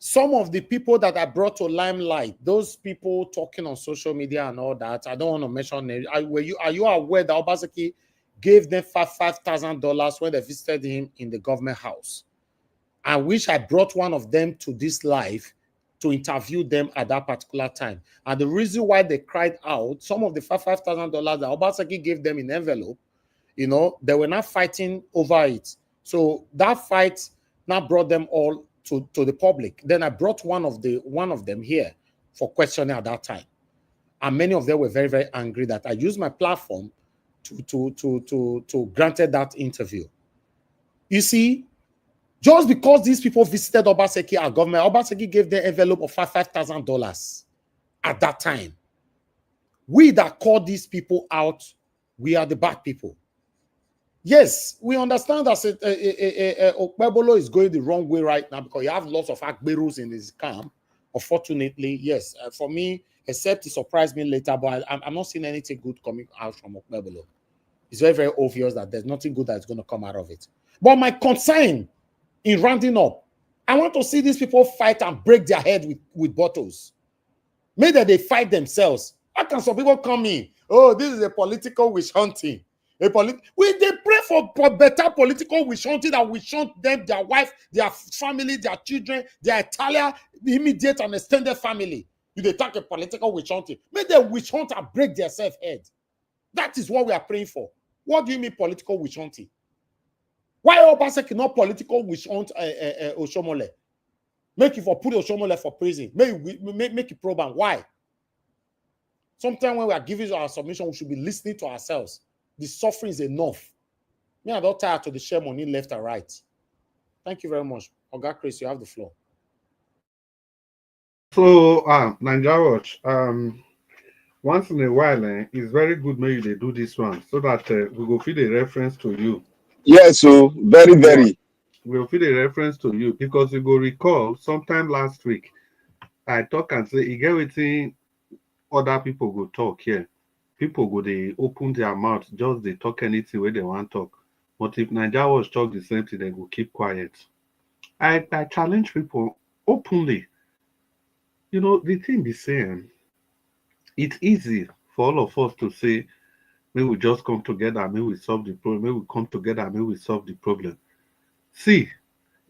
some of the people that are brought to limelight, those people talking on social media and all that, I don't want to mention names. Are you aware that Obaseki gave them $5,000 when they visited him in the government house? I wish I brought one of them to this live to interview them at that particular time. And the reason why they cried out, some of the $5,000 that Obaseki gave them in envelope, you know, they were not fighting over it. So that fight now brought them all to the public. Then I brought one of them here for questioning at that time. And many of them were very, very angry that I used my platform to granted that interview. You see, just because these people visited Obaseki, our government, Obaseki gave them an envelope of $5,000 at that time. We that called these people out, we are the bad people. Yes, we understand that Babalola is going the wrong way right now because you have lots of Akberus in his camp. Unfortunately, yes. For me, except it surprised me later, but I'm not seeing anything good coming out from Babalola. It's very, very obvious that there's nothing good that's going to come out of it. But my concern in rounding up, I want to see these people fight and break their head with bottles. Maybe they fight themselves. How can some people come in? Oh, this is a political witch hunting. They pray for better political witch hunting that witch hunt them, their wife, their family, their children, their entire immediate and extended family. You they talk a political witch hunting. May they witch hunt and break their self-head. That is what we are praying for. What do you mean political witch hunting? Why Obaseki not political witch hunt Oshomole? Make it for put Oshomole for prison. Make it program. Why? Sometimes when we are giving our submission, we should be listening to ourselves. The suffering is enough. Me, I don't tire to the share money left and right. Thank you very much. Oga Chris, you have the floor. So, Nigeria, once in a while, it's very good maybe they do this one so that we go feed a reference to you. Yes, so very, very. We'll feed a reference to you because you go recall sometime last week, I talk and say, you get within other people go talk here. People go, they open their mouth, just they talk anything where they want to talk. But if Nigeria was talk the same thing, they go keep quiet. I challenge people openly. You know, the thing is saying, it's easy for all of us to say, maybe we just come together, maybe we solve the problem, maybe we come together, maybe we solve the problem. See,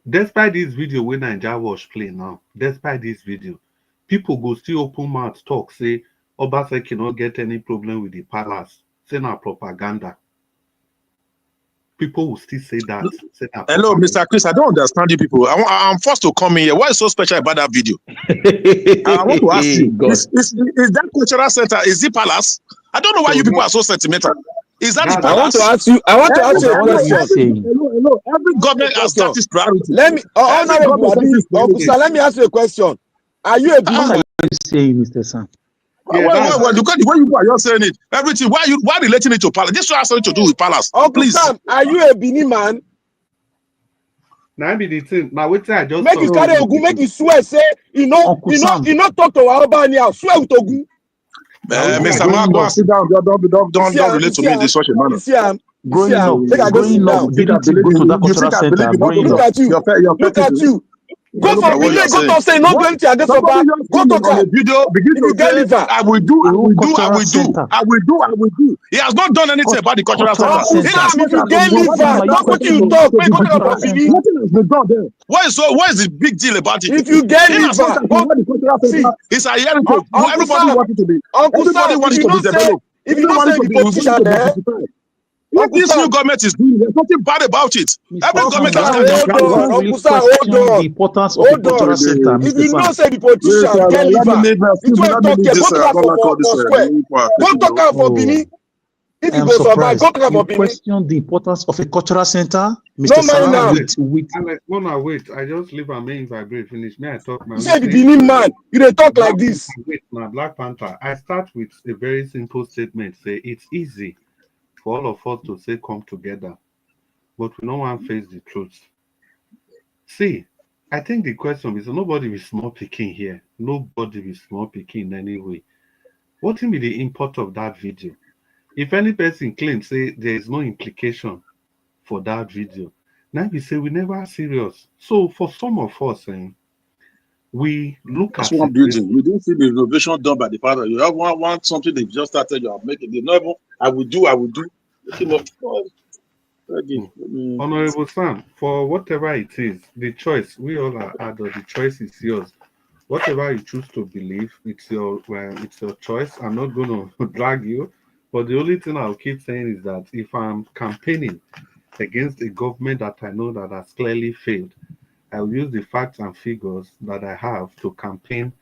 despite this video when Nigeria was playing now, despite this video, people go still open mouth talk, say, Obaseki cannot get any problem with the palace. Say na propaganda. people will still say that. Hello, Mr. Chris. I don't understand you people. I'm forced to come in here. What is so special about that video? I want to ask you: is that cultural center? Is it palace? I don't know why you people are so sentimental. Is that the palace? I want to ask you a question. Hello. Every government has that is priority. Let me, officer, let me ask you a question. Are you a Benin man? saying, Mr. Sam? Well, look at the way you are saying it. Everything. Why relating it to palace? This has something to do with palace. Uncle Sam, are you a Benin man? Now be the thing. Now wait till I just make you carry Ogun, make you swear, say you know talk to our Albania, swear with Ogun. Mr. Marco, sit down. Don't relate to me in this such a manner. Growing up, didn't you go to that cultural center? Look at you. Look at you. Go for video, go to say no going to against Oba. Go to on a video, begin to say, I will do. He has not done anything about the cultural center. If you get liver, don't put you talk. Nothing has been done there. What is the big deal about it? If you get liver, it's a heritage. Everybody wants it to be. Everybody wants it to be developed. If you don't say the politician there. What this new government is doing, there's nothing bad about it. Every government has got the importance of the cultural center. If you know say the politician get liver, it won't talk here. Go talk out for Benin. If you go survive, go talk out for Benin. Question the importance of a cultural center, Mr. Sam. Wait. I just leave a main vibrate finish. May I talk? You say the Benin man, you don't talk like this. Wait, now Black Panther. I start with a very simple statement. Say it's easy for all of us to say come together, but we no one face the truth. See, I think the question is nobody will small picking here. Nobody will small picking in any way. What will be the import of that video? If any person claims say there is no implication for that video, now we say we never serious. So for some of us, we look at one building. You didn't see the renovation done by the father. You have one something they've just started. You are making the novel. I will do. Honorable Sam, for whatever it is, the choice we all are adults. The choice is yours. Whatever you choose to believe, it's your choice. I'm not going to drag you, but the only thing I'll keep saying is that if I'm campaigning against a government that I know that has clearly failed, I'll use the facts and figures that I have to campaign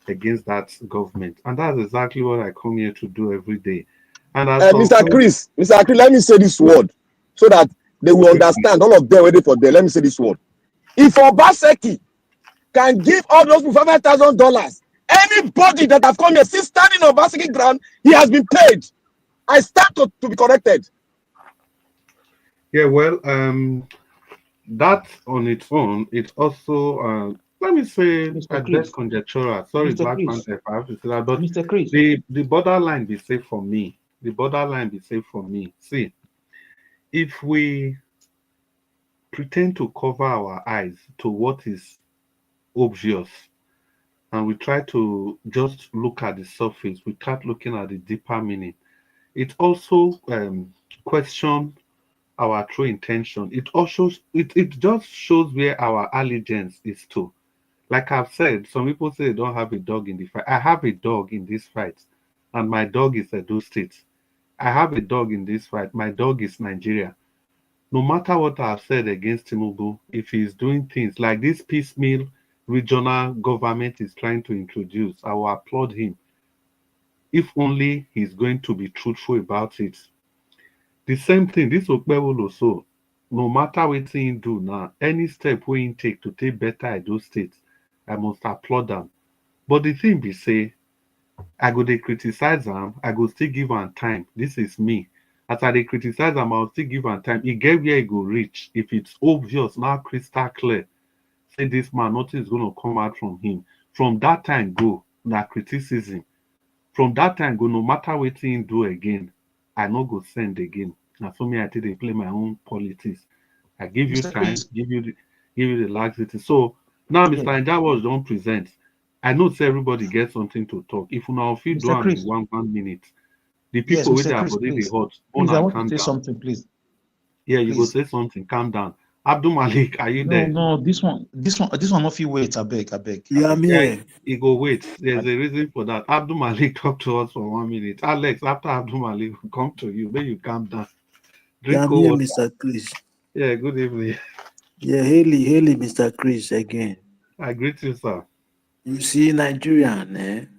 against that government. And that's exactly what I come here to do every day. And Mr. Chris, let me say this word so that they will understand. All of them waiting for them. Let me say this word. If Obaseki can give all those $5,000, anybody that have come here since standing on Obaseki ground, he has been paid. I stand to be corrected. Yeah, well, that on its own, it's also let me say address conjectural. Sorry, Black Panther, if I have to say that, but Mr. Chris, the borderline be safe for me. The borderline be safe for me. See, if we pretend to cover our eyes to what is obvious, and we try to just look at the surface without looking at the deeper meaning, it also questions our true intention. It also it just shows where our allegiance is to. Like I've said, some people say they don't have a dog in the fight. I have a dog in this fight, and my dog is Edo State. I have a dog in this fight. My dog is Nigeria. No matter what I've said against Tinubu, if he's doing things like this piecemeal regional government is trying to introduce, I will applaud him. If only he's going to be truthful about it. The same thing, this Okpewolo also, no matter what he do now, any step we take to take better Edo State, I must applaud them. But the thing be say, I go dey criticize them, I go still give am time. This is me. As I dey criticize them, I'll still give am time. It get where it go reach. If it's obvious, now crystal clear, say this man, nothing is going to come out from him. From that time go, na criticism. From that time go, no matter what he do again, I no go send again. Now for me, I think they play my own politics. I give you time, give you the laxity. So now Mr. Njawas don't present. I know say everybody gets something to talk. If you now feel do am in 1 minute, the people with their body they hot. Please, I want to say something, please. Yeah, you go say something. Calm down. Abdul Malik, are you there? No, this one not feel wait. I beg. Yeah, me. He go wait. There's a reason for that. Abdul Malik talk to us for 1 minute. Alex, after Abdul Malik will come to you, then you calm down. Drink I'm cold here, water. Mr. Chris. Yeah, good evening. Yeah, Haley, Mr. Chris again. I greet you, sir. You see, Nigerian,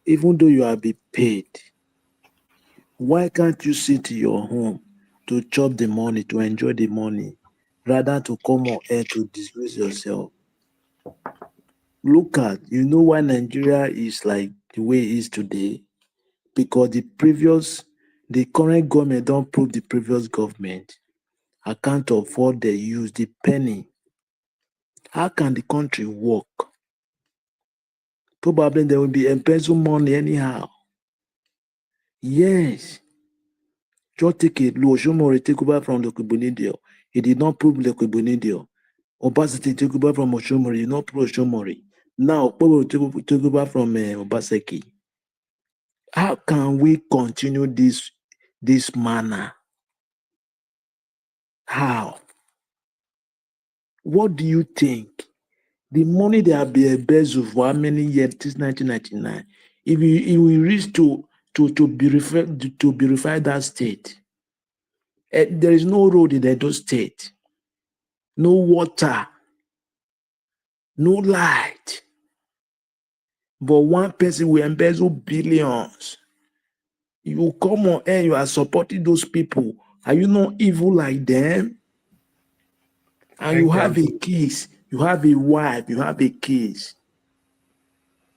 even though you are be paid, why can't you sit in your home to chop the money, to enjoy the money, rather to come on air to disgrace yourself? Look at, you know why Nigeria is like the way it is today? Because the current government don't prove the previous government account of what they use, the penny. How can the country work? Probably there will be embezzle money anyhow. Yes. Just take it. Oshomori take over from Lekubunidio. He did not prove Lekubunidio. Obaseki take over from Oshomori. He did not prove Oshomori. Now, Okpebholo take over from Obaseki. How can we continue this manner? How? What do you think? The money they have been embezzled for how many years since 1999? If we reach to beautify that state, there is no road in Edo State, no water, no light. But one person will embezzle billions. You come on air, you are supporting those people. Are you not evil like them? And you have a case, you have a wife, you have a case.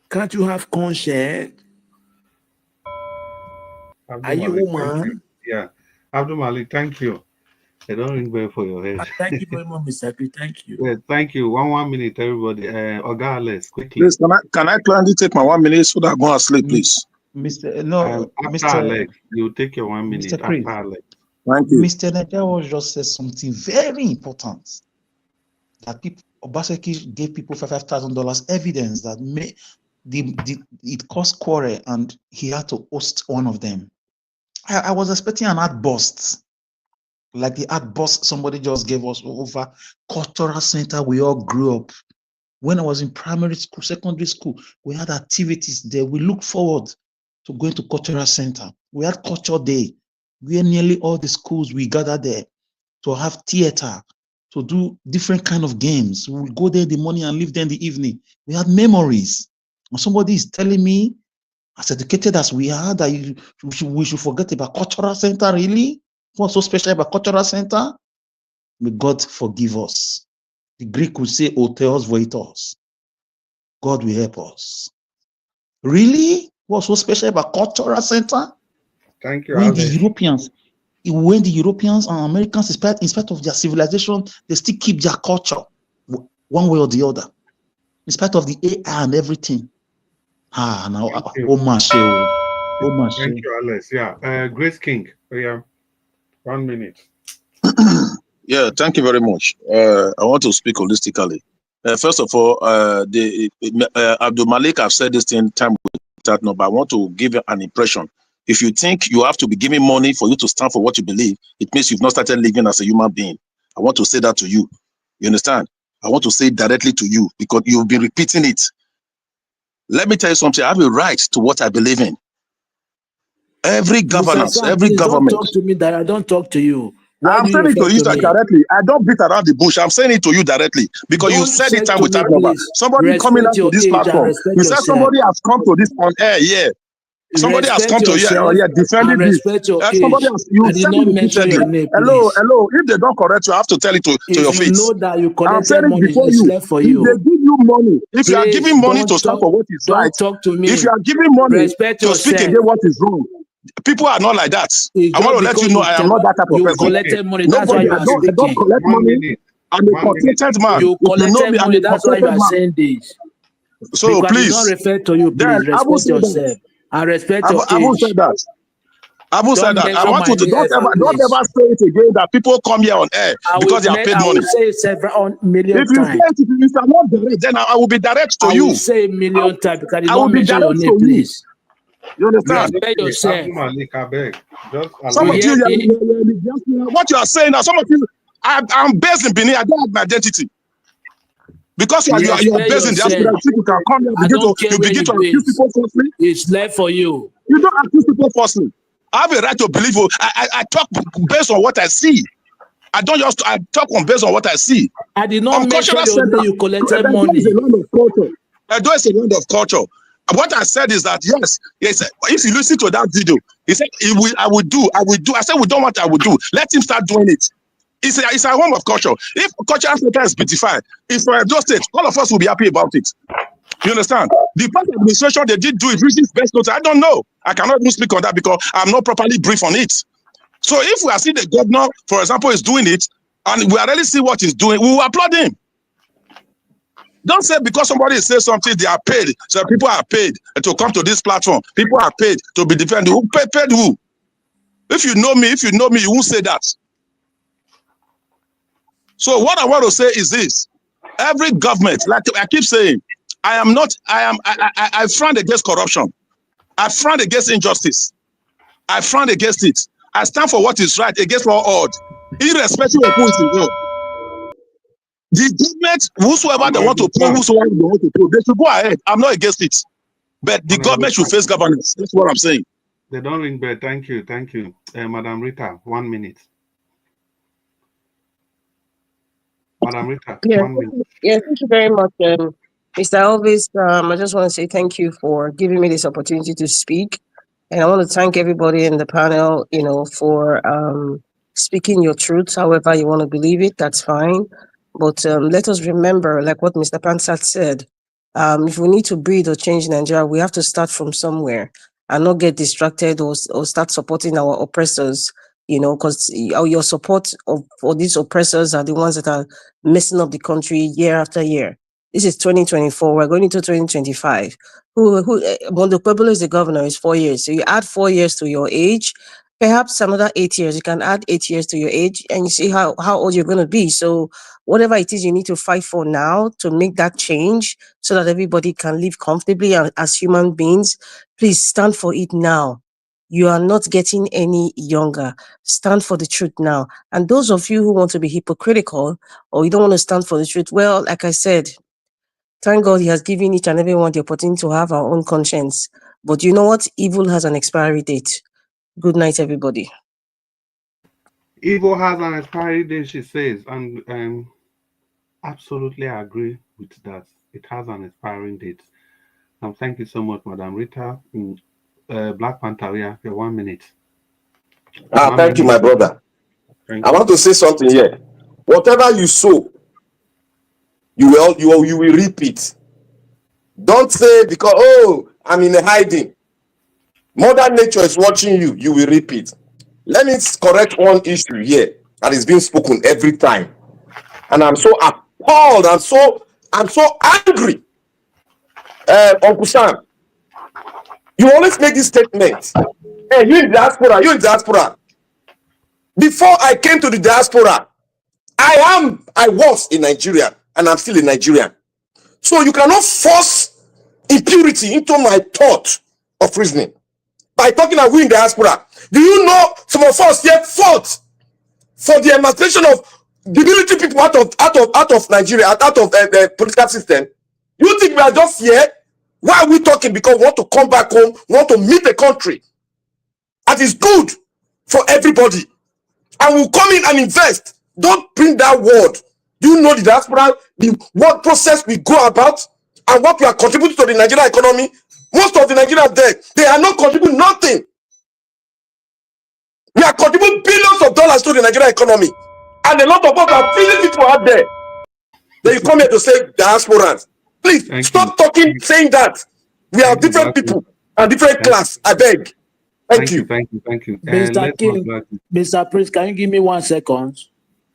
Can't you have conscience? Are you woman? Yeah. Abdul Malik, thank you. I don't ring bell for your head. Thank you very much, Mr. Chris. Thank you. Yeah, thank you. One minute, everybody. Oga Alex, quickly. Please, can I kindly take my 1 minute so that I go and sleep, please? After Alex, you take your 1 minute. Mr. Chris, After Alex. Thank you. Mr. Najawa just said something very important. That Obaseki gave people $5,000 evidence that it caused quarrel and he had to host one of them. I was expecting an outburst, like the outburst somebody just gave us over cultural center we all grew up. When I was in primary school, secondary school, we had activities there. We looked forward to going to cultural center. We had culture day, where nearly all the schools we gathered there to have theater, to do different kind of games. We would go there in the morning and leave there in the evening. We had memories. And somebody is telling me, as educated as we are, that we should forget about cultural center, really? What's so special about cultural center? May God forgive us. The Greek would say, "Otheos voitos." God will help us. Really? What's so special about cultural center? Thank you, When the Europeans and Americans, in spite of their civilization, they still keep their culture one way or the other, in spite of the AI and everything. Thank you, Alex. Yeah. Grace King. Yeah. 1 minute. Yeah, thank you very much. I want to speak holistically. First of all, Abdul Malik have said this thing time without number. I want to give you an impression. If you think you have to be giving money for you to stand for what you believe, it means you've not started living as a human being. I want to say that to you. You understand? I want to say it directly to you because you've been repeating it. Let me tell you something. I have a right to what I believe in. Every governance, every government. Don't talk to me that I don't talk to you. Why I'm do saying you it to you directly. I don't beat around the bush. I'm saying it to you directly because you said it time without number. Somebody coming out to this platform. You said somebody has come to this on air. Yeah. Somebody has come to here defending this. Somebody has, you said it repeatedly. Hello. If they don't correct you, I have to tell it to your face. If you know that you I'm saying collected it money, before it's you. left for If you. they give you money, if you are Please, giving money to don't stand for what is right, talk to me. if you are giving money to speak against what is wrong, people are not like that. I want to let you know I am not that type of person. Collected money, that's why Nobody, you are I don't speaking. collect money. I'm a contented man. You If you know collected me, I'm money, a that's why you contented are man. saying this. So Because please, I did not refer to you, then please. Abu Respect said that. yourself. And respect your Abu age. said that. Abu said Don't that. I mention want my you to name don't ever, ever say it again that people come here on air because they are paid I money. will say it several million If you times. say it, if you are not direct, then I will be direct to I you. will say a million times because I did I not will be mention your direct name, to you. please. You understand? Respect yourself. Abdul Malik, I beg. Just Some allow of you, what you are saying now, some of you, I'm based in Benin. I don't have my identity. Because you are based in diaspora, you think you can come here and begin to accuse based. people falsely. It's left for you. You don't accuse people falsely. I have a right to believe. I talk based on what I see. I don't just I talk on based on what I see. I did not On mention cultural your center, name. You collected there is money. a land of culture. There is a land of culture. What I said is that yes, if you listen to that video, he said I will do. I said we don't want. I will do. Let him start doing it. It's a home of culture. If cultural center is beautified, if for those states, all of us will be happy about it. You understand? The past administration, they did do it, which is best note. I don't know. I cannot even speak on that because I'm not properly briefed on it. So if we are seeing the governor, for example, is doing it, and we already see what he's doing, we will applaud him. Don't say because somebody says something, they are paid. So people are paid to come to this platform. People are paid to be defended. Who paid who? If you know me, you won't say that. So what I want to say is this: every government, like I keep saying, I frown against corruption. I frown against injustice. I frown against it. I stand for what is right against all odds, irrespective of who is involved. The government, whosoever they want to pull, whosoever they want to pull, they should go ahead. I'm not against it. But the government should face governance. That's what I'm saying. They don't ring bell. Thank you. Madam Rita, 1 minute. Madam Rita, Yeah, 1 minute. yeah, thank you very much, Mr. Elvis. I just want to say thank you for giving me this opportunity to speak. And I want to thank everybody in the panel, for speaking your truth, however you want to believe it, that's fine. But let us remember, like what Mr. Pansat said, if we need to breathe or change Nigeria, we have to start from somewhere and not get distracted or start supporting our oppressors, because your support for these oppressors are the ones that are messing up the country year after year. This is 2024. We're going into 2025. Mondo Pueblo is the governor, is 4 years. So you add 4 years to your age, perhaps another 8 years. You can add 8 years to your age and you see how old you're going to be. So whatever it is you need to fight for now to make that change so that everybody can live comfortably as human beings, please stand for it now. You are not getting any younger. Stand for the truth now. And those of you who want to be hypocritical or you don't want to stand for the truth, well, like I said, thank God he has given each and everyone the opportunity to have our own conscience. But you know what? Evil has an expiry date. Good night, everybody. Evil has an expiry date, she says, and absolutely I agree with that. It has an expiring date. Thank you so much, Madam Rita. Black Panther, 1 minute. Thank you, my brother. I want to say something here. Whatever you sow, you will reap it. Don't say because I'm in a hiding. Mother Nature is watching you. You will reap it. Let me correct one issue here that is being spoken every time, and I'm so appalled. I'm so angry. Uncle Sam, you always make this statement. Hey, you in diaspora. Before I came to the diaspora, I was in Nigeria and I'm still in Nigeria. So you cannot force impurity into my thought of reasoning by talking about we in diaspora. Do you know some of us here fought for the emancipation of debility people out of Nigeria, out of the political system? You think we are just here? Why are we talking? Because we want to come back home, we want to meet the country. That is good for everybody. And we'll come in and invest. Don't bring that word. Do you know the diaspora, what process we go about and what we are contributing to the Nigerian economy? Most of the Nigerians there, they are not contributing nothing. We are contributing billions of dollars to the Nigerian economy. And a lot of us are feeling people out there. Then you come here to say diasporans. Please stop saying that. We are different people and different class. I beg. Thank you. Mr. Prince, can you give me 1 second?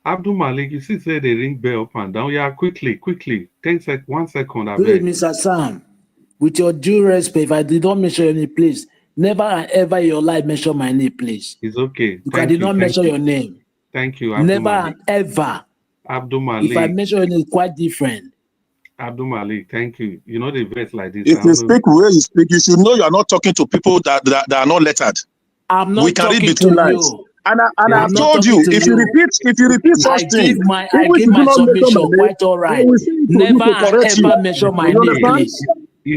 Abdul Malik, you see, say they ring bell up and down. Yeah, quickly. 1 second. Please, Mr. Sam, with your due respect, if I did not mention any place, never and ever in your life mention my name, please. It's okay. I did not mention your name. Thank you, Abdul Never Malik. and ever. Abdul Malik. If I mention your name, it's quite different. Abdul Malik, thank you. You know the verse like this. If you speak where you speak, you should know you are not talking to people that are not lettered. I'm not we can read talking between to lines. you. And I've told you, if you repeat such things, I give my submission quite all right. Never and ever mention my name, please.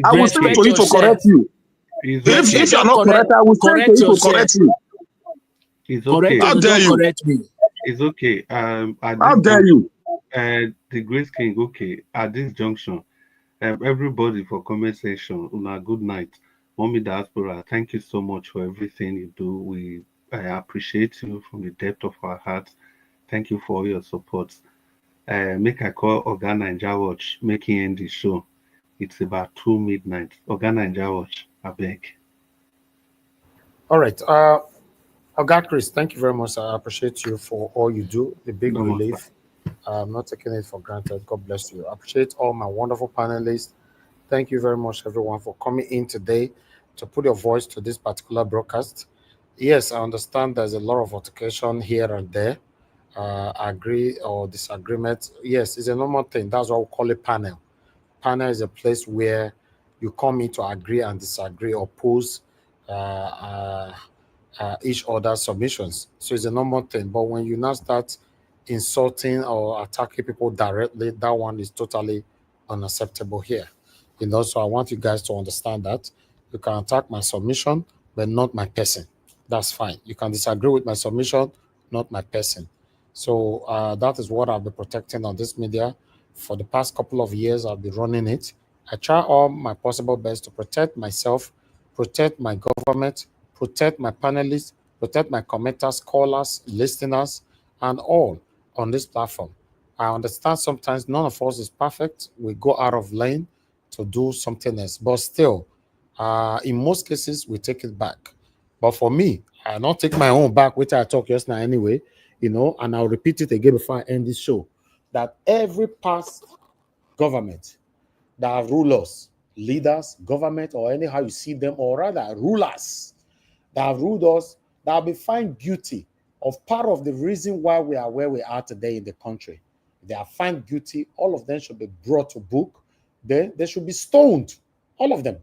I will send to you to correct you. If you are not correct, I will send to you to correct you. It's Correct okay. or don't correct me. It's okay. At How this dare you? the Grace King. Okay, at this junction, everybody for comment section. Una good night, Mommy Diaspora. Thank you so much for everything you do. I appreciate you from the depth of our hearts. Thank you for all your support. Make I call Oga Ninja Watch, making end the show. It's about 2 midnight. Oga Ninja Watch, I beg. All right. Oga Chris, thank you very much. I appreciate you for all you do. The big No, relief. I'm not taking it for granted. God bless you. I appreciate all my wonderful panelists. Thank you very much, everyone, for coming in today to put your voice to this particular broadcast. Yes, I understand there's a lot of altercation here and there. Agree or disagreement. Yes, it's a normal thing. That's why we call it panel. Panel is a place where you come in to agree and disagree, oppose each other's submissions. So it's a normal thing. But when you now start insulting or attacking people directly, that one is totally unacceptable here. So I want you guys to understand that you can attack my submission, but not my person. That's fine. You can disagree with my submission, not my person. So that is what I've been protecting on this media for the past couple of years. I've been running it. I try all my possible best to protect myself, protect my government, protect my panelists, protect my commenters, callers, listeners, and all on this platform. I understand sometimes none of us is perfect. We go out of lane to do something else, but still, in most cases, we take it back. But for me, I don't take my own back, which I talk just now anyway, and I'll repeat it again before I end this show, that every past government that have rulers, leaders, government, or anyhow you see them, or rather rulers that have ruled us, that have been found guilty of part of the reason why we are where we are today in the country. If they are found guilty, all of them should be brought to book. Then they should be stoned, all of them,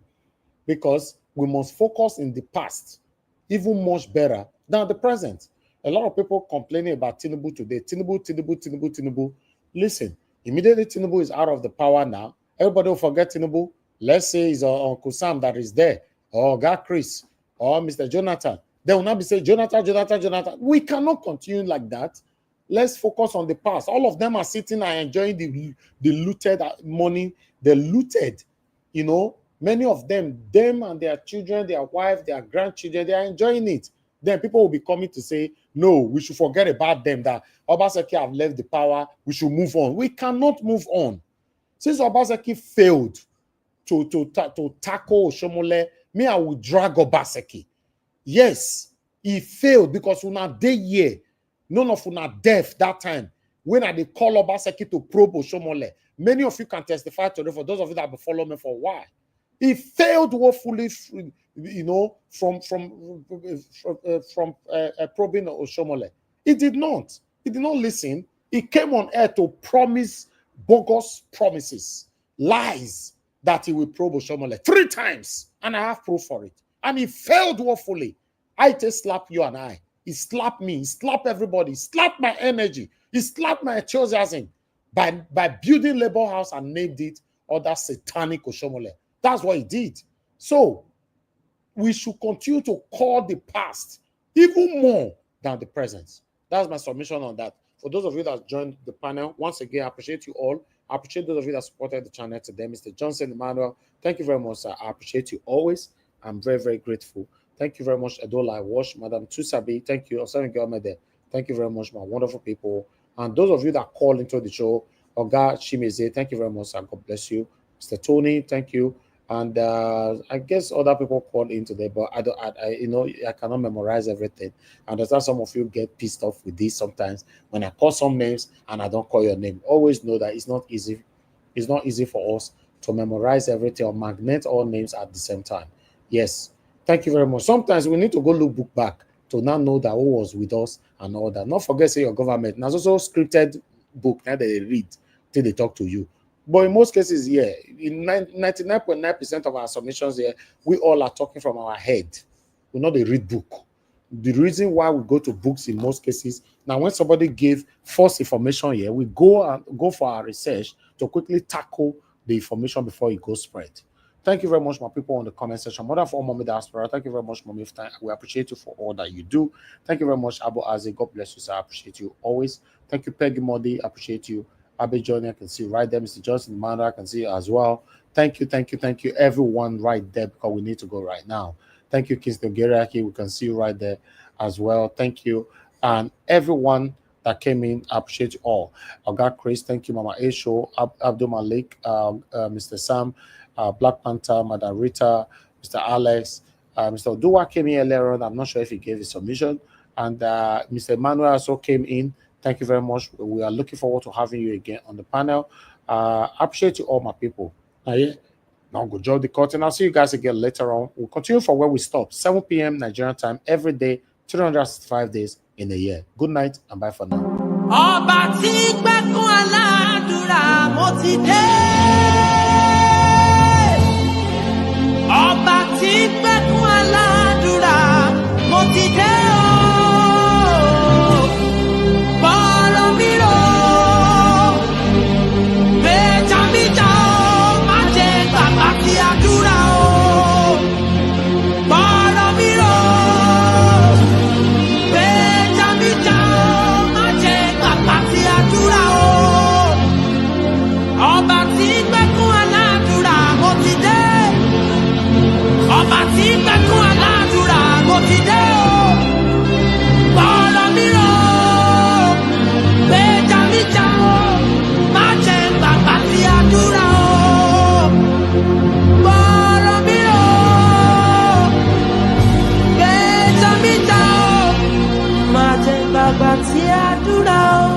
because we must focus in the past even much better than the present. A lot of people complaining about Tinubu today. Tinubu. Listen, immediately Tinubu is out of the power now. Everybody will forget Tinubu. Let's say it's Uncle Sam that is there, or God Chris, or Mr. Jonathan. They will not be saying, Jonathan. We cannot continue like that. Let's focus on the past. All of them are sitting and enjoying the looted money. They looted, Many of them and their children, their wife, their grandchildren, they are enjoying it. Then people will be coming to say, no, we should forget about them, that Obaseki have left the power, we should move on. We cannot move on. Since Obaseki failed to tackle Oshomole, me, I will drag Obaseki. Yes, he failed because una dey here. None of una deaf that time. When I call Obaseki to probe Oshomole, many of you can testify today, for those of you that have been following me for a while. He failed woefully, from probing Oshomole. He did not. He did not listen. He came on air to promise bogus promises, lies, that he will probe Oshomole 3 times, and I have proof for it. And he failed woefully. I just slapped you and I. He slapped me. He slapped everybody. He slapped my energy. He slapped my enthusiasm by building Labour House and named it other satanic Oshomole. That's what he did. So we should continue to call the past even more than the present. That's my submission on that. For those of you that joined the panel, once again, I appreciate you all. I appreciate those of you that supported the channel today. Mr. Johnson, Emmanuel, thank you very much, sir. I appreciate you always. I'm very, very grateful. Thank you very much, Adola Wash, Madam Tusabi. Thank you. Thank you very much, my wonderful people. And those of you that called into the show, Oga Shimeze, thank you very much, sir. God bless you. Mr. Tony, thank you. And I guess other people called in today, but I cannot memorize everything. I understand some of you get pissed off with this sometimes when I call some names and I don't call your name. Always know that it's not easy. It's not easy for us to memorize everything or magnet all names at the same time. Yes. Thank you very much. Sometimes we need to go look book back to now know that who was with us and all that. Not forget, say, your government. There's also scripted book that they read till they talk to you. But in most cases, yeah, in 99.9% of our submissions here, we all are talking from our head. We know they read book. The reason why we go to books in most cases, now when somebody gave false information here, we go for our research to quickly tackle the information before it goes spread. Thank Thank you very much, my people, on the comment section. Mother for all Mommy Diaspora. Thank you very much, Mommy. We appreciate you for all that you do. Thank you very much, Abu Aze. God bless you, sir. I appreciate you always. Thank you, Peggy Modi. I appreciate you. Abe Johnny, I can see you right there. Mr. Johnson, Amanda, I can see you as well. Thank you, everyone right there, because we need to go right now. Thank you, Kingston Geraki. We can see you right there as well. Thank you. And everyone that came in, I appreciate you all. I got Chris, thank you, Mama Esho, Abdul Malik, Mr. Sam, Black Panther, Madam Rita, Mr. Alex, Mr. Odua came in earlier on. I'm not sure if he gave his submission. And Mr. Emmanuel also came in. Thank you very much. We are looking forward to having you again on the panel. I appreciate you all, my people. Now go join the curtain. I'll see you guys again later on. We'll continue from where we stopped. 7 p.m. Nigerian time every day, 365 days in a year. Good night and bye for now. Ọba tí gbẹ́kún aládùúrà mo ti dé. Ọba tí gbẹ́kún aládùúrà mo ti dé o. Bọ́rọ̀ mi rò, gbèjà mi jà o, má jẹ́ gbàgbà tí àdúrà o. Bọ́rọ̀ mi rò, gbèjà mi jà o, má jẹ́ gbàgbà tí àdúrà o. Ọba tí gbẹ́kún aládùúrà mo ti dé. Ọba tí gbẹ́kún aládùúrà mo ti dé o. Bọ́rọ̀ mi rò, gbèjà mi jà o, má jẹ́ gbàgbà tí àdúrà o. Bọ́rọ̀ mi rò, gbèjà mi jà o, má jẹ́ gbàgbà tí àdúrà o.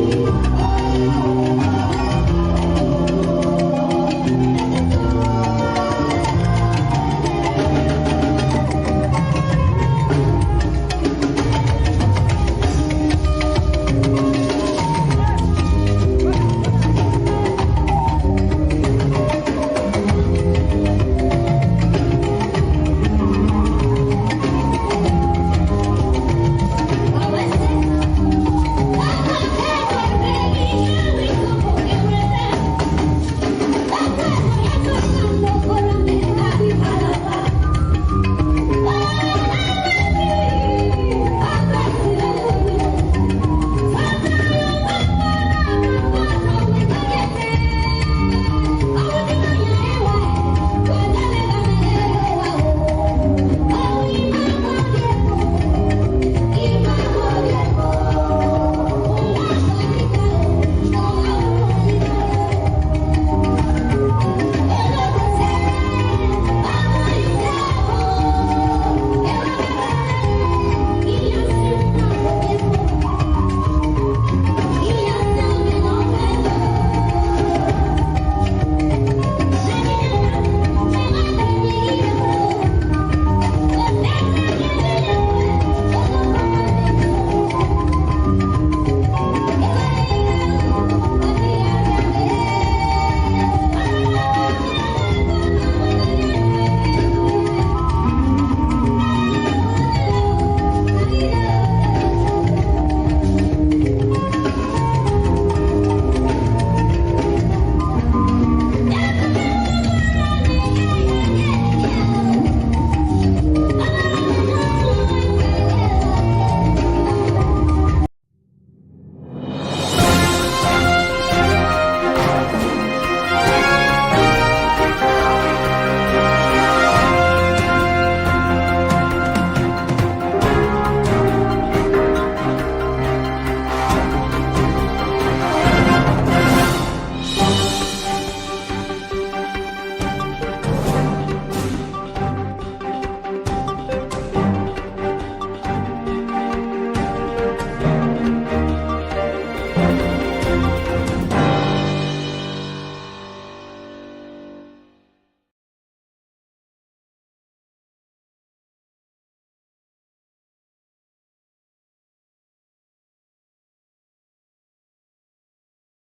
o.